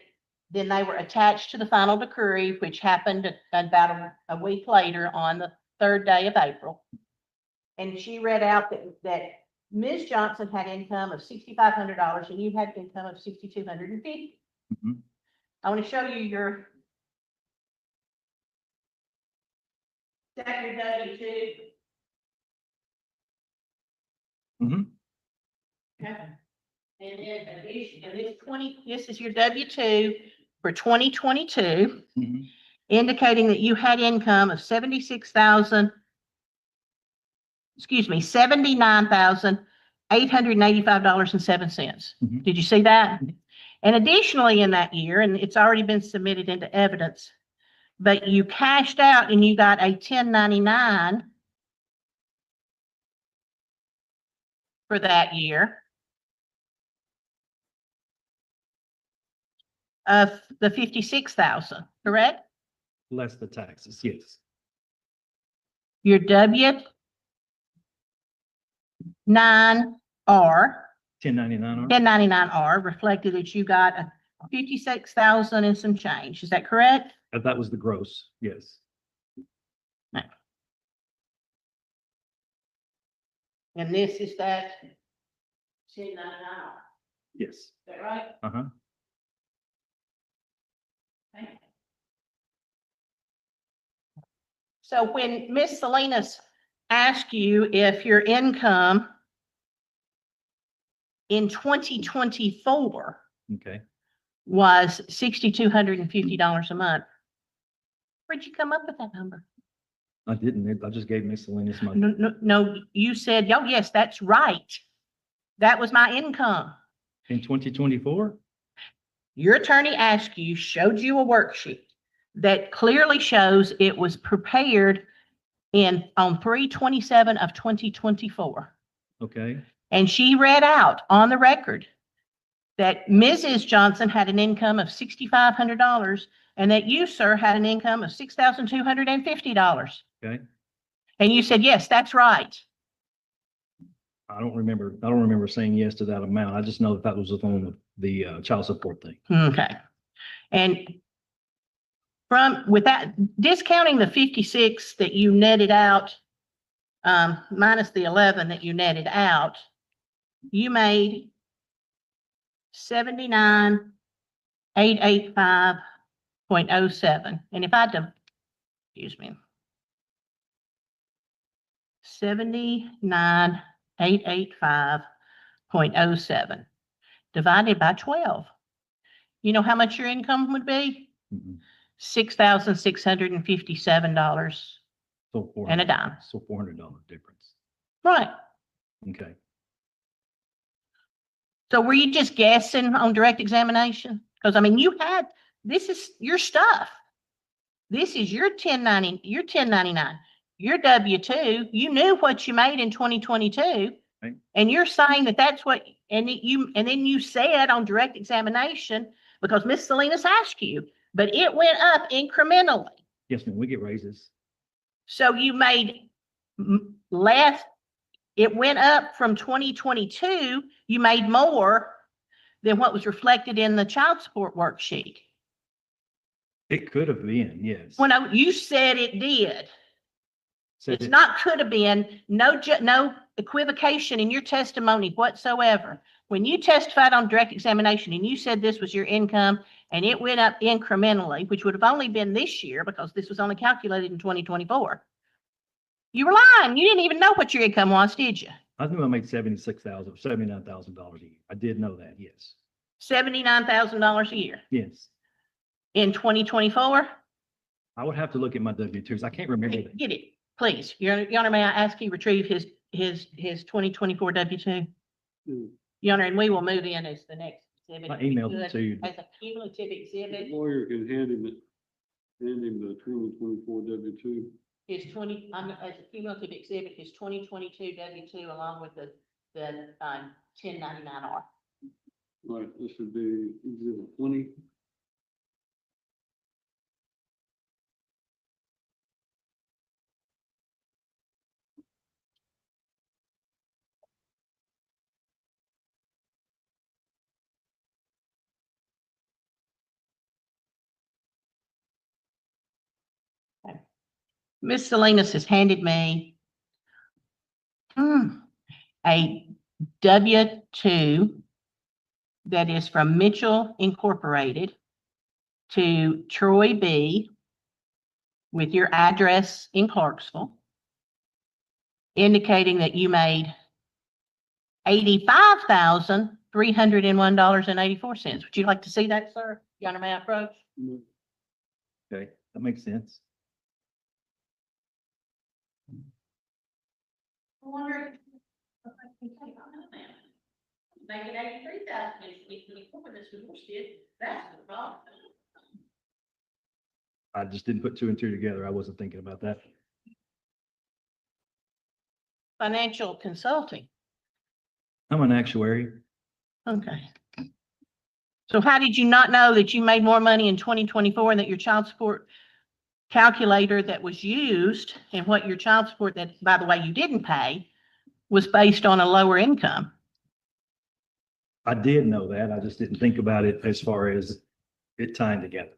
then they were attached to the final decree, which happened about a week later on the 3rd day of April. And she read out that Ms. Johnson had income of $6,500 and you had income of $6,250. Mhm. I want to show you your second W-2. Mhm. Okay. And then this is your W-2 for 2022, Mhm. indicating that you had income of $79,885.07. Mhm. Did you see that? And additionally in that year, and it's already been submitted into evidence, but you cashed out and you got a 1099 for that year of the 56,000, correct? Less the taxes, yes. Your W-9R, 1099. 1099R reflected that you got a 56,000 and some change. Is that correct? That was the gross, yes. And this is that 1099R. Yes. Is that right? Uh-huh. Okay. So when Miss Salinas asked you if your income in 2024 Okay. was $6,250 a month, where'd you come up with that number? I didn't. I just gave miscellaneous money. No, you said, oh, yes, that's right. That was my income. In 2024? Your attorney asked you, showed you a worksheet that clearly shows it was prepared on 3/27 of 2024. Okay. And she read out on the record that Mrs. Johnson had an income of $6,500 and that you, sir, had an income of $6,250. Okay. And you said, yes, that's right. I don't remember saying yes to that amount. I just know that was on the child support thing. Okay. And with that, discounting the 56 that you netted out, minus the 11 that you netted out, you made 79,885.07. And if I excuse me, 79,885.07 divided by 12. You know how much your income would be? $6,657 and a dime. So $400 difference. Right. Okay. So were you just guessing on direct examination? Because I mean, this is your stuff. This is your 1099, your W-2. You knew what you made in 2022. Right. And you're saying that that's what, and then you said on direct examination, because Miss Salinas asked you, but it went up incrementally. Yes, ma'am, we get raises. So you made less, it went up from 2022, you made more than what was reflected in the child support worksheet. It could have been, yes. Well, no, you said it did. Said It's it- not could have been, no equivocation in your testimony whatsoever. When you testified on direct examination and you said this was your income and it went up incrementally, which would have only been this year because this was only calculated in 2024. You were lying. You didn't even know what your income was, did you? I knew I made $79,000 a year. I did know that, yes. $79,000 a year Yes. in 2024? I would have to look at my W-2s. I can't remember that. Get it, please. Your Honor, may I ask you retrieve his 2024 W-2? Your Honor, and we will move in as the next exhibit. I emailed it to you. As a cumulative The exhibit, lawyer can hand him the 2024 W-2. his as a cumulative exhibit, his 2022 W-2 along with the 1099R. Right, this would be exhibit 20. Ms. Salinas has handed me a W-2 that is from Mitchell Incorporated to Troy B. with your address in Clarksville, indicating that you made $85,301.84. Would you like to see that, sir? Your Honor, may I approach? Okay, that makes sense. I wonder make it 83,000 this divorce did. That's the problem. I just didn't put two and two together. I wasn't thinking about that. Financial consulting. I'm an actuary. Okay. So how did you not know that you made more money in 2024 and that your child support calculator that was used and what your child support that, by the way, you didn't pay was based on a lower income? I did know that. I just didn't think about it as far as it tying together.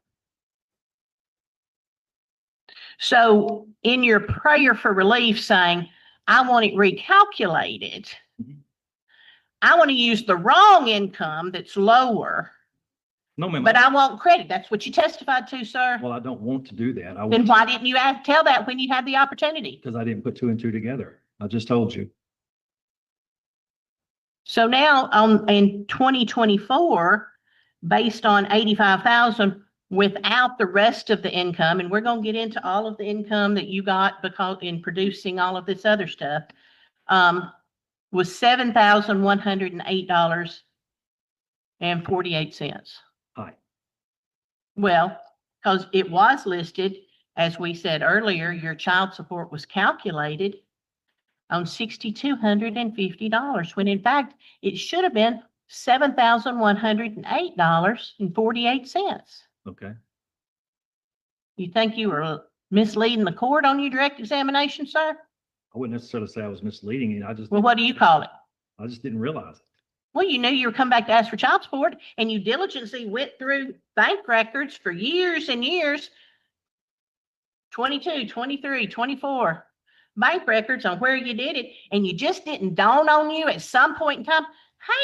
So in your prayer for relief saying, I want it recalculated, I want to use the wrong income that's lower, No, ma'am. but I want credit. That's what you testified to, sir. Well, I don't want to do that. Then why didn't you tell that when you had the opportunity? Because I didn't put two and two together. I just told you. So now in 2024, based on 85,000 without the rest of the income, and we're going to get into all of the income that you got because in producing all of this other stuff, was $7,108.48. Hi. Well, because it was listed, as we said earlier, your child support was calculated on $6,250, when in fact, it should have been $7,108.48. Okay. You think you were misleading the court on your direct examination, sir? I wouldn't necessarily say I was misleading you. Well, what do you call it? I just didn't realize it. Well, you knew you were coming back to ask for child support and you diligently went through bank records for years and years, 22, 23, 24 bank records on where you did it. And you just didn't dawn on you at some point in time,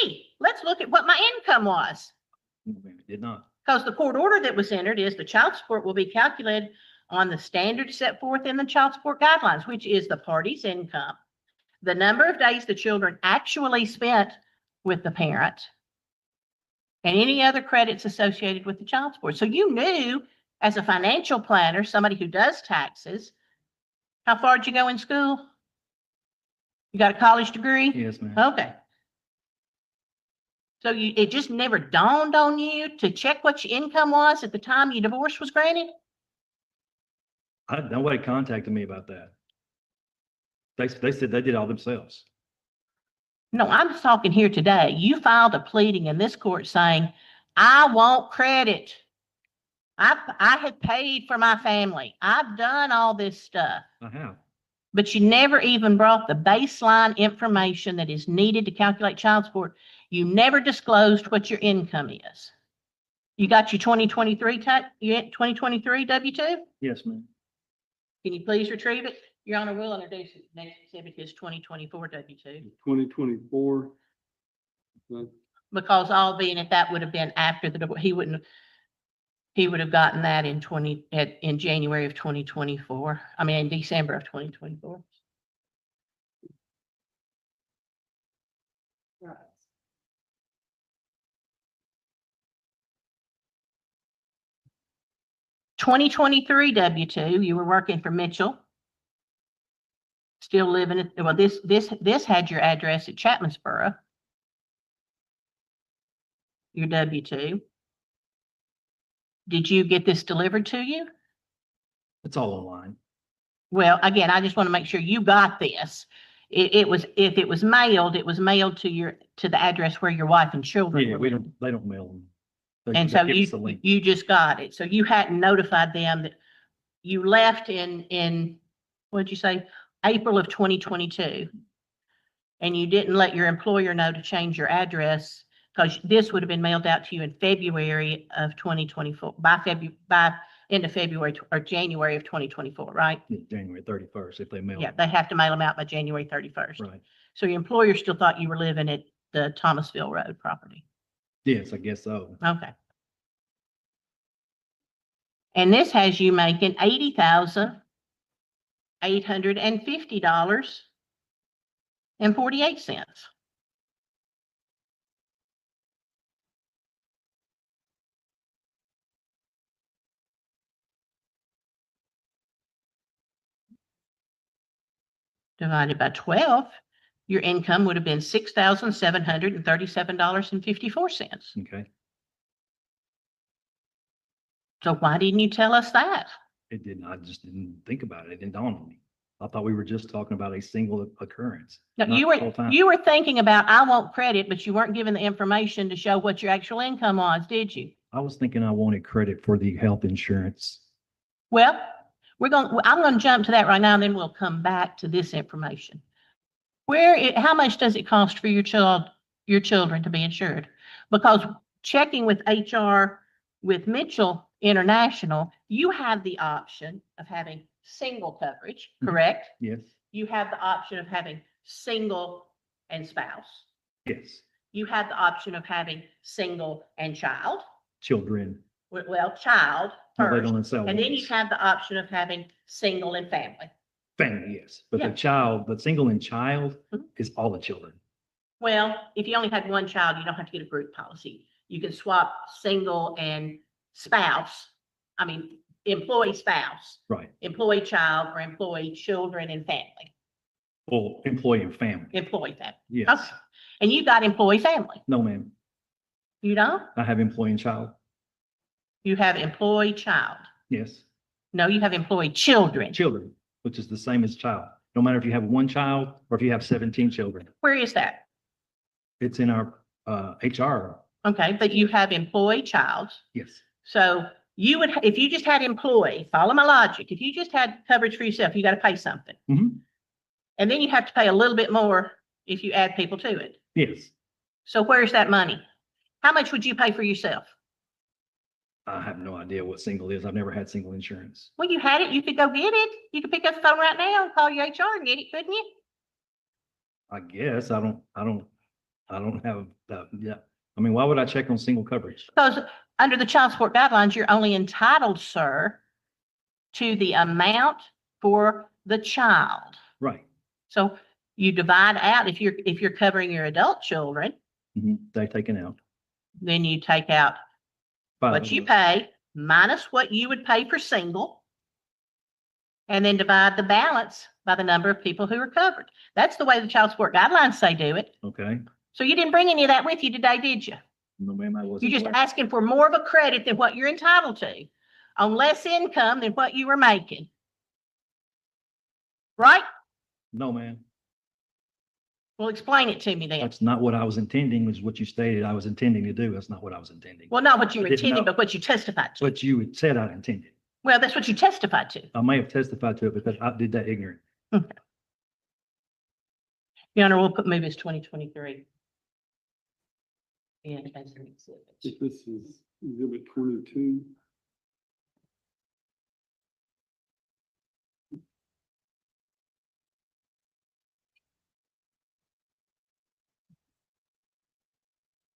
hey, let's look at what my income was. It did not. Because the court order that was entered is the child support will be calculated on the standards set forth in the child support guidelines, which is the party's income, the number of days the children actually spent with the parent, and any other credits associated with the child support. So you knew as a financial planner, somebody who does taxes, how far did you go in school? You got a college degree? Yes, ma'am. Okay. So it just never dawned on you to check what your income was at the time your divorce was granted? Nobody contacted me about that. They said they did all themselves. No, I'm just talking here today. You filed a pleading in this court saying, I want credit. I have paid for my family. I've done all this stuff. I have. But you never even brought the baseline information that is needed to calculate child support. You never disclosed what your income is. You got your 2023 W-2? Yes, ma'am. Can you please retrieve it? Your Honor, will introduce it. Next exhibit is 2024 W-2. 2024. Because all being that that would have been after he would have gotten that in January of 2024. I mean, in December of 2024. Right. 2023 W-2, you were working for Mitchell. Still living at, well, this had your address at Chapmansboro. Your W-2. Did you get this delivered to you? It's all online. Well, again, I just want to make sure you got this. If it was mailed to the address where your wife and children Yeah, were. they don't mail them. And so you just got it. So you hadn't notified them that you left in what'd you say, April of 2022. And you didn't let your employer know to change your address because this would have been mailed out to you in February of 2024, by end of February or January of 2024, right? Yeah, January 31st, if they mail Yeah, them. they have to mail them out by January 31st. Right. So your employer still thought you were living at the Thomasville Road property. Yes, I guess so. Okay. And this has you making $80,850.48. Divided by 12, your income would have been $6,737.54. Okay. So why didn't you tell us that? It didn't. I just didn't think about it. It didn't dawn on me. I thought we were just talking about a single occurrence. No, not you the whole time. were thinking about, I want credit, but you weren't given the information to show what your actual income was, did you? I was thinking I wanted credit for the health insurance. Well, I'm going to jump to that right now, and then we'll come back to this information. How much does it cost for your children to be insured? Because checking with HR with Mitchell International, you have the option of having single coverage, correct? Yes. You have the option of having single and spouse. Yes. You have the option of having single and child. Children. Well, child No, they first, don't sell and then you ones. have the option of having single and family. Family, yes. But Yeah. the single and child is all the children. Well, if you only had one child, you don't have to get a group policy. You can swap single and spouse. I mean, employee spouse, Right. employee child, or employee children and family. Well, employee and family. Employee family. Yes. Okay. And you got employee family. No, ma'am. You don't? I have employee and child. You have employee child. Yes. No, you have employee children. Children, which is the same as child. No matter if you have one child or if you have 17 children. Where is that? It's in our HR. Okay, but you have employee child. Yes. So you would, if you just had employee, follow my logic, if you just had coverage for yourself, you got to pay something. Mhm. And then you have to pay a little bit more if you add people to it. Yes. So where's that money? How much would you pay for yourself? I have no idea what single is. I've never had single insurance. Well, you had it, you could go get it. You could pick up the phone right now and call your HR and get it, couldn't you? I guess I don't have that. Yeah. I mean, why would I check on single coverage? Because under the child support guidelines, you're only entitled, sir, to the amount for the child. Right. So you divide out, if you're covering your adult children, They taken out. then you take out what you pay minus what you would pay for single, and then divide the balance by the number of people who are covered. That's the way the child support guidelines say do it. Okay. So you didn't bring any of that with you today, did you? No, ma'am, I wasn't. You're just aware. asking for more of a credit than what you're entitled to, on less income than what you were making. right? No, ma'am. Well, explain it to me then. That's not what I was intending, was what you stated I was intending to do. That's not what I was intending. Well, not what you I were didn't intending, know. but what you testified to. What you had said I intended. Well, that's what you testified to. I may have testified to it because I did that ignorant. Okay. Your Honor, we'll move this 2023. And as an exhibit. This is exhibit 22.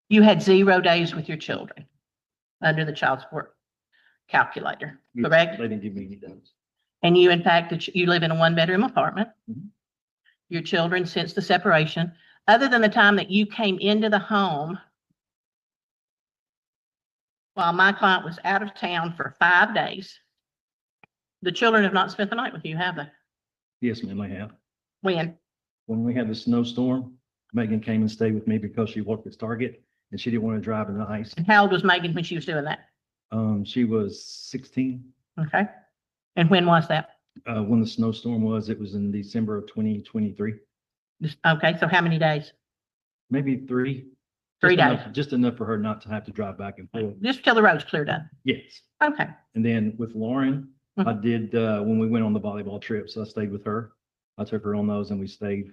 You had 0 days with your children under the child support calculator, Yes, correct? They didn't give me any days. And you, in fact, that you live in a 1-bedroom apartment. Mhm. Your children, since the separation, other than the time that you came into the home while my client was out of town for 5 days, the children have not spent the night with you, have they? Yes, ma'am, I have. When? When we had the snowstorm, Megan came and stayed with me because she worked at Target and she didn't want to drive in the ice. And how old was Megan when she was doing that? She was 16. Okay. And when was that? When the snowstorm was, it was in December of 2023. Okay, so how many days? Maybe 3. 3 Just days. enough- Just enough for her not to have to drive back and forth. Just till the road's cleared up. Yes. Okay. And then with Lauren, I did, when we went on the volleyball trips, I stayed with her. I took her on those and we stayed.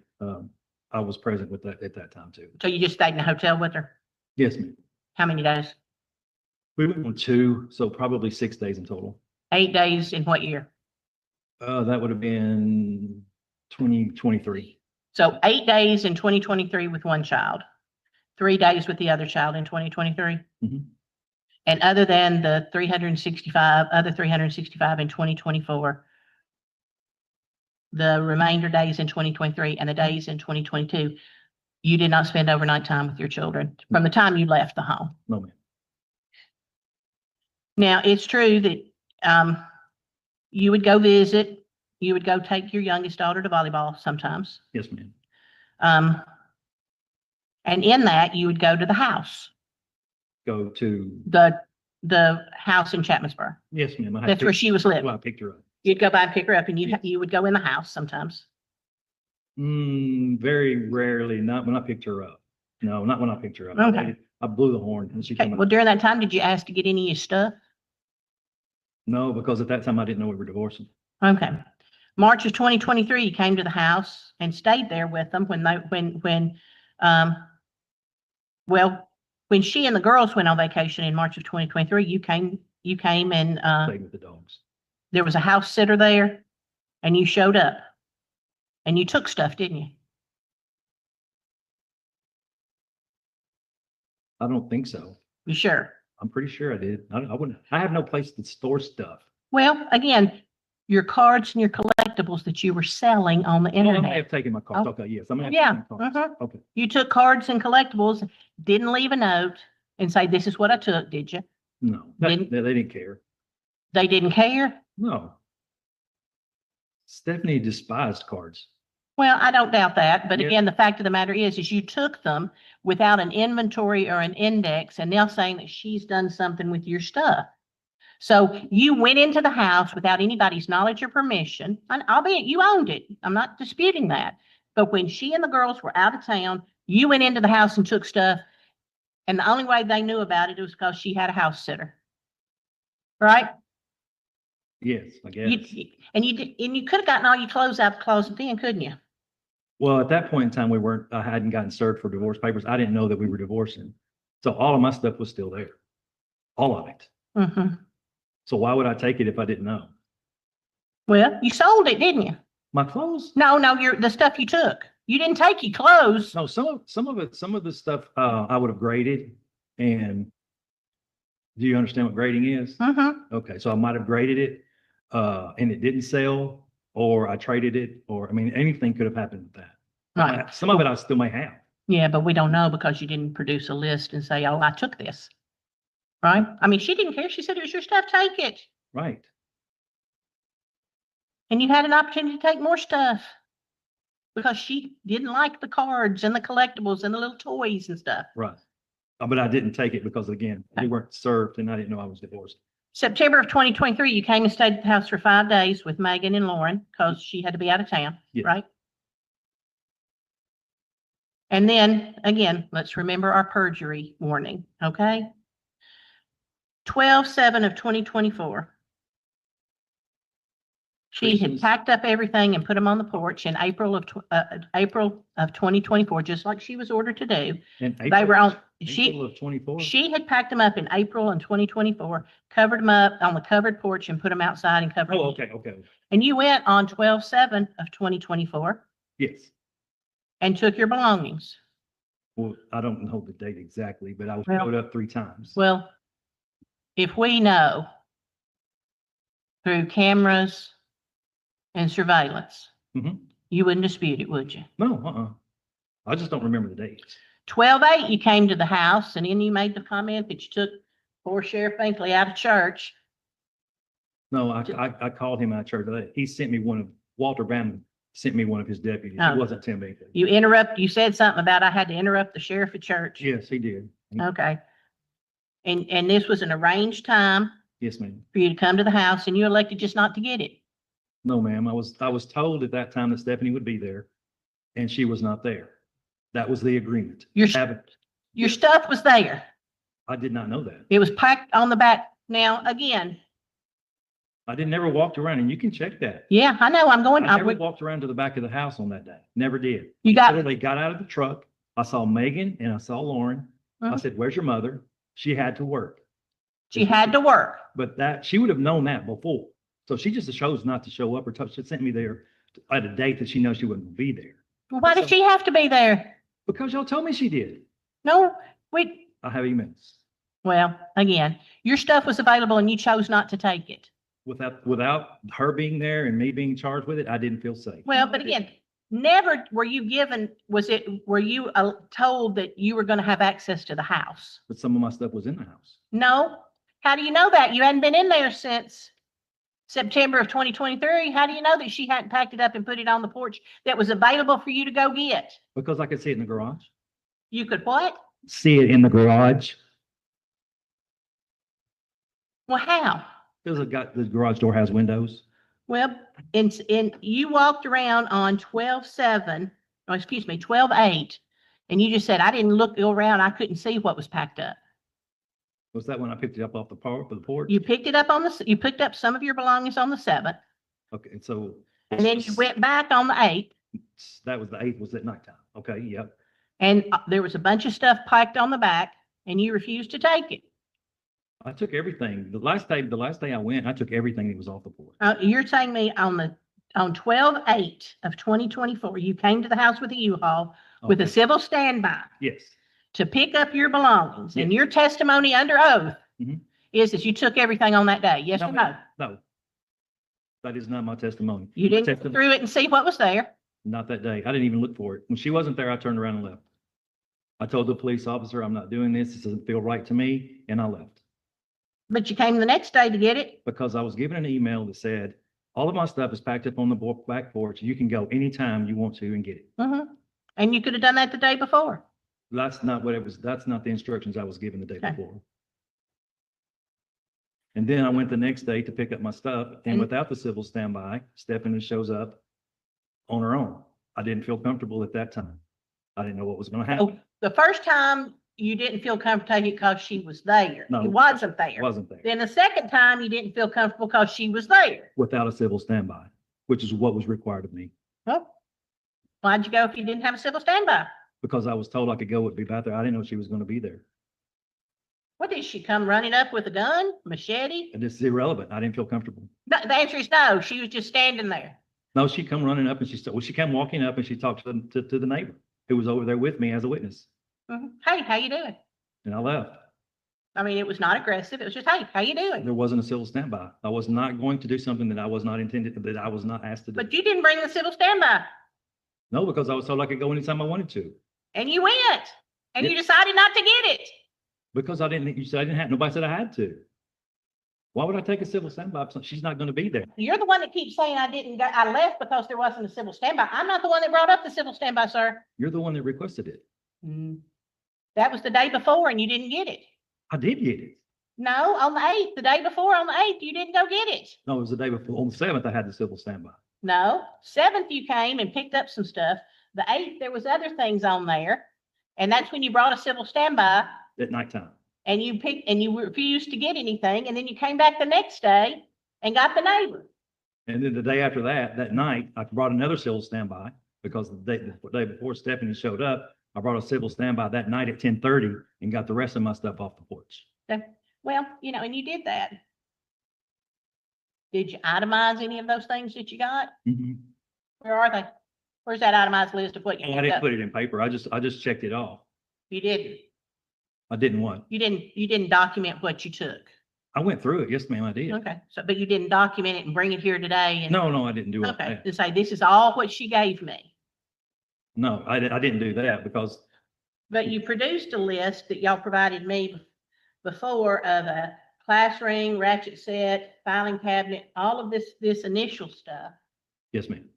I was present with that at that time too. So you just stayed in a hotel with her? Yes, ma'am. How many days? We went on 2, so probably 6 days in total. 8 days in what year? That would have been 2023. So 8 days in 2023 with one child, 3 days with the other child in 2023? Mhm. And other than the 365 in 2024, the remainder days in 2023 and the days in 2022, you did not spend overnight time with your children from the time you left the home. No, ma'am. Now, it's true that you would go visit, you would go take your youngest daughter to volleyball sometimes. Yes, ma'am. And in that, you would go to the house, Go to, the house in Chapmansburg. yes, ma'am. That's where she was living. Well, I picked her up. You'd go by and pick her up and you would go in the house sometimes. Very rarely, not when I picked her up. No, not when I picked her up. Okay. I blew the horn and she Okay, came well, up. during that time, did you ask to get any of your stuff? No, because at that time I didn't know we were divorcing. Okay. March of 2023, you came to the house and stayed there with them when she and the girls went on vacation in March of 2023, you came and, Stayed with the dogs. there was a house sitter there and you showed up and you took stuff, didn't you? I don't think so. You sure? I'm pretty sure I did. I wouldn't, I have no place to store stuff. Well, again, your cards and your collectibles that you were selling on the Oh, I may internet. have taken my cards. Oh. Okay, yes. I may have Yeah. taken my cards. mhm. Okay. You took cards and collectibles, didn't leave a note and say, this is what I took, did you? No, they didn't care. They didn't care? No. Stephanie despised cards. Well, I don't doubt that, but Yeah. again, the fact of the matter is you took them without an inventory or an index and now saying that she's done something with your stuff. So you went into the house without anybody's knowledge or permission, and albeit you owned it. I'm not disputing that. But when she and the girls were out of town, you went into the house and took stuff. And the only way they knew about it was because she had a house sitter. Right? Yes, I guess. And you could have gotten all your clothes out the closet then, couldn't you? Well, at that point in time, I hadn't gotten served for divorce papers. I didn't know that we were divorcing. So all of my stuff was still there. All of it. Mm-hmm. So why would I take it if I didn't know? Well, you sold it, didn't you? My clothes? No, the stuff you took. You didn't take your clothes. No, some of the stuff I would have graded. And do you understand what grading is? Mm-hmm. Okay, so I might have graded it and it didn't sell, or I traded it, or I mean, anything could have happened with that. Right. Some of it I still may have. Yeah, but we don't know because you didn't produce a list and say, oh, I took this. Right? I mean, she didn't care. She said, it was your stuff, take it. Right. And you had an opportunity to take more stuff because she didn't like the cards and the collectibles and the little toys and stuff. Right. But I didn't take it because again, we weren't served and I didn't know I was divorced. September of 2023, you came and stayed at the house for 5 days with Megan and Lauren because she had to be out of town, Yes. right? And then, again, let's remember our perjury warning, okay? 12/7 of 2024. She had packed up everything and put them on the porch in April of 2024, just like she was ordered to do. And They were on, April of 24. she had packed them up in April in 2024, covered them up on the covered porch and put them outside and covered. Oh, them. okay. And you went on 12/7 of 2024 Yes. and took your belongings. Well, I don't know the date exactly, but I was Well- showed up 3 times. Well, if we know through cameras and surveillance, Mhm. you wouldn't dispute it, would you? No, I just don't remember the dates. 12/8, you came to the house and then you made the comment that you took poor Sheriff Binkley out of church. No, I called him out of church. He sent me Walter Ramen sent me one of his deputies. Oh. It wasn't Tim Binkley. You said something about I had to interrupt the sheriff at church. Yes, he did. Okay. And this was an arranged time Yes, ma'am. for you to come to the house and you elected just not to get it. No, ma'am. I was told at that time that Stephanie would be there and she was not there. That was the agreement. Your Haven't- stuff was there. I did not know that. It was packed on the back. Now, again, I never walked around, and you can check that. yeah, I know, I'm going, I never walked around to the back of the house on that day. Never did. You got- They got out of the truck. I saw Megan and I saw Lauren. I Mhm. said, "Where's your mother?" She had to work. she had to work. But she would have known that before. So she just chose not to show up or she sent me there at a date that she knows she wouldn't be there. Well, why did she have to be there? Because y'all told me she did. No, I have emails. well, again, your stuff was available and you chose not to take it. Without her being there and me being charged with it, I didn't feel safe. Well, but again, never were you were you told that you were going to have access to the house? But some of my stuff was in the house. No. How do you know that? You hadn't been in there since September of 2023. How do you know that she hadn't packed it up and put it on the porch that was available for you to go get? Because I could see it in the garage. You could what? See it in the garage. Well, how? The garage door has windows. Well, you walked around on 12/8, and you just said, I didn't go around. I couldn't see what was packed up. Was that when I picked it up off the porch? You picked it up you picked up some of your belongings on the 7th, Okay, so. and then you went back on the 8th, That was the 8th, was at nighttime. Okay, yep. and there was a bunch of stuff packed on the back, and you refused to take it. I took everything. The last day I went, I took everything that was off the porch. You're telling me on 12/8 of 2024, you came to the house with a U-Haul with a Okay. civil standby Yes. to pick up your belongings, and Yes. your testimony under oath Mhm. is that you took everything on that day, yes or no? No. That is not my testimony. You didn't go Testim- through it and see what was there? Not that day. I didn't even look for it. When she wasn't there, I turned around and left. I told the police officer, I'm not doing this. This doesn't feel right to me, and I left. But you came the next day to get it? Because I was given an email that said, all of my stuff is packed up on the back porch. You can go anytime you want to and get it. And you could have done that the day before. That's not what it was. That's not the instructions I was given the day Okay. before. And then I went the next day to pick up my stuff, and And- without the civil standby, Stephanie shows up on her own. I didn't feel comfortable at that time. I didn't know what was going to happen. Oh, the first time you didn't feel comfortable because she was there. No. He wasn't there. Wasn't there Then the second time you didn't feel comfortable because she was there. without a civil standby, which is what was required of me. Well, why'd you go if you didn't have a civil standby? Because I was told I could go with be back there. I didn't know she was going to be there. What, did she come running up with a gun, machete? And this is irrelevant. I didn't feel comfortable. No, the answer is no. She was just standing there. No, she come running up and she came walking up and she talked to the neighbor who was over there with me as a witness. Hey, how you doing? And I left. I mean, it was not aggressive. It was just, hey, how you doing? There wasn't a civil standby. I was not going to do something that I was not asked to do. But you didn't bring the civil standby, No, because I was told I could go anytime I wanted to. and you went, and you Yeah. decided not to get it. Because you said I didn't have, nobody said I had to. Why would I take a civil standby if she's not going to be there? You're the one that keeps saying I left because there wasn't a civil standby. I'm not the one that brought up the civil standby, sir. You're the one that requested it. That was the day before and you didn't get it. I did get it. No, on the 8th, the day before, on the 8th, you didn't go get it. No, it was the day before. On the 7th, I had the civil standby. No, 7th you came and picked up some stuff. The 8th, there was other things on there. And that's when you brought a civil standby At nighttime. and you refused to get anything. And then you came back the next day and got the neighbor. And then the day after that, that night, I brought another civil standby because the day before Stephanie showed up, I brought a civil standby that night at 10:30 and got the rest of my stuff off the porch. Well, and you did that. Did you itemize any of those things that you got? Mhm. Where are they? Where's that itemized list of what you Oh, I picked didn't up? put it in paper. I just checked it off. You didn't. I didn't what? You didn't document what you took. I went through it. Yes, ma'am, I did. Okay, so, but you didn't document it and bring it here today and. No, I didn't do all Okay, that. to say this is all what she gave me. No, I didn't do that because But you produced a list that y'all provided me before of a class ring, ratchet set, filing cabinet, all of this initial stuff. yes, ma'am.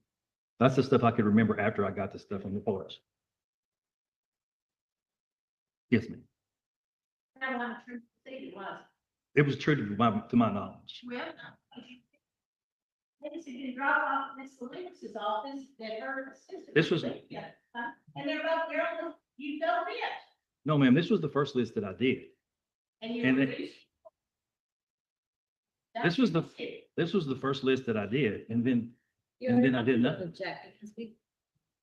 That's the stuff I could remember after I got the stuff on the porch. Yes, ma'am. That wasn't true proceeding, was It was true to my knowledge. it? Well, they said you drop off Miss Lewis's office that her assistant. This was- Yeah, and they're both there on the, you don't it. No, ma'am, this was the first list that I did. And you And produced. This was the first list that I did, and then I did nothing. Object, because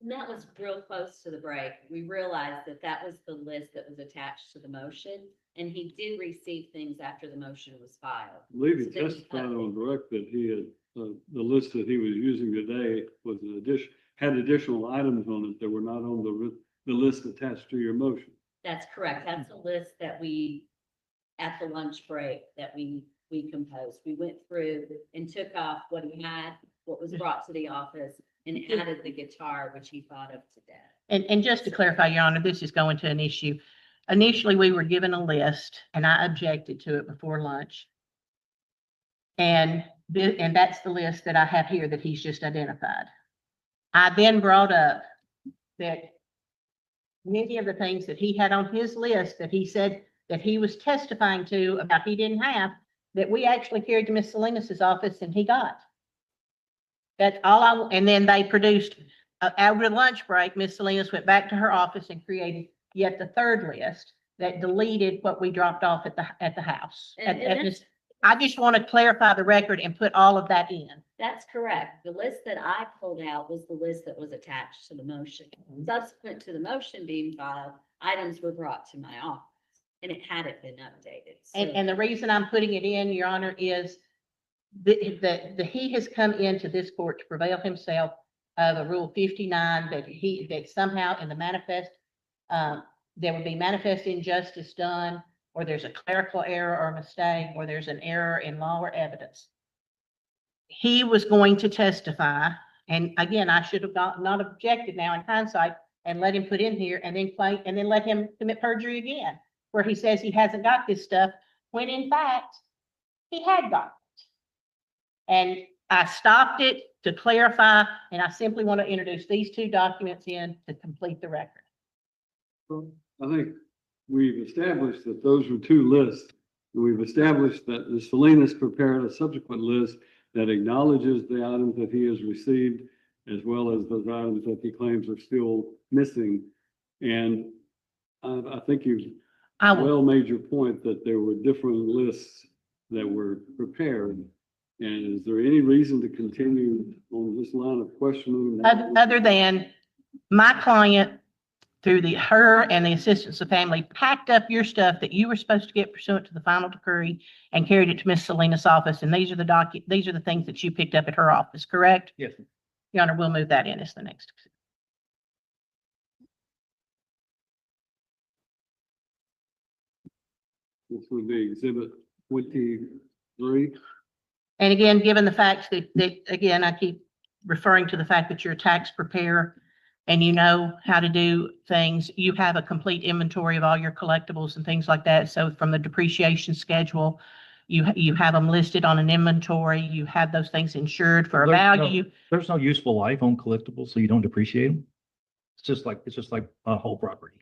and that was real close to the break. We realized that was the list that was attached to the motion, and he did receive things after the motion was filed. I believe he So then he testified updated. on direct that he had, the list that he was using today was had additional items on it that were not on the list attached to your motion. That's correct. That's a list that we, at the lunch break, that we composed. We went through and took off what he had, what was brought to the office, and added the guitar, which he thought of today. And just to clarify, Your Honor, this is going to an issue. Initially, we were given a list and I objected to it before lunch. And that's the list that I have here that he's just identified. I then brought up that many of the things that he had on his list that he said that he was testifying to about he didn't have, that we actually carried to Miss Salinas's office and he got. That's all and then they produced, after the lunch break, Miss Salinas went back to her office and created yet the third list that deleted what we dropped off at the house. And that's- I just want to clarify the record and put all of that in. That's correct. The list that I pulled out was the list that was attached to the motion. Subsequent to the motion being filed, items were brought to my office and it hadn't been updated. And the reason I'm putting it in, Your Honor, is that he has come into this court to prevail himself of a Rule 59 that somehow in the manifest, there would be manifest injustice done, or there's a clerical error or mistake, or there's an error in law or evidence. He was going to testify, and again, I should have not objected now in hindsight and let him put in here and then let him commit perjury again, where he says he hasn't got this stuff, when in fact, he had got it. And I stopped it to clarify, and I simply want to introduce these two documents in to complete the record. Well, I think we've established that those were two lists. And we've established that Ms. Salinas prepared a subsequent list that acknowledges the items that he has received, as well as those items that he claims are still missing. And I think you've well made your point that there were different lists that were prepared. And is there any reason to continue on this line of questioning? Other than my client, through her and the assistance of family, packed up your stuff that you were supposed to get pursuant to the final decree and carried it to Miss Salinas' office. And these are the things that you picked up at her office, correct? Yes. Your Honor, we'll move that in as the next. This would be exhibit 23. And again, given the facts that again, I keep referring to the fact that you're a tax preparer and you know how to do things, you have a complete inventory of all your collectibles and things like that. So from the depreciation schedule, you have them listed on an inventory, you have those things insured for a value. There's no useful life on collectibles, so you don't depreciate them. It's just like a whole property.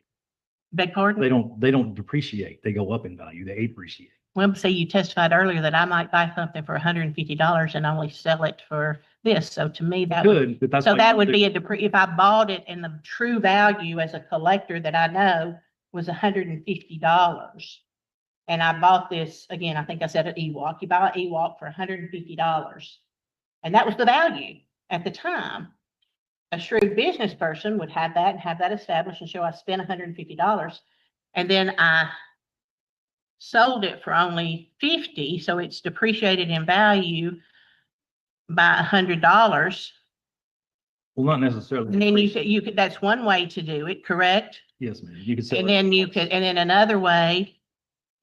Beg pardon? They don't depreciate. They go up in value. They appreciate. Well, say you testified earlier that I might buy something for $150 and only sell it for this. So to me, that would, Could, but that's. so why that you would do- be if I bought it and the true value as a collector that I know was $150. And I bought this, again, I think I said an Ewok. You buy an Ewok for $150. And that was the value at the time. A shrewd business person would have that and have that established and show I spent $150. And then I sold it for only 50, so it's depreciated in value by $100. Well, not necessarily. And then you could, that's one way to do it, correct? Yes, ma'am. You could sell And it. then you could, and then another way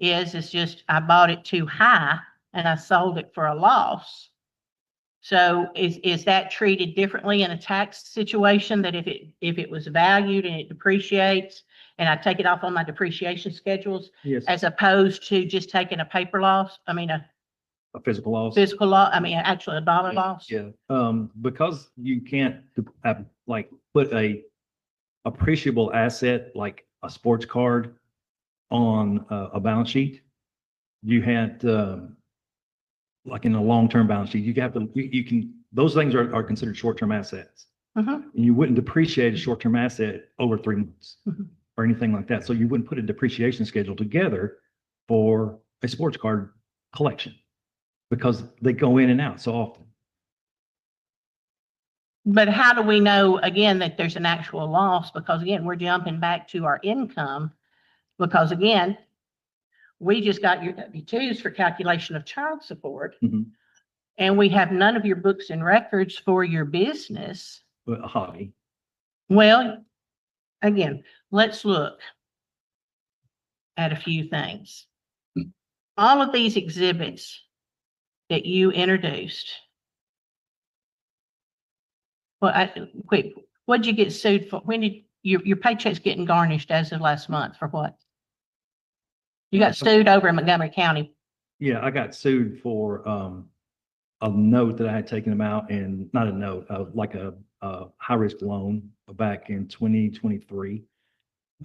it's just, I bought it too high and I sold it for a loss. So is that treated differently in a tax situation, that if it was valued and it depreciates and I take it off on my depreciation schedules, Yes. as opposed to just taking a paper loss? I mean, a physical loss. physical loss, I mean, actually a dollar loss? Yeah, because you can't like put a appreciable asset like a sports card on a balance sheet. You had, like in a long-term balance sheet, you have to, you can, those things are considered short-term assets. Mhm. And you wouldn't depreciate a short-term asset over 3 months Mhm. or anything like that. So you wouldn't put a depreciation schedule together for a sports card collection because they go in and out so often. But how do we know, again, that there's an actual loss? Because again, we're jumping back to our income. Because again, we just got your W-2s for calculation of child support. Mhm. And we have none of your books and records for your business. But a hobby. Well, again, let's look at a few things. All of these exhibits that you introduced. Well, quick, what'd you get sued for? When did your paycheck's getting garnished as of last month for what? You got sued over in Montgomery County. Yeah, I got sued for a note that I had taken them out, and not a note, like a high-risk loan back in 2023.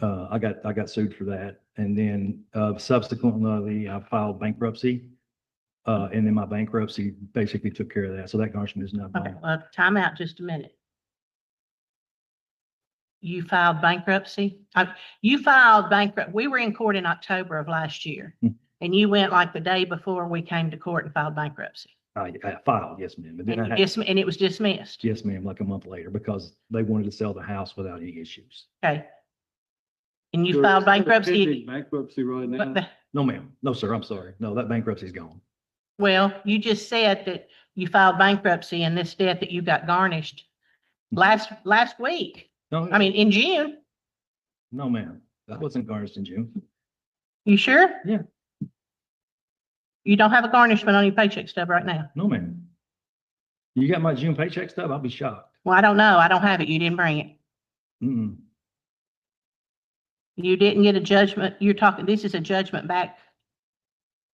I got sued for that. And then subsequently, I filed bankruptcy. And then my bankruptcy basically took care of that. So that garnishment is not. Okay, well, time out just a minute. You filed bankruptcy? You filed bankrupt. We were in court in October of last year. And you went like the day before we came to court and filed bankruptcy. I filed, yes, ma'am. But then And, I you had, and it was dismissed. yes, ma'am, like a month later because they wanted to sell the house without any issues. Okay. And you So filed is that a bankruptcy. pending bankruptcy right now? But the- No, ma'am. No, sir. I'm sorry. No, that bankruptcy's gone. Well, you just said that you filed bankruptcy and this debt that you got garnished last week. No, I mean, in June. no, ma'am. That wasn't garnished in June. You sure? Yeah. You don't have a garnishment on your paycheck stub right now? No, ma'am. You got my June paycheck stub? I'll be shocked. Well, I don't know. I don't have it. You didn't bring it. Mm-mm. You didn't get a judgment. You're talking, this is a judgment back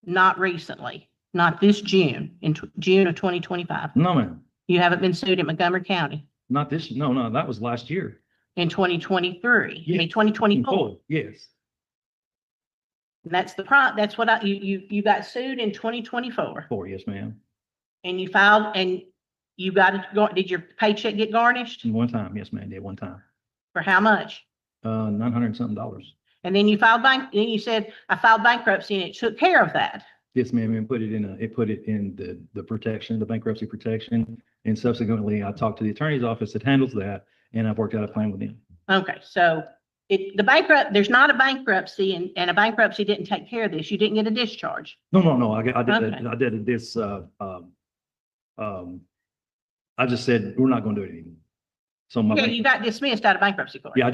not recently, not this June, in June of 2025. No, ma'am. You haven't been sued in Montgomery County Not this. No, that was last year. in 2023. I Yeah. mean, 2024. Oh, yes. And that's that's what you got sued in 2024 Yes, ma'am. and you filed and you got it. Did your paycheck get garnished? One time, yes, ma'am. Did one time. For how much? $900 something. And then you then you said, I filed bankruptcy and it took care of that. Yes, ma'am. And put it in the protection, the bankruptcy protection. And subsequently, I talked to the attorney's office that handles that, and I've worked out a plan with them. Okay, so there's not a bankruptcy and a bankruptcy didn't take care of this. You didn't get a discharge. No. I Okay. did this. I just said we're not going to do it anymore. So Yeah, you got dismissed out of bankruptcy court. yeah,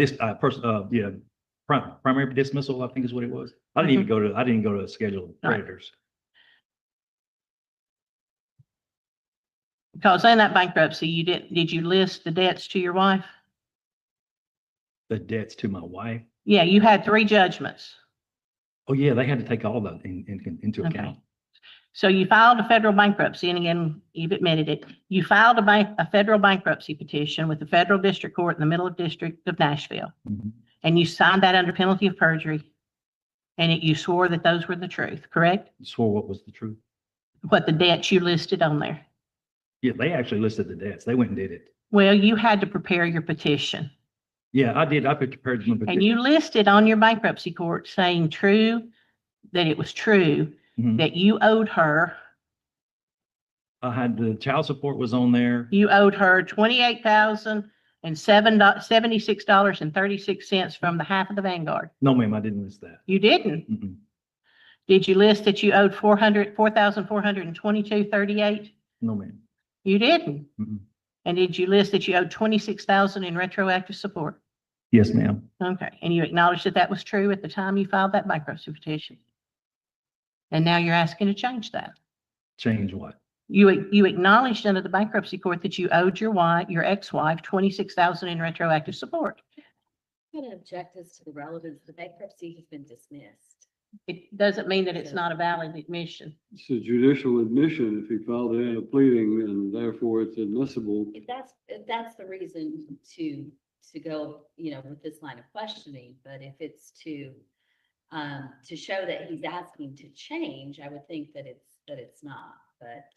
primary dismissal, I think is what it was. I didn't even go to scheduled Right. creditors. Because in that bankruptcy, did you list the debts to your wife? The debts to my wife. Yeah, you had 3 judgments. Oh, yeah, they had to take all that into Okay. account. So you filed a federal bankruptcy, and again, you've admitted it. You filed a federal bankruptcy petition with the federal district court in the Middle District of Nashville. Mhm. And you signed that under penalty of perjury. And you swore that those were the truth, correct? Swore what was the truth. What the debts you listed on there. Yeah, they actually listed the debts. They went and did it. Well, you had to prepare your petition. Yeah, I did. I prepared them. And you listed on your bankruptcy court saying true, that it was true, that you owed her. I had the child support was on there. You owed her $28,076.36 from the half of the Vanguard. No, ma'am, I didn't list that. You didn't? Mm-mm. Did you list that you owed $4,422.38? No, ma'am. You didn't? Mm-mm. And did you list that you owed $26,000 in retroactive support? Yes, ma'am. Okay, and you acknowledged that that was true at the time you filed that bankruptcy petition? And now you're asking to change that? Change what? You acknowledged under the bankruptcy court that you owed your ex-wife $26,000 in retroactive support. I'm gonna object as to the relevance. The bankruptcy has been dismissed. It doesn't mean that it's not a valid admission. It's a judicial admission if he filed it in a pleading, and therefore it's admissible. If that's the reason to go, with this line of questioning, but if it's to show that he's asking to change, I would think that it's not, but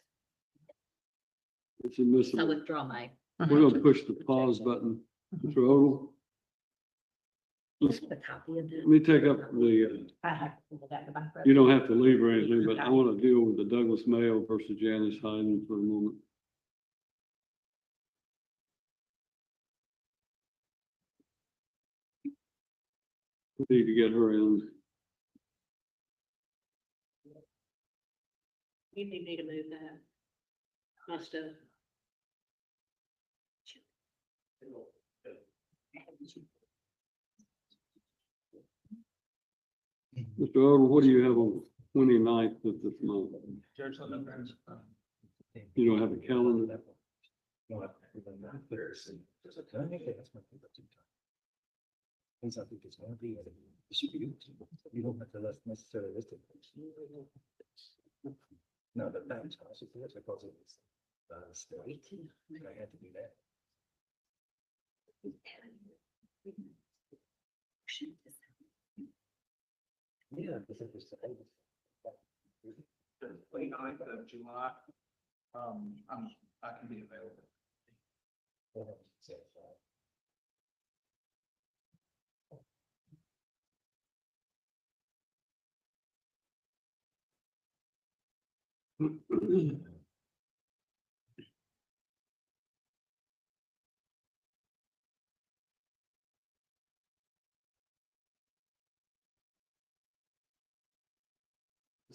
It's admissible. I withdraw my. We're gonna push the pause button. Mr. Odell, A copy of let me take up the, I have to pull back the bankruptcy. you don't have to leave or anything, but I want to deal with the Douglas Mayo versus Janice Hyden for a moment. We need to get her in. You need me to move that. My stuff. Mr. Odell, what do you have on 29th of this month? You don't have a calendar? Things I think it's going to be distributed. You don't have to necessarily list it. No, but that's because it's state. I had to do that. Yeah, because it was the 29th of July. I can be available.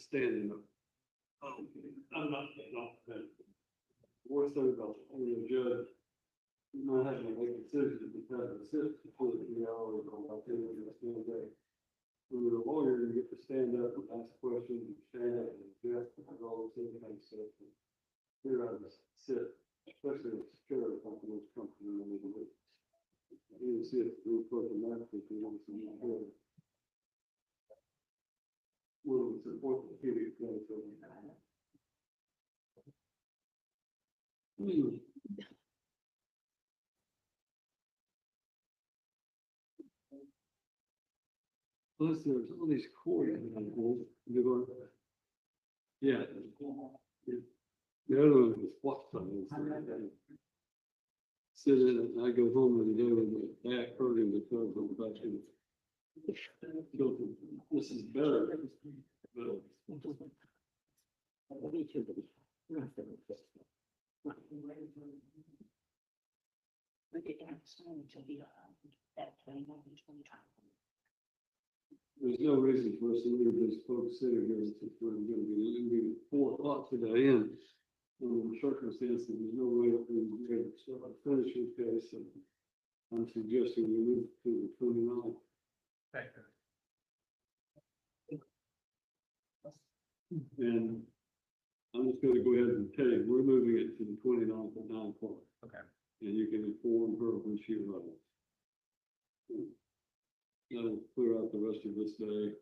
Standing up. I'm not getting off that. Worst thing about being a judge, you might have to make decisions because the system for the hours or like day. When you're a lawyer, you get to stand up and ask questions, and stand up and object, and all those things. Here I just sit, especially with security companies, you can see it real quick and that's if you want to see it good. Well, it's important to keep it close. Plus, there's all these court. Yeah. The other one was what something. Sit in it, and I go home and do with my back hurting because I'm about to. This is better. But there's no reason for us to leave this folks sitting here since we're going to be 4 o'clock today, and under the circumstances, there's no way that we can finish this case. And I'm suggesting we move to the 29th. And I'm just going to go ahead and tell you, we're moving it to the 29th at 9 o'clock. Okay. And you can inform her when she arrives. That'll clear out the rest of this day.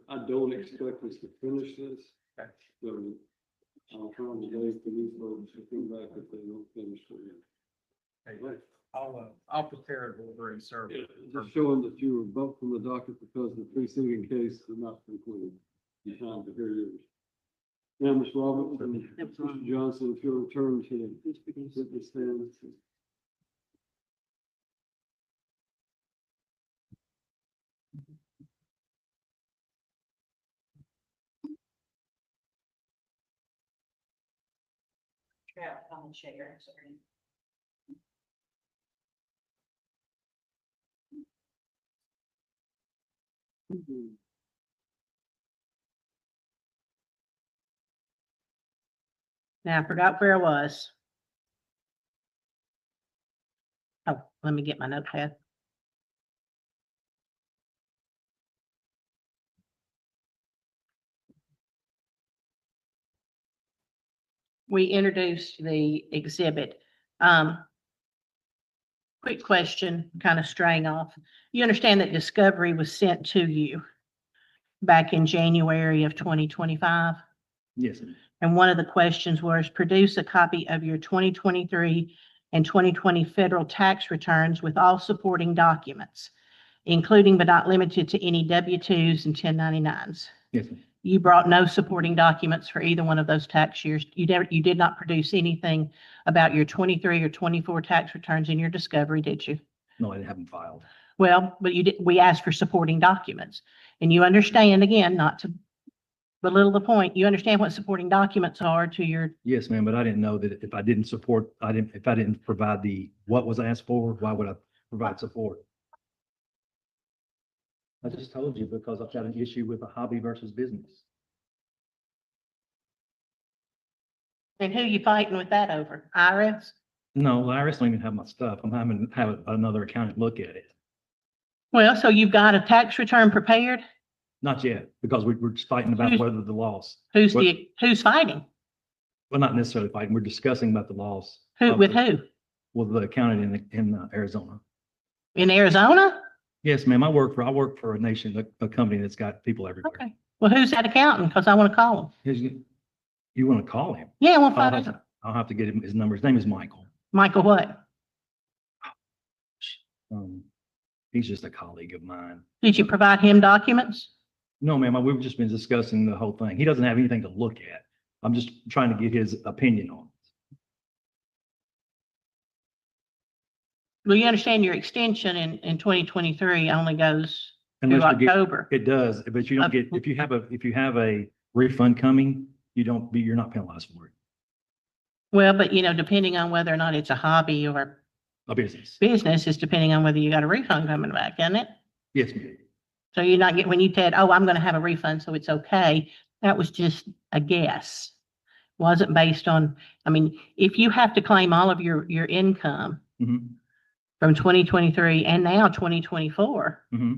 I don't expect us to finish this. Okay. So I'll try today for these folks to come back if they don't finish it. Hey, I'll prepare an order and serve it. Just showing that you were bumped from the docket because the preceding case did not conclude. You time to hear yours. Now, Ms. Roberts and Mr. Johnson, if you'll return to the witness stand. On the chair, sorry. Now, I forgot where I was. Oh, let me get my notepad. We introduced the exhibit. Quick question, kind of straying off. You understand that discovery was sent to you back in January of 2025? Yes, ma'am. And one of the questions was produce a copy of your 2023 and 2020 federal tax returns with all supporting documents, including but not limited to any W-2s and 1099s. Yes, ma'am. You brought no supporting documents for either one of those tax years. You did not produce anything about your 23 or 24 tax returns in your discovery, did you? No, I haven't filed. Well, but you did, we asked for supporting documents. And you understand, again, not to belittle the point, you understand what supporting documents are to your, Yes, ma'am, but I didn't know that if I didn't support, if I didn't provide what was asked for, why would I provide support? I just told you because I've got an issue with a hobby versus business. and who you fighting with that over? IRS? No, IRS don't even have my stuff. I'm having to have another accountant look at it. Well, so you've got a tax return prepared? Not yet, because we're just fighting about whether the loss. Who's fighting? Well, not necessarily fighting. We're discussing about the loss. With who? With the accountant in Arizona. In Arizona? Yes, ma'am. I work for a company that's got people everywhere. Okay. Well, who's that accountant? Because I want to call him. You want to call him? Yeah, I want to find out. I'll have to get him his number. His name is Michael. Michael what? He's just a colleague of mine. Did you provide him documents? No, ma'am. We've just been discussing the whole thing. He doesn't have anything to look at. I'm just trying to get his opinion on it. Well, you understand your extension in 2023 only goes through Unless you October. It does, but you don't get, if you have a refund coming, you're not penalized for it. Well, but depending on whether or not it's a hobby or A business. business is depending on whether you got a refund coming back, isn't it? Yes, ma'am. So you're not when you said, oh, I'm going to have a refund, so it's okay. That was just a guess. Wasn't based on, if you have to claim all of your income Mm-hmm. from 2023 and now 2024. Mm-hmm.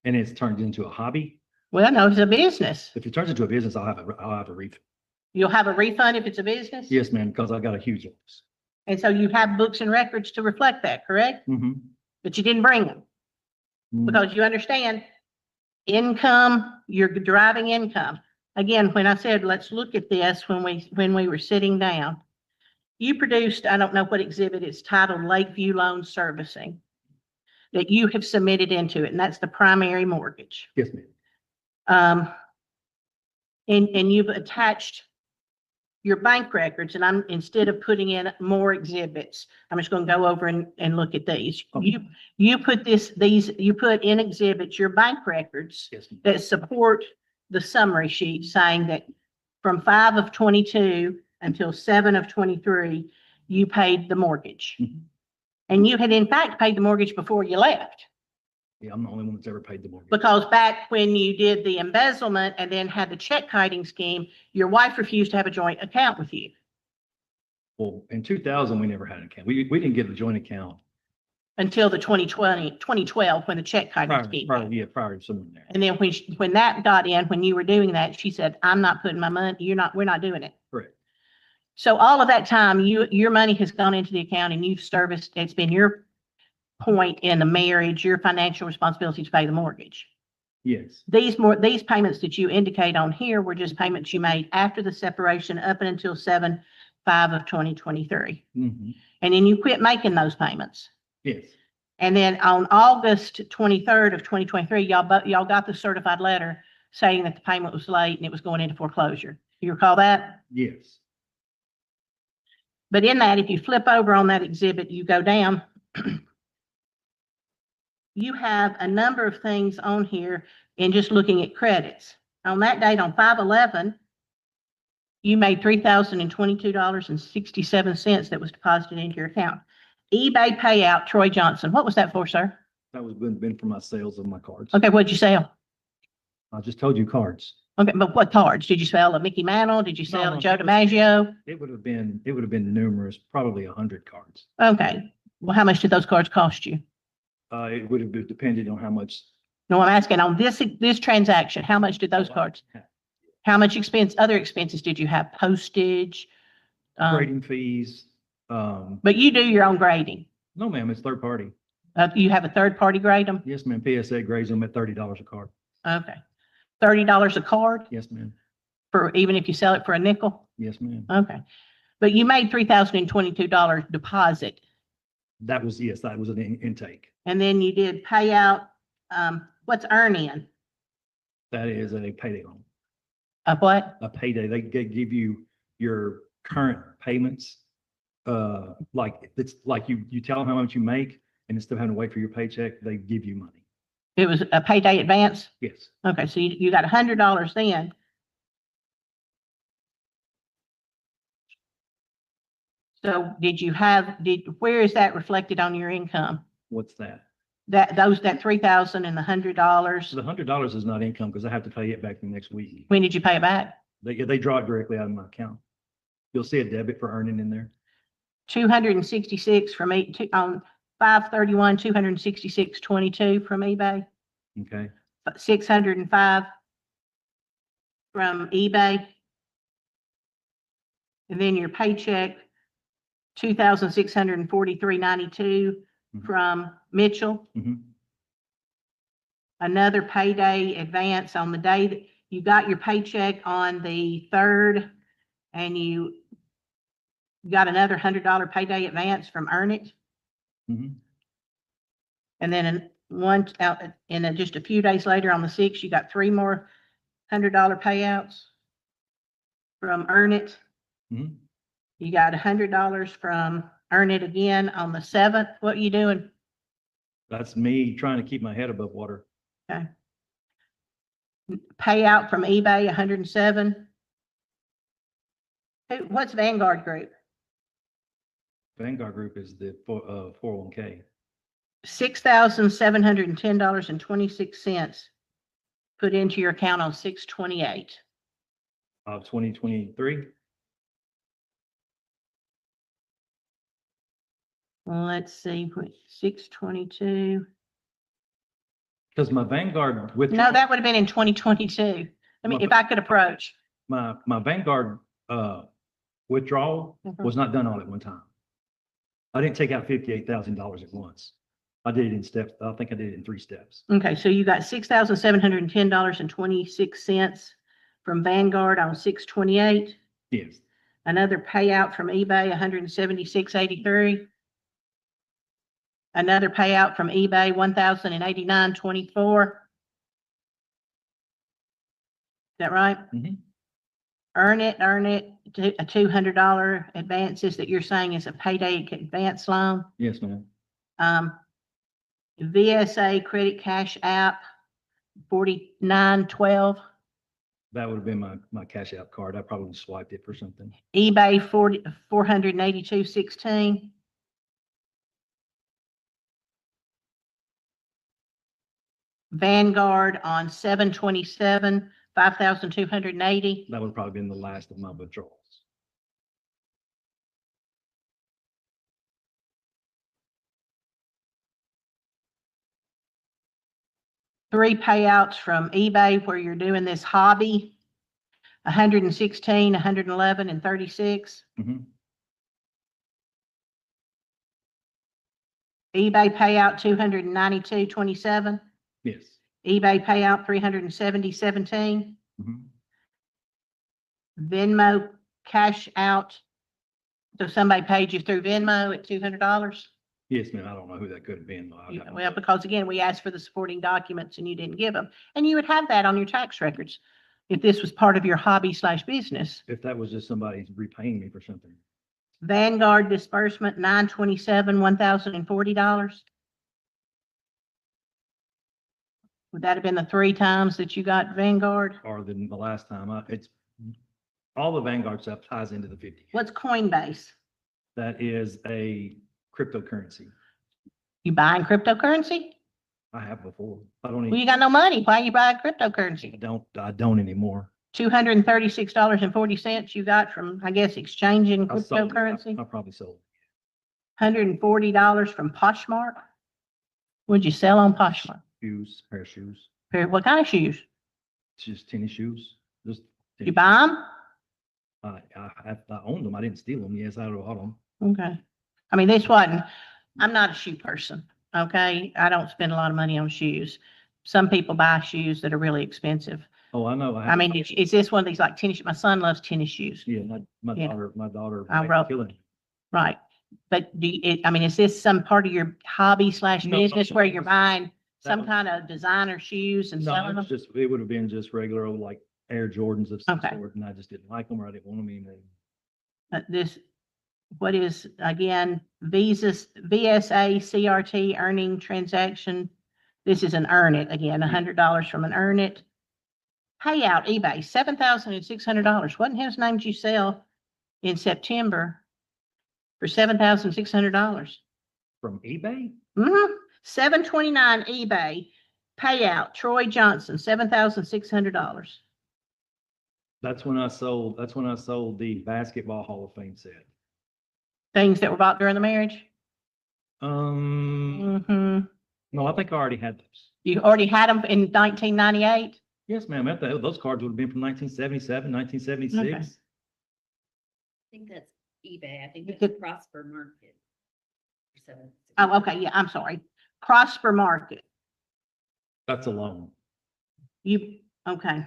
And it's turned into a hobby. Well, no, it's a business. If it turns into a business, I'll have a refund. You'll have a refund if it's a business? Yes, ma'am, because I got a huge loss. And so you have books and records to reflect that, correct? Mm-hmm. But you didn't bring them because you understand income, you're deriving income. Again, when I said, let's look at this when we were sitting down, you produced, I don't know what exhibit it's titled, Lakeview Loan Servicing, that you have submitted into it, and that's the primary mortgage. Yes, ma'am. And you've attached your bank records, and instead of putting in more exhibits, I'm just going to go over and look at these. Okay. You put you put in exhibits your bank records that support the summary sheet saying that from 5 of 22 until 7 of 23, you paid the mortgage. Mm-hmm. And you had in fact paid the mortgage before you left. Yeah, I'm the only one that's ever paid the mortgage. Because back when you did the embezzlement and then had the check kiting scheme, your wife refused to have a joint account with you. Well, in 2000, we never had an account. We didn't get a joint account. Until the 2012, when the check kiting scheme. Prior to someone there. And then when that got in, when you were doing that, she said, I'm not putting my money, we're not doing it. Correct. So all of that time, your money has gone into the account and you've serviced, it's been your point in the marriage, your financial responsibility to pay the mortgage. Yes. These payments that you indicate on here were just payments you made after the separation up until 7/5 of 2023. Mm-hmm. And then you quit making those payments. Yes, And then on August 23rd of 2023, y'all got the certified letter saying that the payment was late and it was going into foreclosure. You recall that? yes. But in that, if you flip over on that exhibit, you go down, you have a number of things on here in just looking at credits. On that date, on 5/11, you made $3,022.67 that was deposited into your account. eBay payout, Troy Johnson. What was that for, sir? That was been for my sales of my cards. Okay, what'd you sell? I just told you cards. Okay, but what cards? Did you sell a Mickey Mantle? Did you sell a Joe DiMaggio? It would have been numerous, probably 100 cards. Okay. Well, how much did those cards cost you? It would have depended on how much. No, I'm asking on this transaction, how much did those cards? How much other expenses did you have? Postage? Grading fees. But you do your own grading. No, ma'am, it's third party. You have a third party grade them? Yes, ma'am. PSA grades them at $30 a card. Okay. $30 a card Yes, ma'am. for even if you sell it for a nickel? Yes, ma'am. Okay. But you made $3,022 deposit. That was an intake. And then you did payout. What's earn in? That is a payday loan. A what? A payday. They give you your current payments. Like it's like you tell them how much you make, and instead of having to wait for your paycheck, they give you money. It was a payday advance? Yes. Okay, so you got $100 then. So where is that reflected on your income? What's that? That 3,000 and the $100. So the $100 is not income because I have to pay it back the next week. When did you pay it back? They draw it directly out of my account. You'll see a debit for earning in there. 266 from on 5/31, 266.22 from eBay. Okay. 605 from eBay. And then your paycheck, 2,643.92 from Mitchell. Another payday advance on the day that you got your paycheck on the 3rd, and you got another $100 payday advance from Earn It. And then just a few days later on the 6th, you got 3 more $100 payouts from Earn It. You got $100 from Earn It again on the 7th. What are you doing? That's me trying to keep my head above water. Okay. Payout from eBay, 107. What's Vanguard Group? Vanguard Group is the 401k. $6,710.26 put into your account on 6/28. Of 2023. Well, let's see, 6/22. Because my Vanguard No, that would have been in 2022. I mean, if I could approach. My Vanguard withdrawal was not done all at one time. I didn't take out $58,000 at once. I did it in steps. I think I did it in 3 steps. Okay, so you got $6,710.26 from Vanguard on 6/28. Yes. Another payout from eBay, 176.83. Another payout from eBay, 1,089.24. Is that right? Earn It, a $200 advances that you're saying is a payday advance loan. Yes, ma'am. VSA Credit Cash App, 49.12. That would have been my cash out card. I probably swiped it for something. eBay, 482.16. Vanguard on 7/27, 5,280. That would have probably been the last of my withdrawals. Three payouts from eBay where you're doing this hobby, 116, 111, and 36. eBay payout 292.27. Yes. eBay payout 370.17. Venmo cash out So somebody paid you through Venmo at $200? Yes, ma'am. I don't know who that could have been. I'll have to- Well, because again, we asked for the supporting documents and you didn't give them. And you would have that on your tax records if this was part of your hobby/business. If that was just somebody repaying me for something. Vanguard disbursement, 9/27, $1,040. Would that have been the 3 times that you got Vanguard? Or than the last time. It's all the Vanguard stuff ties into the 50. What's Coinbase? That is a cryptocurrency. You buying cryptocurrency? I have before. I don't Well, even, you got no money. Why are you buying cryptocurrency? I don't anymore. $236.40 you got from, I guess, exchanging I sold it. cryptocurrency. I probably sold $140 from Poshmark. What'd you sell on Poshmark? shoes, pair of shoes. What kind of shoes? It's just tennis shoes. Just You buy them? I owned them. I didn't steal them. Yes, I bought them. Okay. I mean, I'm not a shoe person, okay? I don't spend a lot of money on shoes. Some people buy shoes that are really expensive. Oh, I know. I mean, is this one of these like tennis? My son loves tennis shoes. Yeah, my Yeah. daughter. I makes a wrote- killing. Right. But I mean, is this some part of your hobby/business where you're buying some kind of designer shoes and No, selling it them? was it would have been just regular old like Air Jordans of some Okay. sort, and I just didn't like them or I didn't want them anymore. What is, again, VSA CRT earning transaction? This is an earn it, again, $100 from an earn it. Payout eBay, $7,600. What in hell's name did you sell in September for $7,600? From eBay? Mm-hmm. 729 eBay payout, Troy Johnson, $7,600. That's when I sold the basketball Hall of Fame set. Things that were bought during the marriage? No, I think I already had those. You already had them in 1998? Yes, ma'am. Those cards would have been from 1977, 1976. Okay. I think that's eBay. I think You that's could- Prosper Market. Oh, okay, yeah, I'm sorry. Prosper Market. That's a loan. Okay.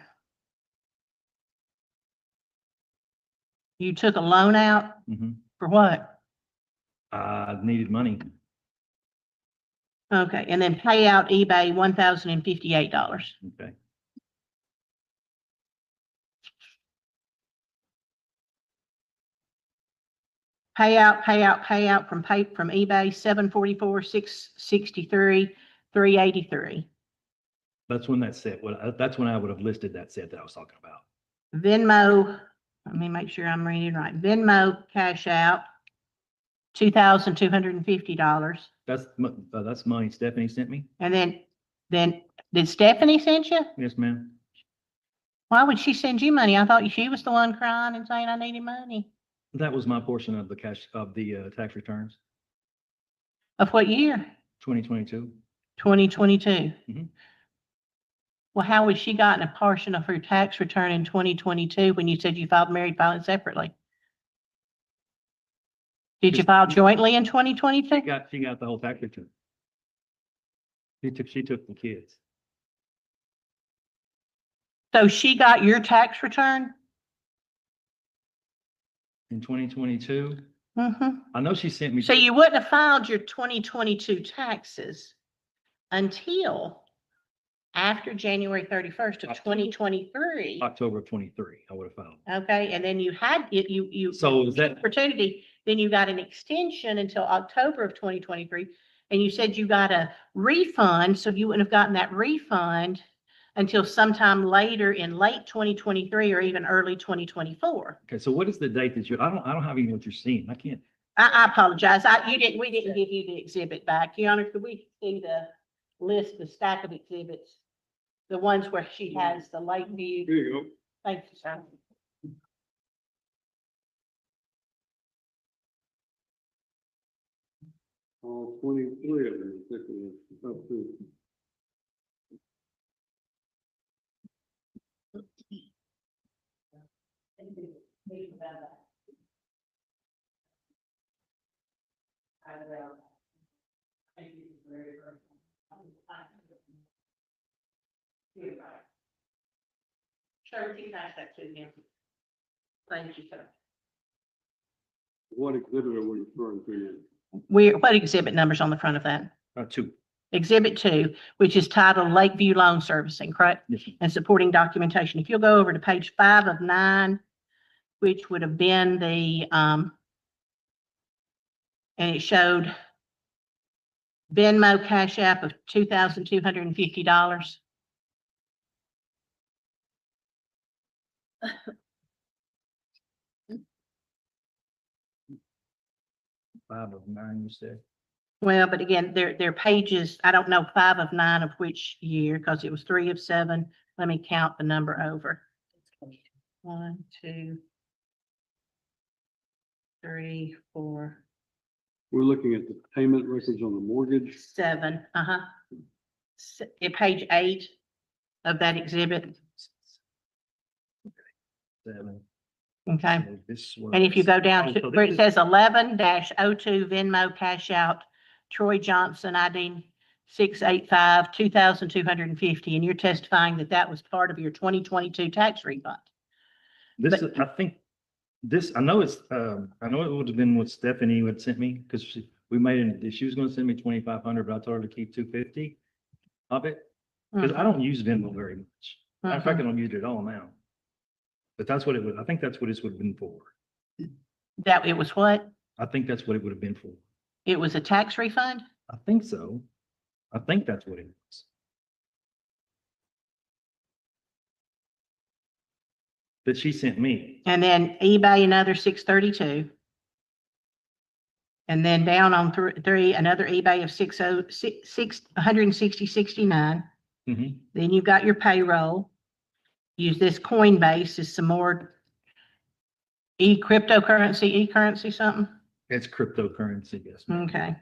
You took a loan out Mhm. for what? I needed money. Okay, and then payout eBay, $1,058. Okay. Payout from eBay, 744, 663, 383. That's when that set, that's when I would have listed that set that I was talking about. Venmo, let me make sure I'm reading right. Venmo cash out, $2,250. That's money Stephanie sent me. And then did Stephanie send you? Yes, ma'am. Why would she send you money? I thought she was the one crying and saying I needed money. That was my portion of the cash of the tax returns, Of what year? 2022. 2022. Mhm. Well, how would she gotten a portion of her tax return in 2022 when you said you filed married filing separately? Did you file jointly in 2022? She got the whole tax return. She took the kids. So she got your tax return? In 2022, Mm-hmm. I know she sent me. So you wouldn't have filed your 2022 taxes until after January 31st of 2023. October of 23, I would have filed. Okay, and then you had it, you. So is that- Opportunity, then you got an extension until October of 2023. And you said you got a refund, so you wouldn't have gotten that refund until sometime later in late 2023 or even early 2024. Okay, so what is the date that I don't have even what you're seeing. I can't. I apologize. We didn't give you the exhibit back. Your Honor, could we see the list, the stack of exhibits? The ones where she has the late view. Here you go. Thank you, sir. All 23 of them, up to. Sure, you can ask that to him. Thank you, sir. What exhibit are we referring to? What exhibit number's on the front of that? 2. Exhibit 2, which is titled Lakeview Loan Servicing, correct? Yes, ma'am. And supporting documentation. If you'll go over to page 5 of 9, which would have been the, and it showed Venmo Cash App of $2,250. 5 of 9, you said? Well, but again, they're pages, I don't know 5 of 9 of which year, because it was 3 of 7. Let me count the number over. 1, 2, 3, 4. We're looking at the payment records on the mortgage. 7, at page 8 of that exhibit. 7. Okay. So this And if you go down Oh, to so where this it is- says 11-02 Venmo Cash Out, Troy Johnson, ID 685, 2,250, and you're testifying that that was part of your 2022 tax refund. This, But- is- I think, I know it's, I know it would have been what Stephanie had sent me, because we made it, she was gonna send me 2,500, but I told her to keep 250 of it, because I don't use Venmo very much. Matter of fact, I don't use it at all now. But that's what it would, I think that's what this would have been for. That it was what? I think that's what it would have been for. It was a tax refund? I think so. I think that's what it was. That she sent me. And then eBay, another 632. And then down on 3, another eBay of 160.69. Mhm. Then you've got your payroll. Use this Coinbase as some more e-currency something. It's cryptocurrency, yes. ma'am. Okay.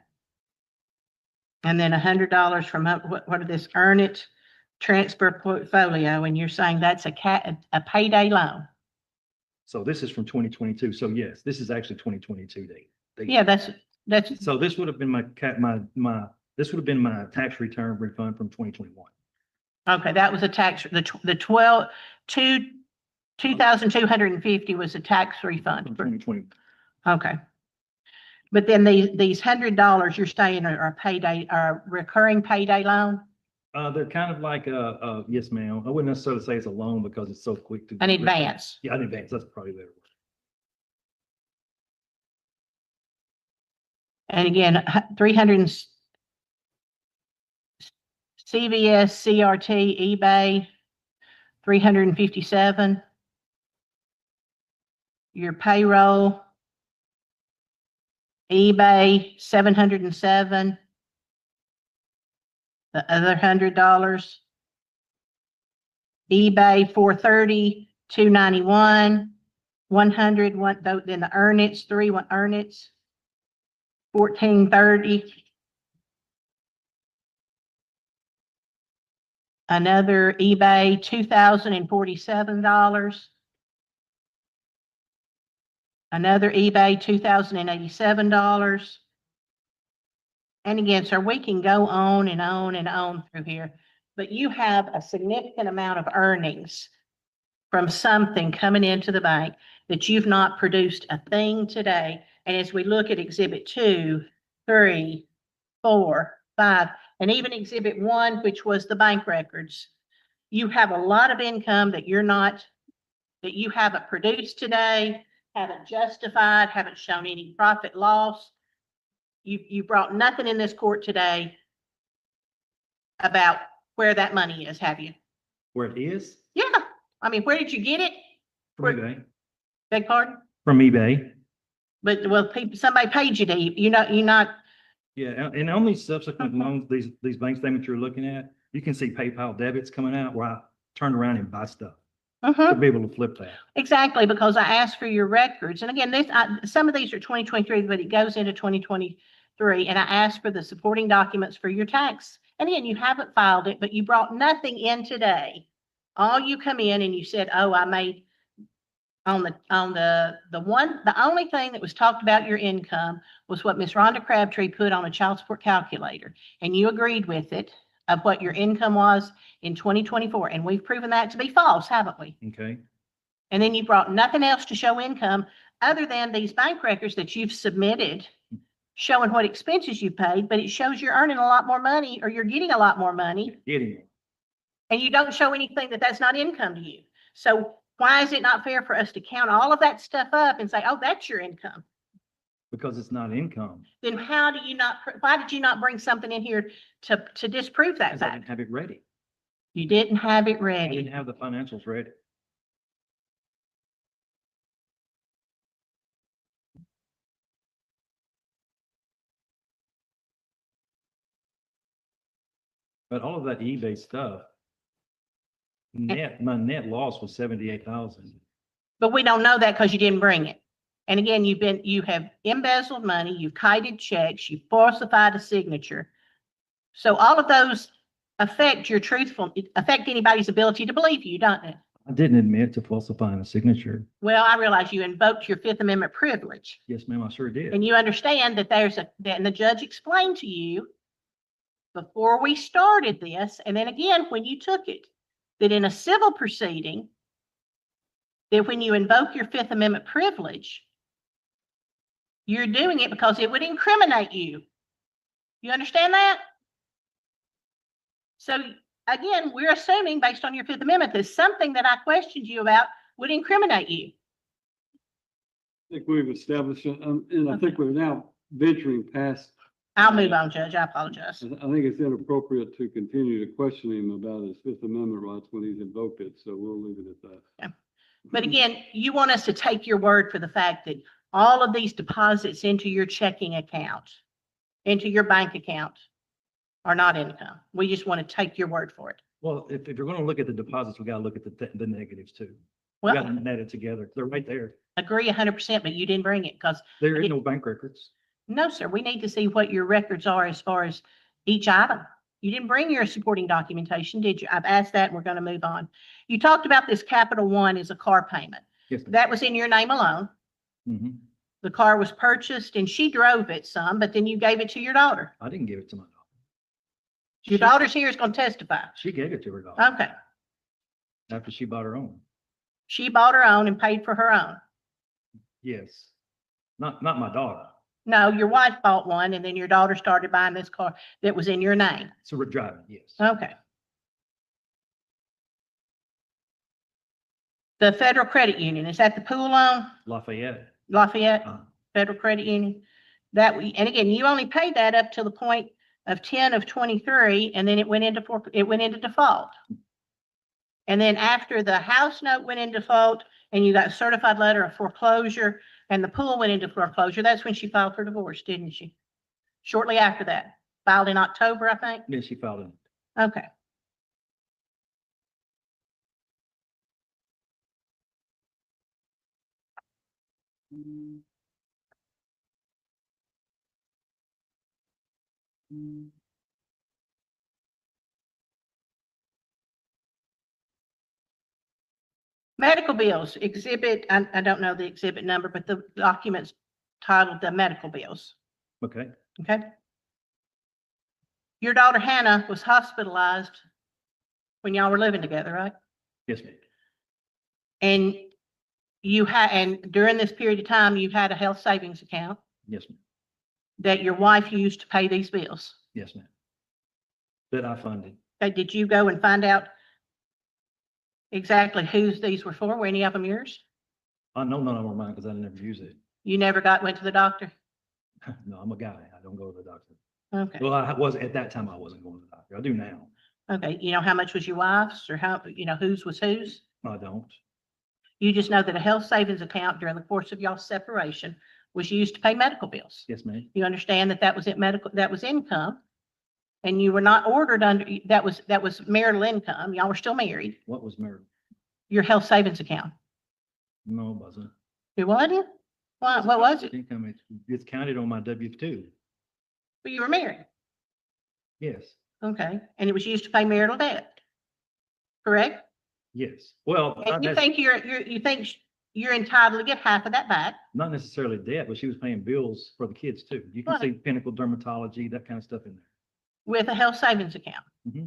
And then $100 from what are this Earn It transfer portfolio, and you're saying that's a payday loan. So this is from 2022. So yes, this is actually 2022 date. Yeah, that's So this would have been this would have been my tax return refund from 2021. okay. That was a tax. The 2,250 was a tax refund. From 2020. Okay. But then these $100 you're saying are payday, are recurring payday loan? They're kind of like, yes, ma'am. I wouldn't necessarily say it's a loan because it's so quick to. An advance. Yeah, an advance. That's probably better. And again, 300 CVS, CRT, eBay, 357. Your payroll, eBay, 707. The other $100. eBay, 430, 291, 100, then the Earn It's, 3 Earn It's, 1430. Another eBay, $2,047. Another eBay, $2,087. And again, sir, we can go on and on and on through here, but you have a significant amount of earnings from something coming into the bank that you've not produced a thing today. And as we look at exhibit 2, 3, 4, 5, and even exhibit 1, which was the bank records, you have a lot of income that you haven't produced today, haven't justified, haven't shown any profit loss. You brought nothing in this court today about where that money is, have you? Where it is? Yeah. I mean, where did you get it? From eBay. Beg pardon? From eBay. But, well, somebody paid you to, you're not. Yeah, and on these subsequent loans, these bank statements you're looking at, you can see PayPal debits coming out where I turn around and buy stuff. To be able to flip that. Exactly, because I asked for your records. And again, some of these are 2023, but it goes into 2023. And I asked for the supporting documents for your tax. And again, you haven't filed it, but you brought nothing in today. All you come in and you said, oh, I made the only thing that was talked about your income was what Miss Rhonda Crabtree put on a child support calculator. And you agreed with it of what your income was in 2024. And we've proven that to be false, haven't we? Okay. And then you brought nothing else to show income other than these bank records that you've submitted showing what expenses you paid, but it shows you're earning a lot more money or you're getting a lot more money. Getting. And you don't show anything that's not income to you. So why is it not fair for us to count all of that stuff up and say, oh, that's your income? Because it's not income. Then why did you not bring something in here to disprove that Because I fact? didn't have it ready. You didn't have it I ready. didn't have the financials ready. But all of that eBay stuff, my net loss was 78,000. But we don't know that because you didn't bring it. And again, you have embezzled money, you've kited checks, you falsified a signature. So all of those affect anybody's ability to believe you, don't it? I didn't admit to falsifying a signature. Well, I realize you invoked your Fifth Amendment privilege. Yes, ma'am, I sure did. And you understand that and the judge explained to you before we started this, and then again, when you took it, that in a civil proceeding, that when you invoke your Fifth Amendment privilege, you're doing it because it would incriminate you. You understand that? So again, we're assuming based on your Fifth Amendment that something that I questioned you about would incriminate you. I think we've established, and I think we're now venturing past. I'll move on, Judge. I apologize. I think it's inappropriate to continue to question him about his Fifth Amendment rights when he's invoked it, so we'll leave it at that. Yeah. But again, you want us to take your word for the fact that all of these deposits into your checking account, into your bank account, are not income. We just want to take your word for it. Well, if you're going to look at the deposits, we got to look at the negatives too. Well, we got to net it together. They're right there. Agree 100%, but you didn't bring it because there is no bank records. No, sir. We need to see what your records are as far as each item. You didn't bring your supporting documentation, did you? I've asked that and we're going to move on. You talked about this Capital One as a car payment. Yes, that was in your name alone. Mm-hmm. The car was purchased and she drove it some, but then you gave it to your daughter. I didn't give it to my daughter. Your daughter's here is going to testify. She gave it to her daughter. Okay. After she bought her own. She bought her own and paid for her own. Yes. Not my daughter. No, your wife bought one and then your daughter started buying this car that was in your name. So we're driving, yes. Okay. The Federal Credit Union, is that the pool loan? Lafayette. Federal Credit Union. And again, you only paid that up to the point of 10 of 23, and then it went into default. And then after the house note went into default and you got a certified letter of foreclosure and the pool went into foreclosure, that's when she filed for divorce, didn't she? Shortly after that, filed in October, I think? Yes, she filed in. Okay. Medical bills, exhibit, I don't know the exhibit number, but the document's titled the medical bills. Okay. Okay. Your daughter Hannah was hospitalized when y'all were living together, right? Yes, ma'am. And and during this period of time, you had a health savings account. Yes, ma'am. That your wife used to pay these bills. Yes, ma'am. That I funded. Okay, did you go and find out exactly whose these were for? Were any of them yours? I know none of them are mine because I never use it. You never went to the doctor? No, I'm a guy. I don't go to the doctor. Okay. Well, at that time, I wasn't going to the doctor. I do now. Okay. You know how much was your wife's or whose was whose? I don't. You just know that a health savings account during the course of y'all's separation was used to pay medical bills. Yes, ma'am. You understand that was income, and you were not ordered under, that was marital income. Y'all were still married. What was marital? Your health savings account. No, it wasn't. It wasn't? What was it? Income, it's counted on my W-2. Well, you were married. Yes. Okay. And it was used to pay marital debt. Correct? Yes. Well, and you think you're entitled to get half of that back? Not necessarily debt, but she was paying bills for the kids too. You can see Pinnacle Dermatology, that kind of stuff in there. With a health savings account. Mm-hmm.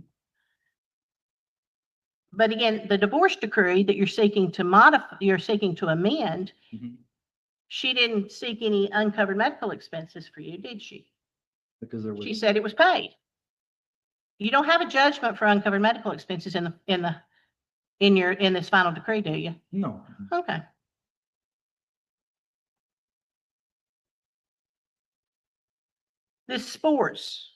But again, the divorce decree that you're seeking to modify, you're seeking to amend, mm-hmm. She didn't seek any uncovered medical expenses for you, did she? Because there She was, said it was paid. You don't have a judgment for uncovered medical expenses in this final decree, do you? no, Okay. This sports.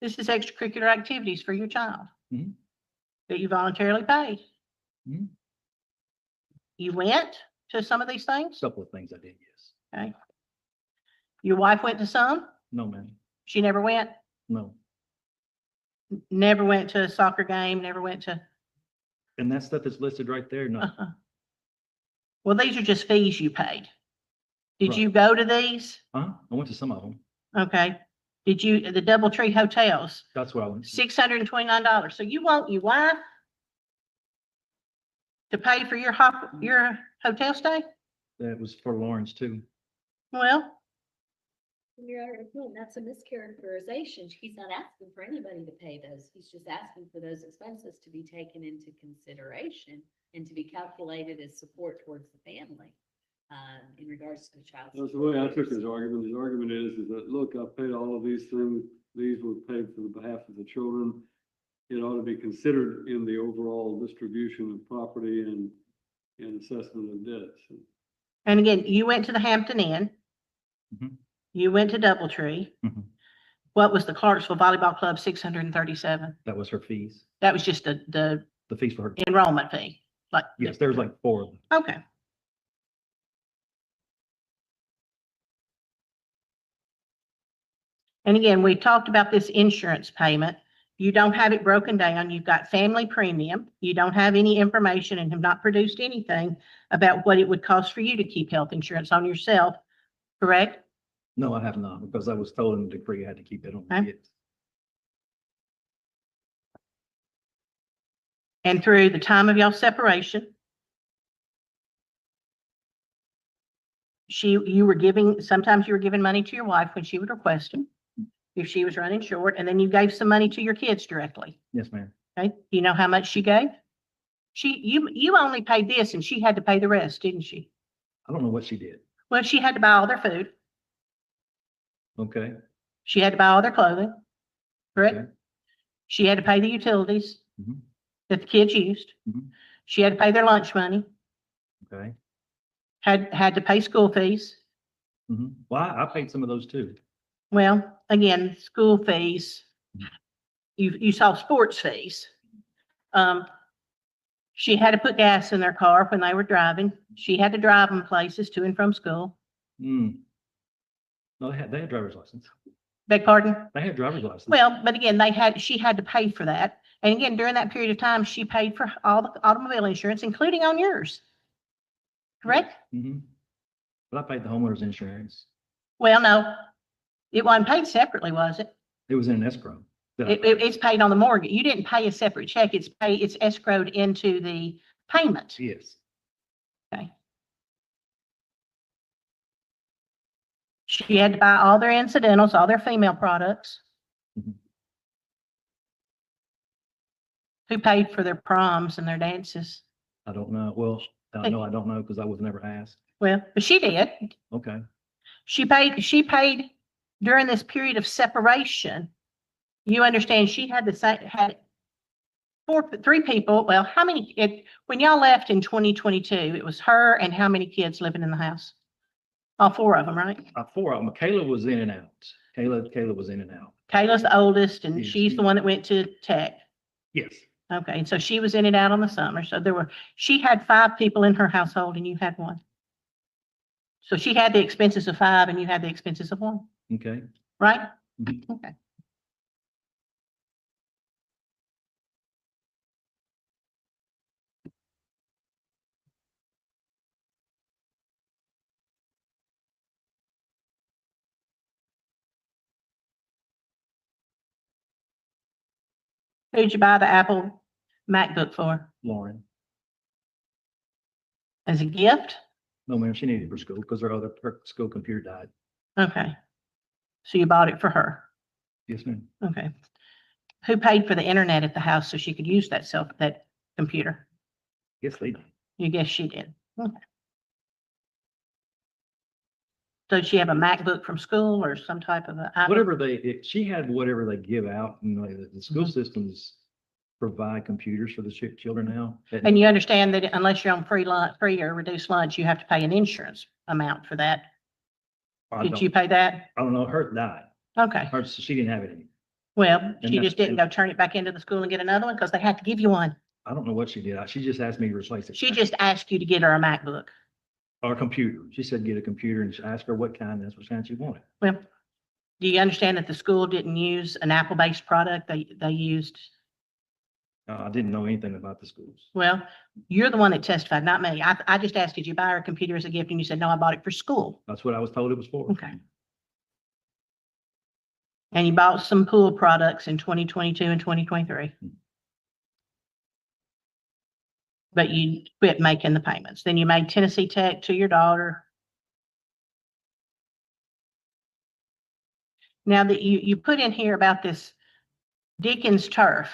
This is extracurricular activities for your child Mhm. that you voluntarily paid. Mhm. You went to some of these a things? couple of things I did, yes. Okay. Your wife went to some? No, ma'am, She never went? no. Never went to a soccer game, never went to, And that stuff is listed right there, no. well, these are just fees you paid. Did Right. you go to these? Huh? I went to some of them. Okay. Did you, the DoubleTree hotels, That's where I went. to. $629. So you want your wife to pay for your hotel stay? That was for Lawrence too. Well, Your Honor, again, that's a mischaracterization. He's not asking for anybody to pay those. He's just asking for those expenses to be taken into consideration and to be calculated as support towards the family, in regards to the child's. That's the way I took his argument. His argument is that, look, I paid all of these things. These were paid for the behalf of the children. It ought to be considered in the overall distribution of property and assessment of debts. and again, you went to the Hampton Inn. Mhm. You went to DoubleTree. Mhm. What was the Clarksville Volleyball Club, 637? That was her fees, That was just the the fees for her. enrollment fee, like. Yes, there was like 4 of them. Okay. And again, we talked about this insurance payment. You don't have it broken down. You've got family premium. You don't have any information and have not produced anything about what it would cost for you to keep health insurance on yourself, correct? No, I have not, because I was told in the decree I had to keep it on the Okay. kids. And through the time of y'all separation, sometimes you were giving money to your wife when she would request it, if she was running short, and then you gave some money to your kids directly. Yes, ma'am. Okay, do you know how much she gave? You only paid this and she had to pay the rest, didn't she? I don't know what she did. Well, she had to buy all their food. Okay. She had to buy all their clothing, correct? Okay. She had to pay the utilities Mhm. that the kids used. Mhm. She had to pay their lunch money, Okay. had to pay school fees. Well, I paid some of those too. Well, again, school fees, you saw sports fees. She had to put gas in their car when they were driving. She had to drive them places to and from school. No, they had driver's license. Beg pardon? They had driver's license. Well, but again, she had to pay for that. And again, during that period of time, she paid for all the automobile insurance, including on yours. Correct? But I paid the homeowner's insurance. Well, no, it wasn't paid separately, was it? It was in an escrow. It's paid on the mortgage. You didn't pay a separate check. It's escrowed into the payment. Yes. Okay. She had to buy all their incidentals, all their female products. Who paid for their proms and their dances? I don't know. Well, I don't know because I was never asked. Well, but she did. Okay. She paid during this period of separation. You understand she had had three people. Well, how many, when y'all left in 2022, it was her and how many kids living in the house? All 4 of them, right? 4 of them. Kayla was in and out. Kayla was in and out. Kayla's the oldest and Yes. she's the one that went to tech. Yes. Okay, and so she was in and out on the summer. So she had 5 people in her household and you had 1. So she had the expenses of 5 and you had the expenses of 1, Okay. right? Mhm. Okay. Who'd you buy the Apple MacBook for? Lauren. As a gift? No, ma'am, she needed it for school because her school computer died. Okay. So you bought it for her? Yes, ma'am. Okay. Who paid for the internet at the house so she could use that computer? Yes, they did. You guess she did. Okay. Does she have a MacBook from school or some type of a? Whatever she had whatever they give out, and like the school Mm-hmm. systems provide computers for the children now. And you understand that unless you're on free or reduced lunch, you have to pay an insurance amount for that. Did you pay that? I don't know. Hers died. Okay. She didn't have it anymore. Well, And she just didn't go turn it back into the school and get another one because they had to give you one. I don't know what she did. She just asked me to replace it. She just asked you to get her a MacBook. Or a computer. She said, get a computer, and she asked her what kind. That's what kind she wanted. Well, do you understand that the school didn't use an Apple-based product? They used. I didn't know anything about the schools. Well, you're the one that testified, not me. I just asked, did you buy her a computer as a gift? And you said, no, I bought it for school. That's what I was told it was for. Okay. And you bought some pool products in 2022 and 2023. But you quit making the payments. Then you made Tennessee Tech to your daughter. Now that you put in here about this Dickens turf.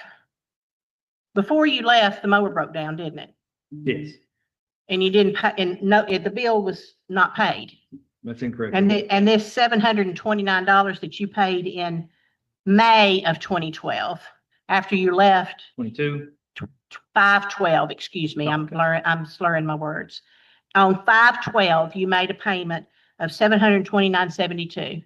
Before you left, the mower broke down, didn't it? Yes, And you didn't pay, and no, the bill was not paid. that's incorrect. And this $729 that you paid in May of 2012, after you left, 22. 5/12, excuse me, I'm slurring my words. On 5/12, you made a payment of $729.72.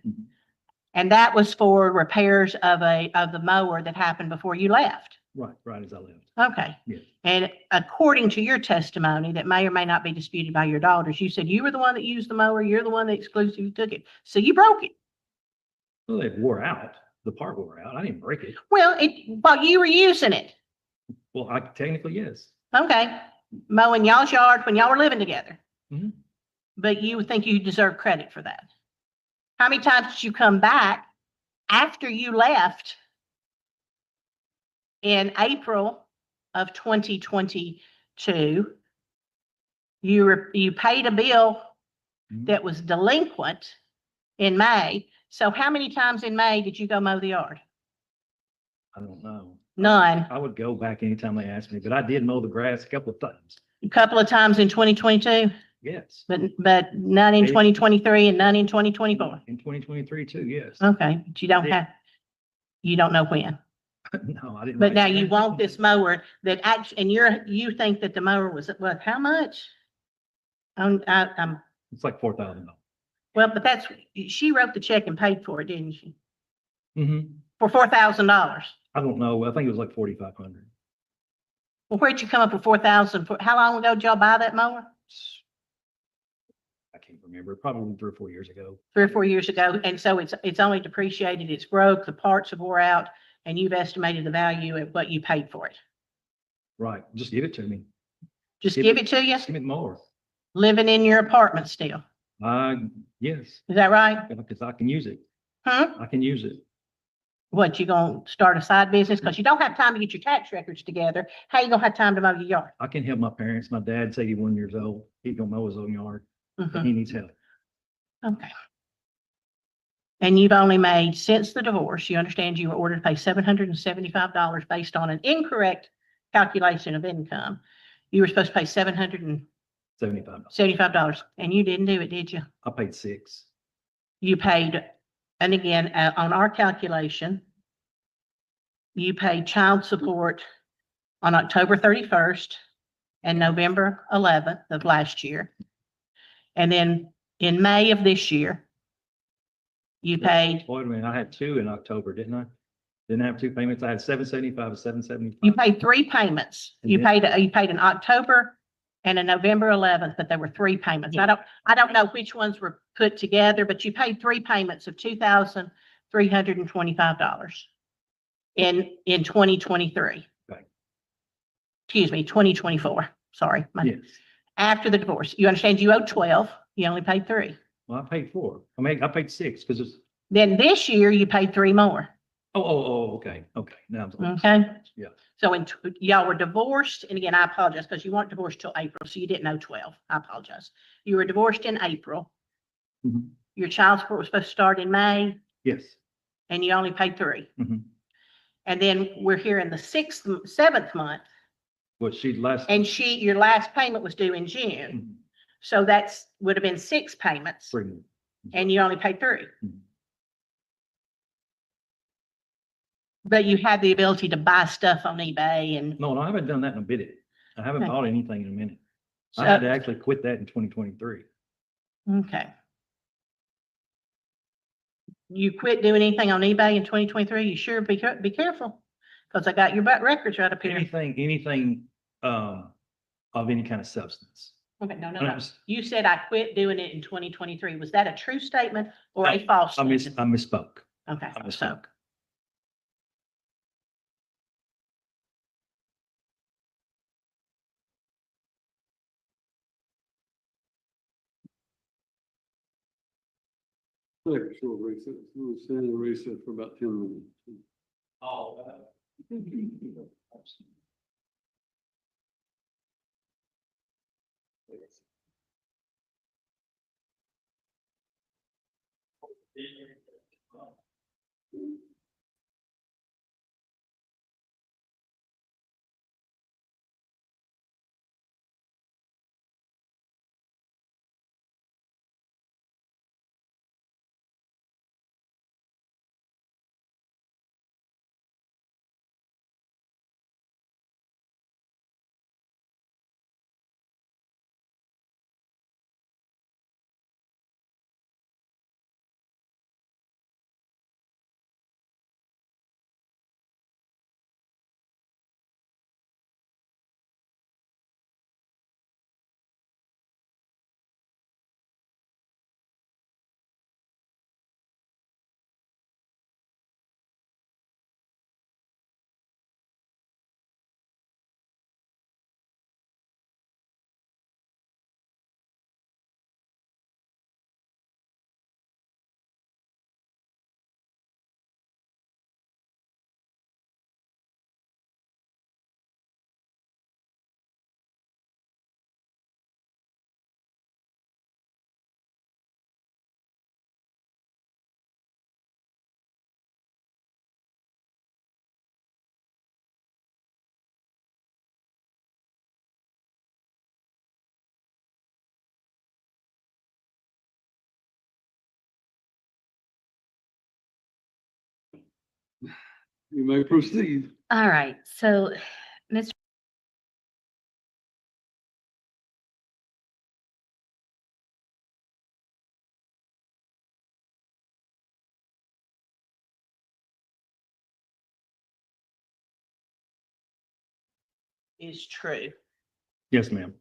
And that was for repairs of the mower that happened before you left. Right as I left. Okay. Yes. And according to your testimony, that may or may not be disputed by your daughters, you said you were the one that used the mower, you're the one that exclusively took it. So you broke it. Well, it wore out. The part wore out. I didn't break it. Well, while you were using it. Well, technically, yes. Okay. Mowing y'all's yard when y'all were living together. Mhm. But you think you deserve credit for that. How many times did you come back after you left in April of 2022? You paid a bill that was delinquent in May. So how many times in May did you go mow the yard? I don't know. None. I would go back anytime they asked me, but I did mow the grass a couple of times. A couple of times in 2022, Yes. but none in 2023 and none in 2024. In 2023 too, yes. Okay, but you don't know when. No, I didn't. But now you want this mower that actually, and you think that the mower was, what, how much? I'm It's like $4,000. well, but she wrote the check and paid for it, didn't she? Mm-hmm. For $4,000. I don't know. I think it was like 4,500. Well, where'd you come up with 4,000? How long ago did y'all buy that mower? I can't remember. Probably 3 or 4 years ago. 3 or 4 years ago. And so it's only depreciated, it's broke, the parts have wore out, and you've estimated the value at what you paid for it. Right. Just give it to me. Just give it to you? Give me more. Living in your apartment still. Yes. Is that right? Because I can use it. Huh? I can use it. What, you gonna start a side business? Because you don't have time to get your tax records together. How you gonna have time to mow your yard? I can help my parents. My dad's 81 years old. He don't mow his own yard. Mhm. And he needs help. Okay. And you've only made, since the divorce, you understand you were ordered to pay $775 based on an incorrect calculation of income. You were supposed to pay $775, and you didn't do it, did you? I paid $6. You paid, and again, on our calculation, you paid child support on October 31st and November 11th of last year. And then in May of this year, you paid, Wait a minute. I had 2 in October, didn't I? Didn't I have 2 payments. I had $775 and $775. you paid 3 payments. And You then- paid an October and a November 11th, but there were 3 payments. I don't know which ones were put together, but you paid 3 payments of $2,325 in 2023. Right. Excuse me, 2024. Sorry. Yes. After the divorce, you understand you owed 12, you only paid 3. Well, I paid 4. I paid 6 because it's. Then this year you paid 3 more. Okay. Now I'm. Okay. Yeah. So y'all were divorced, and again, I apologize because you weren't divorced till April, so you didn't know 12. I apologize. You were divorced in April. Mhm. Your child support was supposed to start in May, Yes. and you only paid 3. Mhm. And then we're here in the 7th month, Well, and your last payment was due in June. So would have been 6 payments. 3 more. and you only paid 3. Mhm. But you had the ability to buy stuff on eBay and, No, I haven't done that in a minute. I haven't Okay. bought anything in a minute. So- I had to actually quit that in 2023. okay. You quit doing anything on eBay in 2023? You sure? Be careful, because I got your butt records right up here. Anything, of any kind of substance. Okay, no. And I was- You said I quit doing it in 2023. Was that a true statement or a false I statement? misspoke. Okay, I so, misspoke. Take a short recess. We'll stand in recess for about 10 minutes. Oh. You may proceed. All right, so Mr. is true. Yes, ma'am.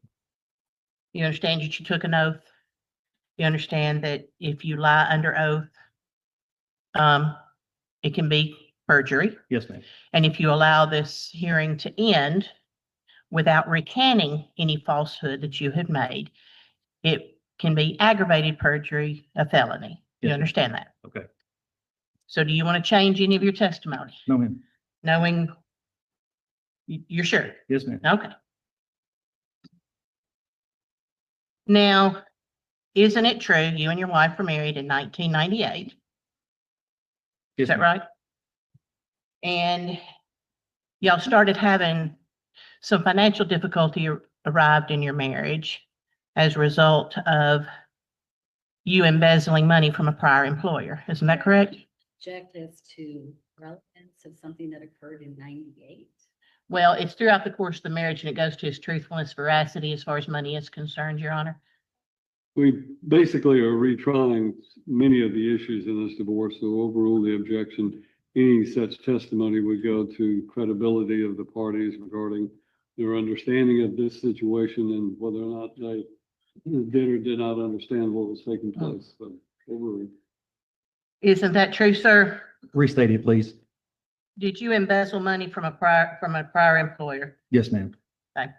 You understand that you took an oath? You understand that if you lie under oath, it can be perjury? Yes, ma'am. And if you allow this hearing to end without recanting any falsehood that you have made, it can be aggravated perjury, a felony. You Yes, ma'am. understand that? Okay. So do you want to change any of your testimony? No, ma'am. Knowing you're sure? Yes, ma'am. Okay. Now, isn't it true you and your wife were married in 1998? Yes, Is that ma'am. right? And y'all started having some financial difficulty arrived in your marriage as a result of you embezzling money from a prior employer. Isn't that correct? Object as to relevance of something that occurred in 98. Well, it's throughout the course of the marriage and it goes to his truthfulness, veracity as far as money is concerned, Your Honor. We basically are retrying many of the issues in this divorce, so overrule the objection. Any such testimony would go to credibility of the parties regarding their understanding of this situation and whether or not they did or did not understand what was taking place. So overrule. Isn't that true, sir? Restate it, please. Did you embezzle money from a prior employer? Yes, ma'am. Okay.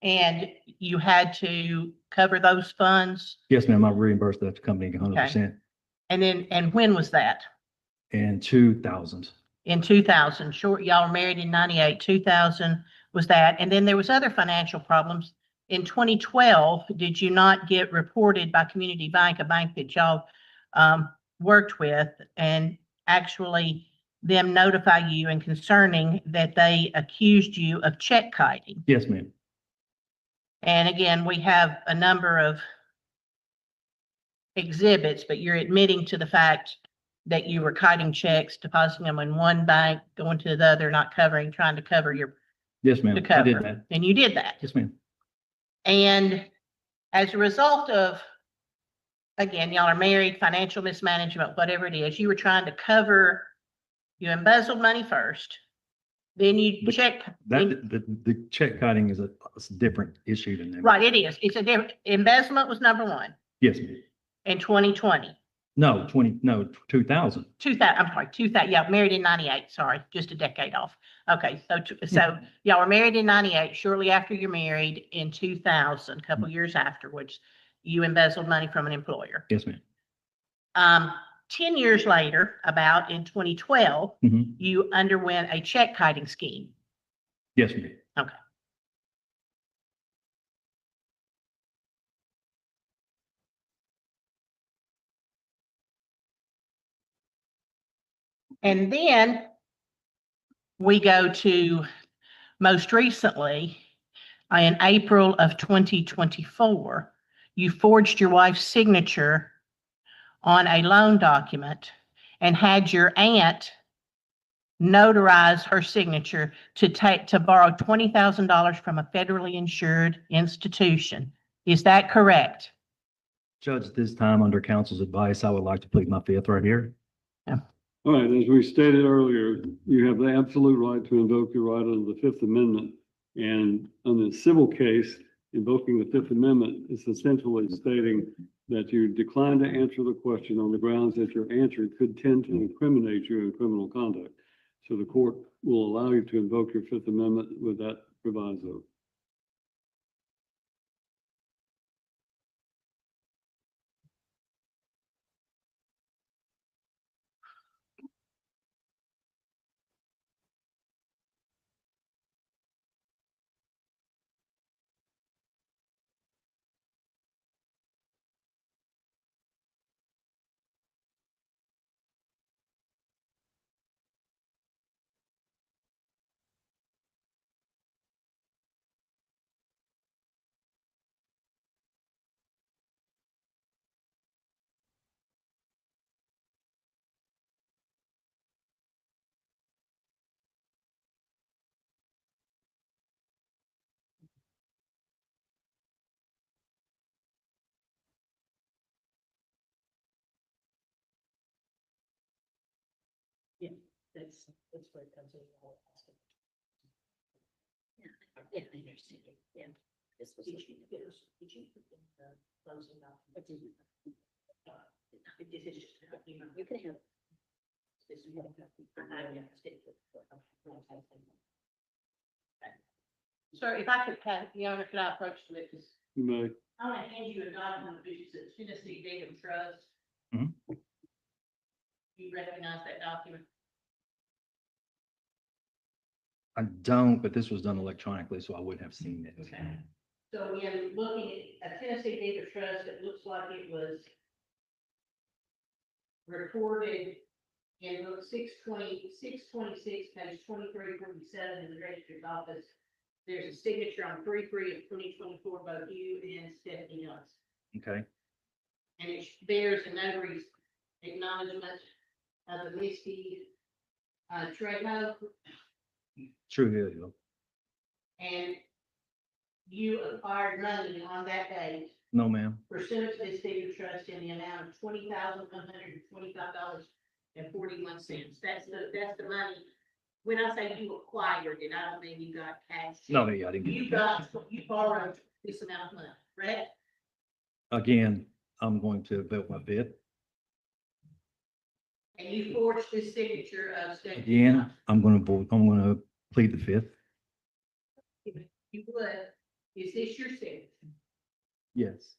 And you had to cover those funds? Yes, ma'am. I reimbursed that company 100%. And when was that? In 2000. In 2000, short, y'all were married in 98, 2000 was that. And then there was other financial problems. In 2012, did you not get reported by Community Bank, a bank that y'all worked with, and actually them notify you and concerning that they accused you of check kiting? Yes, ma'am. And again, we have a number of exhibits, but you're admitting to the fact that you were kiting checks, depositing them in one bank, going to the other, not covering, trying to cover your, Yes, ma'am. to I did cover. that. And you did that. Yes, ma'am. And as a result of, again, y'all are married, financial mismanagement, whatever it is, you were trying to cover, you embezzled money first, then you The check kiting is a different issue than that. right, it is. It's a different, embezzlement was number one Yes, ma'am. in 2020. No, 2000. 2000, I'm sorry, 2000, yeah, married in 98, sorry, just a decade off. Okay, so y'all were married in 98, shortly after you're married in 2000, a couple years afterwards, you embezzled money from an employer. Yes, ma'am. 10 years later, about in 2012, Mhm. you underwent a check kiting scheme. Yes, ma'am. Okay. And then we go to most recently, in April of 2024, you forged your wife's signature on a loan document and had your aunt notarize her signature to borrow $20,000 from a federally insured institution. Is that correct? Judge, this time under counsel's advice, I would like to plead my fifth right here. All right, as we stated earlier, you have the absolute right to invoke your right under the Fifth Amendment. And on the civil case, invoking the Fifth Amendment is essentially stating that you decline to answer the question on the grounds that your answer could tend to incriminate you in criminal conduct. So the court will allow you to invoke your Fifth Amendment with that proviso. Yeah, that's where it comes in. Yeah, I understand. Yeah. This was. Did you put in the closing document? You can have. Sir, if I could have the owner, could I approach the witness? You may. I'm gonna hand you a document which is a Tennessee deed of trust. Mhm. You recognize that document? I don't, but this was done electronically, so I would have seen it. Okay. So again, looking at a Tennessee deed of trust, it looks like it was recorded in book 626, page 2347 in the registrar's office. There's a signature on 3/3 of 2024, both you and Stephanie Johnson. Okay. And it bears a notary's acknowledgement of the Misty Trejo. True. And you acquired money on that date No, ma'am. pursuant to this deed of trust in the amount of $20,125.41. That's the money. When I say you acquired it, I don't mean you got cash. No, yeah, I didn't get You borrowed this amount of money, right? Again, I'm going to vote my fifth. And you forged this signature of Stephanie Again, Johnson. I'm going to plead the fifth. You would, is this your signature? Yes.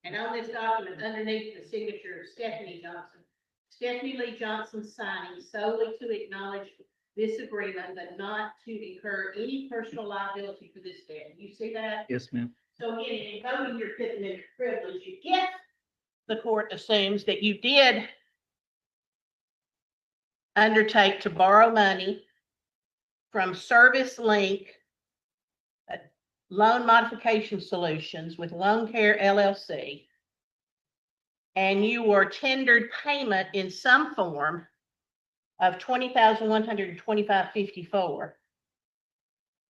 And on this document, underneath the signature of Stephanie Johnson, Stephanie Lee Johnson signing solely to acknowledge this agreement, but not to incur any personal liability for this debt. You see that? Yes, ma'am. So again, in invoking your Fifth Amendment privilege, you get, the court assumes that you did undertake to borrow money from Service Link Loan Modification Solutions with Loan Care LLC and you were tendered payment in some form of $20,125.54.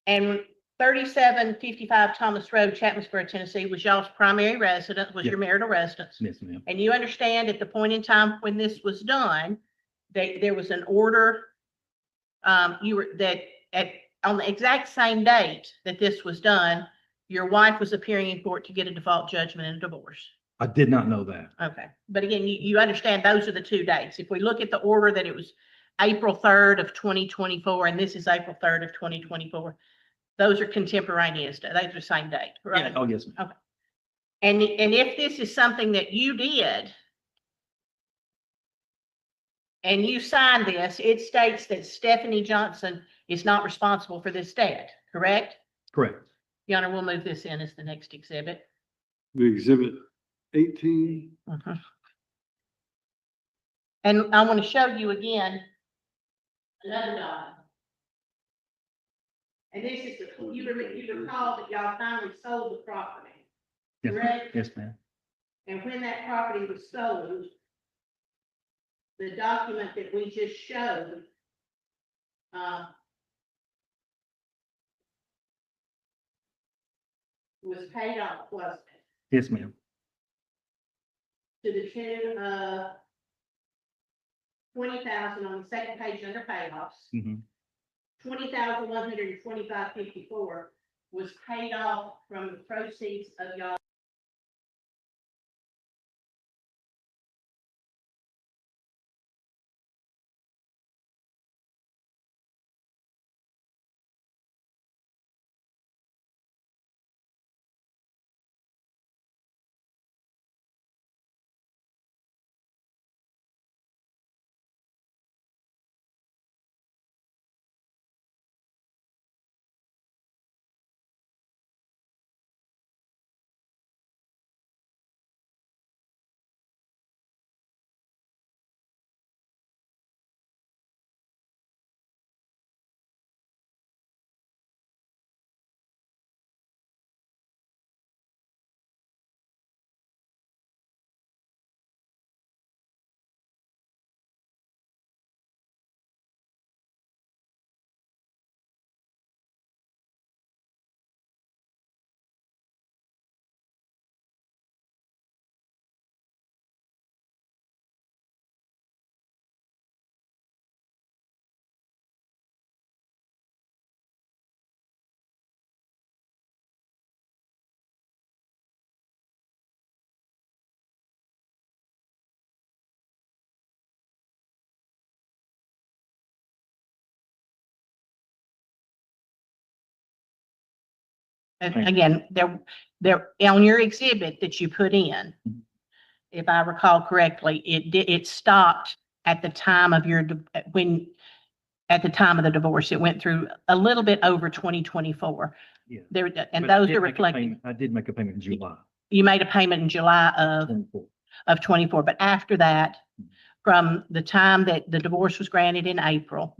And 3755 Thomas Road, Chapmansboro, Tennessee was y'all's primary residence, was your marital residence. Yes, ma'am. And you understand at the point in time when this was done, there was an order, on the exact same date that this was done, your wife was appearing in court to get a default judgment and a divorce. I did not know that. Okay, but again, you understand those are the two dates. If we look at the order that it was April 3rd of 2024, and this is April 3rd of 2024, those are contemporaneous. Those are the same date, right? Yeah, oh, yes, ma'am. Okay. And if this is something that you did, and you signed this, it states that Stephanie Johnson is not responsible for this debt, correct? Correct. Your Honor, we'll move this in as the next exhibit. The exhibit 18. And I want to show you again another document. And this is you recall that y'all finally sold the property, Yes, ma'am. correct? Yes, ma'am. And when that property was sold, the document that we just showed, was paid off, wasn't it? Yes, ma'am. To the tune of $20,000 on the second page under payoffs. Mhm. $20,125.54 was paid off from the proceeds of y'all. And again, there on your exhibit that you put in, if I recall correctly, it stopped at the time of at the time of the divorce. It went through a little bit over 2024. Yeah. And But I those did are make a reflected. payment- I did make a payment in July. You made a payment in July 24. of 24, but after that, from the time that the divorce was granted in April,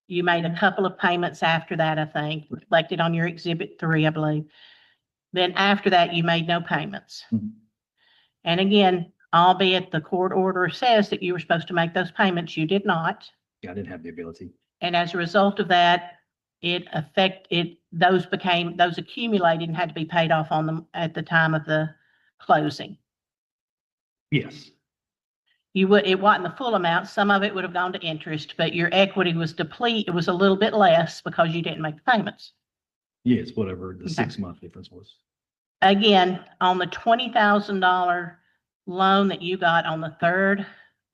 you made a couple of payments after that, I think, reflected on your exhibit 3, I believe. Then after that, you made no payments. And again, albeit the court order says that you were supposed to make those payments, you did not. Yeah, I didn't have the ability. And as a result of that, those accumulated and had to be paid off on them at the time of the closing. Yes. It wasn't the full amount. Some of it would have gone to interest, but your equity was depleted. It was a little bit less because you didn't make the payments. Yes, whatever the Okay. 6-month difference was. Again, on the $20,000 loan that you got on the 3rd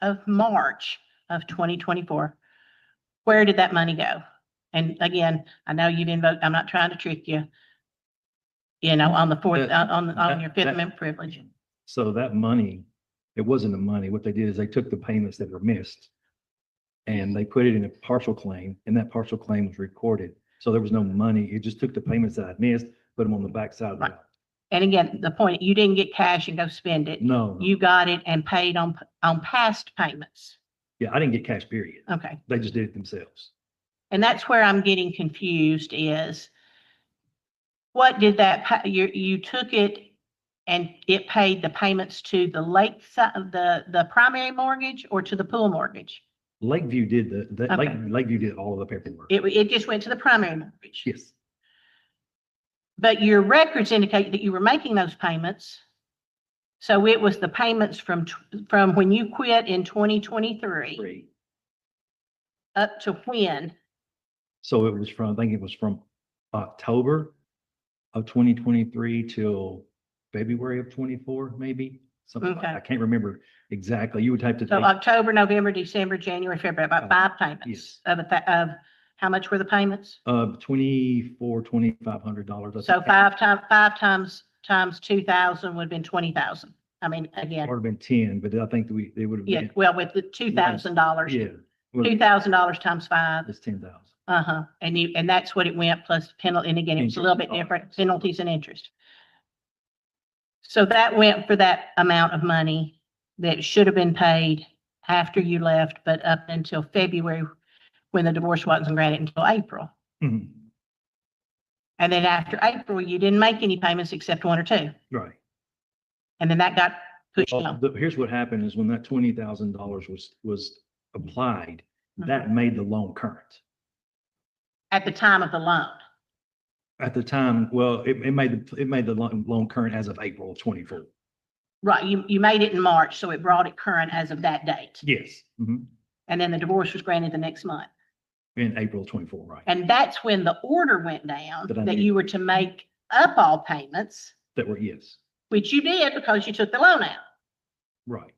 of March of 2024, where did that money go? And again, I know you've invoked, I'm not trying to trick you, on the fourth, on your Fifth Amendment privilege. So that money, it wasn't the money. What they did is they took the payments that were missed and they put it in a partial claim, and that partial claim was recorded. So there was no money. It just took the payments that I missed, put them on the backside of that. And again, the point, you didn't get cash and go spend it. No. You got it and paid on past payments. Yeah, I didn't get cash, period. Okay. They just did it themselves. And that's where I'm getting confused is what did that, you took it And it paid the payments to the lake side, the primary mortgage or to the pool mortgage? Lakeview did Okay. Lakeview did all of the paperwork. It just went to the primary mortgage. Yes. But your records indicate that you were making those payments. So it was the payments from when you quit in 2023 up to when? So it was from, I think it was from October of 2023 till February of 24, maybe. Something like, Okay. I can't remember exactly. You would have to So take, October, November, December, January, February, about 5 payments of how much were the payments? $2,500. So five times 2,000 would have been 20,000. I mean, again, Would have been 10, but I think they would have yeah, been. well, with the $2,000. Yeah. $2,000 times 5. It's 10,000. Uh-huh. And that's what it went plus penalty. And again, it was a little bit different, penalties and interest. So that went for that amount of money that should have been paid after you left, but up until February, when the divorce wasn't granted until April. Mhm. And then after April, you didn't make any payments except 1 or 2. Right. And then that got pushed Well, on. here's what happened is when that $20,000 was applied, that made the loan current. At the time of the loan. At the time, well, it made the loan current as of April of 24. Right, you made it in March, so it brought it current as of that date. Yes. Mhm. And then the divorce was granted the next month. In April of 24, right. And that's when the order went down, That I that need- you were to make up all payments, That were, yes, which you did because you took the loan out. right.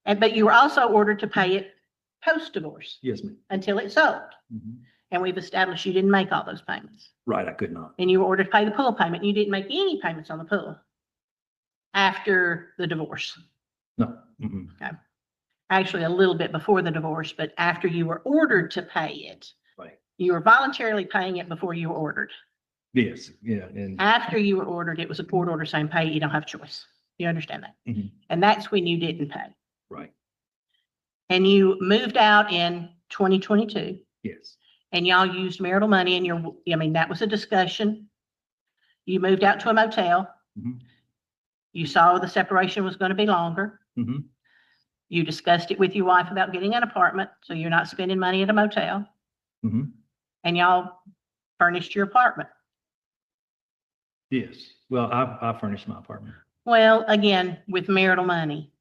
But you were also ordered to pay it post-divorce Yes, ma'am. until it sold. Mhm. And we've established you didn't make all those payments. Right, I could not. And you were ordered to pay the pool payment. You didn't make any payments on the pool after the divorce. No. Mhm. Okay. Actually, a little bit before the divorce, but after you were ordered to pay it. Right. You were voluntarily paying it before you were ordered. Yes, yeah, and After you were ordered, it was a court order saying pay, you don't have a choice. You understand that? Mhm. And that's when you didn't pay. right, And you moved out in 2022 yes, and y'all used marital money and that was a discussion. You moved out to a motel. Mhm. You saw the separation was going to be longer. Mhm. You discussed it with your wife about getting an apartment, so you're not spending money at a motel. Mhm. And y'all furnished your apartment. yes. Well, I furnished my apartment. Well, again, with marital money.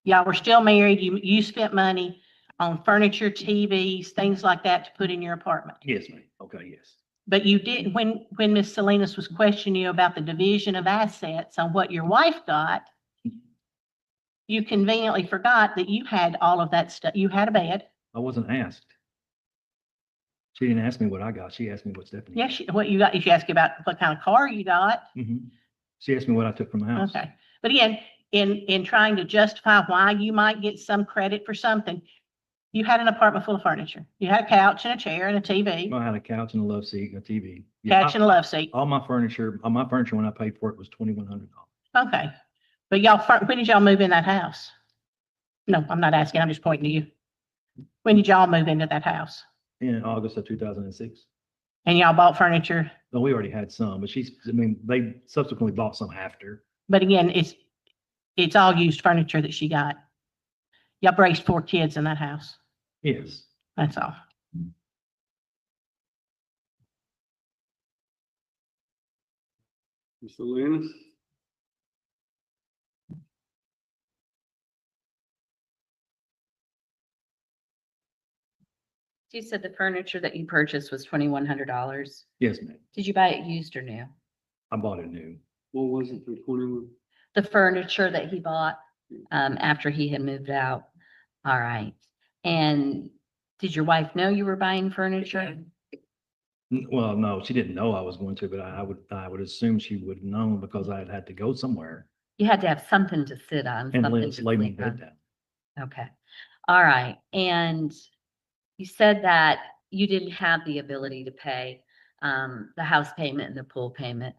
Y'all were still married. You spent money on furniture, TVs, things like that to put in your apartment. Yes, ma'am. Okay, yes. But you didn't, when Miss Salinas was questioning you about the division of assets on what your wife got, you conveniently forgot that you had all of that stuff. You had a bed. I wasn't asked. She didn't ask me what I got. She asked me what Stephanie. Yes, what you got, she asked you about what kind of car you got. Mhm. She asked me what I took from the house. Okay. But again, in trying to justify why you might get some credit for something, you had an apartment full of furniture. You had a couch and a chair and a TV, I had a couch and a love seat and a TV. Yeah, couch and a love seat. all my furniture when I paid for it was $2,100. Okay. But when did y'all move in that house? No, I'm not asking. I'm just pointing to you. When did y'all move into that house? In August of 2006. And y'all bought furniture? No, we already had some, but they subsequently bought some after. But again, it's all used furniture that she got. Y'all raised 4 kids in that house. Yes. That's all. Mr. Lannis? You said the furniture that you purchased was $2,100. Yes, ma'am. Did you buy it used or new? I bought it new. What was it for 21? The furniture that he bought after he had moved out. All right. And did your wife know you were buying furniture? Well, no, she didn't know I was going to, but I would assume she would have known because I had to go somewhere You had to have something to sit on, and something lay to my sleep bed on. down. Okay. All right. And you said that you didn't have the ability to pay the house payment and the pool payment.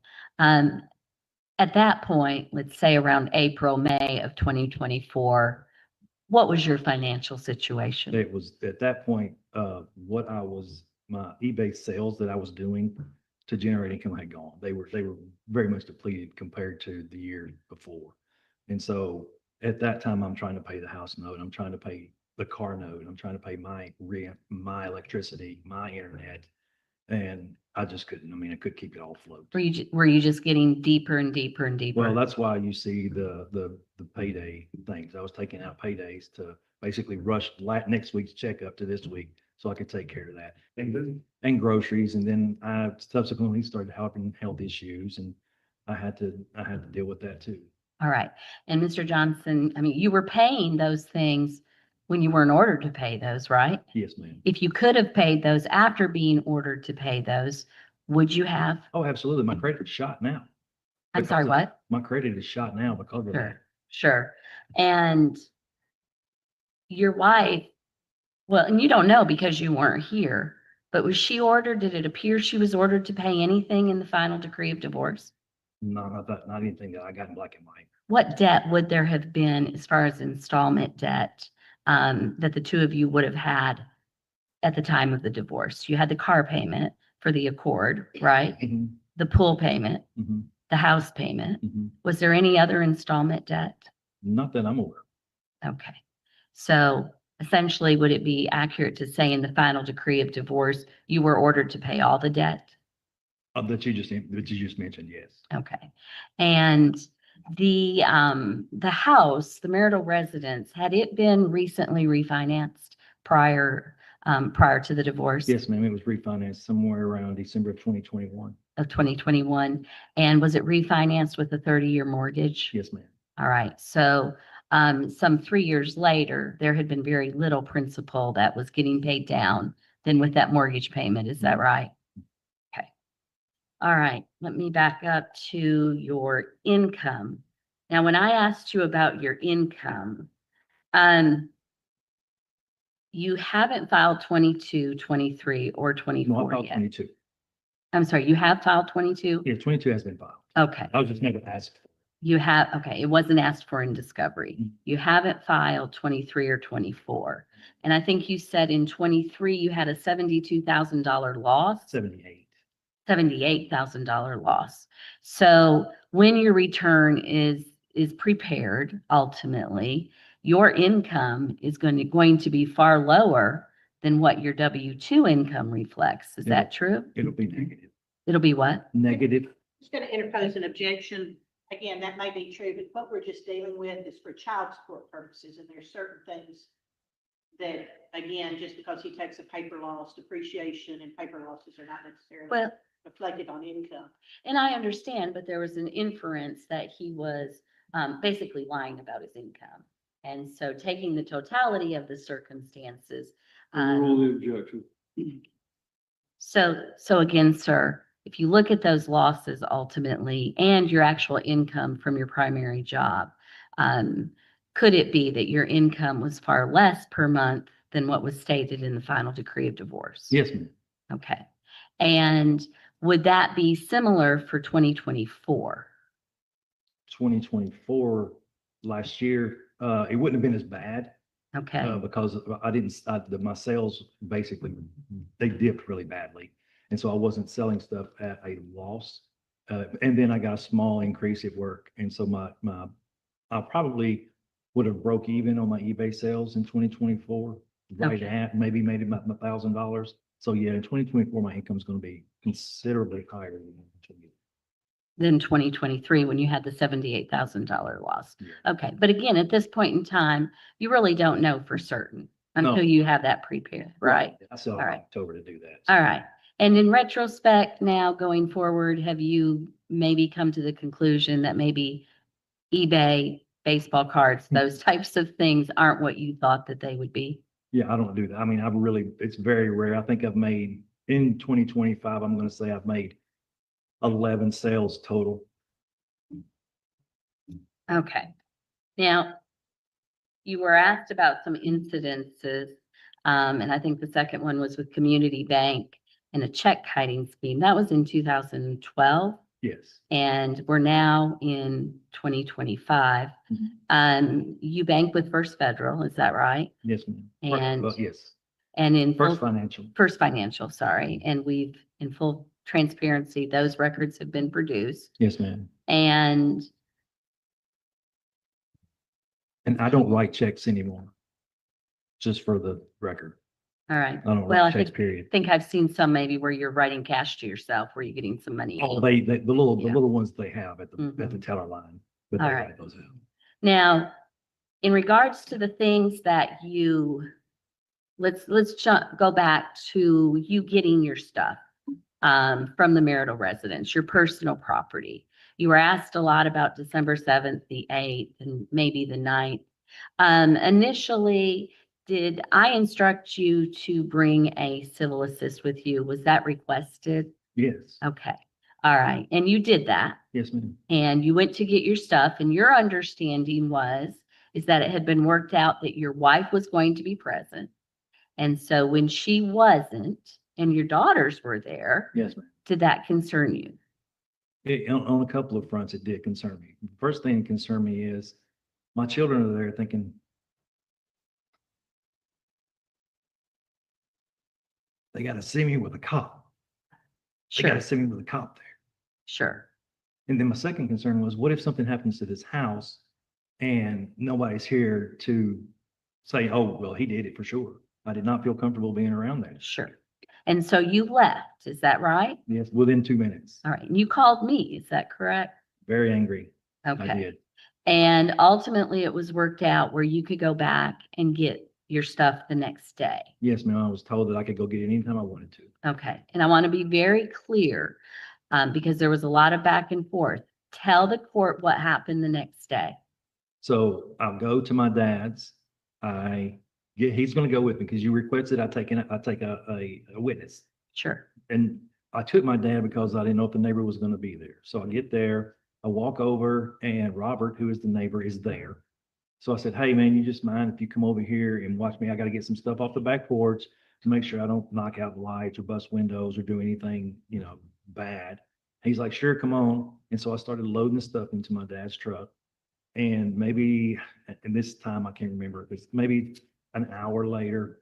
At that point, let's say around April, May of 2024, what was your financial situation? It was at that point, my eBay sales that I was doing to generate income had gone. They were very much depleted compared to the year before. And so at that time, I'm trying to pay the house note. I'm trying to pay the car note. I'm trying to pay my rent, my electricity, my internet. And I just couldn't. I mean, I could keep it all afloat. Were you just getting deeper and deeper and deeper? Well, that's why you see the payday things. I was taking out paydays to basically rush next week's check up to this week so I could take care of that. And groceries. And then I subsequently started having health issues, and I had to deal with that too. All right. And Mr. Johnson, I mean, you were paying those things when you weren't ordered to pay those, right? Yes, ma'am. If you could have paid those after being ordered to pay those, would you have? Oh, absolutely. My credit is shot now. I'm sorry, what? My credit is shot now because of that. Sure. And your wife, well, and you don't know because you weren't here, but was she ordered? Did it appear she was ordered to pay anything in the final decree of divorce? No, not anything that I got in black and white. What debt would there have been as far as installment debt that the two of you would have had at the time of the divorce? You had the car payment for the Accord, right? Mm-hmm. The pool payment, Mm-hmm. the house payment. Mm-hmm. Was there any other installment debt? Not that I'm aware of. Okay. So essentially, would it be accurate to say in the final decree of divorce, you were ordered to pay all the debt? That you just mentioned, yes. Okay. And the house, the marital residence, had it been recently refinanced prior to the divorce? Yes, ma'am. It was refinanced somewhere around December of 2021. Of 2021. And was it refinanced with a 30-year mortgage? Yes, ma'am. All right. So some 3 years later, there had been very little principal that was getting paid down than with that mortgage payment. Is that right? Okay. All right. Let me back up to your income. Now, when I asked you about your income, you haven't filed 22, 23, or 24 No, I filed yet. 22. I'm sorry, you have filed 22? Yeah, 22 has been filed. Okay. I was just never asked. You have, okay, it wasn't asked for in discovery. Mhm. You haven't filed 23 or 24. And I think you said in 23, you had a $72,000 loss. 78. $78,000 loss. So when your return is prepared, ultimately, your income is going to be far lower than what your W-2 income reflects. Is that true? It'll be negative. It'll be what? Negative. Just going to interpose an objection. Again, that may be true, but what we're just dealing with is for child support purposes, and there's certain things that, again, just because he takes a paper loss, depreciation and paper losses are not necessarily reflected on income. And I understand, but there was an inference that he was basically lying about his income. And so taking the totality of the circumstances. Rule the objection. So again, sir, if you look at those losses ultimately and your actual income from your primary job, could it be that your income was far less per month than what was stated in the final decree of divorce? Yes, ma'am. Okay. And would that be similar for 2024? 2024 last year, it wouldn't have been as bad. Okay. Because my sales basically, they dipped really badly. And so I wasn't selling stuff at a loss. And then I got a small increase at work. And so I probably would have broke even on my eBay sales in 2024, right at maybe made about $1,000. So yeah, in 2024, my income is going to be considerably higher than 2023 when you had the $78,000 loss. Yeah. Okay. But again, at this point in time, you really don't know for certain until you have that prepared, right? I still have October to do that. All right. And in retrospect, now going forward, have you maybe come to the conclusion that maybe eBay, baseball cards, those types of things aren't what you thought that they would be? Yeah, I don't do that. I mean, it's very rare. I think I've made in 2025, I'm going to say I've made 11 sales total. Okay. Now, you were asked about some incidences, and I think the second one was with Community Bank and a check kiting scheme. That was in 2012. Yes. And we're now in 2025. Mm-hmm. You bank with First Federal, is that right? Yes, ma'am. And yes. And in First Financial. First Financial, sorry. And we've in full transparency, those records have been produced. Yes, ma'am. And And I don't write checks anymore. Just for the record. all right. I don't Well, write I checks, think, period. I've seen some maybe where you're writing cash to yourself, where you're getting some money. Oh, the little Yeah. ones they have at the teller line, but All they right. write those out. Now, in regards to the things that you, let's go back to you getting your stuff from the marital residence, your personal property. You were asked a lot about December 7th, the 8th, and maybe the 9th. Initially, did I instruct you to bring a civil assist with you? Was that requested? Yes. Okay. All right. And you did that. Yes, ma'am. And you went to get your stuff, and your understanding is that it had been worked out that your wife was going to be present. And so when she wasn't and your daughters were there, Yes, ma'am. did that concern you? On a couple of fronts, it did concern me. The first thing that concerned me is my children are there thinking, they got to see me with a cop. They got Sure. to see me with a cop there. Sure. And then my second concern was, what if something happens to this house and nobody's here to say, oh, well, he did it for sure. I did not feel comfortable being around there. Sure. And so you left, is that right? Yes, within 2 minutes. All right. And you called me, is that correct? Very angry. I Okay. did. And ultimately it was worked out where you could go back and get your stuff the next day. Yes, ma'am. I was told that I could go get it anytime I wanted to. Okay. And I want to be very clear because there was a lot of back and forth. Tell the court what happened the next day. So I'll go to my dad's. He's going to go with me because you requested I take a witness. Sure. And I took my dad because I didn't know if the neighbor was going to be there. So I get there, I walk over, and Robert, who is the neighbor, is there. So I said, hey, man, you just mind if you come over here and watch me? I got to get some stuff off the back porch to make sure I don't knock out the lights or bust windows or do anything, bad. He's like, sure, come on. And so I started loading the stuff into my dad's truck. And maybe, and this time I can't remember, it's maybe an hour later,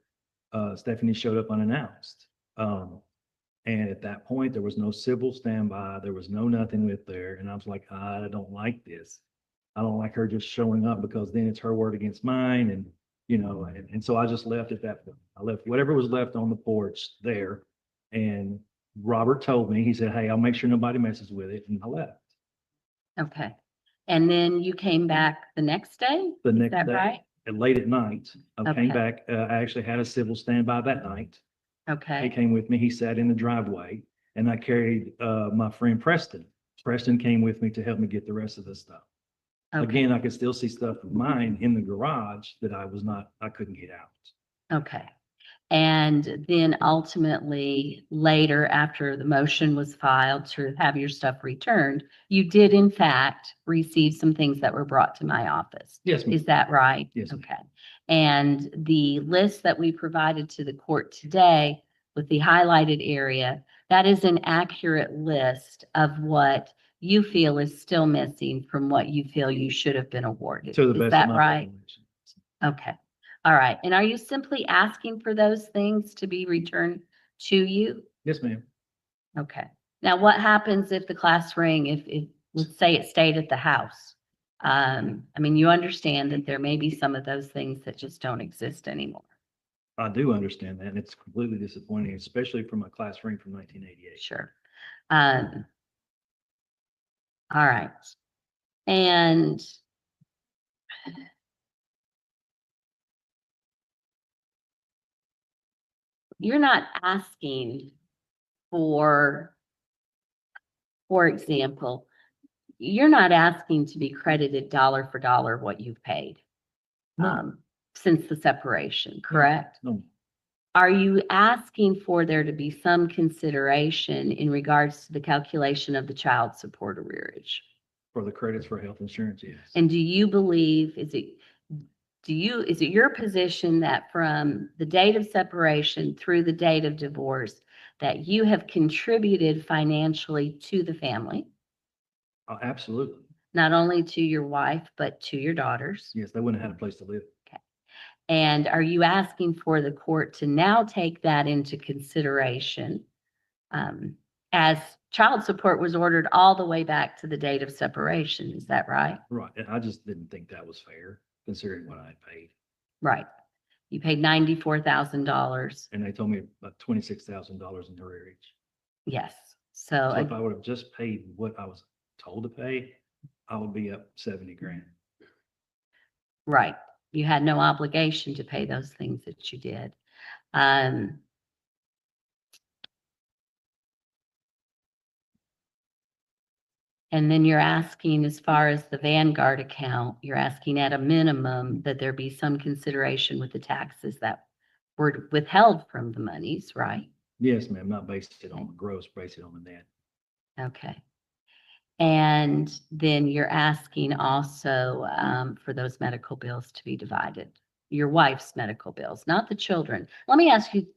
Stephanie showed up unannounced. And at that point, there was no civil standby. There was no nothing with there. And I was like, I don't like this. I don't like her just showing up because then it's her word against mine. And, and so I just left at that point. I left whatever was left on the porch there. And Robert told me, he said, hey, I'll make sure nobody messes with it. And I left. Okay. And then you came back the next day? The Is next that day, right? and late at night, I Okay. came back. I actually had a civil standby that night. He Okay. came with me. He sat in the driveway and I carried my friend Preston. Preston came with me to help me get the rest of the stuff. Okay. Again, I could still see stuff of mine in the garage that I couldn't get out. Okay. And then ultimately later, after the motion was filed to have your stuff returned, you did in fact receive some things that were brought to my office. Yes, ma'am. Is that right? Yes, ma'am. Okay. And the list that we provided to the court today with the highlighted area, that is an accurate list of what you feel is still missing from what you feel you should have been awarded. To the Is best that of my right? recollection. Okay. All right. And are you simply asking for those things to be returned to you? Yes, ma'am. Okay. Now, what happens if the class ring, if let's say it stayed at the house? I mean, you understand that there may be some of those things that just don't exist anymore. I do understand that, and it's completely disappointing, especially from a class ring from 1988. Sure. All right. And you're not asking for example, you're not asking to be credited dollar for dollar what you've paid since the separation, correct? No. Are you asking for there to be some consideration in regards to the calculation of the child support arrearage? For the credits for health insurance, yes. And do you believe, is it your position that from the date of separation through the date of divorce, that you have contributed financially to the family? Absolutely. Not only to your wife, but to your daughters? Yes, they wouldn't have had a place to live. Okay. And are you asking for the court to now take that into consideration as child support was ordered all the way back to the date of separation. Is that right? Right, and I just didn't think that was fair, considering what I had paid. Right. You paid $94,000. And they told me about $26,000 in arrearage. Yes. So So if I would have just paid what I was told to pay, I would be up 70 grand. right. You had no obligation to pay those things that you did. And then you're asking, as far as the Vanguard account, you're asking at a minimum that there be some consideration with the taxes that were withheld from the monies, right? Yes, ma'am, not based it on the gross, based it on the net. Okay. And then you're asking also for those medical bills to be divided. Your wife's medical bills, not the children. Let me ask you,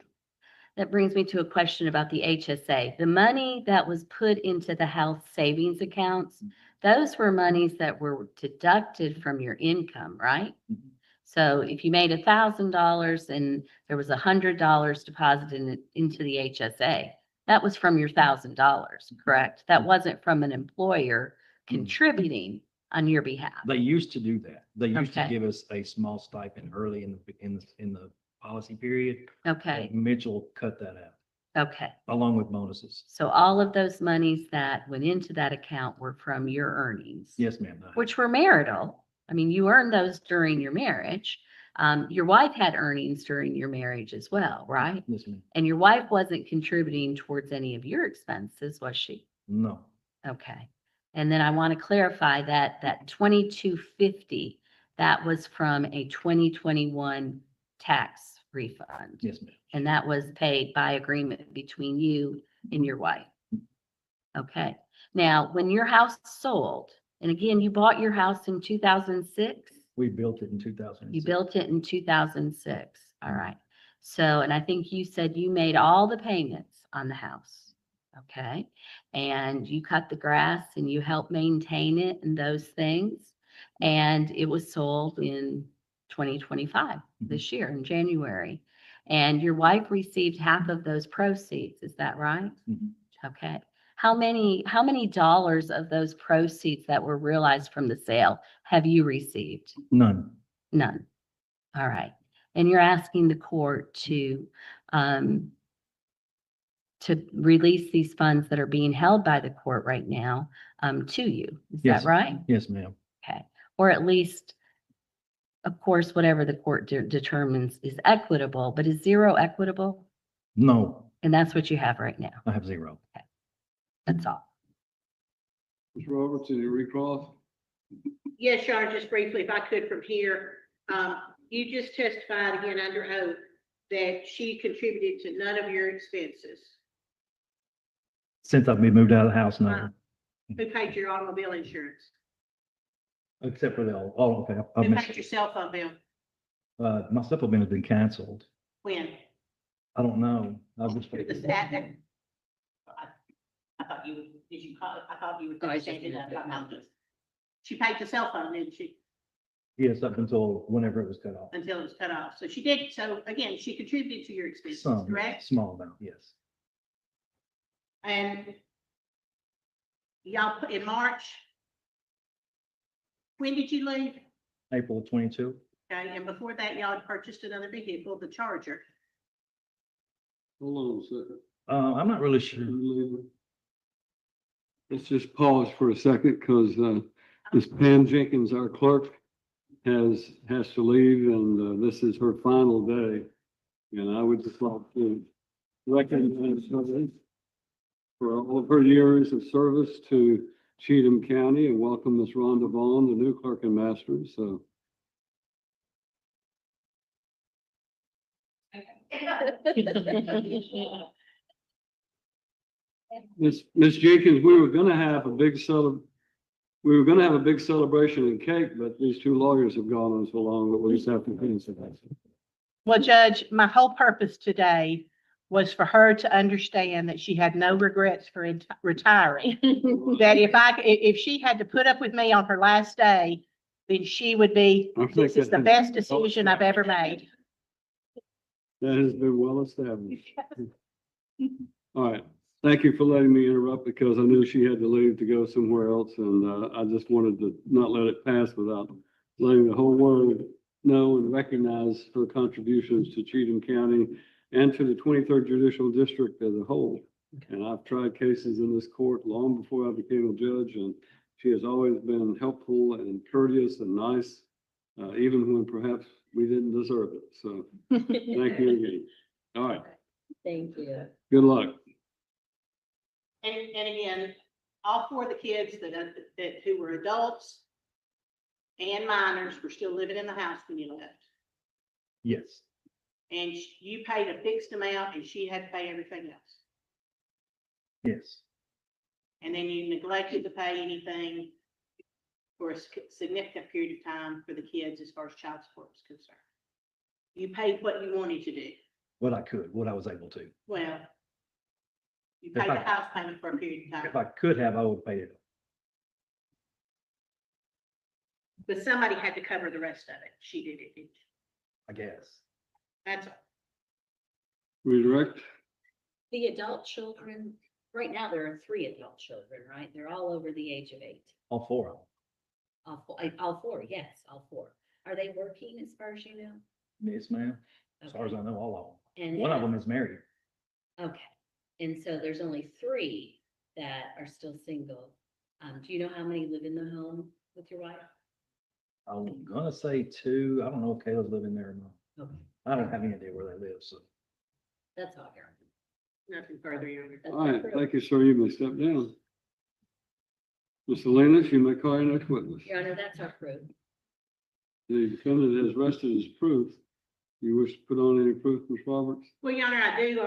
that brings me to a question about the HSA. The money that was put into the health savings accounts, those were monies that were deducted from your income, right? So if you made $1,000 and there was $100 deposited into the HSA, that was from your $1,000, correct? That wasn't from an employer contributing on your behalf. They used to do that. They used to Okay. give us a small stipend early in the policy period. Okay. And Mitchell cut that out, Okay. along with bonuses. So all of those monies that went into that account were from your earnings, Yes, ma'am. which were marital. I mean, you earned those during your marriage. Your wife had earnings during your marriage as well, right? Yes, ma'am. And your wife wasn't contributing towards any of your expenses, was she? No. Okay. And then I want to clarify that that $2,250, that was from a 2021 tax refund. Yes, ma'am. And that was paid by agreement between you and your wife. Okay. Now, when your house sold, and again, you bought your house in 2006? We built it in 2006. You built it in 2006. All right. So, and I think you said you made all the payments on the house. Okay. And you cut the grass and you helped maintain it and those things. And it was sold in 2025, this year in January. And your wife received half of those proceeds. Is that right? Okay. How many dollars of those proceeds that were realized from the sale have you received? None. None. All right. And you're asking the court to release these funds that are being held by the court right now to you. Is Yes. that right? Yes, ma'am. Okay. Or at least, of course, whatever the court determines is equitable, but is zero equitable? No, And that's what you have right now. I have zero. That's all. Mr. Roberts, any recross? Yes, Sean, just briefly, if I could from here, you just testified again under oath that she contributed to none of your expenses. Since I've been moved out of the house now, Who paid your automobile insurance? except for the, oh, okay. I Who missed- paid your cell phone bill? My supplement has been canceled. When? I don't know. I just. I thought you, did you call, I thought you were standing up. She paid the cell phone, didn't she? Yes, up until whenever it was cut off. Until it was cut off. So she did, so again, she contributed to your expenses, Some, correct? small amount, yes. And y'all put in March. When did you leave? April 22. Okay, and before that, y'all had purchased another vehicle, the Charger. Hold on a second. I'm not really sure. Let's just pause for a second because Ms. Pam Jenkins, our clerk, has to leave, and this is her final day. And I would just like to recognize her for all of her years of service to Cheatham County and welcome Ms. Rhonda Vaughn, the new clerk and master. So. Ms. Jenkins, we were gonna have a big celebration and cake, but these two lawyers have gone on so long that we just have to finish it. Well, Judge, my whole purpose today was for her to understand that she had no regrets for retiring. That if she had to put up with me on her last day, then she would be, this is the best decision I've ever made. That has been well established. All right. Thank you for letting me interrupt because I knew she had to leave to go somewhere else, and I just wanted to not let it pass without letting the whole world know and recognize her contributions to Cheatham County and to the 23rd Judicial District as a whole. And I've tried cases in this court long before I became a judge, and she has always been helpful and courteous and nice, even when perhaps we didn't deserve it. So thank you again. All right. Thank you. Good luck. And again, all four of the kids who were adults and minors were still living in the house when you left. Yes. And you paid a fixed amount and she had to pay everything else. Yes. And then you neglected to pay anything for a significant period of time for the kids as far as child support is concerned. You paid what you wanted to do. What I could, what I was able to. Well, you If paid I- the house payment for a period of time. If I could have, I would pay it. But somebody had to cover the rest of it. She did it, didn't she? I guess. That's all. Redirect. The adult children, right now there are 3 adult children, right? They're all over the age of 8. All 4 of them. All four, yes, all 4. Are they working as far as you know? Yes, ma'am. As far as I know, all of them. And One of them is married. Okay, and so there's only 3 that are still single. Do you know how many live in the home with your wife? I'm gonna say 2. I don't know if Kayla's living there or not. Okay, I don't have any idea where they live, so. that's all here. Nothing further, Your Honor. All right, thank you, sir. You may step down. Ms. Salinas, you may call your next witness. Your Honor, that's our proof. The defendant has rested his proof. You wish to put on any proof, Ms. Roberts? Well, Your Honor, I do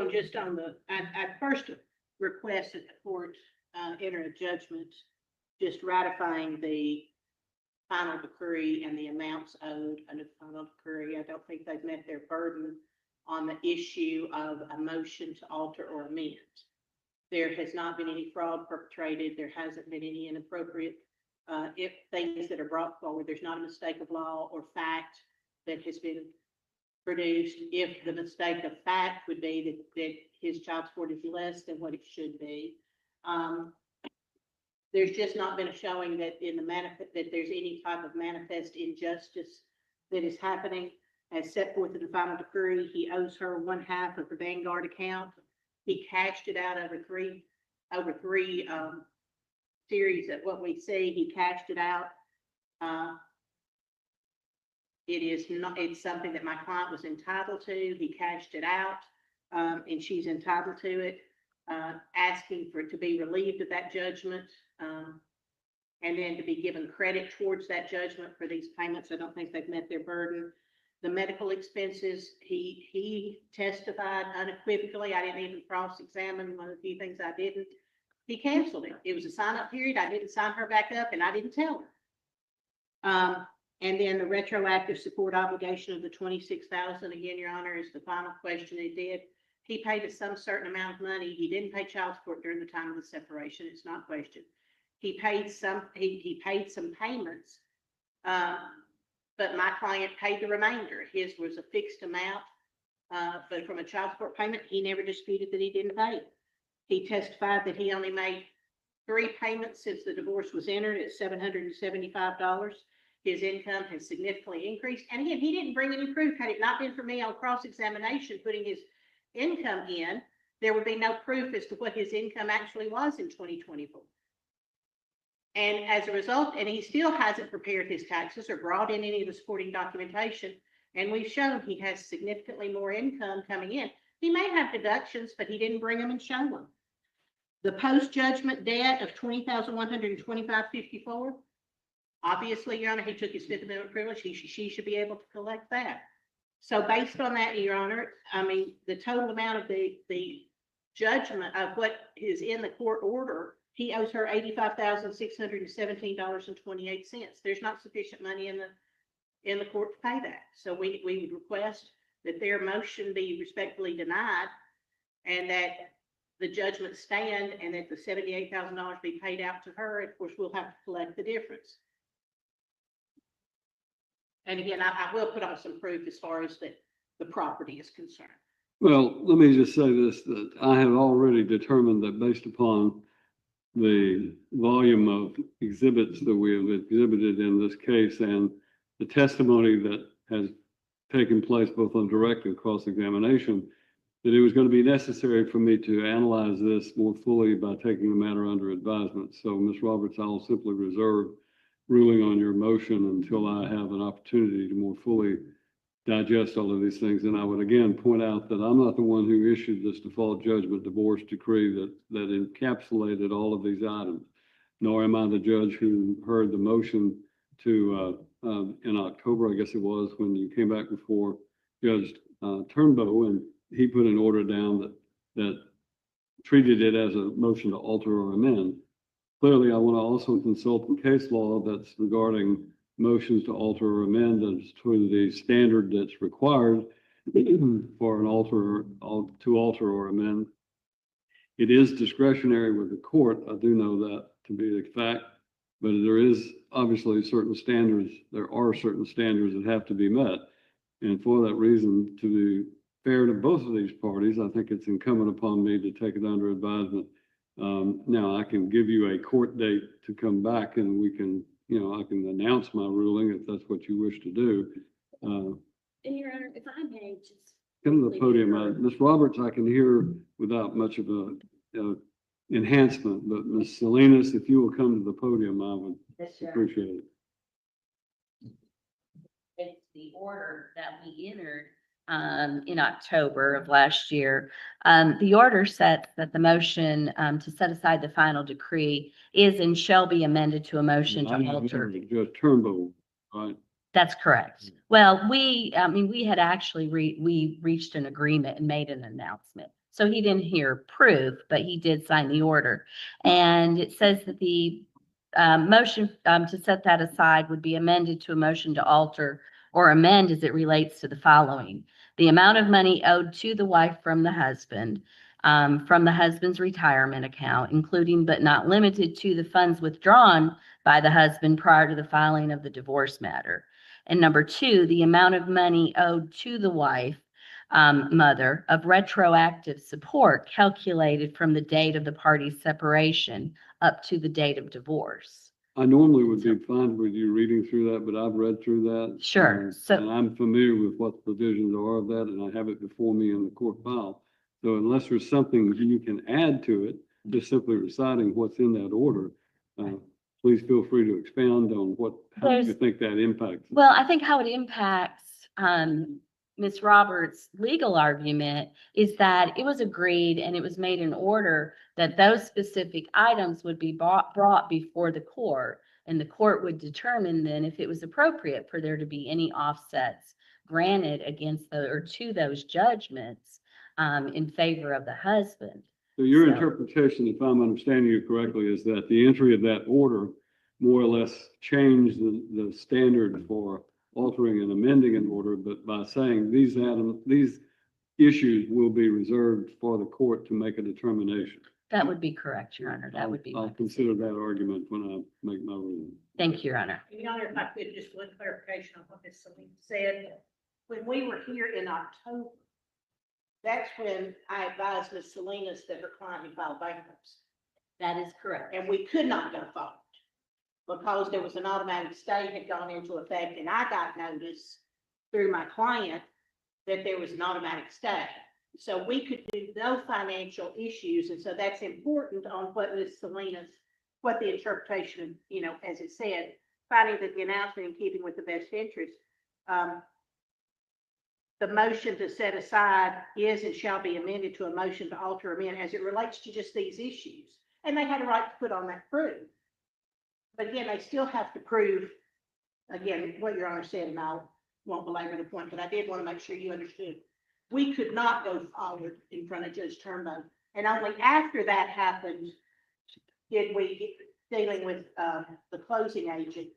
I first request that the court enter a judgment just ratifying the final decree and the amounts owed under the final decree. I don't think they've met their burden on the issue of a motion to alter or amend. There has not been any fraud perpetrated. There hasn't been any inappropriate if things that are brought forward. There's not a mistake of law or fact that has been produced. If the mistake of fact would be that his child support is less than what it should be. There's just not been a showing that in the manifest that there's any type of manifest injustice that is happening as set forth in the final decree. He owes her 1/2 of the Vanguard account. He cashed it out over three series of what we see. He cashed it out. It's something that my client was entitled to. He cashed it out, and she's entitled to it, asking for it to be relieved of that judgment, and then to be given credit towards that judgment for these payments. I don't think they've met their burden. The medical expenses, he testified unequivocally. I didn't even cross-examine. One of the few things I didn't. He canceled it. It was a sign-up period. I didn't sign her back up, and I didn't tell her. And then the retroactive support obligation of the $26,000, again, Your Honor, is the final question he did. He paid us some certain amount of money. He didn't pay child support during the time of the separation. It's not questioned. He paid some payments, but my client paid the remainder. His was a fixed amount, but from a child support payment, he never disputed that he didn't pay it. He testified that he only made 3 payments since the divorce was entered at $775. His income has significantly increased. And again, he didn't bring any proof. Had it not been for me on cross-examination putting his income in, there would be no proof as to what his income actually was in 2024. And as a result, and he still hasn't prepared his taxes or brought in any of the supporting documentation. And we've shown he has significantly more income coming in. He may have deductions, but he didn't bring them and show them. The post-judgment debt of $20,125.54. Obviously, Your Honor, he took his Fifth Amendment privilege. She should be able to collect that. So based on that, Your Honor, I mean, the total amount of the judgment of what is in the court order, he owes her $85,617.28. There's not sufficient money in the court to pay that. So we would request that their motion be respectfully denied and that the judgment stand and that the $78,000 be paid out to her. Of course, we'll have to collect the difference. And again, I will put on some proof as far as the property is concerned. Well, let me just say this, that I have already determined that based upon the volume of exhibits that we have exhibited in this case and the testimony that has taken place both on direct and cross-examination, that it was going to be necessary for me to analyze this more fully by taking the matter under advisement. So, Ms. Roberts, I'll simply reserve ruling on your motion until I have an opportunity to more fully digest all of these things. And I would again point out that I'm not the one who issued this default judgment divorce decree that encapsulated all of these items, nor am I the judge who heard the motion to, in October, I guess it was, when you came back before Judge Turnbow, and he put an order down that treated it as a motion to alter or amend. Clearly, I want to also consult the case law that's regarding motions to alter or amend as to the standard that's required for to alter or amend. It is discretionary with the court. I do know that to be a fact, but there is obviously certain standards. There are certain standards that have to be met. And for that reason, to be fair to both of these parties, I think it's incumbent upon me to take it under advisement. Now I can give you a court date to come back and we can, I can announce my ruling if that's what you wish to do. And Your Honor, if I may just. Come to the podium. Ms. Roberts, I can hear without much of a enhancement, but Ms. Salinas, if you will come to the podium, I would appreciate it. It's the order that we entered in October of last year. The order sets that the motion to set aside the final decree is and shall be amended to a motion to alter. Judge Turnbow, right? That's correct. Well, we had actually we reached an agreement and made an announcement. So he didn't hear proof, but he did sign the order. And it says that the motion to set that aside would be amended to a motion to alter or amend as it relates to the following: the amount of money owed to the wife from the husband's retirement account, including but not limited to the funds withdrawn by the husband prior to the filing of the divorce matter. And number two, the amount of money owed to the wife, mother, of retroactive support calculated from the date of the party's separation up to the date of divorce. I normally would be fine with you reading through that, but I've read through that. Sure. And I'm familiar with what the provisions are of that, and I have it before me in the court file. So unless there's something you can add to it, just simply reciting what's in that order, please feel free to expound on how you think that impacts. Well, I think how it impacts Ms. Roberts' legal argument is that it was agreed and it was made in order that those specific items would be brought before the court, and the court would determine then if it was appropriate for there to be any offsets granted against or to those judgments in favor of the husband. So your interpretation, if I'm understanding you correctly, is that the entry of that order more or less changed the standard for altering and amending an order, but by saying these issues will be reserved for the court to make a determination. That would be correct, Your Honor. That would be. I'll consider that argument when I make my ruling. Thank you, Your Honor. Your Honor, if I could, just one clarification on what Ms. Salinas said. When we were here in October, that's when I advised Ms. Salinas that her client had filed bankruptcy. That is correct. And we could not go forward because there was an automatic stay had gone into effect, and I got notice through my client that there was an automatic stay. So we could do no financial issues, and so that's important on what Ms. Salinas, what the interpretation, as it said, finding that the announcement in keeping with the best interest, the motion to set aside is and shall be amended to a motion to alter or amend as it relates to just these issues. And they had a right to put on that proof. But again, they still have to prove, again, what Your Honor said, and I won't belabor the point, but I did want to make sure you understood. We could not go forward in front of Judge Turnbow. And only after that happened did we, dealing with the closing agent,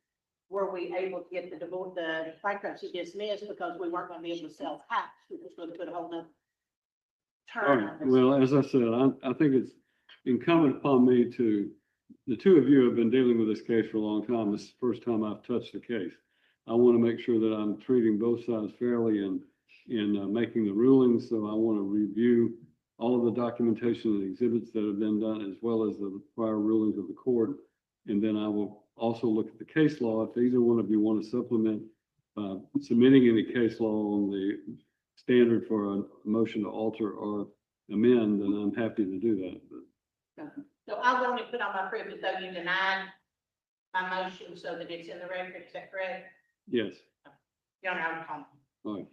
were we able to get the bankruptcy dismissed because we weren't going to be able to sell the house. We was going to put a whole nother term on this. Well, as I said, I think it's incumbent upon me the two of you have been dealing with this case for a long time. This is the first time I've touched the case. I want to make sure that I'm treating both sides fairly and in making the rulings. So I want to review all of the documentation and exhibits that have been done, as well as the prior rulings of the court. And then I will also look at the case law. If either one of you want to supplement submitting any case law on the standard for a motion to alter or amend, then I'm happy to do that. But So I want to put on my proof as though you denied my motion so that it's in the record. Is that correct? yes, Your Honor, I'm calling. all right.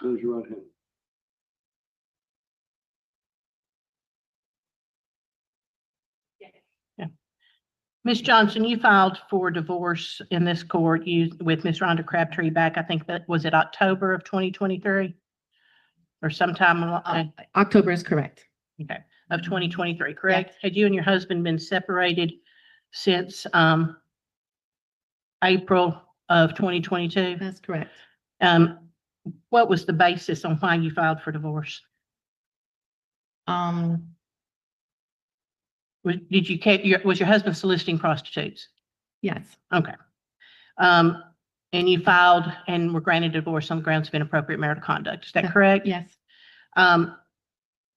Raise your right hand. Ms. Johnson, you filed for divorce in this court with Ms. Rhonda Crabtree back, I think that, was it October of 2023? Or sometime, October is correct. okay, of 2023, correct? Had you and your husband been separated since April of 2022? That's correct. What was the basis on why you filed for divorce? Was your husband soliciting prostitutes? Yes. Okay. And you filed and were granted divorce on the grounds of inappropriate marital conduct. Is that correct? Yes.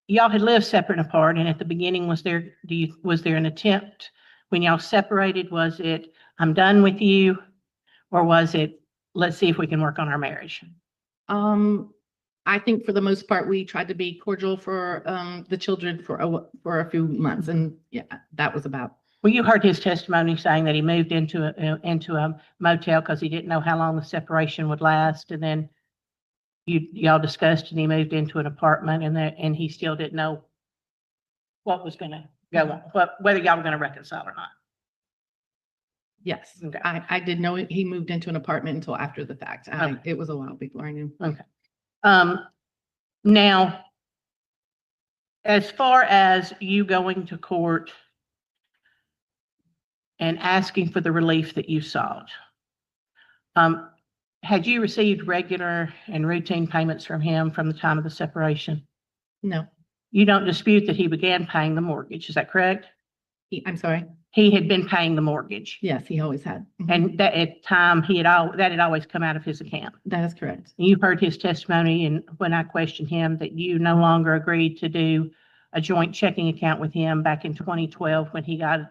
Y'all had lived separate and apart, and at the beginning, was there an attempt when y'all separated? Was it, I'm done with you, or was it, let's see if we can work on our marriage? I think for the most part, we tried to be cordial for the children for a few months, and yeah, that was about. Well, you heard his testimony saying that he moved into a motel because he didn't know how long the separation would last, and then y'all discussed, and he moved into an apartment, and he still didn't know what was going to go on, whether y'all were going to reconcile or not. Yes, okay. I did know he moved into an apartment until after the fact. It was a while before I knew. Okay. Now, as far as you going to court and asking for the relief that you sought, had you received regular and routine payments from him from the time of the separation? No. You don't dispute that he began paying the mortgage, is that correct? I'm sorry? He had been paying the mortgage. Yes, he always had. And that at time that had always come out of his account. That is correct. You heard his testimony, and when I questioned him, that you no longer agreed to do a joint checking account with him back in 2012 when he got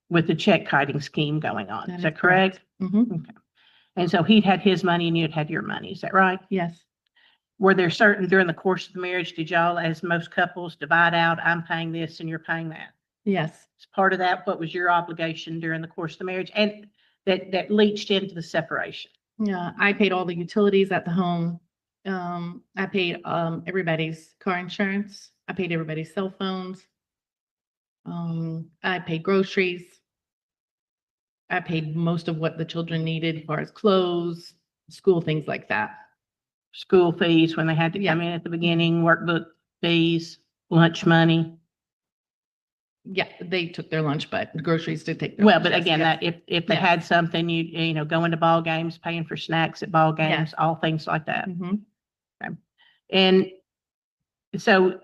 with the check kiting scheme going on. Is that correct? Mm-hmm. Okay. And so he'd had his money and you'd had your money. Is that right? Yes. Were there certain during the course of the marriage, did y'all, as most couples, divide out, I'm paying this and you're paying that? Yes. As part of that, what was your obligation during the course of the marriage and that leached into the separation? Yeah, I paid all the utilities at the home. I paid everybody's car insurance. I paid everybody's cell phones. I paid groceries. I paid most of what the children needed as far as clothes, school, things like that. School fees when they had to come in at the beginning, workbook fees, lunch money. Yeah, they took their lunch, but groceries did take their Well, lunch, but yes, again, yes. that if they had something, you know, going to ball games, paying for snacks at ball games, all things like that. Mm-hmm. Okay. And so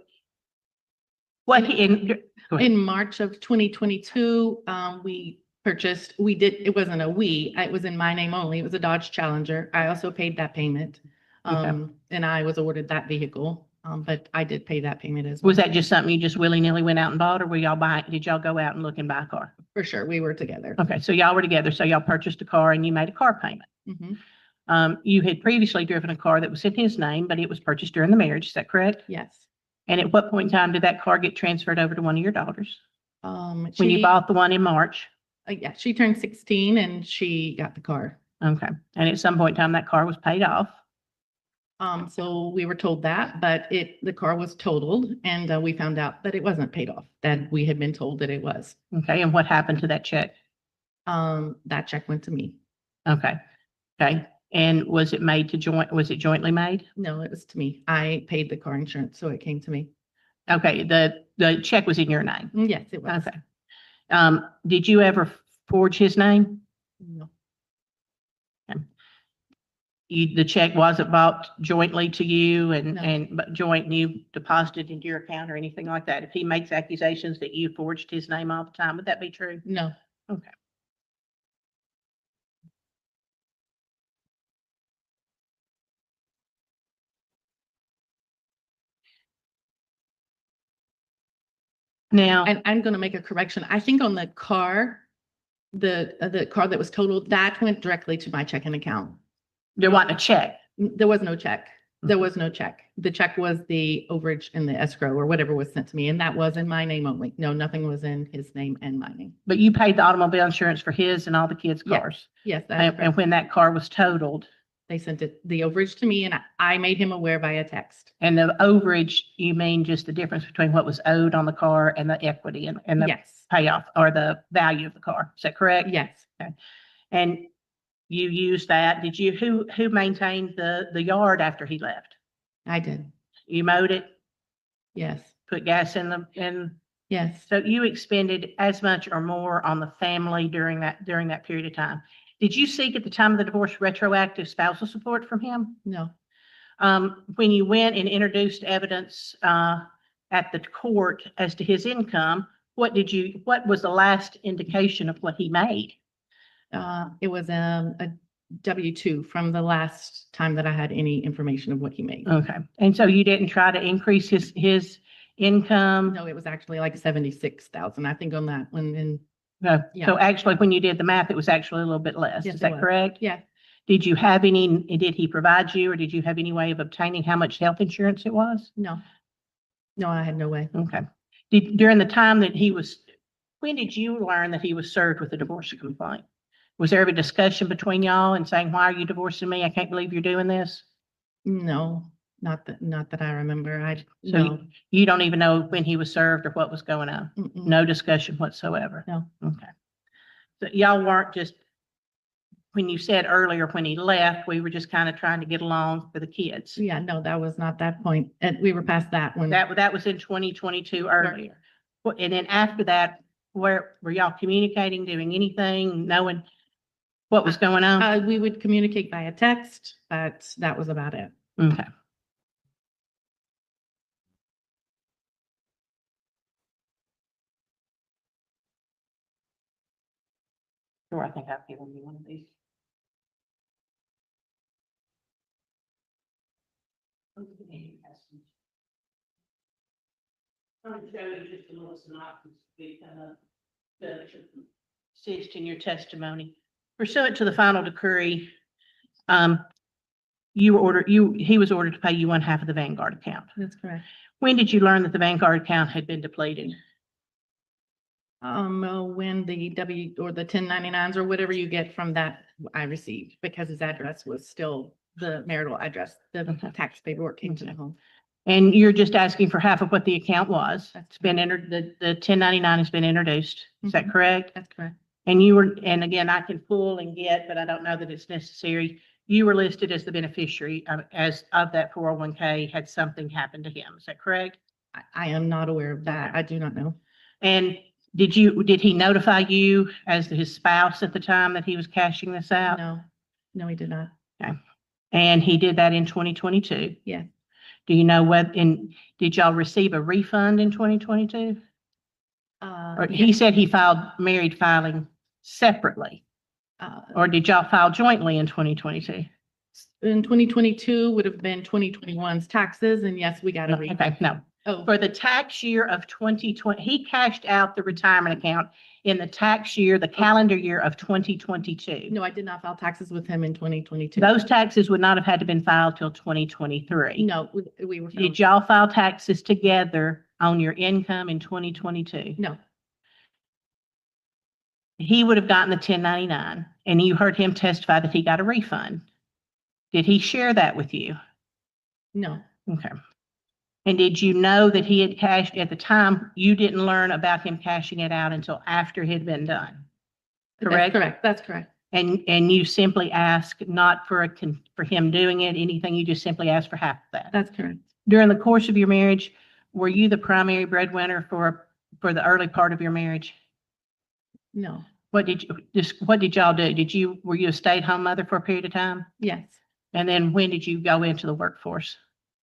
what in March of 2022, we purchased, it wasn't it was in my name only. It was a Dodge Challenger. I also paid that payment. And I was awarded that vehicle. But I did pay that payment as well. Was that just something you just willy-nilly went out and bought, or did y'all go out and look and buy a car? For sure, we were together. Okay, so y'all were together, so y'all purchased a car and you made a car payment. Mm-hmm. You had previously driven a car that was in his name, but it was purchased during the marriage, is that correct? Yes. And at what point in time did that car get transferred over to one of your daughters? When you She- bought the one in March? Yeah, she turned 16 and she got the car. Okay, and at some point in time, that car was paid off? So we were told that, but the car was totaled and we found out that it wasn't paid off, that we had been told that it was. Okay, and what happened to that check? That check went to me. Okay, okay. And was it jointly made? No, it was to me. I paid the car insurance, so it came to me. Okay, the check was in your name? Yes, it was. Okay. Did you ever forge his name? No. Okay. the check wasn't bought jointly to you and, No. but joint and you deposited into your account or anything like that? If he makes accusations that you forged his name all the time, would that be true? No. Okay. Now, And I'm gonna make a correction. I think on the car, the car that was totaled, that went directly to my checking account. there wasn't a check. There was no check. There was no check. The check was the overage in the escrow or whatever was sent to me, and that was in my name only. No, nothing was in his name and my name. But you paid the automobile insurance for his and all the kids' Yes. cars. Yes, that is And correct. when that car was totaled, They sent the overage to me and I made him aware via text. and the overage, you mean just the difference between what was owed on the car and the equity and the Yes, payoff or the value of the car. Is that correct? yes. Okay. And you used that. Did you, who maintained the yard after he left? I did. You mowed it, Yes, put gas in yes. so you expended as much or more on the family during that period of time. Did you seek at the time of the divorce retroactive spousal support from him? No. When you went and introduced evidence, at the court as to his income, what was the last indication of what he made? It was a W-2 from the last time that I had any information of what he made. Okay. And so you didn't try to increase his income? No, it was actually like 76,000, I think, on that one. And No. Yeah. So actually, when you did the math, it was actually a little bit less. Yes, Is it that was. correct? Yeah. Did he provide you, or did you have any way of obtaining how much health insurance it was? No. No, I had no way. Okay. During the time that when did you learn that he was served with a divorce complaint? Was there ever discussion between y'all and saying, why are you divorcing me? I can't believe you're doing this. No, not that I remember. So No. you don't even know when he was served or what was going on? Mm-mm. No discussion whatsoever? No. Okay. So y'all weren't just, when you said earlier, when he left, we were just kind of trying to get along for the kids. Yeah, no, that was not that point. And we were past that one. That was in 2022 earlier. And then after that, where were y'all communicating, doing anything, knowing what was going on? We would communicate via text, but that was about it. Okay. Sure, I think I've given you one of these. I'm going to show you just a little synopsis to assist in your testimony. Pursuant to the final decree, he was ordered to pay you one half of the Vanguard account. That's correct. When did you learn that the Vanguard account had been depleted? When the W or the 1099s or whatever you get from that, I received, because his address was still the marital address. The tax paperwork came to the home. And you're just asking for half of what the account was. It's been entered, the 1099 has been introduced. Is that correct? That's correct. And and again, I can pull and get, but I don't know that it's necessary. You were listed as the beneficiary as of that 401k had something happened to him. Is that correct? I am not aware of that. I do not know. And did he notify you as his spouse at the time that he was cashing this out? No, he did not. Okay. And he did that in 2022? Yeah. Do you know did y'all receive a refund in 2022? Or he said he filed married filing separately. Or did y'all file jointly in 2022? In 2022 would have been 2021's taxes, and yes, we got a refund. Okay, no. Oh. For the tax year of 2020, he cashed out the retirement account in the tax year, the calendar year of 2022. No, I did not file taxes with him in 2022. Those taxes would not have had to been filed till 2023. No, we were. Did y'all file taxes together on your income in 2022? No. He would have gotten the 1099, and you heard him testify that he got a refund. Did he share that with you? No. Okay. And did you know that he had cashed at the time? You didn't learn about him cashing it out until after it had been done. Correct? That's correct. That's correct. And you simply asked not for him doing it, anything, you just simply asked for half of that. That's correct. During the course of your marriage, were you the primary breadwinner for the early part of your marriage? No. What did y'all do? Were you a stay-at-home mother for a period of time? Yes. And then when did you go into the workforce?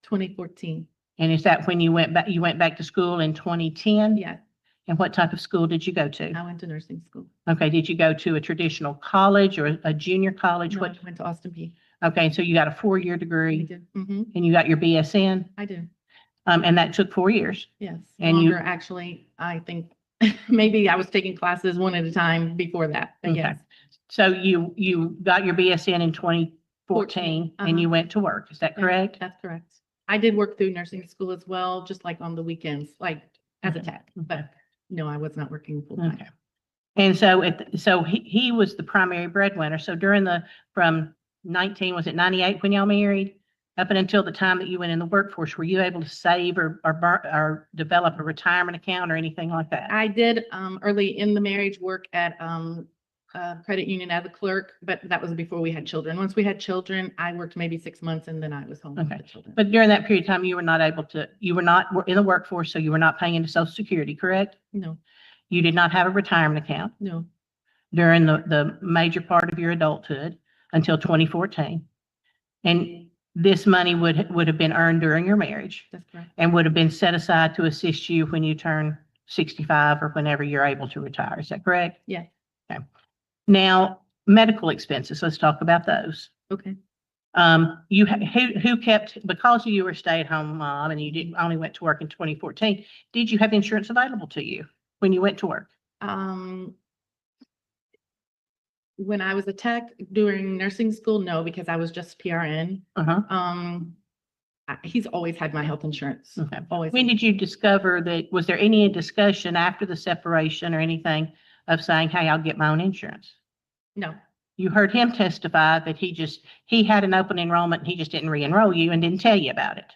2014. And is that when you went back to school in 2010? Yeah, And what type of school did you go to? I went to nursing school. Okay, did you go to a traditional college or a junior college? No, What? I went to Austin P. Okay, so you got a 4-year I degree did. Mm-hmm. and you got your BSN, I do. and that took 4 years. Yes. And you- Longer, actually, I think maybe I was taking classes one at a time before that, but Okay. yes. So you got your BSN in 2014 and you went to work. Is that Yeah, correct? That's correct. I did work through nursing school as well, just like on the weekends, like as a tech, but no, I was not working full time. Okay. And so he was the primary breadwinner. So from 98 when y'all married, up and until the time that you went in the workforce, were you able to save or develop a retirement account or anything like that? I did early in the marriage work at credit union as a clerk, but that was before we had children. Once we had children, I worked maybe 6 months and then I was home with Okay. the children. But during that period of time, you were not in the workforce, so you were not paying into Social Security, correct? No, You did not have a retirement account no, during the major part of your adulthood until 2014. And this money would have been earned during your marriage that's correct. and would have been set aside to assist you when you turn 65 or whenever you're able to retire. Is that correct? Yeah. Okay. Now, medical expenses, let's talk about those. Okay. Who kept, because you were a stay-at-home mom and you only went to work in 2014, did you have insurance available to you when you went to work? When I was a tech during nursing school, no, because I was just PRN. He's always had my health insurance. Okay. Always. When did you discover that, was there any discussion after the separation or anything of saying, hey, I'll get my own insurance? No, You heard him testify that he had an open enrollment and he just didn't re-enroll you and didn't tell you about it.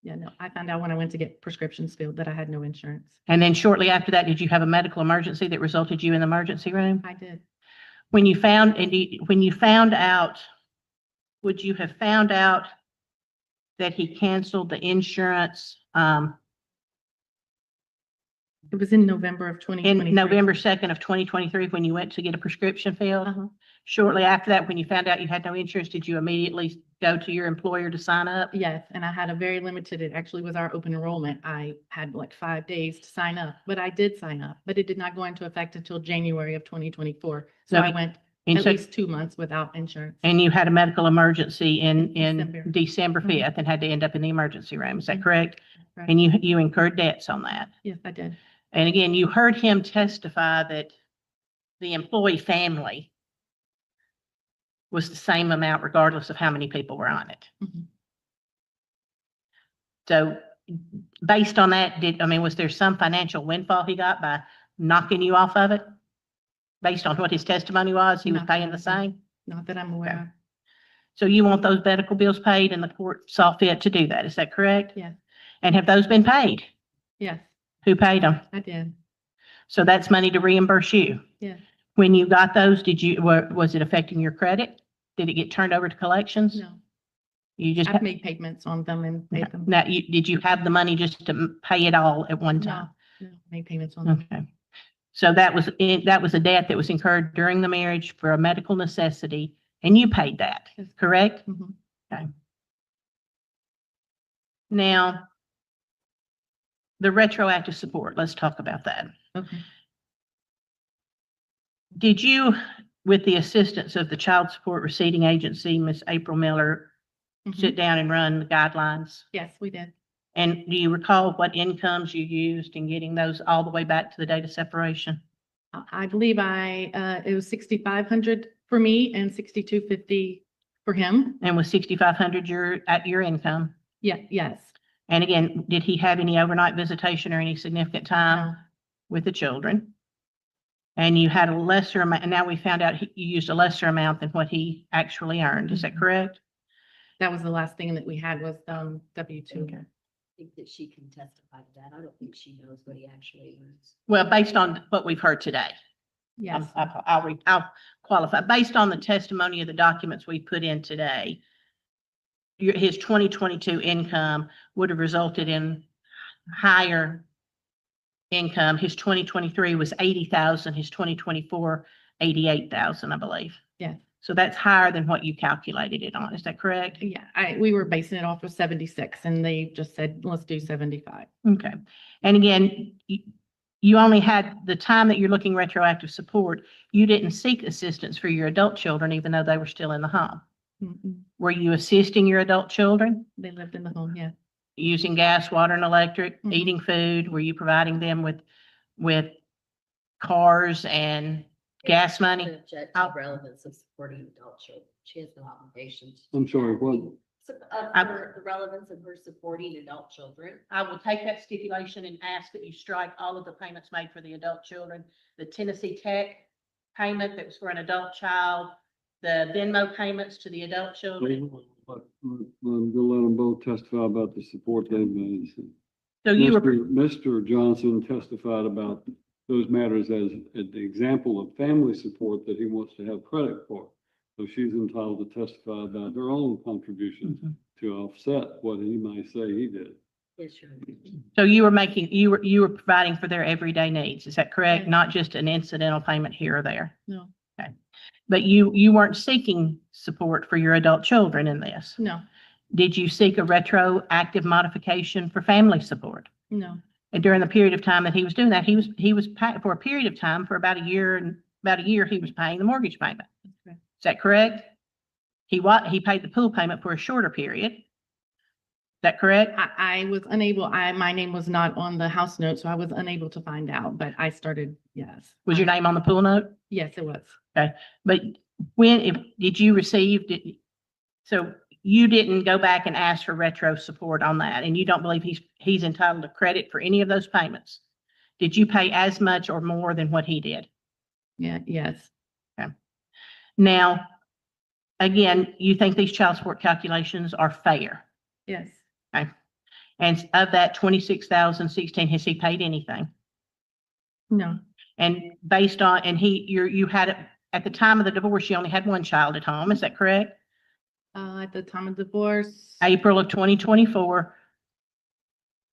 yeah, no. I found out when I went to get prescriptions filled that I had no insurance. And then shortly after that, did you have a medical emergency that resulted you in the emergency room? I did. When you found out, would you have found out that he canceled the insurance, It was in November of 2023. in November 2nd of 2023 when you went to get a prescription filled? Shortly after that, when you found out you had no insurance, did you immediately go to your employer to sign up? Yes, and I had a very limited, it actually was our open enrollment. I had like 5 days to sign up, but I did sign up, but it did not go into effect until January of 2024. So I went at least 2 months without insurance. And you had a medical emergency in December Mhm. 5th and had to end up in the emergency room. Is that Mhm. correct? Correct. And you incurred debts on that. Yes, I did. And again, you heard him testify that the employee family was the same amount regardless of how many people were on it. Mhm. So based on that, was there some financial windfall he got by knocking you off of it? Based on what his testimony was, he was Not that paying I'm the same? Not that I'm aware of. So you want those medical bills paid and the court saw fit to do that, is that correct? Yes, And have those been paid? yes, Who paid them? I did. So that's money to reimburse you. Yes. When you got those, was it affecting your credit? Did it get turned over to collections? No, You just, I've made payments on them and paid them. now, did you have the money just to pay it all at one time? No, made payments on them. Okay. So that was a debt that was incurred during the marriage for a medical necessity, and you paid that, Yes. correct? Mhm. Okay. Now, the retroactive support, let's talk about that. Okay. Did you, with the assistance of the Child Support Receiving Agency, Miss April Miller, sit down and run the guidelines? Yes, we did. And do you recall what incomes you used in getting those all the way back to the date of separation? I believe it was 6,500 for me and 6,250 for him. And was 6,500 at your income? Yeah, yes. And again, did he have any overnight visitation or any significant time No. with the children? And you had a lesser amount, and now we found out you used a lesser amount than what he actually earned. Is that correct? That was the last thing that we had was W-2. I think that she can testify to that. I don't think she knows what he actually earns. Well, based on what we've heard today. Yes. I'll qualify. Based on the testimony of the documents we put in today, his 2022 income would have resulted in higher income. His 2023 was 80,000, his 2024, 88,000, I believe. Yeah. So that's higher than what you calculated it on. Is that correct? Yeah, we were basing it off of 76 and they just said, let's do 75. Okay. And again, you only had the time that you're looking retroactive support. You didn't seek assistance for your adult children, even though they were still in the home. Mm-mm. Were you assisting your adult children? They lived in the home, yeah. Using gas, water, and electric, Mhm. eating food? Were you providing them with cars and gas money? Object to relevance of supporting adult children. She has no obligation. I'm sorry, what? For the relevance of her supporting adult children. I will take that stipulation and ask that you strike all of the payments made for the adult children. The Tennessee Tech payment that was for an adult child, the Venmo payments to the adult children. I'm gonna let them both testify about the support they've made. So you were, Mr. Johnson testified about those matters as the example of family support that he wants to have credit for. So she's entitled to testify about her own contributions to offset what he might say he did. Yes, sure. so you were providing for their everyday needs. Is that correct? Yes. Not just an incidental payment here or there. No, But you weren't seeking support for your adult children in this. no, Did you seek a retroactive modification for family support? no. And during the period of time that he was doing that, he was for a period of time, for about a year he was paying the mortgage payment. Okay. Is that correct? He paid the pool payment for a shorter period. Is that correct? I was unable, my name was not on the house note, so I was unable to find out, but I started, yes. Was your name on the pool note? Yes, it was. Okay, but did you receive, so you didn't go back and ask for retro support on that, and you don't believe he's entitled to credit for any of those payments? Did you pay as much or more than what he did? Yeah, yes, Now, again, you think these child support calculations are fair? yes. Okay. And of that 26,016, has he paid anything? No, And based on, and you had, at the time of the divorce, you only had one child at home, is that correct? at the time of divorce, April of 2024,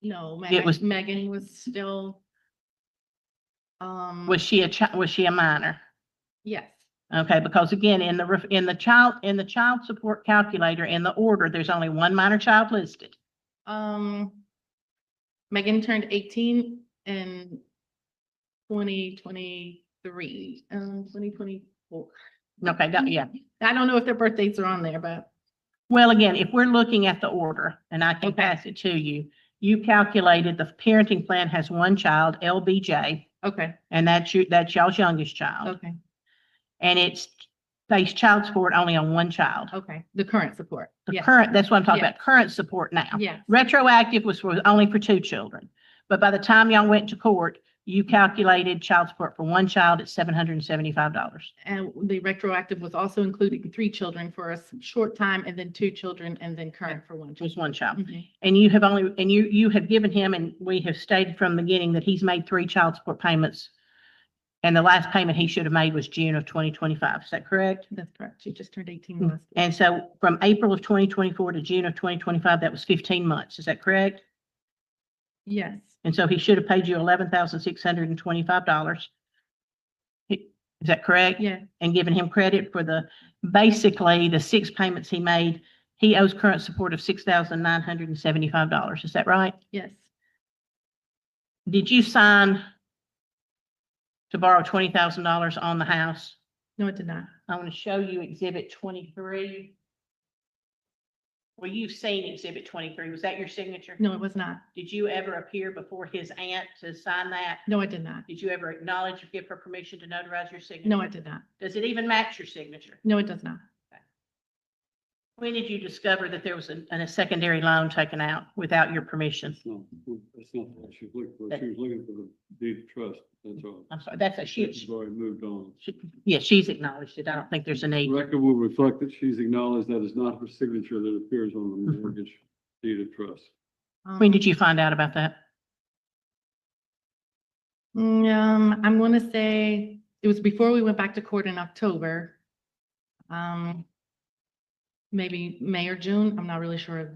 no, it was- Megan was still, was she a minor? yes, Okay, because again, in the child support calculator, in the order, there's only one minor child listed. Megan turned 18 in 2023, 2024. Okay, yeah. I don't know if their birthdates are on there, but Well, again, if we're looking at the order, and I can Okay. pass it to you, you calculated the parenting plan has one child, LBJ, okay, and that's y'all's youngest child. okay, And it's based child support only on one child. okay. The current support. The Yes. current, that's what I'm talking Yes. about, current support now. Yes, Retroactive was only for two children. But by the time y'all went to court, you calculated child support for one child at $775. and the retroactive was also including 3 children for a short time, and then 2 children, and then current for 1 child. Just one child. Mhm. And you have given him, and we have stated from the beginning that he's made 3 child support payments. And the last payment he should have made was June of 2025. Is that correct? That's correct. She just turned 18 last week. And so from April of 2024 to June of 2025, that was 15 months. Is that correct? Yes, And so he should have paid you $11,625. Is that correct? yeah, And given him credit for basically the 6 payments he made. He owes current support of $6,975. Is that right? yes, Did you sign to borrow $20,000 on the house? no, it did not. I want to show you Exhibit 23. Well, you've seen Exhibit 23. Was that your signature? No, it was not. Did you ever appear before his aunt to sign that? No, I did not. Did you ever acknowledge or give her permission to notarize your signature? No, I did not. Does it even match your signature? No, it does not. When did you discover that there was a secondary loan taken out without your permission? No, that's not what she was looking for. She was looking for the deed of trust. That's all. I'm sorry, that's a She's already moved on. yeah, she's acknowledged it. I don't think there's a need. The record will reflect that she's acknowledged that is not her signature that appears on the mortgage deed of trust. When did you find out about that? I'm going to say it was before we went back to court in October. Maybe May or June. I'm not really sure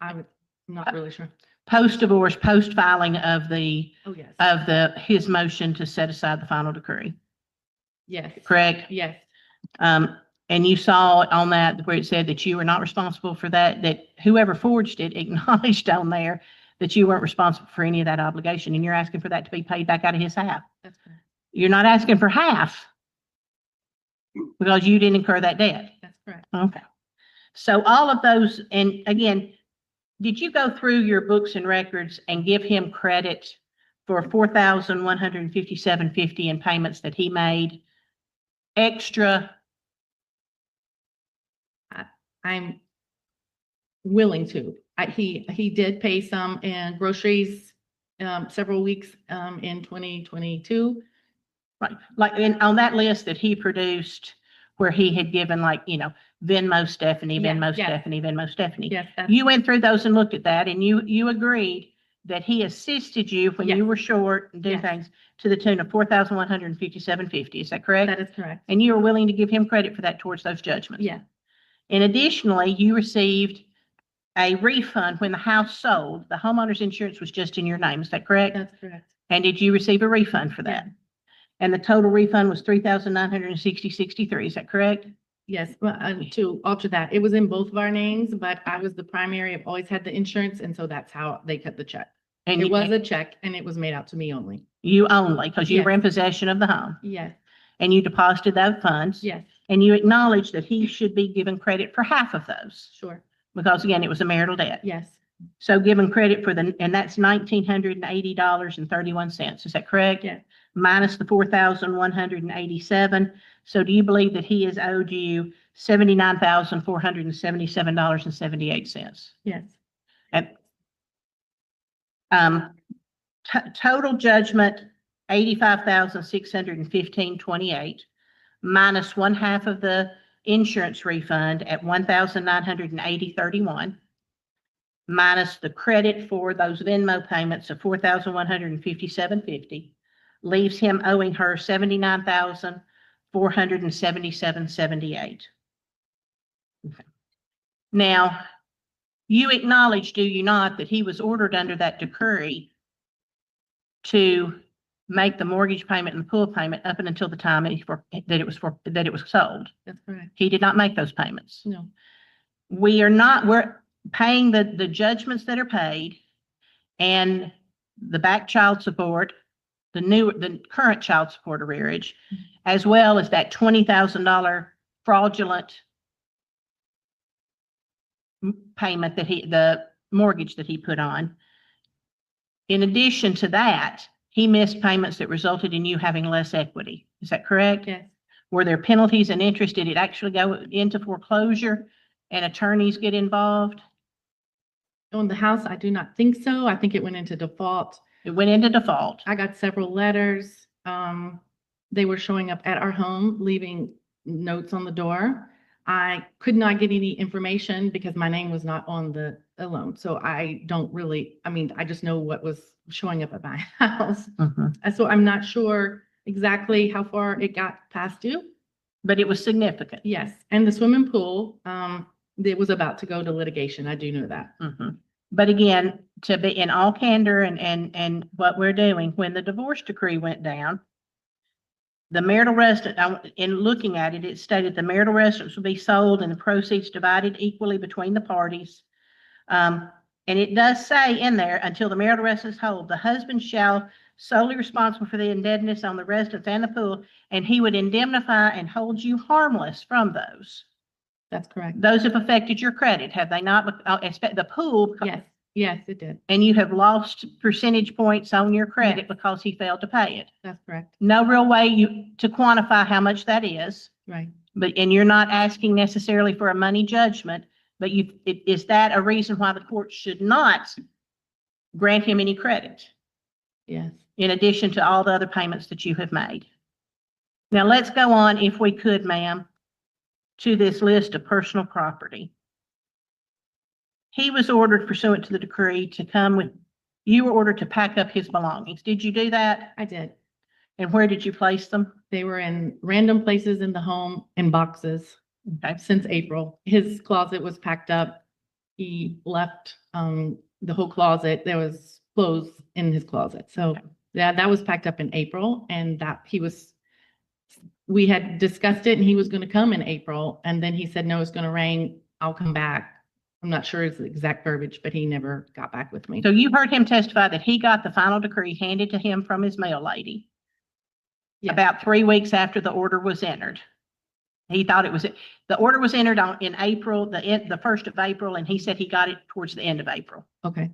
I'm not really sure. Post-divorce, post-filing of Oh, yes. his motion to set aside the final decree, Yes. correct? Yes. And you saw it on that where it said that you were not responsible for that, that whoever forged it acknowledged on there that you weren't responsible for any of that obligation, and you're asking for that to be paid back out of his half. That's correct. You're not asking for half because you didn't incur that debt. That's correct. Okay. So all of those, and again, did you go through your books and records and give him credit for $4,157.50 in payments that he made extra? I'm willing to. He did pay some in groceries several weeks in 2022. Right. Like on that list that he produced where he had given like, you know, Venmo Stephanie, Venmo Stephanie, Venmo Stephanie. Yes. You went through those and looked at that, and you agreed that he assisted you when you were short and doing things to the tune of $4,157.50. Is that correct? That is correct. And you were willing to give him credit for that towards those judgments. Yeah. And additionally, you received a refund when the house sold. The homeowner's insurance was just in your name. Is that correct? That's correct. And did you receive a refund for that? And the total refund was $3,960.63. Is that correct? Yes, but to alter that, it was in both of our names, but I was the primary. I've always had the insurance, and so that's how they cut the check. And it was a check, and it was made out to me only. You only, because you were in possession of the home. Yes. And you deposited those funds. Yes. And you acknowledged that he should be given credit for half of those. Sure. Because again, it was a marital debt. Yes. So given credit for and that's $1,980.31. Is that correct? Yes. Minus the $4,187. So do you believe that he has owed you $79,477.78? Yes. And total judgment, $85,615.28, minus one half of the insurance refund at $1,980.31, minus the credit for those Venmo payments of $4,157.50, leaves him owing her $79,477.78. Okay. Now, you acknowledge, do you not, that he was ordered under that decree to make the mortgage payment and the pool payment up until the time that it was sold? That's correct. He did not make those payments. No. We're paying the judgments that are paid and the back child support, the current child support arrearage, as well as that $20,000 fraudulent payment that the mortgage that he put on. In addition to that, he missed payments that resulted in you having less equity. Is that correct? Yes. Were there penalties and interest? Did it actually go into foreclosure and attorneys get involved? On the house, I do not think so. I think it went into default. It went into default. I got several letters. They were showing up at our home, leaving notes on the door. I could not get any information because my name was not on the loan. So I don't really, I just know what was showing up at my house. So I'm not sure exactly how far it got past due. But it was significant. Yes. And the swimming pool, it was about to go to litigation. I do know that. But again, to be in all candor and what we're doing, when the divorce decree went down, the marital residence, in looking at it, it stated the marital residence will be sold and the proceeds divided equally between the parties. And it does say in there, until the marital residence hold, the husband shall solely responsible for the indebtedness on the residence and the pool, and he would indemnify and hold you harmless from those. That's correct. Those have affected your credit, have they not? The pool. Yes. Yes, it did. And you have lost percentage points on your credit because he failed to pay it. That's correct. No real way to quantify how much that is. Right. And you're not asking necessarily for a money judgment, but is that a reason why the court should not grant him any credit? Yes. In addition to all the other payments that you have made. Now let's go on, if we could, ma'am, to this list of personal property. He was ordered pursuant to the decree to come with, you were ordered to pack up his belongings. Did you do that? I did. And where did you place them? They were in random places in the home in boxes. Okay. Since April. His closet was packed up. He left the whole closet. There was clothes in his closet. So yeah, that was packed up in April, and that he was we had discussed it and he was going to come in April. And then he said, no, it's going to rain. I'll come back. I'm not sure his exact verbiage, but he never got back with me. So you heard him testify that he got the final decree handed to him from his mail lady Yes. about 3 weeks after the order was entered. He thought it was, the order was entered in April, the 1st of April, and he said he got it towards the end of April. Okay.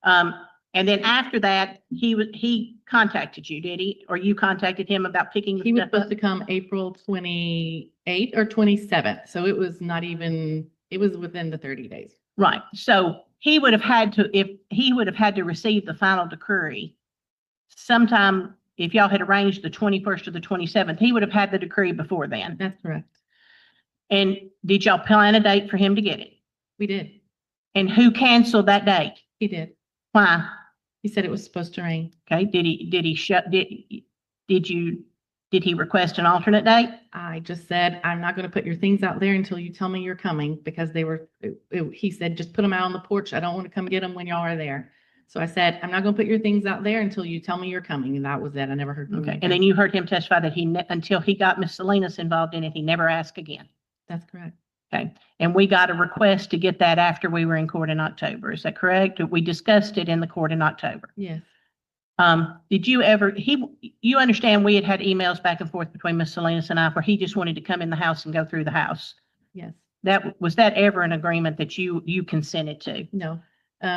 And then after that, he contacted you, did he? Or you contacted him about picking the He was stuff supposed up? to come April 28th or 27th. So it was not even, it was within the 30 days. Right. So he would have had to, if he would have had to receive the final decree sometime, if y'all had arranged the 21st or the 27th, he would have had the decree before then. That's correct. And did y'all plan a date for him to get it? We did. And who canceled that date? He did. Why? He said it was supposed to rain. Okay. Did he request an alternate date? I just said, I'm not going to put your things out there until you tell me you're coming, because they were, he said, just put them out on the porch. I don't want to come get them when y'all are there. So I said, I'm not going to put your things out there until you tell me you're coming. And that was it. I never heard from him Okay. again. And then you heard him testify that until he got Miss Salinas involved in it, he never asked again. That's correct. Okay. And we got a request to get that after we were in court in October. Is that correct? We discussed it in the court in October. Yes. Did you ever, you understand we had emails back and forth between Miss Salinas and I where he just wanted to come in the house and go through the house. Yes. Was that ever an agreement that you consented to? No.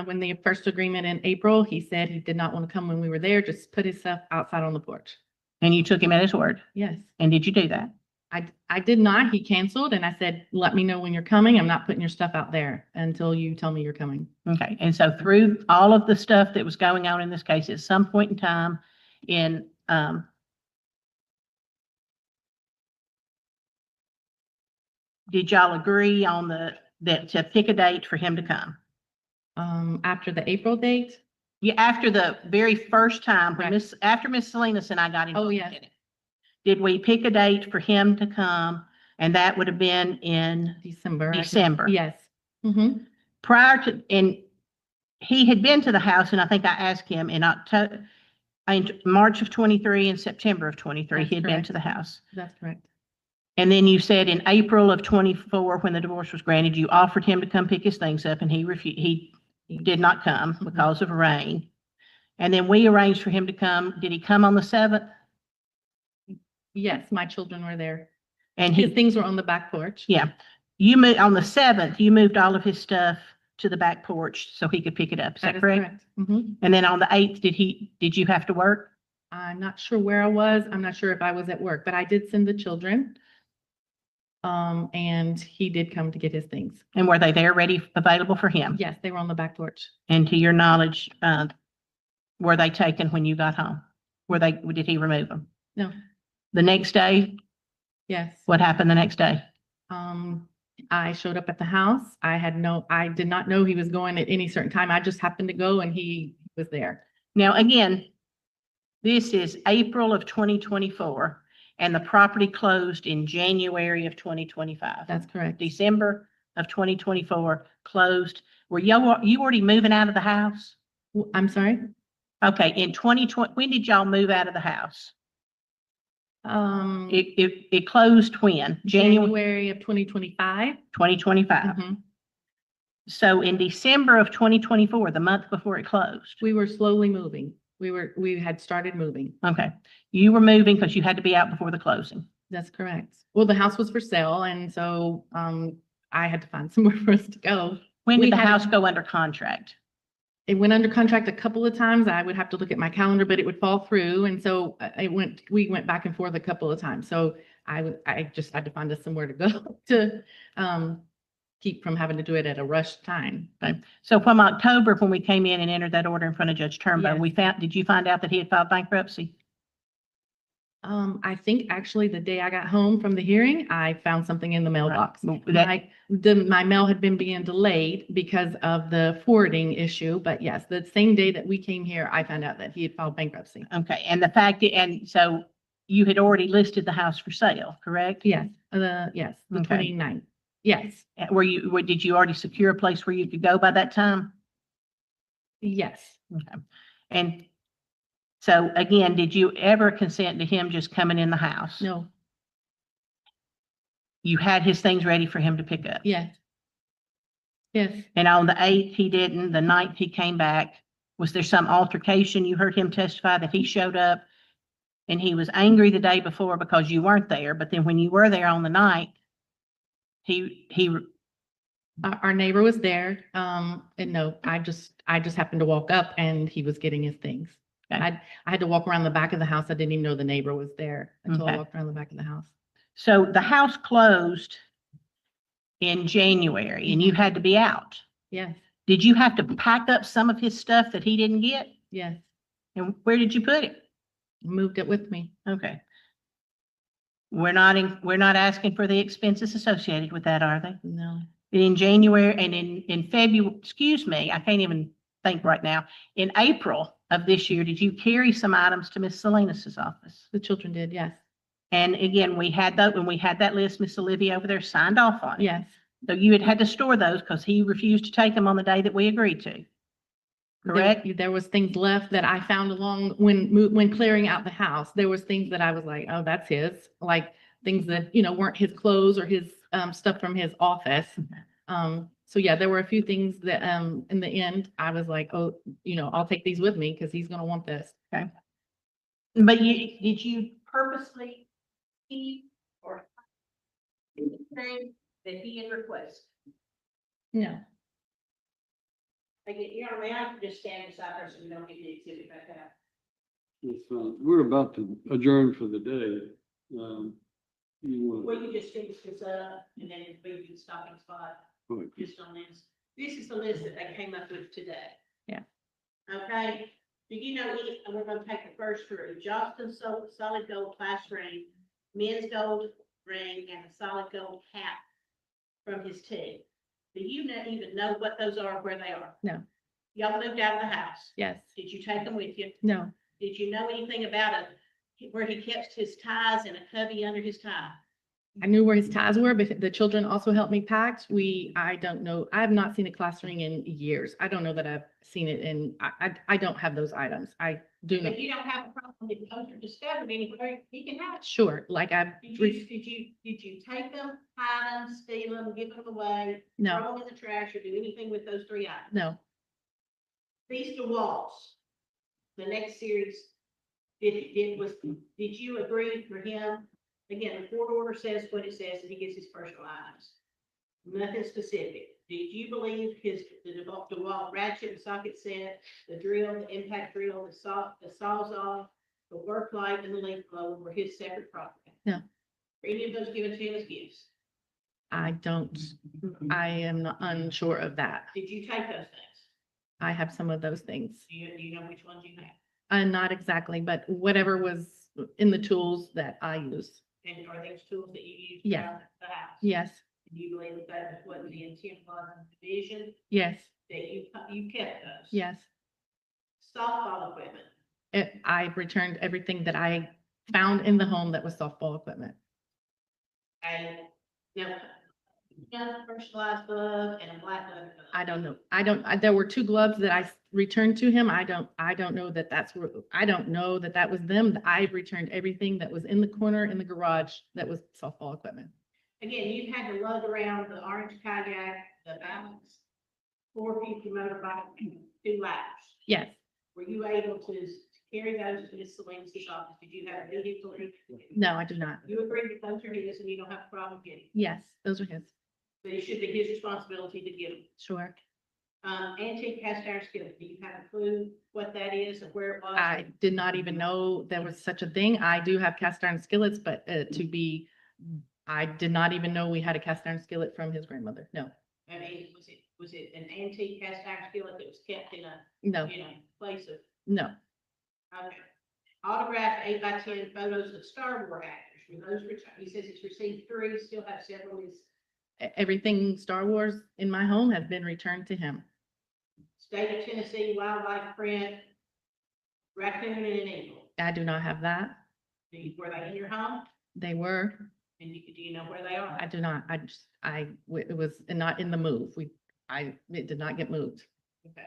When the first agreement in April, he said he did not want to come when we were there, just put his stuff outside on the porch. And you took him at his word? Yes. And did you do that? I did not. He canceled and I said, let me know when you're coming. I'm not putting your stuff out there until you tell me you're coming. Okay. And so through all of the stuff that was going on in this case, at some point in time in, did y'all agree on to pick a date for him to come? After the April date? Yeah, after the very first time when Right. after Miss Salinas and I got involved Oh, in yes. it. Did we pick a date for him to come? And that would have been in December. December. Yes. Mm-hmm. Prior to, and he had been to the house, and I think I asked him in March of 23 and September of 23, That's he had been correct. to the house. That's correct. And then you said in April of 24, when the divorce was granted, you offered him to come pick his things up, and he refused. He did not come because of rain. And then we arranged for him to come. Did he come on the 7th? Yes, my children were there. And His things were on the back porch. yeah, you moved on the 7th, you moved all of his stuff to the back porch so he could pick it up. Is that correct? Mm-hmm. And then on the 8th, did you have to work? I'm not sure where I was. I'm not sure if I was at work, but I did send the children. And he did come to get his things. And were they there ready, available for him? Yes, they were on the back porch. And to your knowledge, were they taken when you got home? Did he remove them? No. The next day, Yes. what happened the next day? I showed up at the house. I did not know he was going at any certain time. I just happened to go and he was there. Now, again, this is April of 2024, and the property closed in January of 2025. That's correct. December of 2024 closed. Were you already moving out of the house? I'm sorry? Okay, in 2020, when did y'all move out of the house? It closed when? January of 2025. 2025. Mhm. So in December of 2024, the month before it closed. We were slowly moving. We had started moving. Okay. You were moving because you had to be out before the closing. That's correct. Well, the house was for sale, and so I had to find somewhere for us to go. When We did the had- house go under contract? It went under contract a couple of times. I would have to look at my calendar, but it would fall through. And so we went back and forth a couple of times. So I just had to find us somewhere to go to keep from having to do it at a rushed time. Okay. So from October, when we came in and entered that order in front of Judge Turnbow, Yes. did you find out that he had filed bankruptcy? I think actually the day I got home from the hearing, I found something in the mailbox. Well, that- My mail had been being delayed because of the forwarding issue, but yes, the same day that we came here, I found out that he had filed bankruptcy. Okay. And and so you had already listed the house for sale, correct? Yes, the Okay. 29th. Yes, Did you already secure a place where you could go by that time? yes. Okay. And so again, did you ever consent to him just coming in the house? No, you had his things ready for him to pick up. Yes. Yes. And on the 8th, he didn't. The 9th, he came back. Was there some altercation? You heard him testify that he showed up and he was angry the day before because you weren't there. But then when you were there on the 9th, our neighbor was there. And no, I just happened to walk up and he was getting his things. Okay. I had to walk around the back of the house. I didn't even know the neighbor was there until I Okay. walked around the back of the house. So the house closed in January and you had to be out. Yes. Did you have to pack up some of his stuff that he didn't get? Yes. And where did you put it? Moved it with me. Okay. We're not asking for the expenses associated with that, are they? No. In January and in February, excuse me, I can't even think right now. In April of this year, did you carry some items to Miss Salinas' office? The children did, yes. And again, we had that when we had that list, Miss Olivia over there signed off on it. Yes. So you had to store those because he refused to take them on the day that we agreed to. Correct? There was things left that I found along when clearing out the house. There was things that I was like, oh, that's his, like things that, weren't his clothes or his stuff from his office. So yeah, there were a few things that in the end, I was like, oh, I'll take these with me because he's going to want this. Okay. But did you purposely keep or anything that he had requested? No. Again, may I just stand beside her so we don't get the exhibit back out? It's fine. We're about to adjourn for the day. Well, you just finish this up and then it'll be the stopping spot, just on this. This is the list that they came up with today. Yeah. Okay, do you know, and we're gonna take the first three, Johnston solid gold class ring, men's gold ring, and a solid gold hat from his team. Do you even know what those are, where they are? No. Y'all moved out of the house. Yes. Did you take them with you? No. Did you know anything about where he kept his ties in a cubby under his tie? I knew where his ties were, but the children also helped me pack. I don't know. I have not seen a class ring in years. I don't know that I've seen it in, I don't have those items. I do know. If you don't have a problem with the discovered anywhere, he can have it. Sure. Like Did you take them, hide them, steal them, give them away? No. Throw them in the trash or do anything with those three items? No. These DeWalt's, the next series, did you agree for him? Again, the court order says what it says and he gets his personal items. Nothing specific. Did you believe the DeWalt ratchet and socket set, the drill, the impact drill, the sawzall, the work light, and the leaf blower were his separate property? No. Were any of those given to him as gifts? I am unsure of that. Did you take those things? I have some of those things. Do you know which ones you have? Not exactly, but whatever was in the tools that I use. And are those tools that you use Yes. around the house? Yes. Do you believe that was what the intent was of the division, Yes. that you kept those? Yes. Softball equipment. I returned everything that I found in the home that was softball equipment. And now, a personalized glove and a black glove. I don't know. There were 2 gloves that I returned to him. I don't know that I don't know that that was them. I returned everything that was in the corner in the garage that was softball equipment. Again, you had to lug around the orange kayak, the balance, 450 motorbike, 2 laps. Yes. Were you able to carry those to Miss Salinas' office? Did you have a vehicle? No, I do not. You agree that those are his and you don't have a problem getting? Yes, those are his. But it should be his responsibility to get them. Sure. Antique cast iron skillet, do you have a clue what that is and where it was? I did not even know there was such a thing. I do have cast iron skillets, but I did not even know we had a cast iron skillet from his grandmother. No. I mean, was it an antique cast iron skillet that was kept in a No. Place of? No. Okay. Autographed 8x10 photos of Star Wars actors. Were those returned? He says he's received 3, still have several. Everything Star Wars in my home has been returned to him. State of Tennessee wildlife print, raccoon and an eagle. I do not have that. Were they in your home? They were. And do you know where they are? I do not. It was not in the move. It did not get moved. Okay.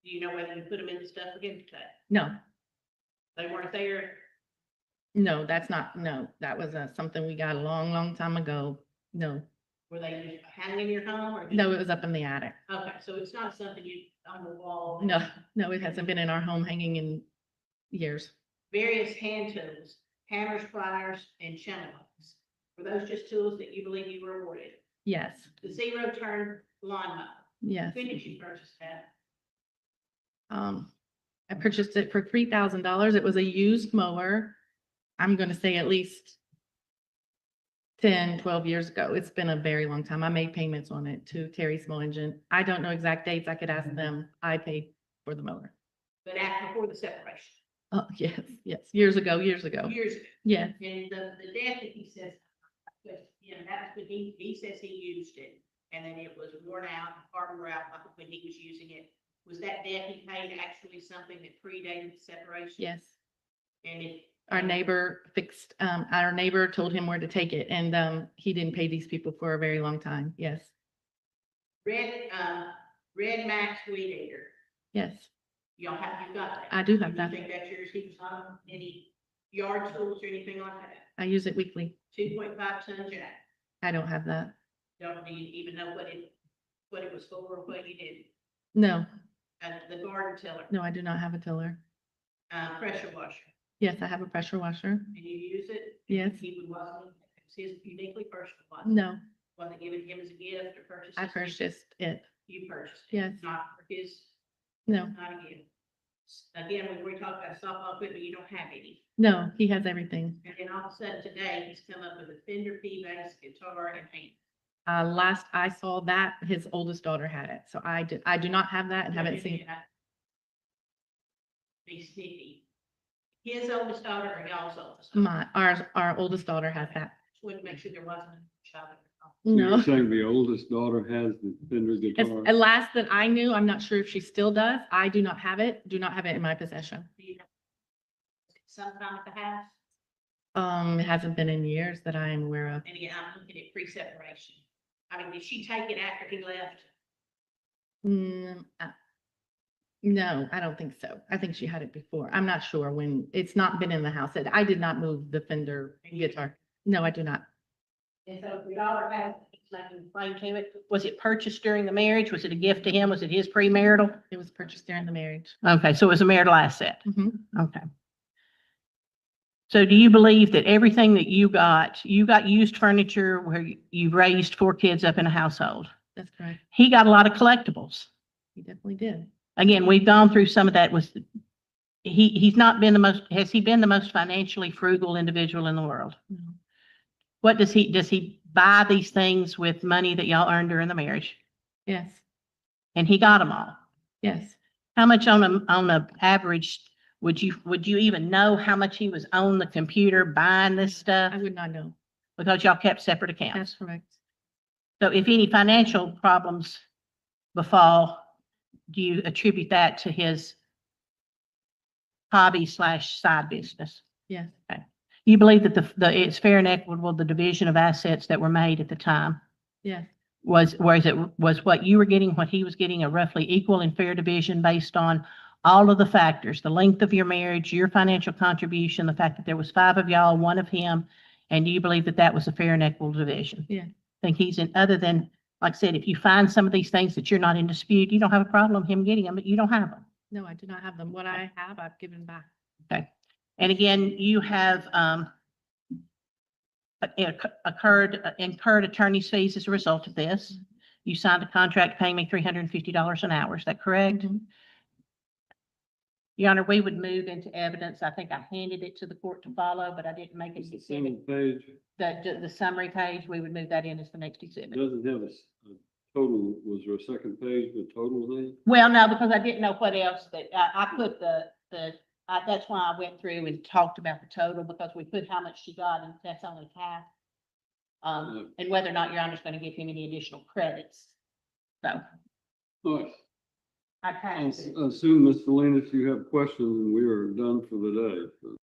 Do you know whether you put them in the stuff again today? No. They weren't there? No, that's not, no, that was something we got a long, long time ago. No, Were they just hanging in your home or? no, it was up in the attic. Okay, so it's not something you, on the wall? No, no, it hasn't been in our home hanging in years. Various hand tools, hammers, pliers, and chainsaws. Were those just tools that you believe you were awarded? Yes, The zero turn lawnmower. yes. When did you purchase that? I purchased it for $3,000. It was a used mower. I'm gonna say at least 10, 12 years ago. It's been a very long time. I made payments on it to Terry Small Engine. I don't know exact dates. I could ask them. I paid for the mower. But after, before the separation? Oh, yes, yes, years ago, years ago. Years ago. Yes, And the debt that he says, but, you know, that's when he says he used it, and then it was worn out, part wore out when he was using it. Was that debt he paid actually something that predated the separation? yes. And it. Our neighbor our neighbor told him where to take it, and he didn't pay these people for a very long time. Yes, Red Max weed eater. yes, Y'all have, you got that? I do have that. You think that's yours? He was on any yard tools or anything like that? I use it weekly. 2.5 ton jack. I don't have that. Don't you even know what it was for or what you did? No, The garden tiller, no, I do not have a tiller. pressure washer. Yes, I have a pressure washer. And you use it? Yes, He would wasn't, it's his uniquely personal one. no, Wasn't given him as a gift or purchased? I purchased it. You purchased it? Yes. Not for his, No, not a gift. Again, when we talk about softball equipment, you don't have any. no, he has everything. And then all of a sudden today, he's come up with a Fender P-Bass guitar and paint. Last I saw that, his oldest daughter had it. So I do not have that and haven't seen. Be sneaky. His oldest daughter or y'all's oldest? daughter? Our oldest daughter has that. Just wanted to make sure there wasn't a child. So No. you're saying the oldest daughter has the Fender As, guitar? at last that I knew, I'm not sure if she still does. I do not have it, in my possession. Sometime at the house? It hasn't been in years that I am aware of. And again, I'm looking at pre-separation. I mean, did she take it after he left? No, I don't think so. I think she had it before. I'm not sure when. It's not been in the house. I did not move the Fender guitar. No, I do not. And so if your daughter has, Explain to it, was it purchased during the marriage? Was it a gift to him? Was it his premarital? It was purchased during the marriage. Okay, so it was a marital asset. Mhm. Okay. So do you believe that everything that you got used furniture where you raised 4 kids up in a household? That's correct. He got a lot of collectibles. He definitely did. Again, we've gone through some of that with, he's not been has he been the most financially frugal individual in the world? No. What does he buy these things with money that y'all earned during the marriage? Yes, And he got them all. yes. How much on a average would you even know how much he was on the computer buying this stuff? I would not know. Because y'all kept separate accounts. That's correct. So if any financial problems befall, do you attribute that to his hobby/side business? Yes, Okay. You believe that it's fair and equitable, the division of assets that were made at the time? yes, Was what you were getting, what he was getting, a roughly equal and fair division based on all of the factors, the length of your marriage, your financial contribution, the fact that there was 5 of y'all, 1 of him, and do you believe that that was a fair and equitable division? yeah. Think he's in, other than, like I said, if you find some of these things that you're not in dispute, you don't have a problem him getting them, but you don't have them. No, I do not have them. What I have, I've given back. Okay. And again, you have incurred attorney's fees as a result of this. You signed a contract paying me $350 an hour. Is that correct? Mhm. Your Honor, we would move into evidence. I think I handed it to the court to follow, but I didn't make it It's the exhibit. same page, The summary page, we would move that in as the next exhibit. doesn't have a total, was there a second page with totals in it? Well, no, because I didn't know what else that, I put that's why I went through and talked about the total, because we put how much she got, and that's only half. And whether or not Your Honor's gonna give him any additional credits. So, All right. I I passed it. assume, Ms. Salinas, you have questions and we are done for the day.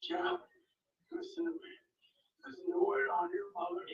job. Listen to me. There's no word on your mother.